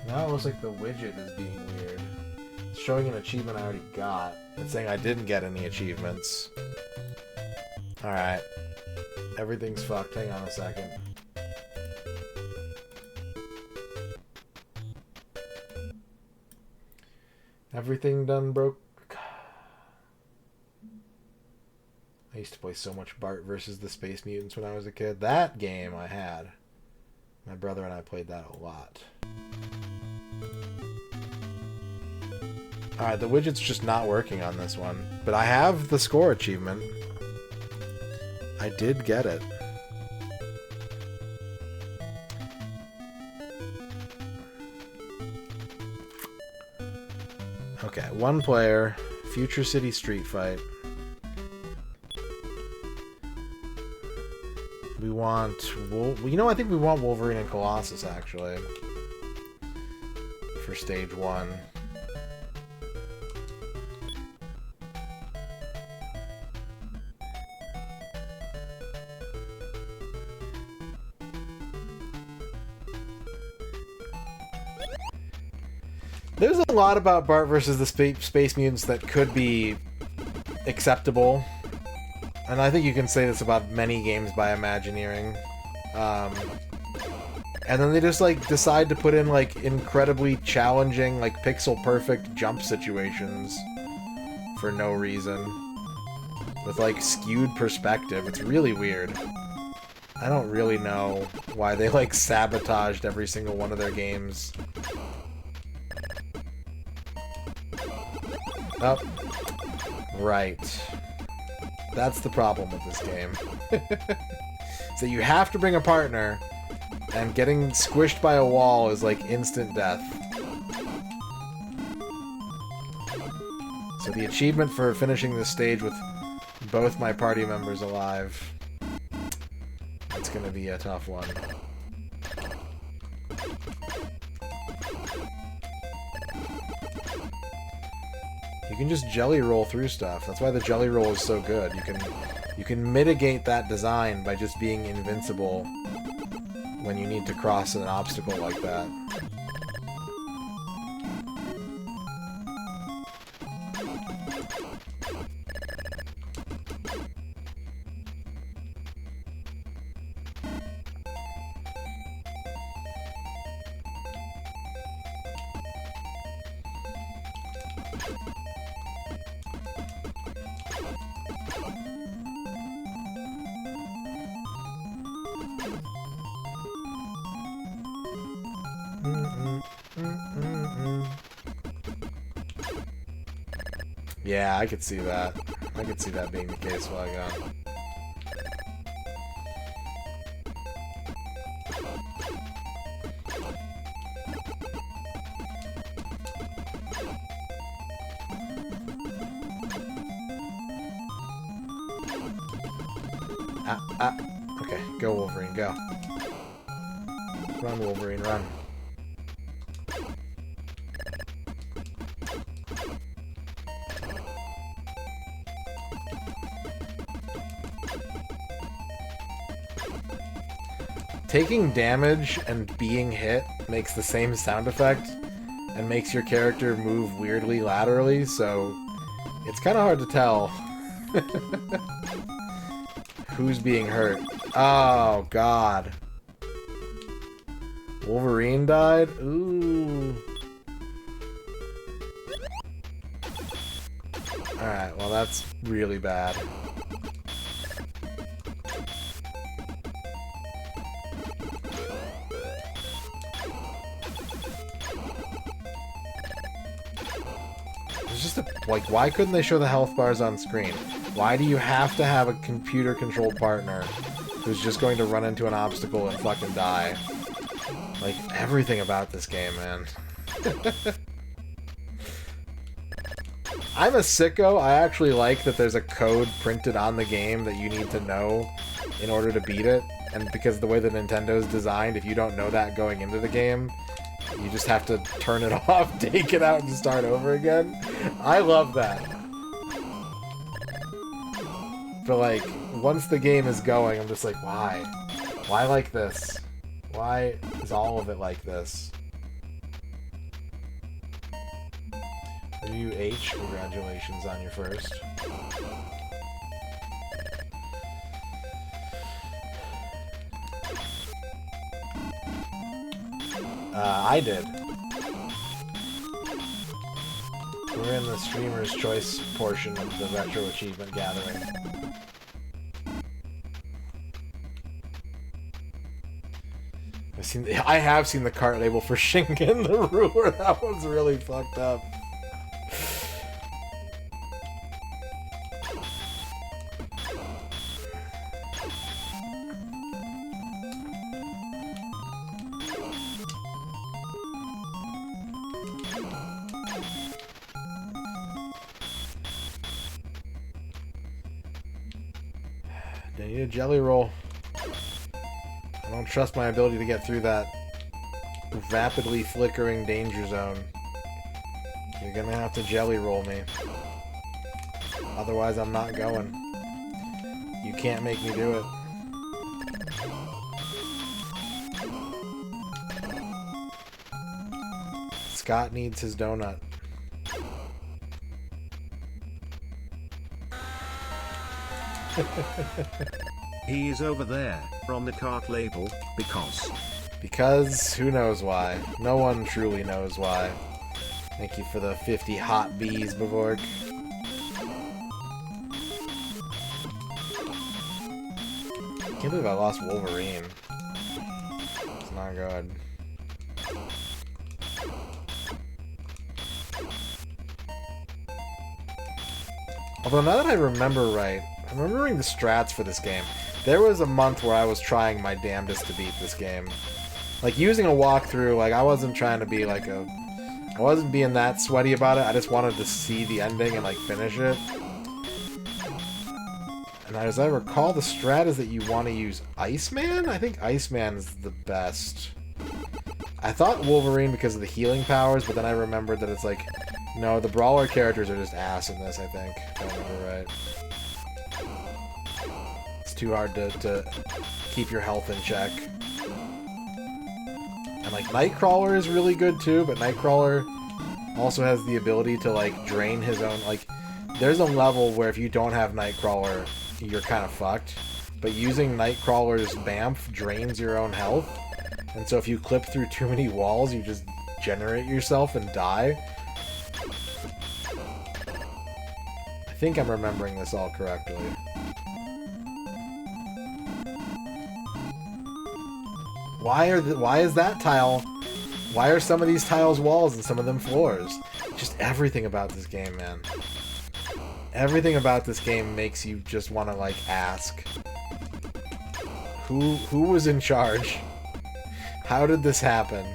Now it looks like the widget is being weird. It's showing an achievement I already got. It's saying I didn't get any achievements. Alright. Everything's fucked. Hang on a second. Everything done broke. I used to play so much Bart versus the Space Mutants when I was a kid. That game I had. My brother and I played that a lot. Alright, the widget's just not working on this one. But I have the score achievement. I did get it. Okay, one player, Future City Street Fight. We want... You know, I think we want Wolverine and Colossus, actually. For stage 1. There's a lot about Bart versus the Space Mutants that could be acceptable. And I think you can say this about many games by Imagineering. And then they just, like, decide to put in, like, incredibly challenging, like, pixel-perfect jump situations for no reason. With, like, skewed perspective. It's really weird. I don't really know why they, like, sabotaged every single one of their games. Oh. Right. That's the problem with this game. So you have to bring a partner, and getting squished by a wall is like instant death. So the achievement for finishing this stage with both my party members alive, it's gonna be a tough one. You can just jelly roll through stuff. That's why the jelly roll is so good. You can mitigate that design by just being invincible when you need to cross an obstacle like that. Yeah, I could see that. I could see that being the case, Flygon. Okay, go Wolverine, go. Run, Wolverine, run. Taking damage and being hit makes the same sound effect and makes your character move weirdly laterally, so it's kind of hard to tell who's being hurt. Oh, God. Wolverine died? Ooh. Alright, well that's really bad. just like, why couldn't they show the health bars on screen? Why do you have to have a computer-controlled partner who's just going to run into an obstacle and fucking die? Like, everything about this game, man. I'm a sicko. I actually like that there's a code printed on the game that you need to know in order to beat it. And because the way that Nintendo's designed, if you don't know that going into the game, you just have to turn it off, take it out, and start over again. I love that. But, like, once the game is going, I'm just like, why? Why like this? Why is all of it like this? Are you H? Congratulations on your first. I did. We're in the streamer's choice portion of the retro achievement gathering. I have seen the cart label for Shingen the Ruler. That one's really fucked up. They need a jelly roll. I don't trust my ability to get through that rapidly flickering danger zone. You're gonna have to jelly roll me. Otherwise, I'm not going. You can't make me do it. Scott needs his donut. He is over there, on the cart label, because... Because, who knows why. No one truly knows why. Thank you for the 50 hot bees, Bavork. Can't believe I lost Wolverine. It's not good. Although now that I remember right, I'm remembering the strats for this game. There was a month where I was trying my damnedest to beat this game. Like, using a walkthrough, like, I wasn't trying to be like a... I wasn't being that sweaty about it, I just wanted to see the ending and, like, finish it. And as I recall, the strat is that you want to use Iceman? I think Iceman is the best. I thought Wolverine because of the healing powers, but then I remembered that it's like... No, the Brawler characters are just ass in this, I think. If I remember right. It's too hard to keep your health in check. And, like, Nightcrawler is really good, too, but Nightcrawler also has the ability to, like, drain his own... Like, there's a level where if you don't have Nightcrawler, you're kind of fucked. But using Nightcrawler's BAMF drains your own health. And so if you clip through too many walls, you just generate yourself and die. I think I'm remembering this all correctly. Why is that tile? Why are some of these tiles walls and some of them floors? Just everything about this game, man. Everything about this game makes you just want to, like, ask. Who was in charge? How did this happen?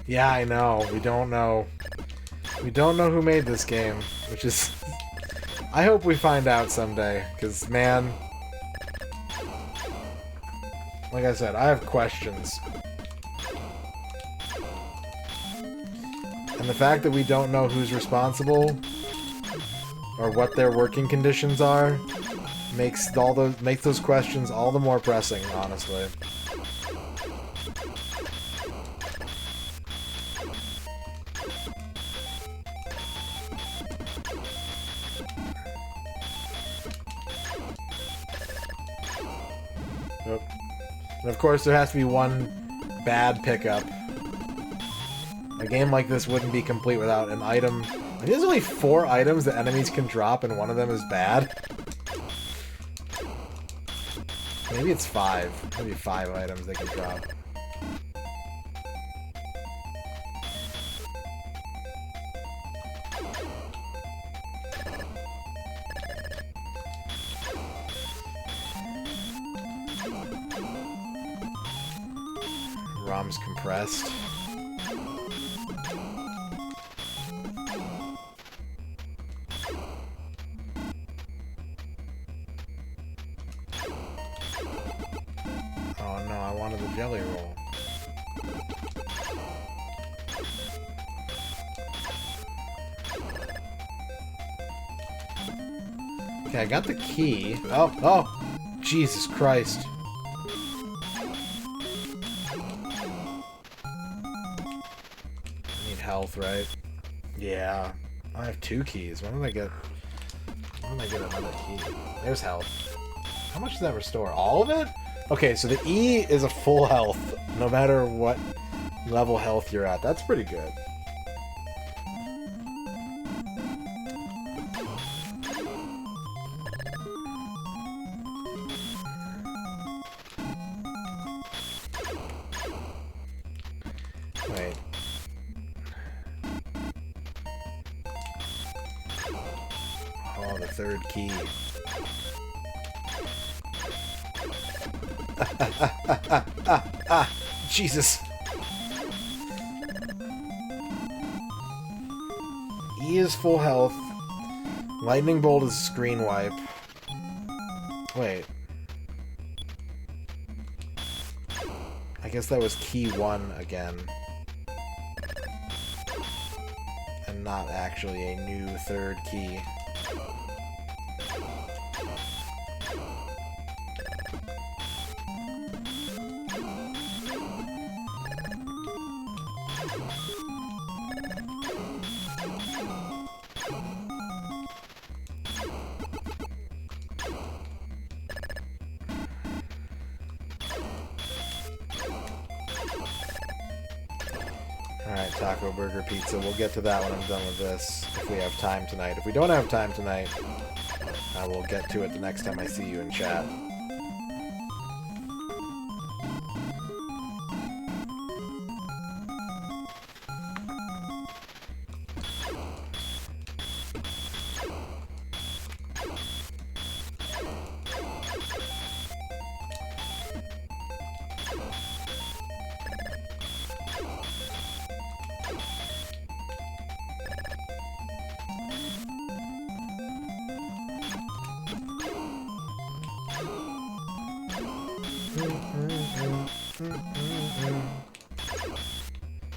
Yeah, I know. We don't know. We don't know who made this game, which is... I hope we find out someday, because, man... Like I said, I have questions. And the fact that we don't know who's responsible or what their working conditions are makes those questions all the more pressing, honestly. Yep. And of course, there has to be one bad pickup. A game like this wouldn't be complete without an item. I think there's only 4 items that enemies can drop, and one of them is bad. Maybe it's 5. Maybe 5 items they can drop. ROM's compressed. Oh no, I wanted the jelly roll. Okay, I got the key. Oh! Jesus Christ. I need health, right? Yeah. I have 2 keys. When did I get another key? There's health. How much does that restore? All of it? Okay, so the E is a full health, no matter what level health you're at. That's pretty good. Wait. Oh, the 3rd key. Jesus. E is full health. Lightning Bolt is screen wipe. Wait. I guess that was key 1 again. And not actually a new 3rd key. Alright, Taco Burger Pizza. We'll get to that when I'm done with this, if we have time tonight. If we don't have time tonight, I will get to it the next time I see you in chat.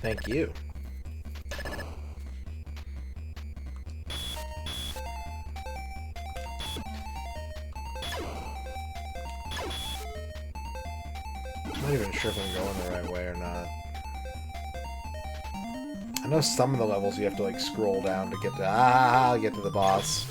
Thank you. I'm not even sure if I'm going the right way or not. I know some of the levels you have to like scroll down to get to the boss.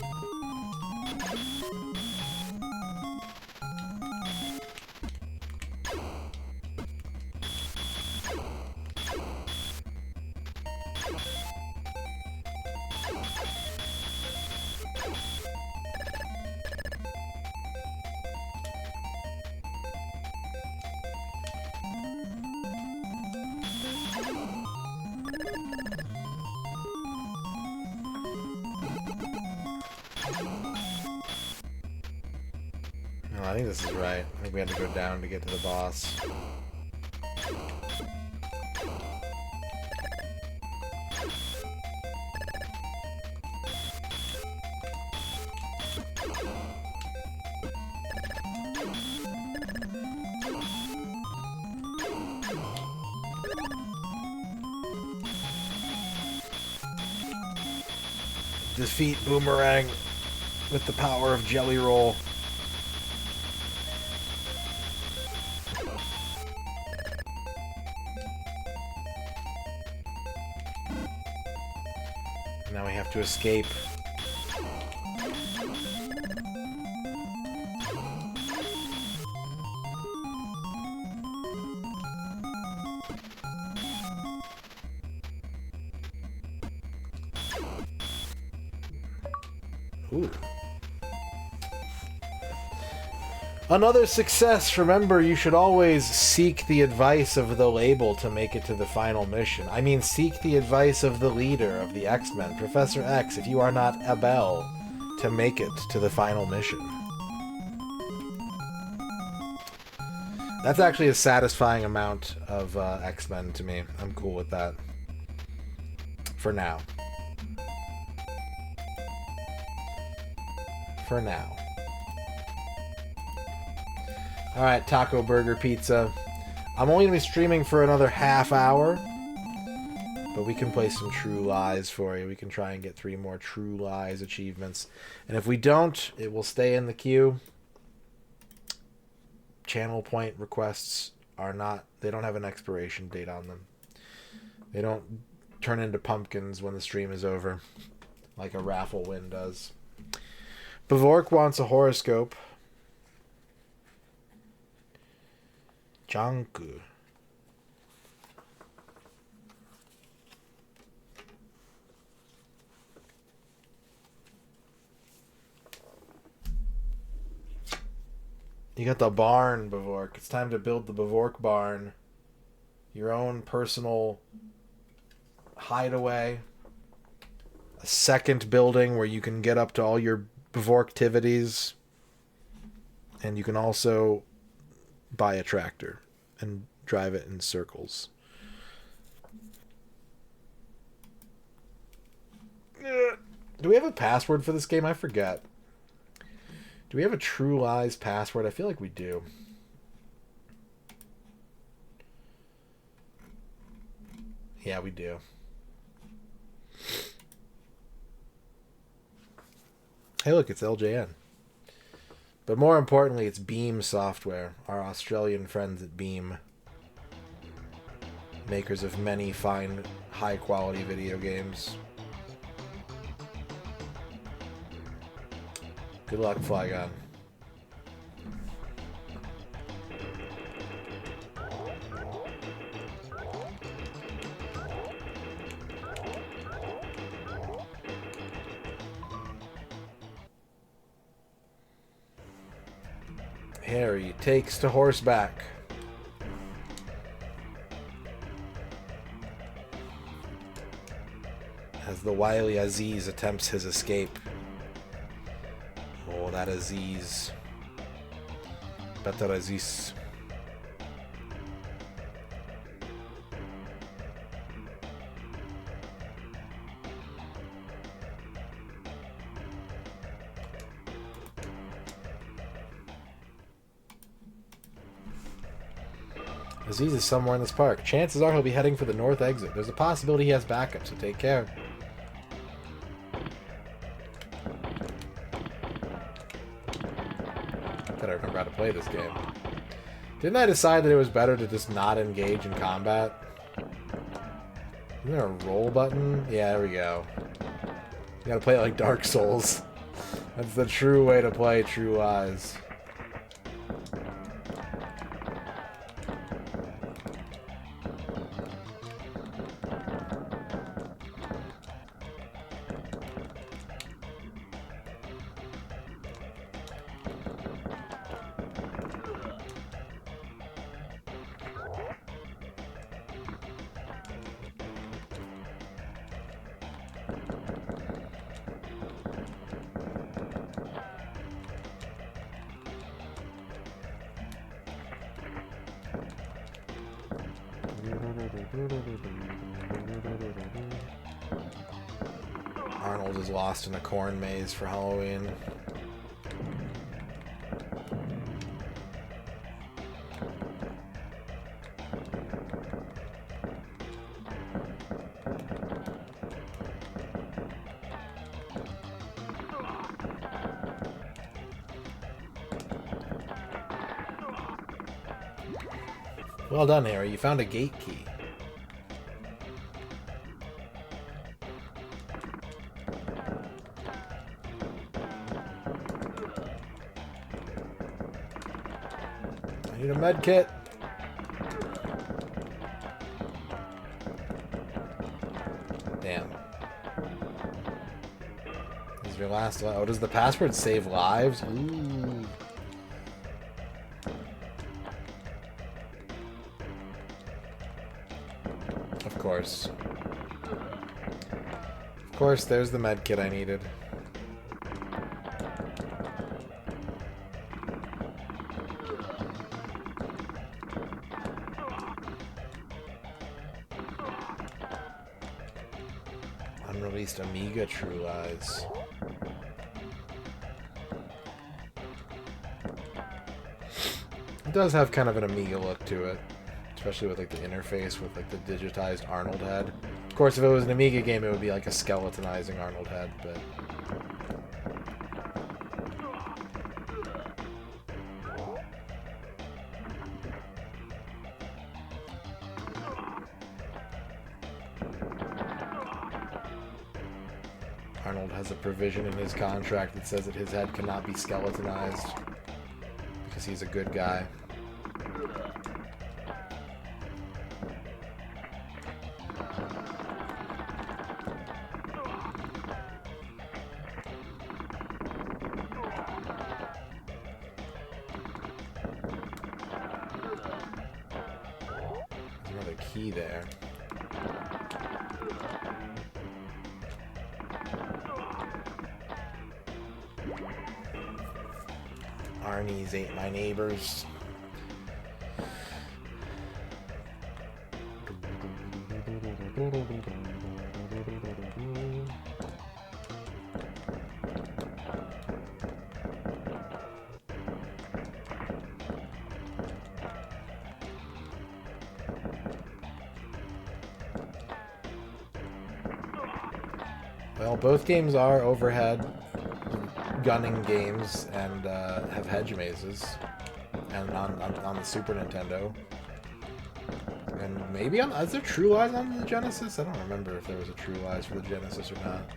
No, I think this is right. I think we had to go down to get to the boss. Defeat Boomerang. with the power of Jelly Roll. Now we have to escape. Ooh. Another success. Remember, you should always seek the advice of the label to make it to the final mission. I mean, seek the advice of the leader of the X-Men, Professor X, if you are not Abel, to make it to the final mission. That's actually a satisfying amount of X-Men to me. I'm cool with that. For now. For now. Alright, Taco Burger Pizza. I'm only going to be streaming for another half hour. But we can play some True Lies for you. We can try and get 3 more True Lies achievements. And if we don't, it will stay in the queue. Channel point requests are not... They don't have an expiration date on them. They don't turn into pumpkins when the stream is over. Like a raffle win does. Bavork wants a horoscope. Janku. You got the barn, Bavork. It's time to build the Bavork barn. Your own personal hideaway. A second building where you can get up to all your Bavorktivities. And you can also buy a tractor and drive it in circles. Do we have a password for this game? I forget. Do we have a True Lies password? I feel like we do. Yeah, we do. Hey, look, it's LJN. But more importantly, it's Beam Software, our Australian friends at Beam. Makers of many fine, high-quality video games. Good luck, Flygon. Harry takes to horseback. As the wily Aziz attempts his escape. Oh, that Aziz. Better Aziz. Aziz is somewhere in this park. Chances are he'll be heading for the north exit. There's a possibility he has backup, so take care. Gotta remember how to play this game. Didn't I decide that it was better to just not engage in combat? Isn't there a roll button? Yeah, there we go. You gotta play it like Dark Souls. That's the true way to play True Lies. Arnold is lost in a corn maze for Halloween. Well done, Harry. You found a gate key. I need a med kit. Damn. This is your last life. Oh, does the password save lives? Ooh. Of course. Of course, there's the med kit I needed. Unreleased Amiga True Lies. It does have kind of an Amiga look to it. Especially with like the interface with like the digitized Arnold head. Of course, if it was an Amiga game, it would be like a skeletonizing Arnold head, but... Arnold has a provision in his contract that says that his head cannot be skeletonized because he's a good guy. There's another key there. Arnie's ate my neighbors. Well, both games are overhead gunning games and have hedge mazes, and on the Super Nintendo, and maybe is there True Lies on the Genesis? I don't remember if there was a True Lies for the Genesis or not.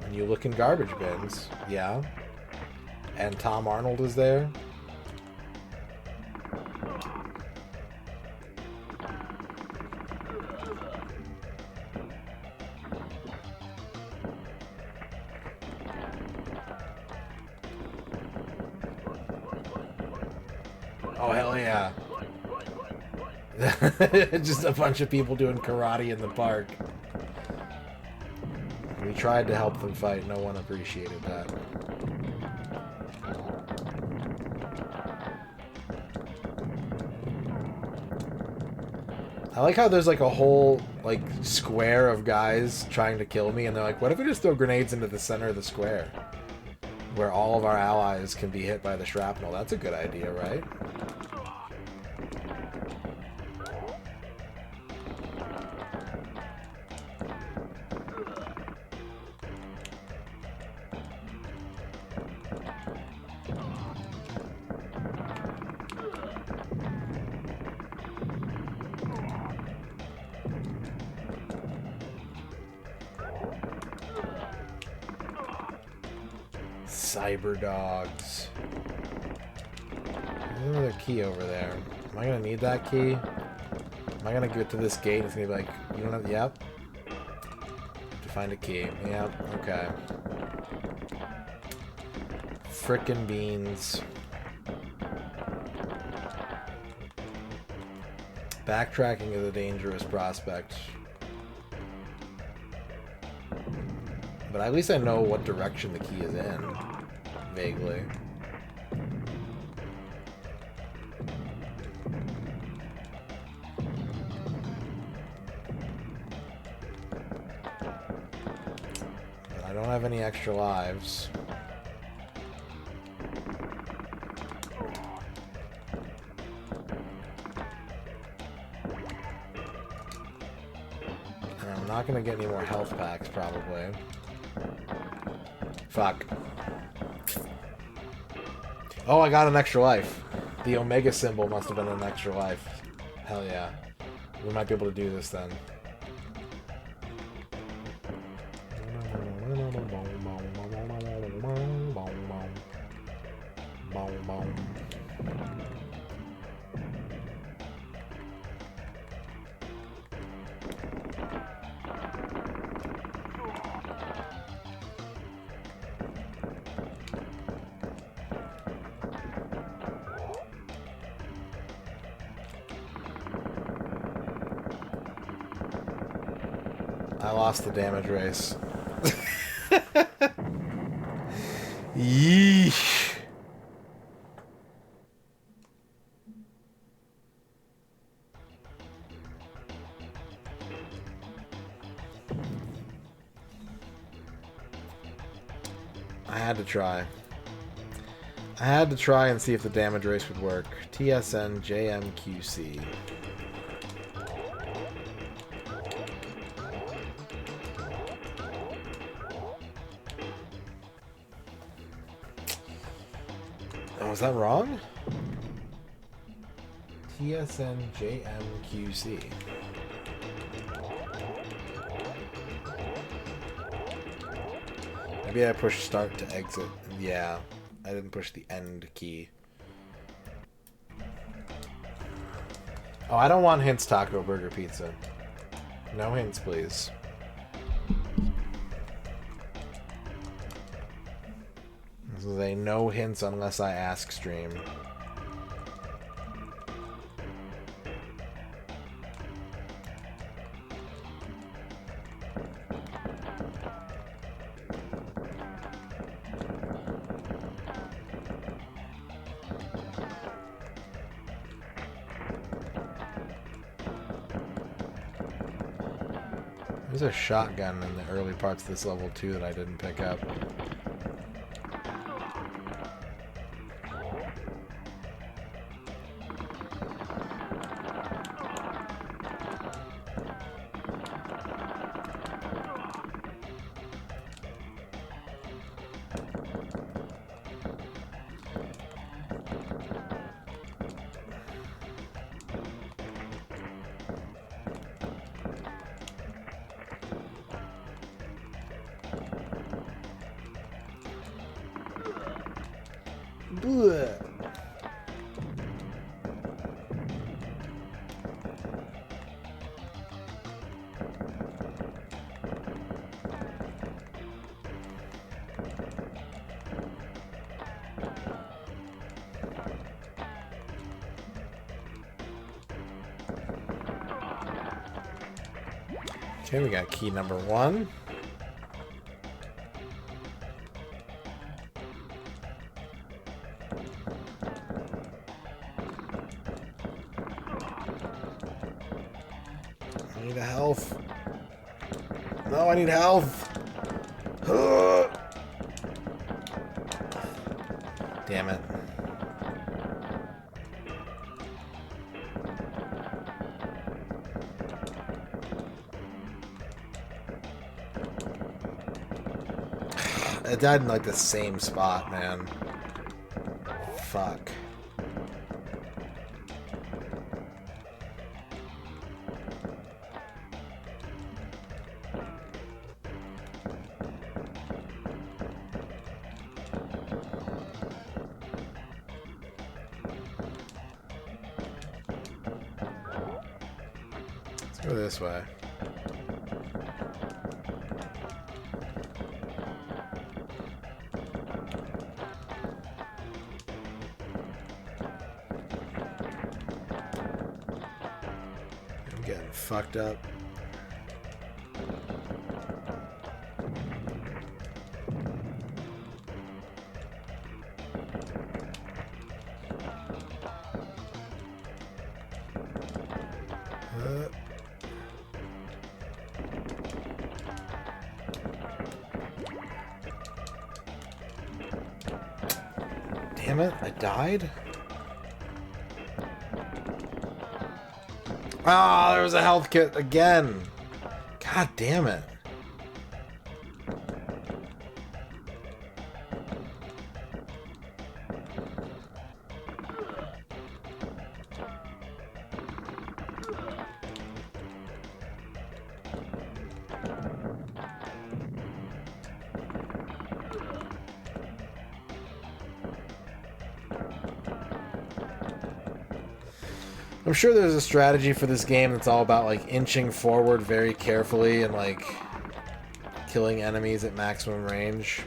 And you look in garbage bins, yeah, and Tom Arnold is there. Oh, hell yeah. Just a bunch of people doing karate in the park. We tried to help them fight. No one appreciated that. I like how there's like a whole like square of guys trying to kill me, and they're like, what if we just throw grenades into the center of the square? Where all of our allies can be hit by the shrapnel. That's a good idea, right? Cyber dogs. There's another key over there. Am I gonna need that key? Am I gonna get to this gate and it's gonna be like, you don't have, yep. To find a key. Yep, okay. Frickin' beans. Backtracking is a dangerous prospect. But at least I know what direction the key is in. Vaguely. But I don't have any extra lives. And I'm not gonna get any more health packs, probably. Fuck. Oh, I got an extra life. The Omega symbol must have been an extra life. Hell yeah. We might be able to do this then. I lost the damage race. Yeesh. I had to try. I had to try and see if the damage race would work. TSN JMQC. Oh, was that wrong? TSN JMQC. Maybe I pushed start to exit. Yeah, I didn't push the end key. Oh, I don't want hints, taco, burger, pizza. No hints, please. This is a no hints unless I ask stream. There's a shotgun in the early parts of this level too that I didn't pick up. Blech. Okay, we got key number 1. I need a health. No, I need health. Damn it. I died in like the same spot, man. Fuck. Let's go this way. I'm getting fucked up. Damn it, I died? Ah, there was a health kit again. God damn it. I'm sure there's a strategy for this game that's all about like inching forward very carefully and like killing enemies at maximum range.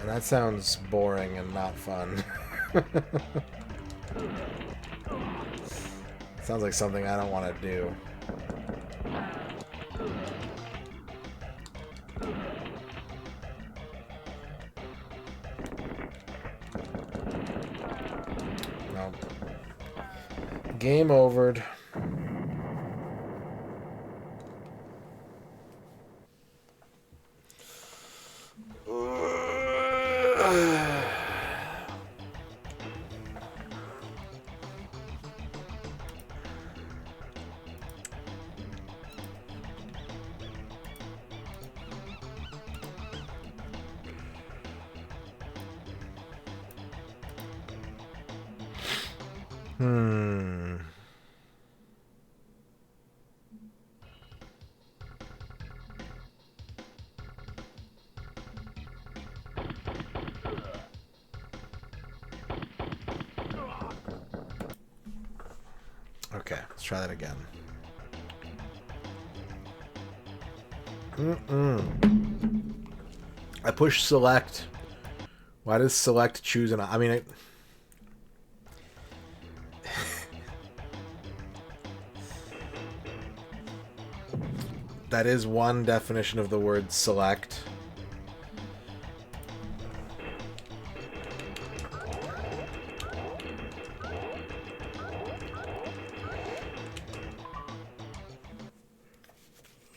And that sounds boring and not fun. Sounds like something I don't want to do. No. Game overed. Okay, let's try that again. I push select. Why does select choose an... I mean, that is one definition of the word select.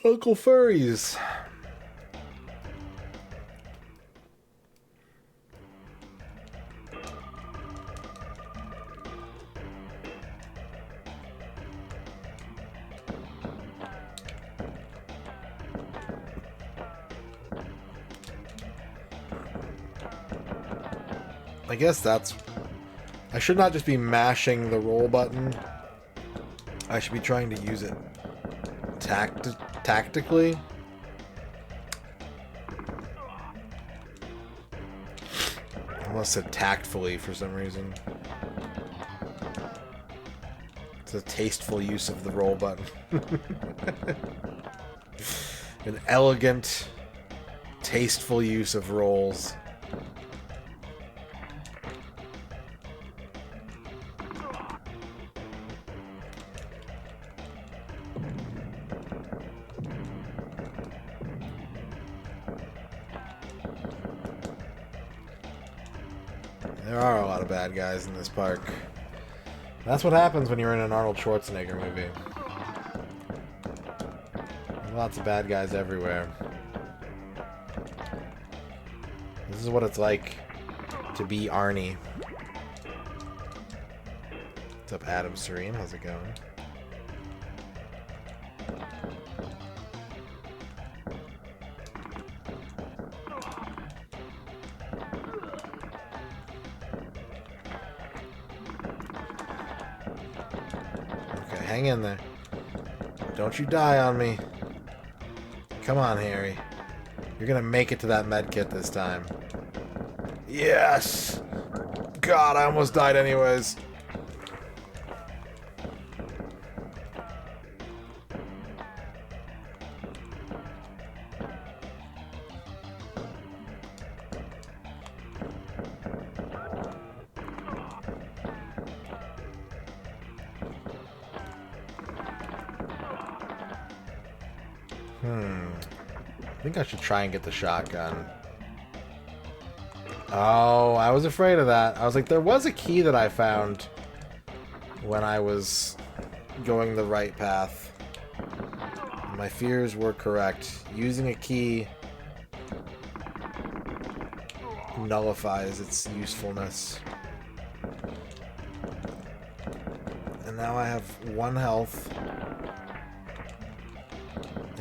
Uncle Furries. I guess that's... I should not just be mashing the roll button. I should be trying to use it tactically. I almost said tactfully for some reason. It's a tasteful use of the roll button. An elegant, tasteful use of rolls. There are a lot of bad guys in this park. That's what happens when you're in an Arnold Schwarzenegger movie. There's lots of bad guys everywhere. This is what it's like to be Arnie. What's up, Adam Serene? How's it going? Hang in there. Don't you die on me. Come on, Harry. You're gonna make it to that medkit this time. Yes! God, I almost died anyways. I think I should try and get the shotgun. Oh, I was afraid of that. I was like, there was a key that I found when I was going the right path. My fears were correct. Using a key nullifies its usefulness. And now I have 1 health.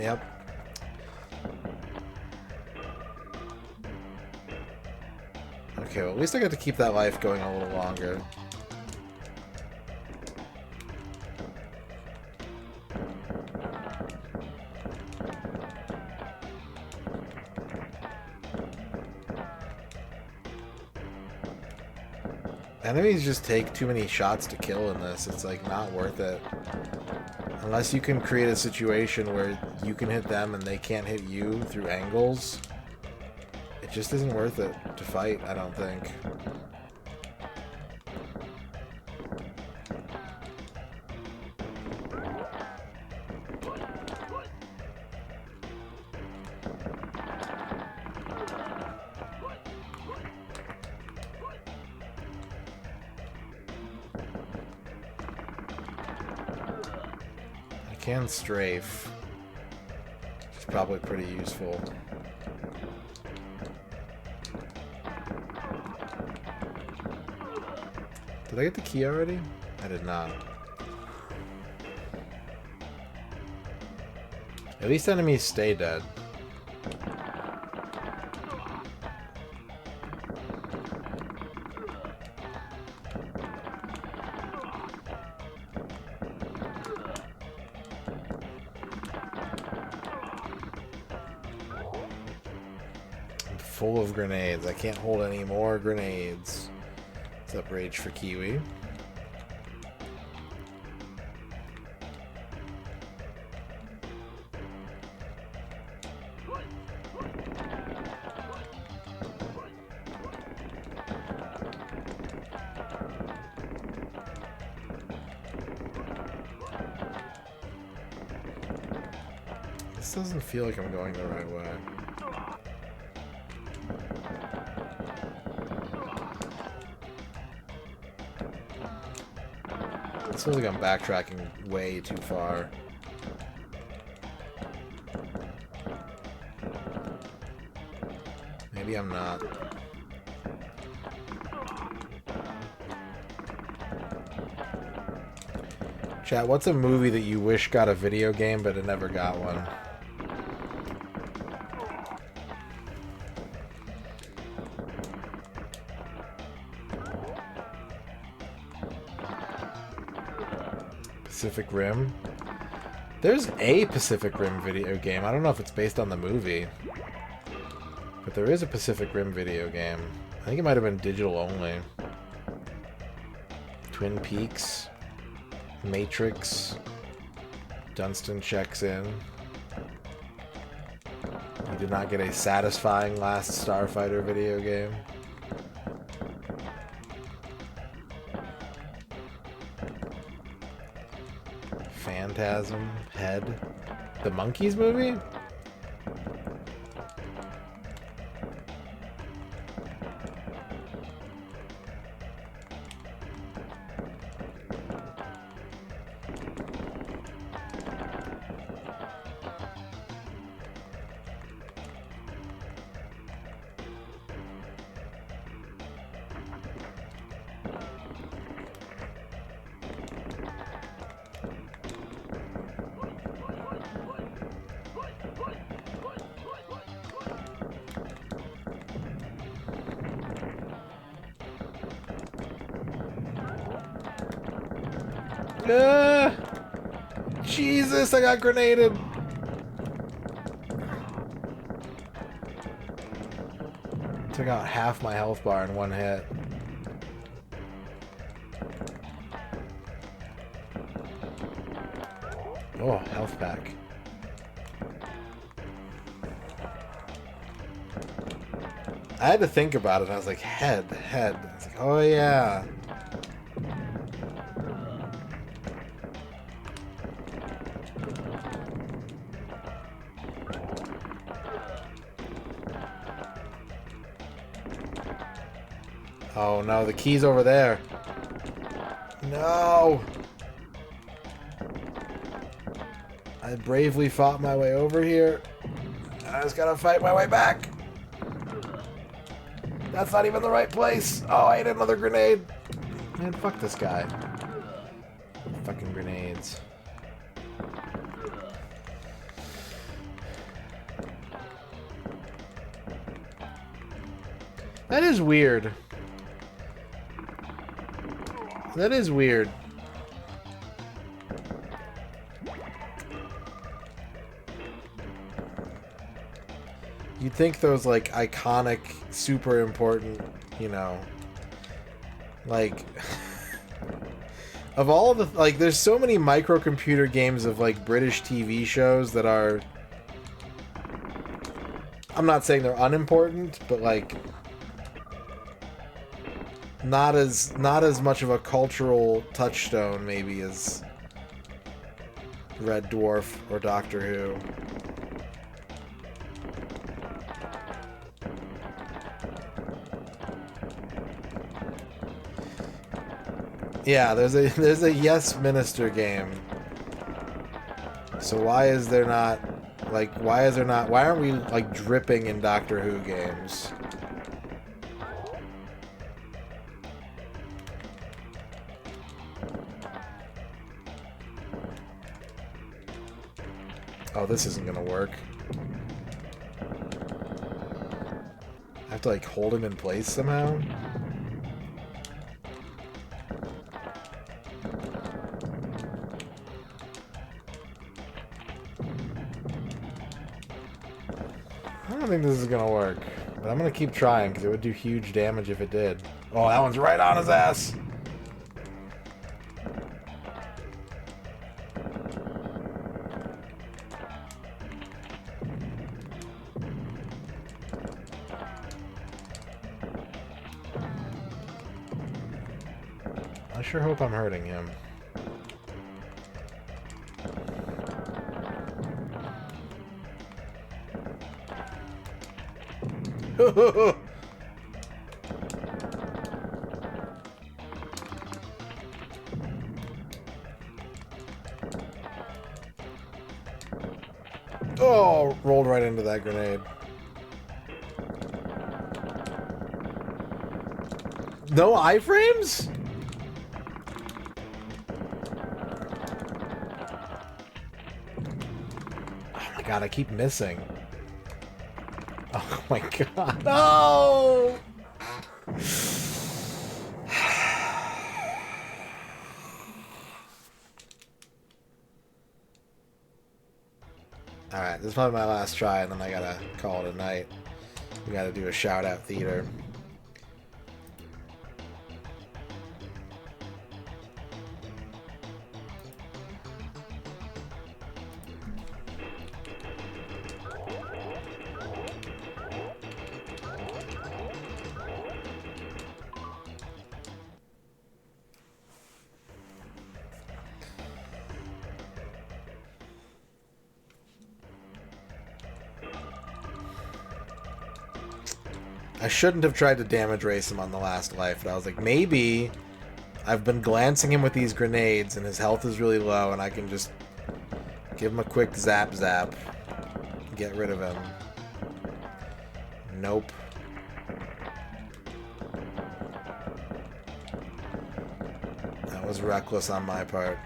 Yep. Okay, well, at least I got to keep that life going a little longer. Enemies just take too many shots to kill in this. It's like not worth it. Unless you can create a situation where you can hit them and they can't hit you through angles, it just isn't worth it to fight, I don't think. Can strafe. It's probably pretty useful. Did I get the key already? I did not. At least enemies stay dead. Full of grenades. I can't hold any more grenades. What's up, Rage for Kiwi? This doesn't feel like I'm going the right way. It feels like I'm backtracking way too far. Maybe I'm not. Chat, what's a movie that you wish got a video game but it never got one? Pacific Rim? There's a Pacific Rim video game. I don't know if it's based on the movie. But there is a Pacific Rim video game. I think it might have been digital only. Twin Peaks. Matrix. Dunstan checks in. You did not get a satisfying Last Starfighter video game. Phantasm, Head, the Monkeys movie? Jesus, I got grenaded. Took out half my health bar in one hit. Oh, health pack. I had to think about it. I was like, head. I was like, oh yeah. Oh no, the key's over there. No! I bravely fought my way over here. I just gotta fight my way back. That's not even the right place. Oh, I ate another grenade. Man, fuck this guy. Fucking grenades. That is weird. That is weird. You'd think those, like, iconic, super important, you know, Like, of all the, like, there's so many microcomputer games of, like, British TV shows that are, I'm not saying they're unimportant, but, like, not as much of a cultural touchstone, maybe, as Red Dwarf or Doctor Who. Yeah, there's a Yes Minister game. So why is there not, like, why aren't we, like, dripping in Doctor Who games? Oh, this isn't gonna work. I have to, like, hold him in place somehow? I don't think this is gonna work, but I'm gonna keep trying because it would do huge damage if it did. Oh, that one's right on his ass! I sure hope I'm hurting him. Oh, rolled right into that grenade. No iframes? Oh my god, I keep missing. Oh my god. No! Alright, this is probably my last try, and then I gotta call it a night. We gotta do a shout-out theater. I shouldn't have tried to damage race him on the last life, but I was like, maybe I've been glancing him with these grenades and his health is really low and I can just give him a quick zap, get rid of him. Nope. That was reckless on my part.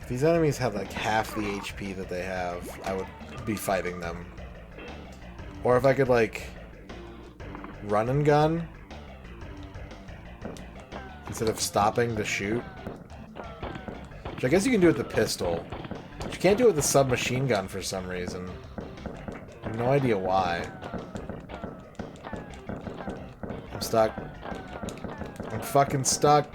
If these enemies had like half the HP that they have, I would be fighting them. Or if I could like run and gun instead of stopping to shoot. Which I guess you can do with the pistol. But you can't do it with the submachine gun for some reason. I have no idea why. I'm stuck. I'm fucking stuck.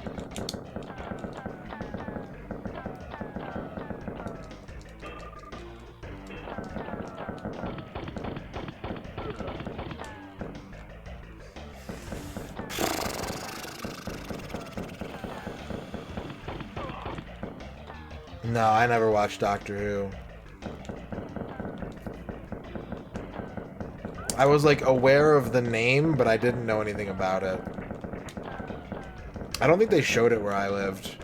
No, I never watched Doctor Who. I was like aware of the name, but I didn't know anything about it. I don't think they showed it where I lived.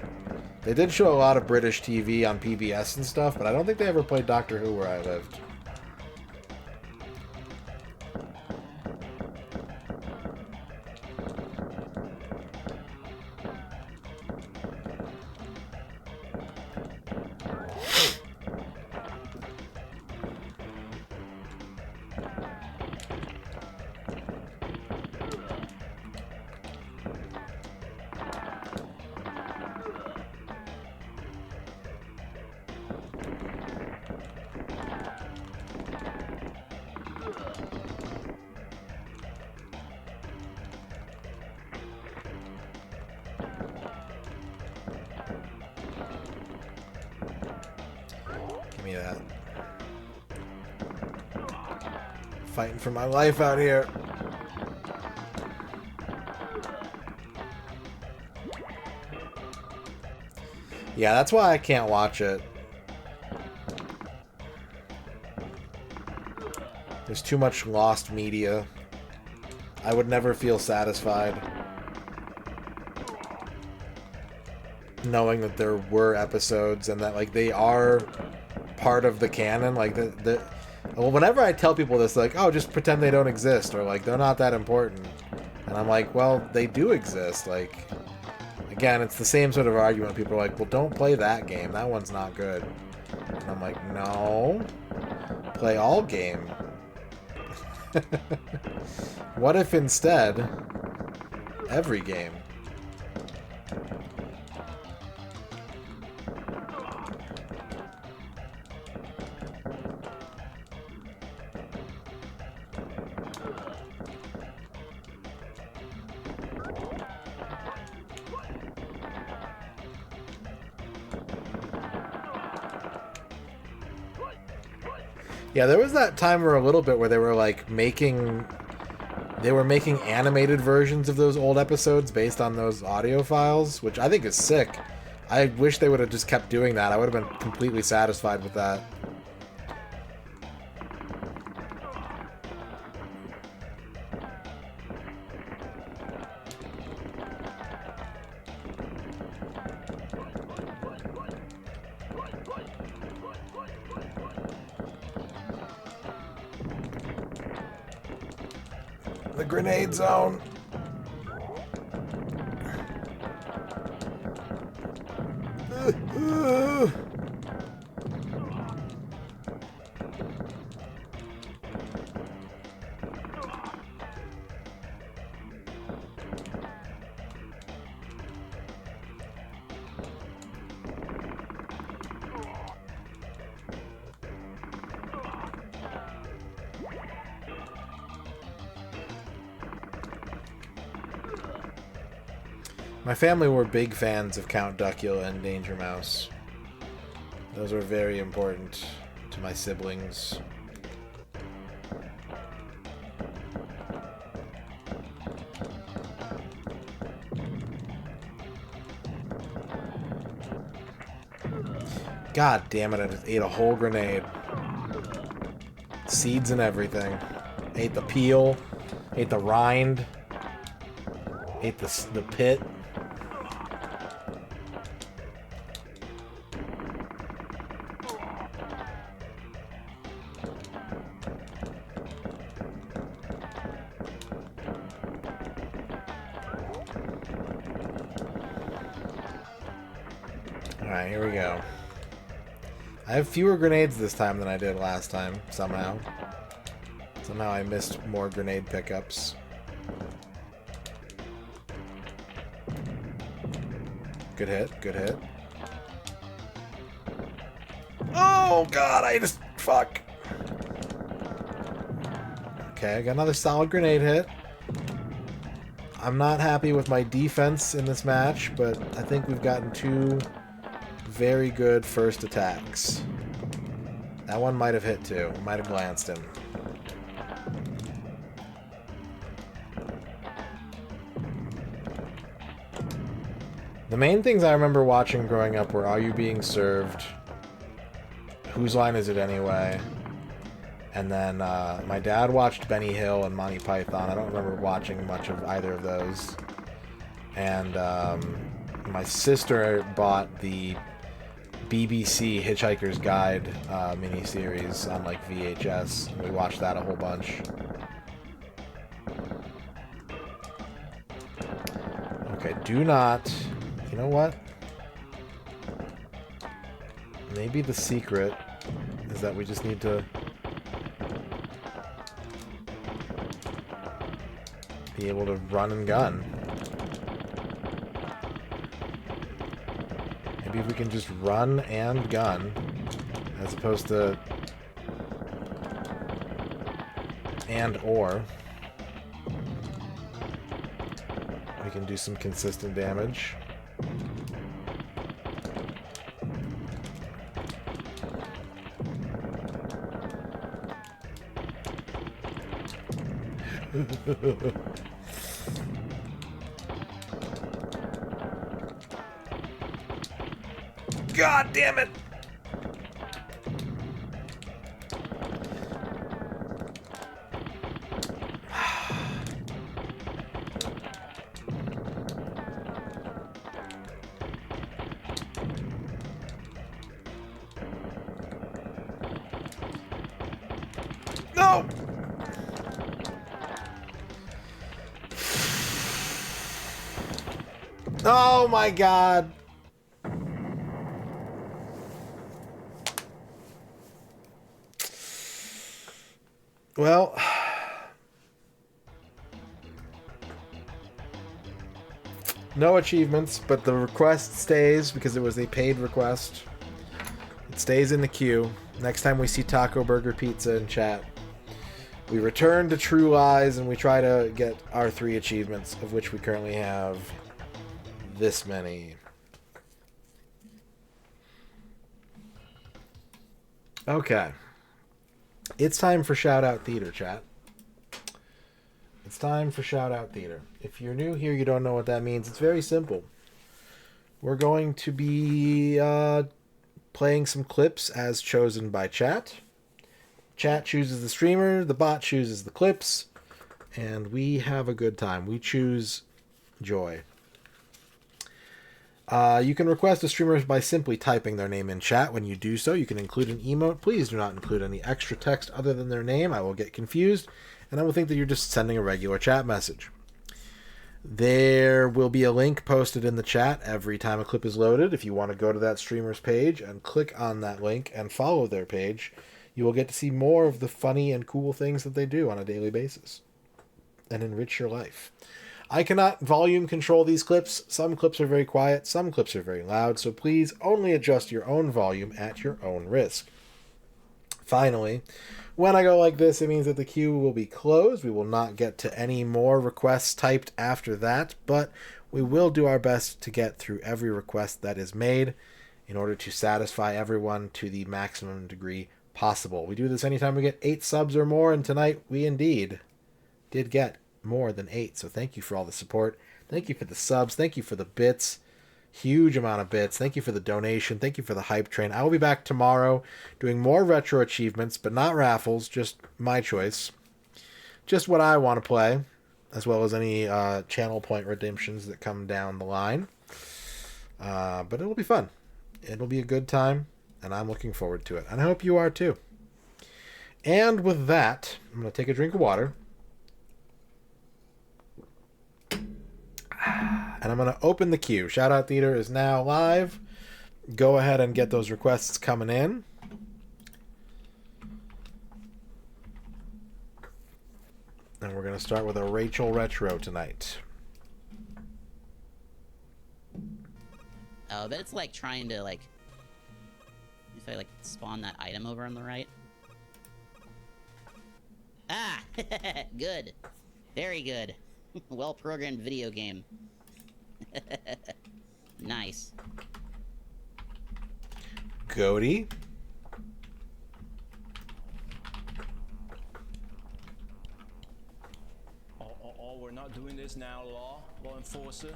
They did show a lot of British TV on PBS and stuff, but I don't think they ever played Doctor Who where I lived. Give me that. Fighting for my life out here. Yeah, that's why I can't watch it. There's too much lost media. I would never feel satisfied knowing that there were episodes and that, like, they are part of the canon. Like, well, whenever I tell people this, like, oh, just pretend they don't exist, or like, they're not that important. And I'm like, well, they do exist. Like, again, it's the same sort of argument. People are like, well, don't play that game. That one's not good. And I'm like, no. Play all game. What if instead, every game? Yeah, there was that time for a little bit where they were like making animated versions of those old episodes based on those audio files, which I think is sick. I wish they would have just kept doing that. I would have been completely satisfied with that. The grenade zone. My family were big fans of Count Duckula and Danger Mouse. Those were very important to my siblings. God damn it, I just ate a whole grenade. Seeds and everything. Ate the peel. Ate the rind. Ate the pit. Alright, here we go. I have fewer grenades this time than I did last time, somehow. Somehow I missed more grenade pickups. Good hit, good hit. Oh god, I just... fuck. Okay, I got another solid grenade hit. I'm not happy with my defense in this match, but I think we've gotten two very good first attacks. That one might have hit too. Might have glanced him. The main things I remember watching growing up were Are You Being Served? Whose Line Is It Anyway? And then my dad watched Benny Hill and Monty Python. I don't remember watching much of either of those. And my sister bought the BBC Hitchhiker's Guide miniseries on like VHS. We watched that a whole bunch. Okay, do not. You know what? Maybe the secret is that we just need to be able to run and gun. Maybe if we can just run and gun, as opposed to and or, we can do some consistent damage. God damn it! No! Oh my god! Well, no achievements, but the request stays because it was a paid request. It stays in the queue. Next time we see Taco Burger Pizza in chat, we return to True Lies and we try to get our 3 achievements, of which we currently have this many. Okay. It's time for Shout Out Theater, chat. It's time for Shout Out Theater. If you're new here, you don't know what that means. It's very simple. We're going to be playing some clips as chosen by chat. Chat chooses the streamer, the bot chooses the clips, and we have a good time. We choose joy. You can request a streamer by simply typing their name in chat. When you do so, you can include an emote. Please do not include any extra text other than their name. I will get confused, and I will think that you're just sending a regular chat message. There will be a link posted in the chat every time a clip is loaded. If you want to go to that streamer's page and click on that link and follow their page, you will get to see more of the funny and cool things that they do on a daily basis and enrich your life. I cannot volume control these clips. Some clips are very quiet, some clips are very loud, so please only adjust your own volume at your own risk. Finally, when I go like this, it means that the queue will be closed. We will not get to any more requests typed after that, but we will do our best to get through every request that is made in order to satisfy everyone to the maximum degree possible. We do this anytime we get 8 subs or more, and tonight we indeed did get more than 8. So thank you for all the support. Thank you for the subs. Thank you for the bits. Huge amount of bits. Thank you for the donation. Thank you for the hype train. I will be back tomorrow doing more retro achievements, but not raffles, just my choice. Just what I want to play, as well as any channel point redemptions that come down the line. But it'll be fun. It'll be a good time, and I'm looking forward to it. And I hope you are too. And with that, I'm going to take a drink of water. And I'm going to open the queue. Shout Out Theater is now live. Go ahead and get those requests coming in. And we're going to start with a Rachel Retro tonight. Oh, but it's like trying to, like, if I, like, spawn that item over on the right. Ah! Good. Very good. Well-programmed video game. Nice. Cody. Oh, we're not doing this now, law enforcer.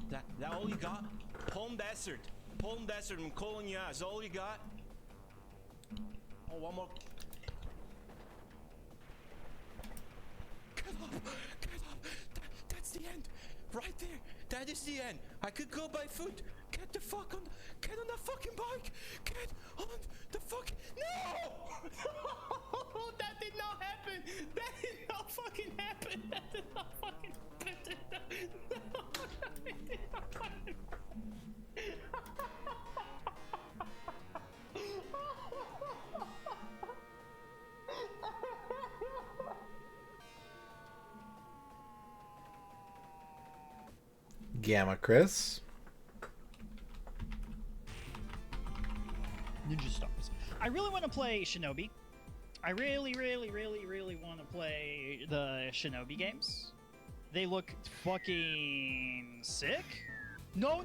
That all you got? Palm Desert, I'm calling you out. Is all you got? Oh one more. Get off! Get off! That's the end! Right there! That is the end! I could go by foot! Get the fuck on! Get on the fucking bike! Get on the fuck! No! That did not happen! That did not fucking happen! That did not fucking happen! No! That did not happen! Gamma Chris. Ninja Stars. I really want to play Shinobi. I really want to play the Shinobi games. They look fucking sick. No.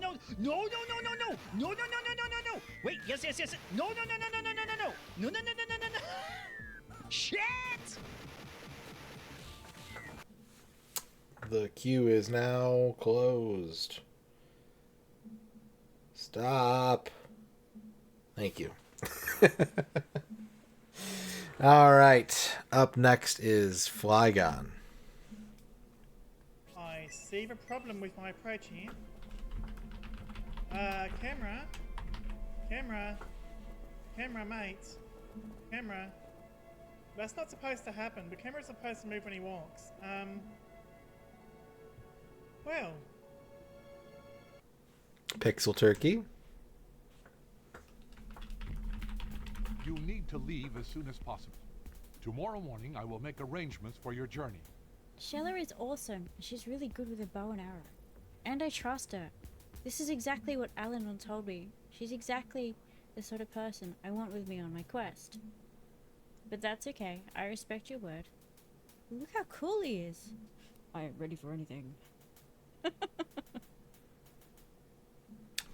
Wait, yes. No. No. Shit! The queue is now closed. Stop. Thank you. All right. Up next is Flygon. I see the problem with my approach here. Camera, mate. Camera. That's not supposed to happen. The camera's supposed to move when he walks. Well. Pixel Turkey. You need to leave as soon as possible. Tomorrow morning, I will make arrangements for your journey. Shella is awesome. She's really good with a bow and arrow. And I trust her. This is exactly what Alan once told me. She's exactly the sort of person I want with me on my quest. But that's okay. I respect your word. Look how cool he is. I am ready for anything.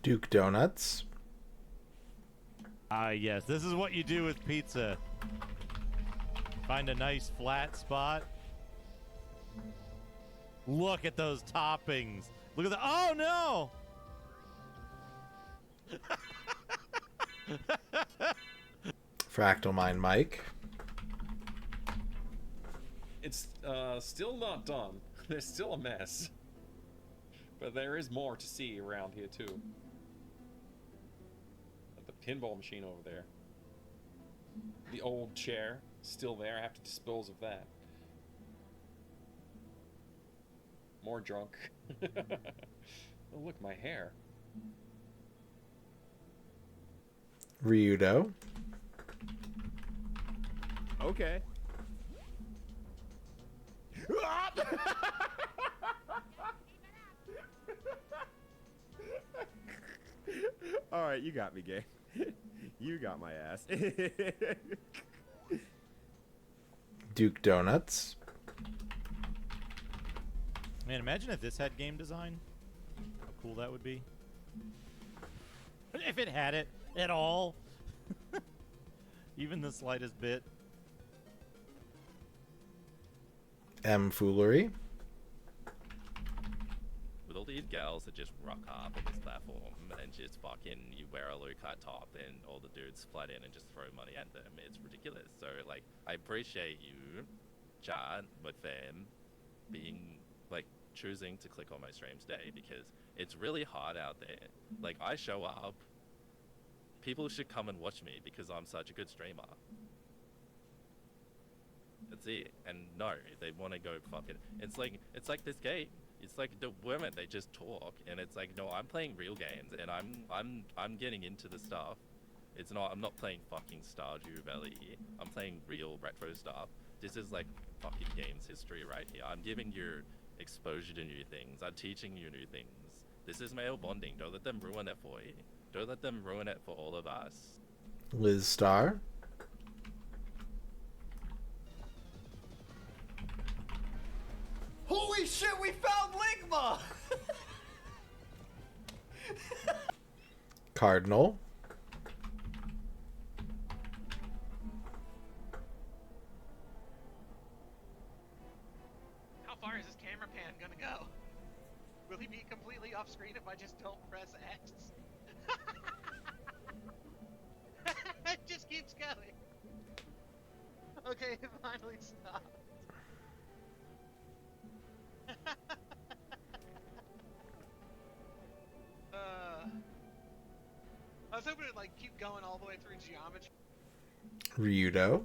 Duke Donuts. Yes, this is what you do with pizza. Find a nice flat spot. Look at those toppings. Look at the. Oh no! Fractal Mind Mike. It's still not done. There's still a mess. But there is more to see around here too. The pinball machine over there. The old chair, still there. I have to dispose of that. More drunk. Oh, look, my hair. Ryudo. Okay. Alright, you got me, game. You got my ass. Duke Donuts. Man, imagine if this had game design. How cool that would be. If it had it at all. Even the slightest bit. M Foolery. With all these girls that just rock up on this platform and just fucking, you wear a low-cut top and all the dudes flood in and just throw money at them, it's ridiculous. So, like, I appreciate you, chat, with them being, like, choosing to click on my stream today because it's really hard out there. Like, I show up, people should come and watch me because I'm such a good streamer. That's it. And no, they want to go fucking. It's like this game. It's like the women. They just talk, and it's like, no, I'm playing real games, and I'm getting into the stuff. It's not. I'm not playing fucking Stardew Valley. I'm playing real retro stuff. This is like fucking games history right here. I'm giving you exposure to new things. I'm teaching you new things. This is male bonding. Don't let them ruin it for you. Don't let them ruin it for all of us. Liz Star. Holy shit, we found Ligma! Cardinal. How far is this camera pan gonna go? Will he be completely off screen if I just don't press X? It just keeps going. Okay, it finally stopped. I was hoping it'd like keep going all the way through geometry. Ryudo.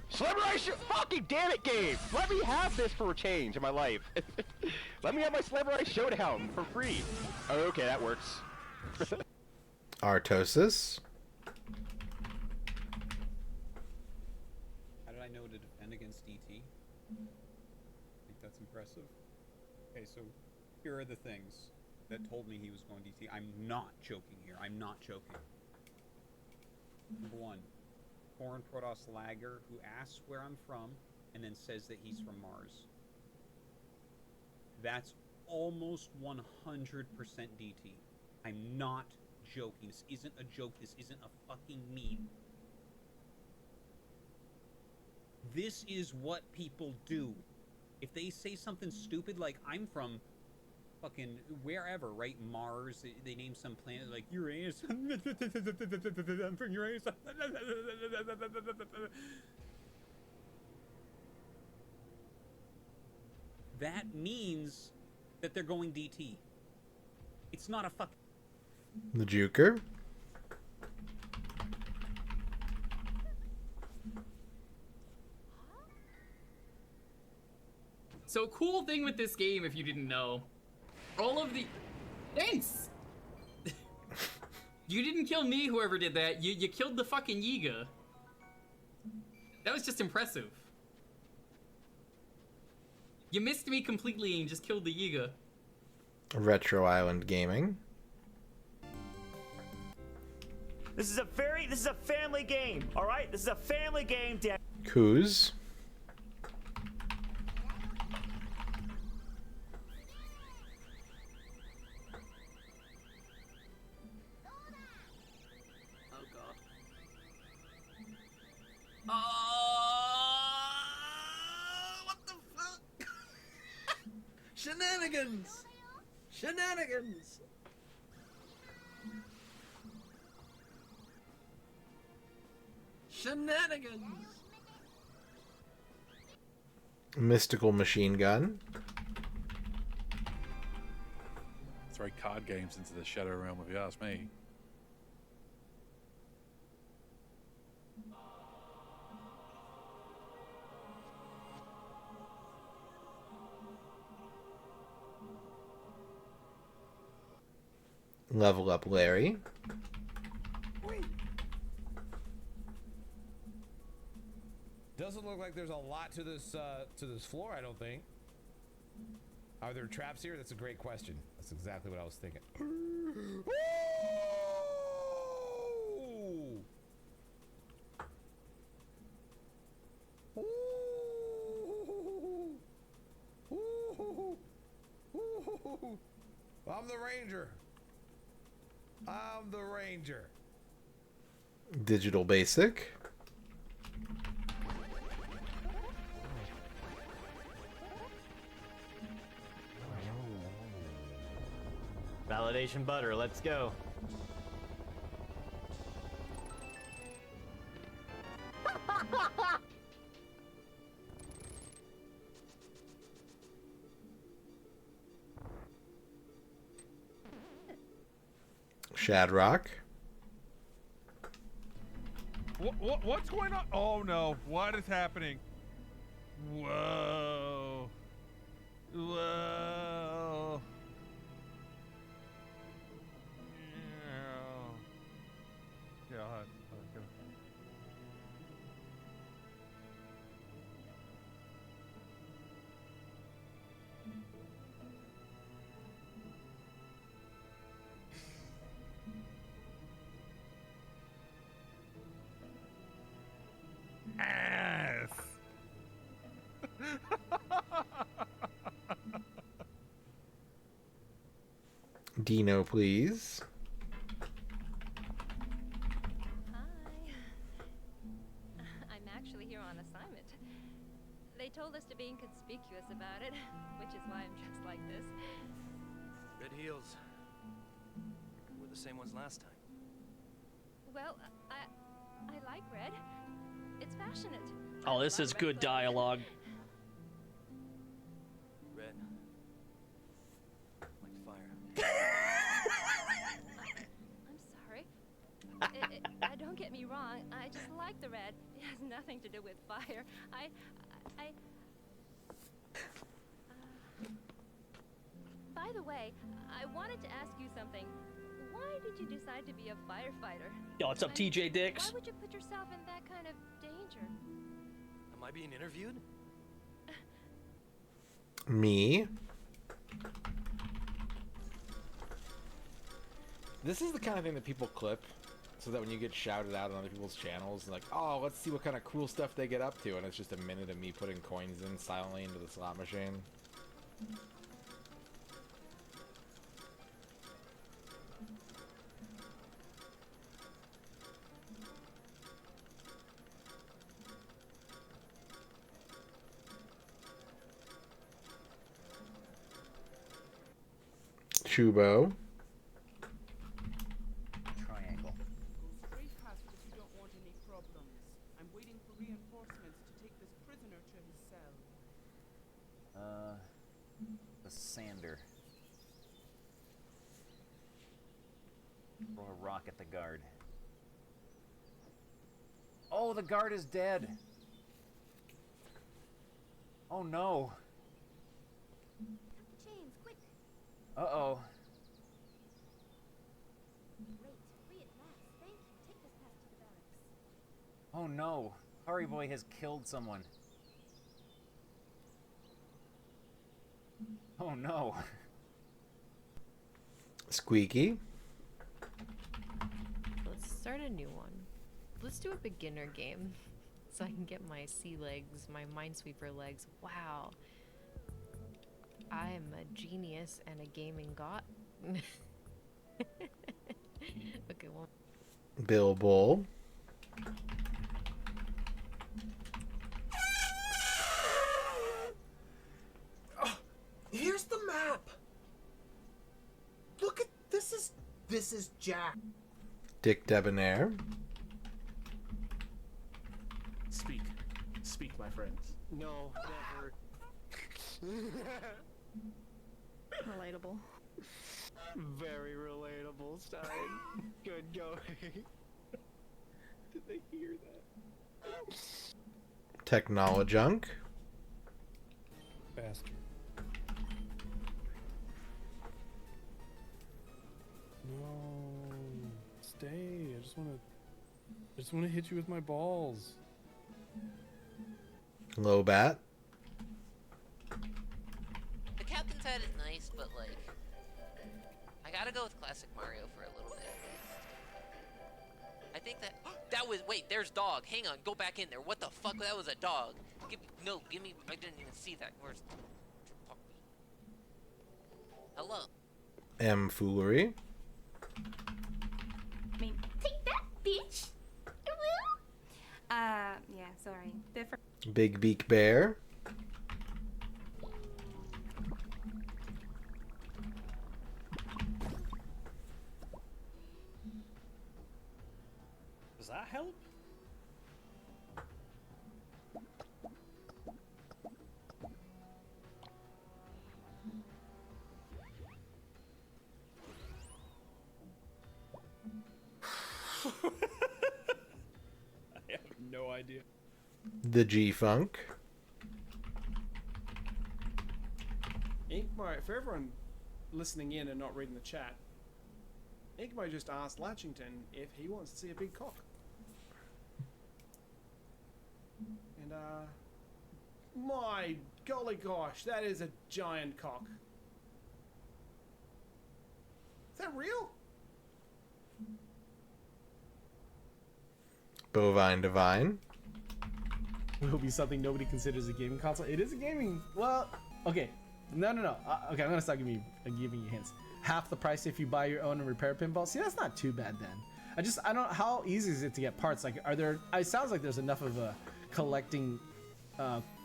Celebration! Fucking damn it, game! Let me have this for a change in my life. Let me have my Celebration Showdown for free. Oh, okay, that works. Artosis. How did I know to defend against DT? I think that's impressive. Okay, so here are the things that told me he was going DT. I'm not joking here. I'm not joking. Number one, foreign Protoss lagger who asks where I'm from and then says that he's from Mars. That's almost 100% DT. I'm not joking. This isn't a joke. This isn't a fucking meme. This is what people do. If they say something stupid like, I'm from fucking wherever, right? Mars, they name some planet like Uranus. I'm from Uranus. That means that they're going DT. It's not a fuck. The Juker. So cool thing with this game, if you didn't know, all of the... Thanks! You didn't kill me, whoever did that. You killed the fucking Yiga. That was just impressive. You missed me completely and just killed the Yiga. Retro Island Gaming. This is a family game, all right? This is a family game, damn. Kuz. Oh god. What the fuck? Shenanigans! Shenanigans! Shenanigans! Mystical Machine Gun. Throw card games into the shadow realm, if you ask me. Level Up Larry. Doesn't look like there's a lot to this floor, I don't think. Are there traps here? That's a great question. That's exactly what I was thinking. I'm the ranger. I'm the ranger. Digital Basic. Validation butter, let's go. Shadrock. What's going on? Oh no, what is happening? Whoa. Whoa. Yeah, I'll have to go. Ass. Dino, please. I'm actually here on assignment. They told us to be inconspicuous about it, which is why I'm dressed like this. Red heels. Were the same ones last time. Well, I like red. dispassionate. Oh, this is good dialogue. Red. Like fire. I'm sorry. Don't get me wrong. I just like the red. It has nothing to do with fire. By the way, I wanted to ask you something. Why did you decide to be a firefighter? Yo, what's up, TJ Dix? Why would you put yourself in that kind of danger? Am I being interviewed? Me? This is the kind of thing that people clip so that when you get shouted out on other people's channels, like, oh, let's see what kind of cool stuff they get up to, and it's just a minute of me putting coins in silently into the slot machine. Chubo. Triangle. Straight past if you don't want any problems. I'm waiting for reinforcements to take this prisoner to his cell. The sander. Throw a rock at the guard. Oh, the guard is dead. Oh no. Chains, quick! Uh-oh. Great, free at last. Thank you. Take this path to the barracks. Oh no. Hurry Boy has killed someone. Oh no. Squeaky. Let's start a new one. Let's do a beginner game so I can get my sea legs, my minesweeper legs. Wow. I am a genius and a gaming god. Okay, well. Bill Bull. Here's the map. Look at this is Jack. Dick Debonair. Speak, my friends. No, never. Relatable. Very relatable, Stein. Good going. Did they hear that? Technolojunk. Bastard. No, stay. I just want to hit you with my balls. Lobat. The captain's hat is nice, but like, I gotta go with classic Mario for a little bit. I think that was, wait, there's dog. Hang on, go back in there. What the fuck? That was a dog. Give me, I didn't even see that. Where's, hello. M Foolery. I mean, take that, bitch. Yeah, sorry. Different. Big Beak Bear. Does that help? I have no idea. The G-Funk. Inkmo, for everyone listening in and not reading the chat, Inkmo just asked Latchington if he wants to see a big cock. And, my golly gosh, that is a giant cock. Is that real? Bovine Divine. Will be something nobody considers a gaming console. It is a gaming. Well, okay, no. Okay, I'm gonna start giving you hints. Half the price if you buy your own and repair pinball. See, that's not too bad then. I don't. How easy is it to get parts? Like, are there? It sounds like there's enough of a collecting.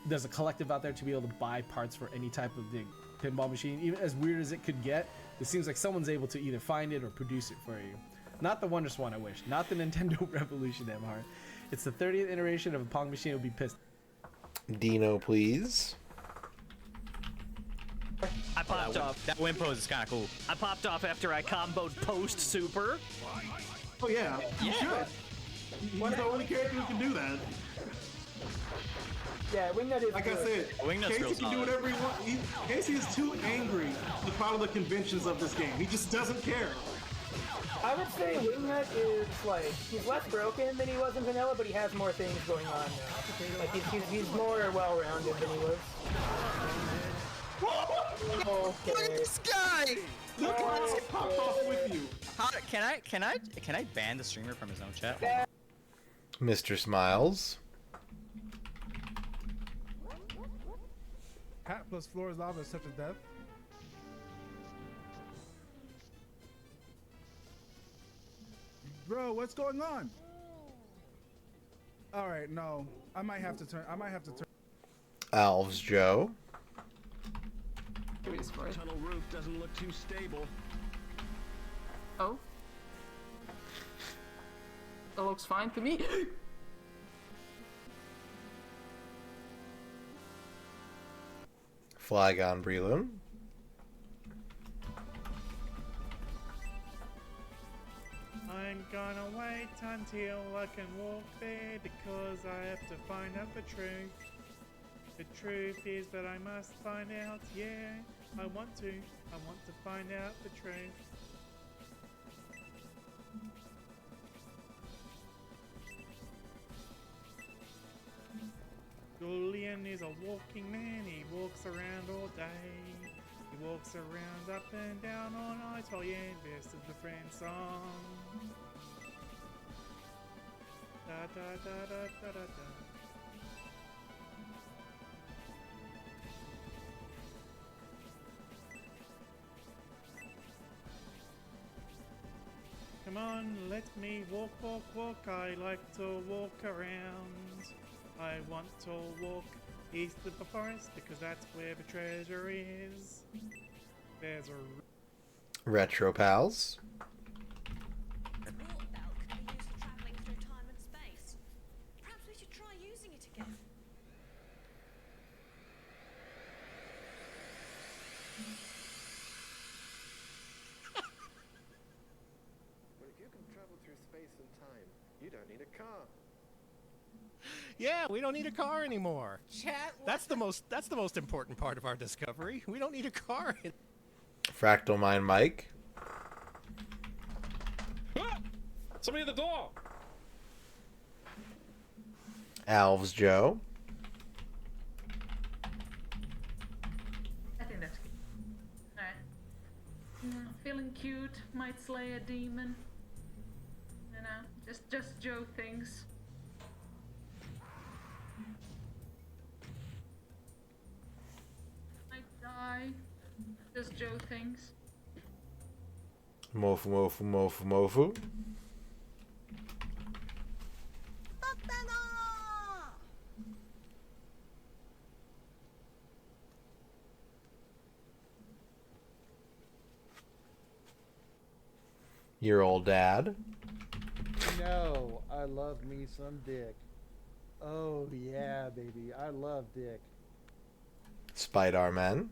There's a collective out there to be able to buy parts for any type of big pinball machine. Even as weird as it could get, it seems like someone's able to either find it or produce it for you. Not the Wonderswan I wish. Not the Nintendo Revolution M Heart. It's the 30th iteration of a Pong machine. It'll be pissed. Dino, please. I popped off. That win pose is kind of cool. I popped off after I comboed post super. Oh yeah, you should. He's the only character who can do that. Yeah, Wingnut is like good. I said, Wingnut's real Casey can do solid. whatever he wants. Casey is too angry to follow the conventions of this game. He just doesn't care. I would say Wingnut is like, he's less broken than he was in Vanilla, but he has more things going on now. Like he's more well-rounded than he was. Look at this guy! Look how he popped off with you. Can I ban the streamer from his own chat? Mr. Smiles. Hat plus floor is lava is such a death. Bro, what's going on? All right, no. I might have to turn. Alves Joe. Tunnel roof doesn't look too stable. Oh? That looks fine to me. Flygon Breloom. I'm gonna wait until I can walk there because I have to find out the truth. The truth is that I must find out, yeah, I want to find out the truth. Julian is a walking man, he walks around all day. He walks around up and down all night while you invest in the friend song. Da da da da da da da. Come on, let me walk, walk, walk. I like to walk around. I want to walk east of the forest because that's where the treasure is. There's a Retro Pals. Perhaps we should try using it again. Well, if you can travel through space and time, you don't need a car. Yeah, we don't need a car anymore. Chat. That's the most important part of our discovery. We don't need a car. Fractal Mind Mike. Somebody at the door. Alves Joe. I think that's good. Alright. Feeling cute, might slay a demon. You know, just Joe things. Might die. Just Joe things. Mofu Mofu Mofu Mofu. Your old dad. No, I love me some dick. Oh yeah, baby, I love dick. Spider-Man.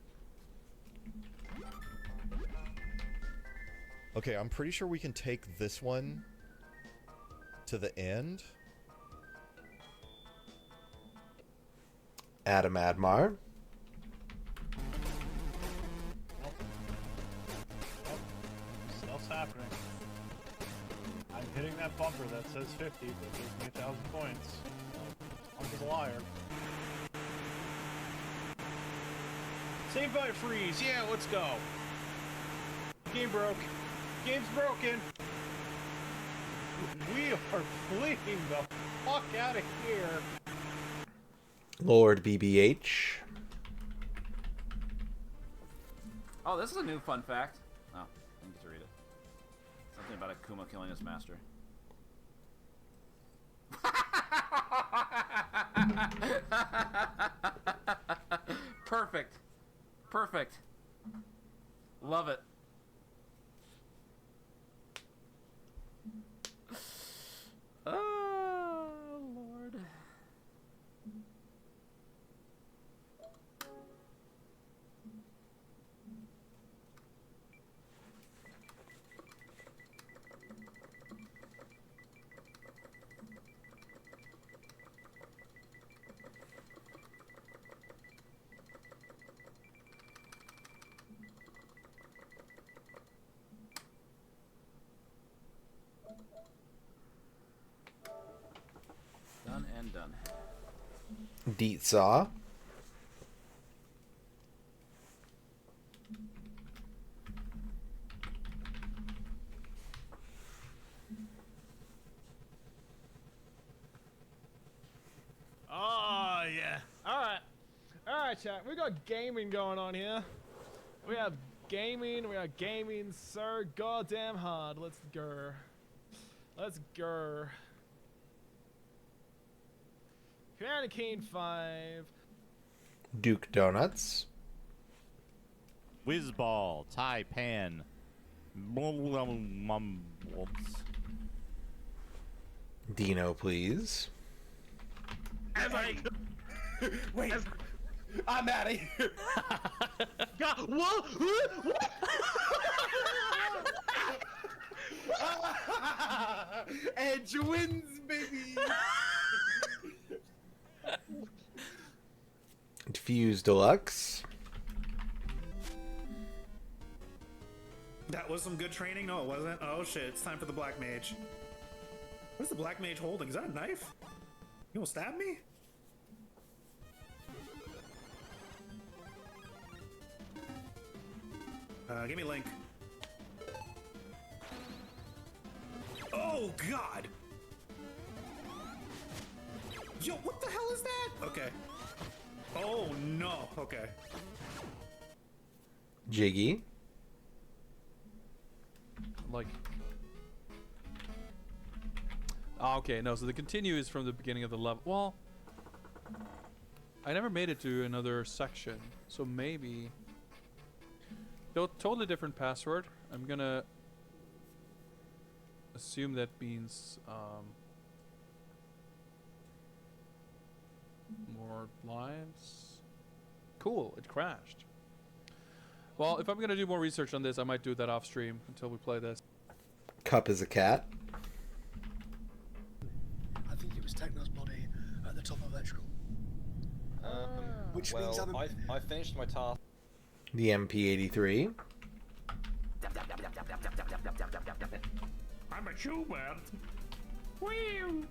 Okay, I'm pretty sure we can take this one to the end. Adam Admar. Stuff's happening. I'm hitting that bumper that says 50, but gives me 1,000 points. I'm just a liar. Saved by a freeze. Yeah, let's go. Game broke. Game's broken. We are fleeing the fuck out of here. Lord BBH. Oh, this is a new fun fact. Oh, I didn't get to read it. Something about Akuma killing his master. Perfect. Perfect. Love it. done. Deet Saw. Oh, yeah. Alright. Alright, chat. We got gaming going on here. We have gaming. We are gaming so goddamn hard. Let's go. Let's go. Commander Keen 5. Duke Donuts. Whizball, Taipan. Dino, please. Wait, I'm out of here. God, what? Edge wins, baby. Fuse Deluxe. That was some good training? No, it wasn't. Oh shit, it's time for the Black Mage. What is the Black Mage holding? Is that a knife? You gonna stab me? Give me Link. Oh god! Yo, what the hell is that? Okay. Oh no, okay. Jiggy. Like. Ah, okay, no, so the continue is from the beginning of the level. Well, I never made it to another section, so maybe. Totally different password. I'm gonna assume that means more lives. Cool, it crashed. Well, if I'm gonna do more research on this, I might do that off stream until we play this. Cup is a cat. I think it was Techno's body at the top of electrical. Which means I finished my task. The MP83. I'm a Schubert. Whee!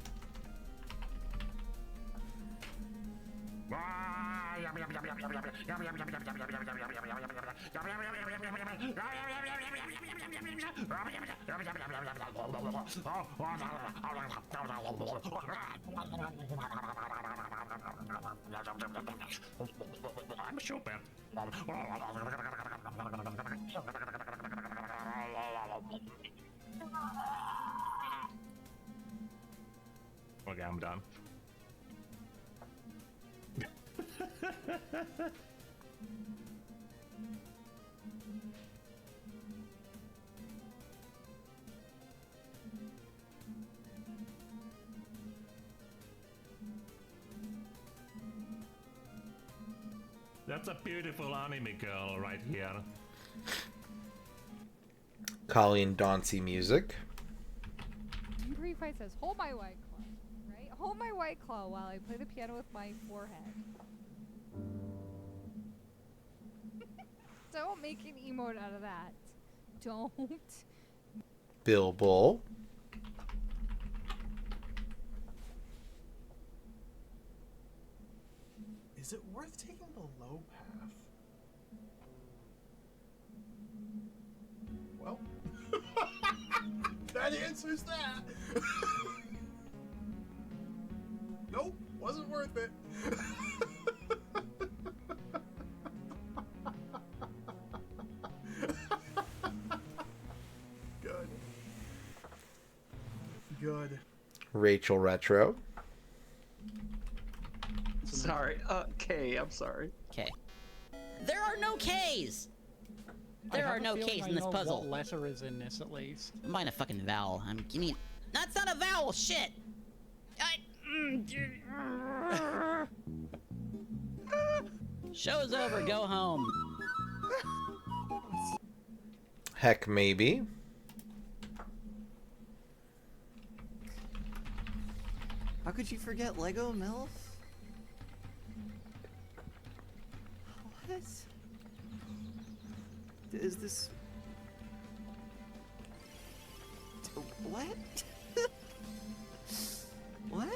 I'm a Schubert. Okay, I'm done. That's a beautiful anime girl right here. Colleen Dauncey music. Angry Fight says, hold my white claw, right? Hold my white claw while I play the piano with my forehead. Don't make an emote out of that. Don't. Bill Bull. Is it worth taking the low path? Well, that answers that. Nope, wasn't worth it. Good. Good. Rachel Retro. Sorry. K, I'm sorry. K. There are no Ks! There are no Ks in this puzzle. What letter is in this, at least? Mine a fucking vowel. Give me. That's not a vowel, shit! Show's over, go home. Heck, maybe. How could you forget Lego MILF? What? Is this... What? What?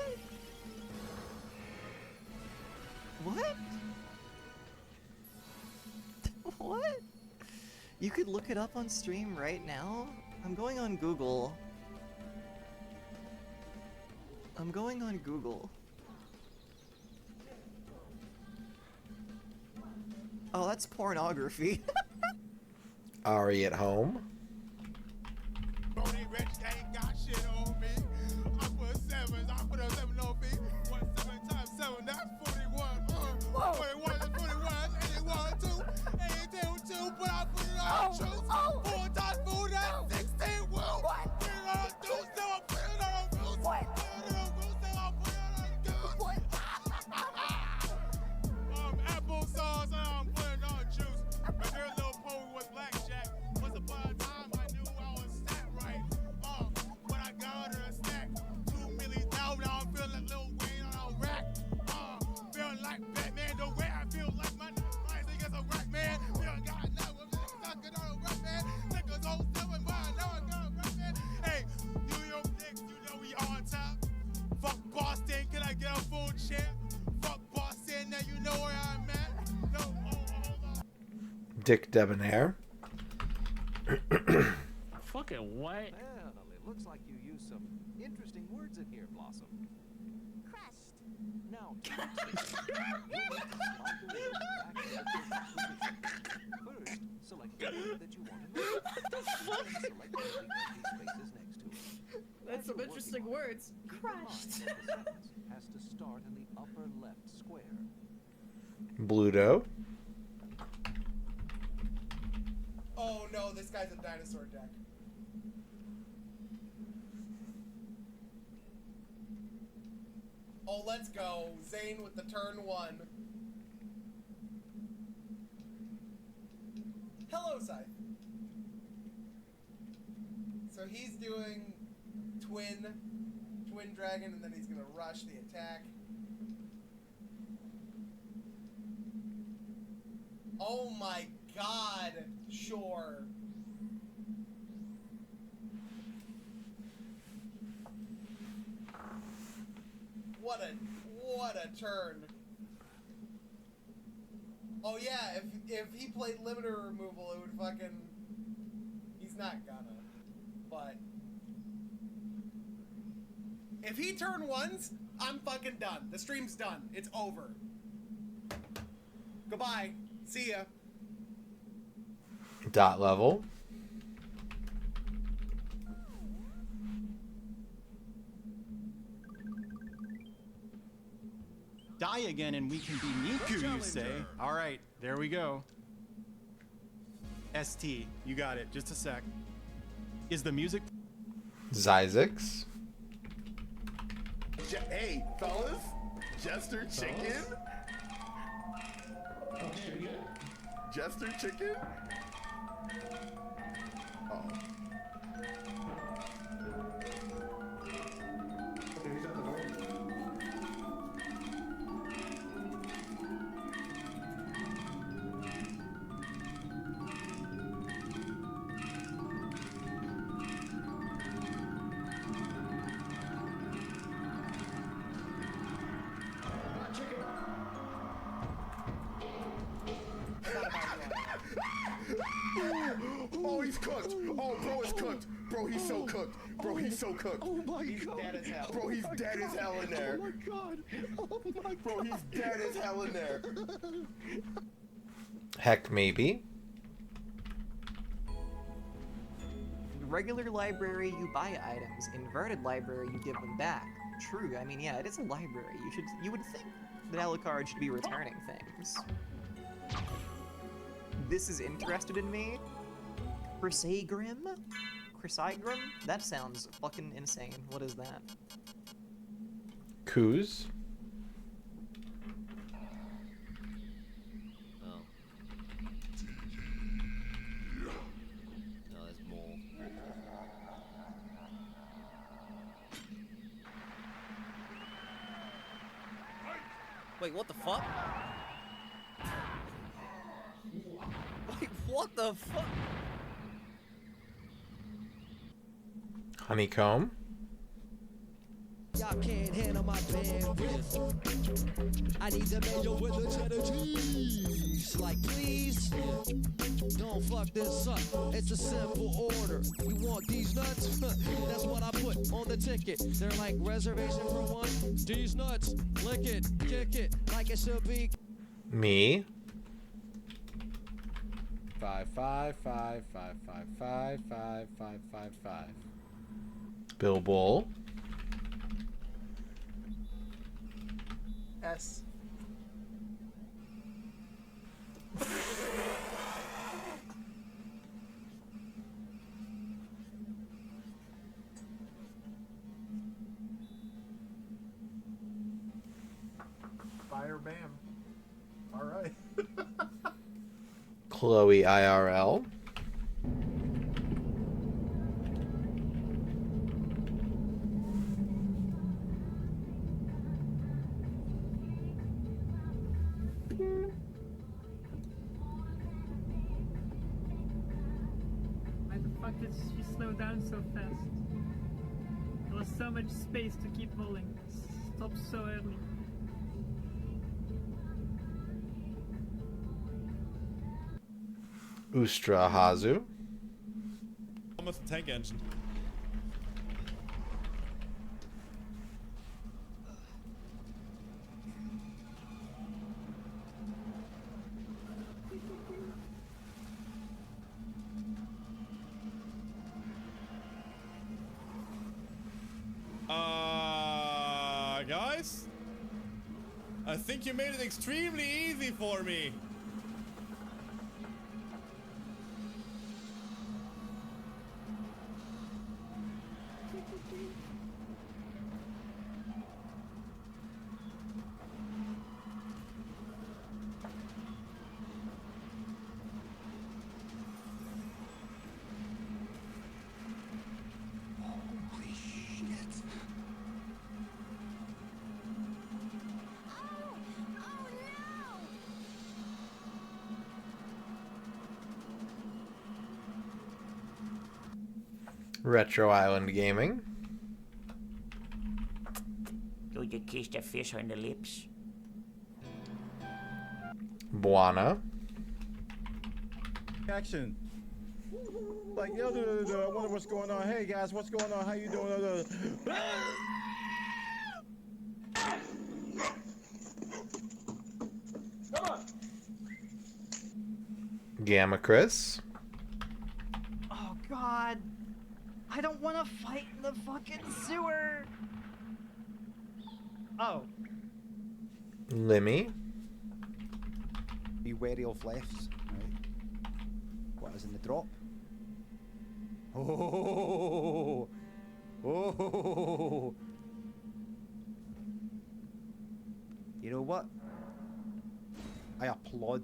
What? You could look it up on stream right now? I'm going on Google. Oh, that's pornography. Ari at home. Brody rich, they ain't got shit on me. I put sevens, I put a 7 on me. 17 times 7, that's 41. 41 is 41, that's 81 too. 82 too, but I put it on juice. 4 times 4, that's 16. Woo! What? Put it on juice, so I put it on goose. What? Put it on goose, so I put it on goose. What? Applesauce, I'm putting on juice. My dear little poet was blackjack. Once upon a time, I knew I was stat right. When I got her a stack, 2 million down, now I'm feeling like Lil Wayne on a rack. Feeling like Batman, the way I feel like my mind against a rack man. Feeling God now, I'm just sucking on a rack man. Niggas old 7, but I know I got a rack man. Hey, New York Knicks, you know we on top. Fuck Boston, can I get a full champ? Fuck Boston, now you know where I'm at. No, hold on. Dick Debonair. Fucking what? Well, it looks like you used some interesting words in here, Blossom. Crushed. Now, first, select the word that you want to know. The fuck? Select the spaces next to it. That's some interesting words. Crushed. The sentence has to start in the upper left square. Bluto. Oh no, this guy's a dinosaur deck. Oh, let's go. Zane with the turn 1. Hello, Scythe. So he's doing twin dragon, and then he's gonna rush the attack. Oh my god, sure. What a turn. Oh yeah, if he played limiter removal, it would fucking... He's not gonna, but... If he turn 1s, I'm fucking done. The stream's done. It's over. Goodbye. See ya. Dot level. Die again and we can be Miku, you say? Alright, there we go. ST, you got it. Just a sec. Is the music... Zyzix. Hey, fellas. Jester Chicken. Jester Chicken? Oh. Oh, he's cooked. Oh, bro is cooked. Bro, he's so cooked. Bro, he's so cooked. Oh my He's god. dead as hell. Bro, he's dead as hell in there. Oh my god. Oh my god. Bro, he's dead as hell in there. Heck, maybe. Regular library, you buy items. Inverted library, you give them back. True, I mean, yeah, it is a library. You would think that Alucard should be returning things. This is interested in me. Chrysagrim? Chrysagrim? That sounds fucking insane. What is that? Coos. Oh. No, there's more. Wait, what the fuck? Wait, what the fuck? Honeycomb. Y'all can't handle my bandwidth. I need the mayo with the cheddar cheese. Like, please, don't fuck this up. It's a simple order. You want these nuts? That's what I put on the ticket. They're like reservation for one. These nuts, lick it, kick it, like it should be. Me. 55555555555. Bill Bull. S. Fire bam. All right. Chloe IRL. Why the fuck did she slow down so fast? There was so much space to keep rolling. Stop so early. Ustra Hazu. Almost a tank engine. Guys? I think you made it extremely easy for me. Retro Island Gaming. Do you kiss the fish on the lips? Buana. Action. Like, yo, I wonder what's going on. Hey, guys, what's going on? How you doing? Come on. Gamma Chris. Oh God, I don't want to fight in the fucking sewer. Oh. Limmy. Be wary of lefts, right? What is in the drop? Oh, oh. You know what? I applaud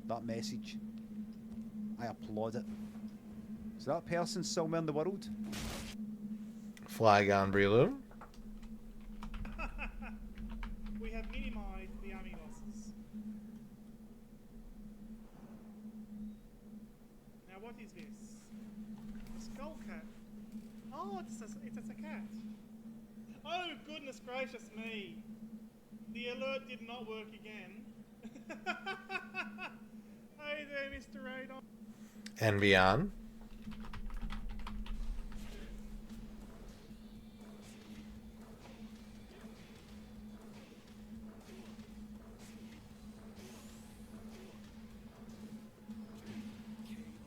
that message. I applaud it. Is that person somewhere in the world? Flygon Breloom. We have minimized the army losses. Now what is this? A skull cat. Oh, it's a cat. Oh, goodness gracious me. The alert did not work again. Hey there, MisterRadon. And beyond.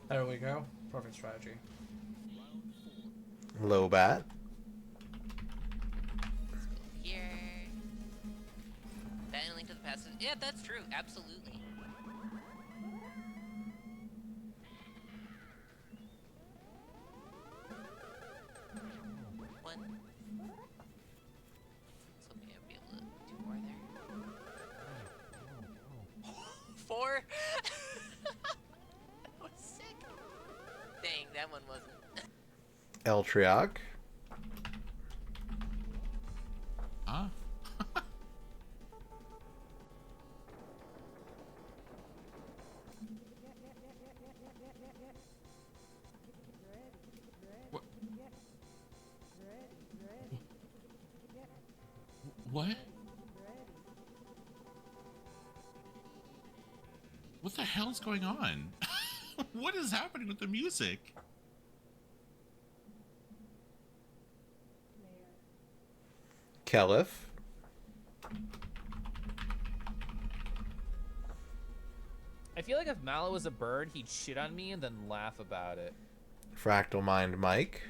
There we go. Perfect strategy. Low bat. Here. Battling to the passage. Yeah, that's true. Absolutely. One. So maybe I'll be able to do more there. Four. That was sick. Dang, that one wasn't. Eltriac. Huh? What? What the hell's going on? What is happening with the music? Kelif. I feel like if Mallow was a bird, he'd shit on me and then laugh about it. Fractal Mind Mike.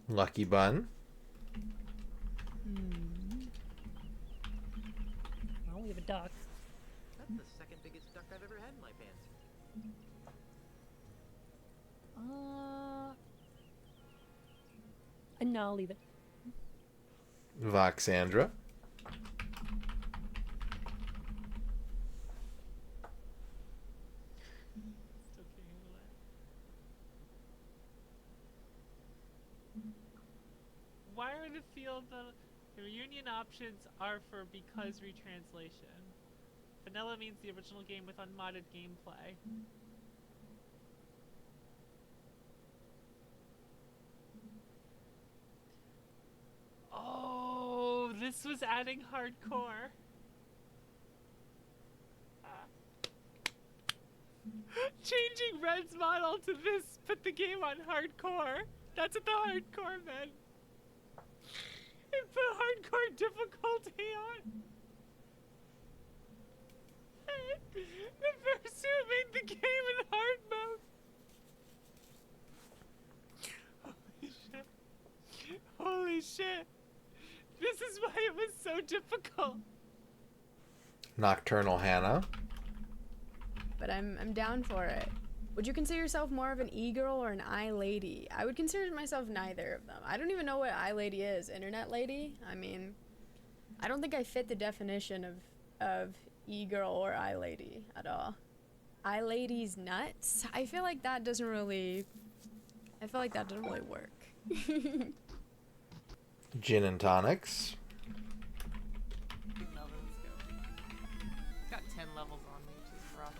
Lucky Bun. Well, we have a duck. That's the second biggest duck I've ever had in my pants. No, I'll leave it. Voxandra. Still can't handle that. Why are the field the reunion options are for because retranslation? Vanilla means the original game with unmodded gameplay. Oh, this was adding hardcore. Changing Red's model to this put the game on hardcore. That's what the hardcore meant. It put hardcore difficulty on. The person who made the game in hard mode. Holy shit. Holy shit. This is why it was so difficult. Nocturnal Hannah. But I'm down for it. Would you consider yourself more of an e-girl or an i-lady? I would consider myself neither of them. I don't even know what i-lady is. Internet lady? I mean, I don't think I fit the definition of e-girl or i-lady at all. I-lady's nuts? I feel like that doesn't really work. Gin and Tonics. Big Melvin, let's go. It's got 10 levels on me, which is rough.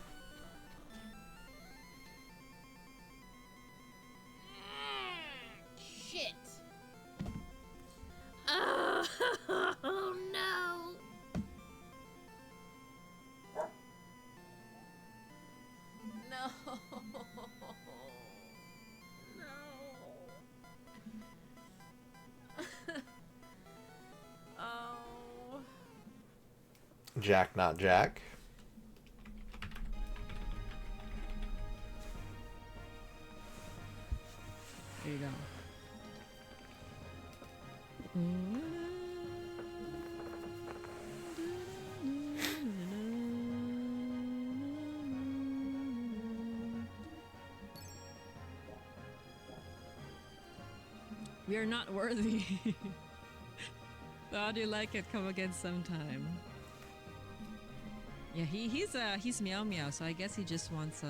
Shit. Oh no. No. Oh. Jack Not Jack. There you go. We are not worthy. How do you like it? Come again sometime. Yeah, he's meow meow, so I guess he just wants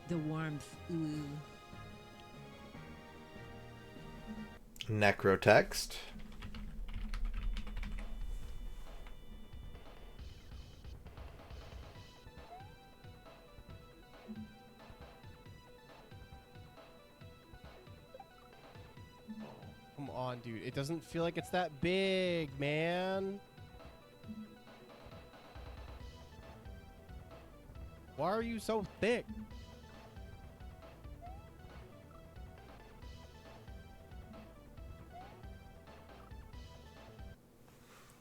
the warmth. Ooh. Necrotext. Come on, dude. It doesn't feel like it's that big, man. Why are you so thick?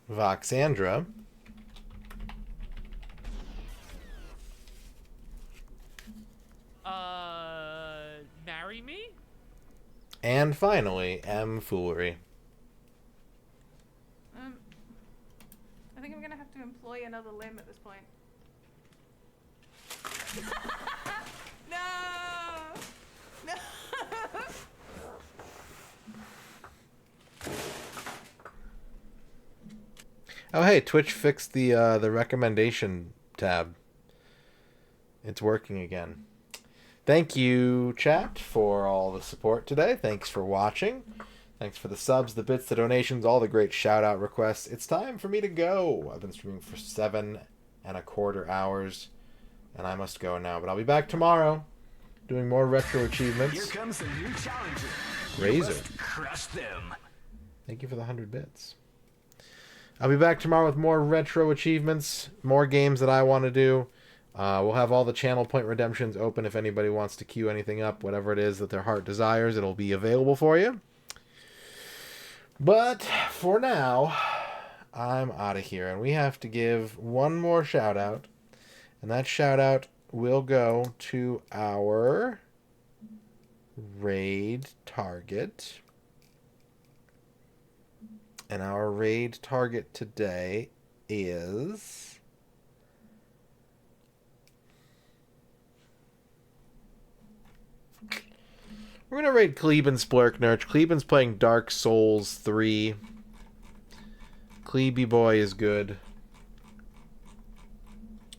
Voxandra. Marry me? And finally, M. Foolery. I think I'm gonna have to employ another limb at this point. No! No! Oh hey, Twitch fixed the recommendation tab. It's working again. Thank you, chat, for all the support today. Thanks for watching. Thanks for the subs, the bits, the donations, all the great shout-out requests. It's time for me to go. I've been streaming for 7.25 hours, and I must go now. But I'll be back tomorrow, doing more retro achievements. Here comes a new challenger. Razor. You must crush them. Thank you for the 100 bits. I'll be back tomorrow with more retro achievements, more games that I want to do. We'll have all the channel point redemptions open if anybody wants to queue anything up, whatever it is that their heart desires, it'll be available for you. But for now, I'm out of here, and we have to give one more shout out, and that shout out will go to our raid target. And our raid target today is we're gonna raid Kleben Splurknurch. Kleben's playing Dark Souls 3. Kleby boy is good.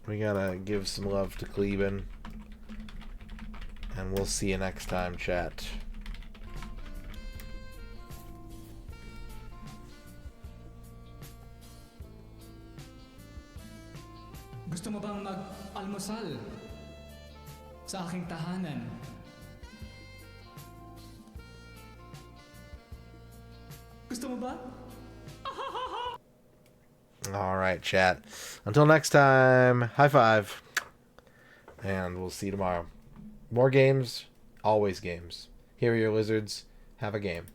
We gotta give some love to Kleben. And we'll see you next time, chat. Gusto mo bang mag-almusal sa aking tahanan? Gusto mo ba? All right, chat. Until next time, high five. And we'll see you tomorrow. More games, always games. Here are your lizards. Have a game.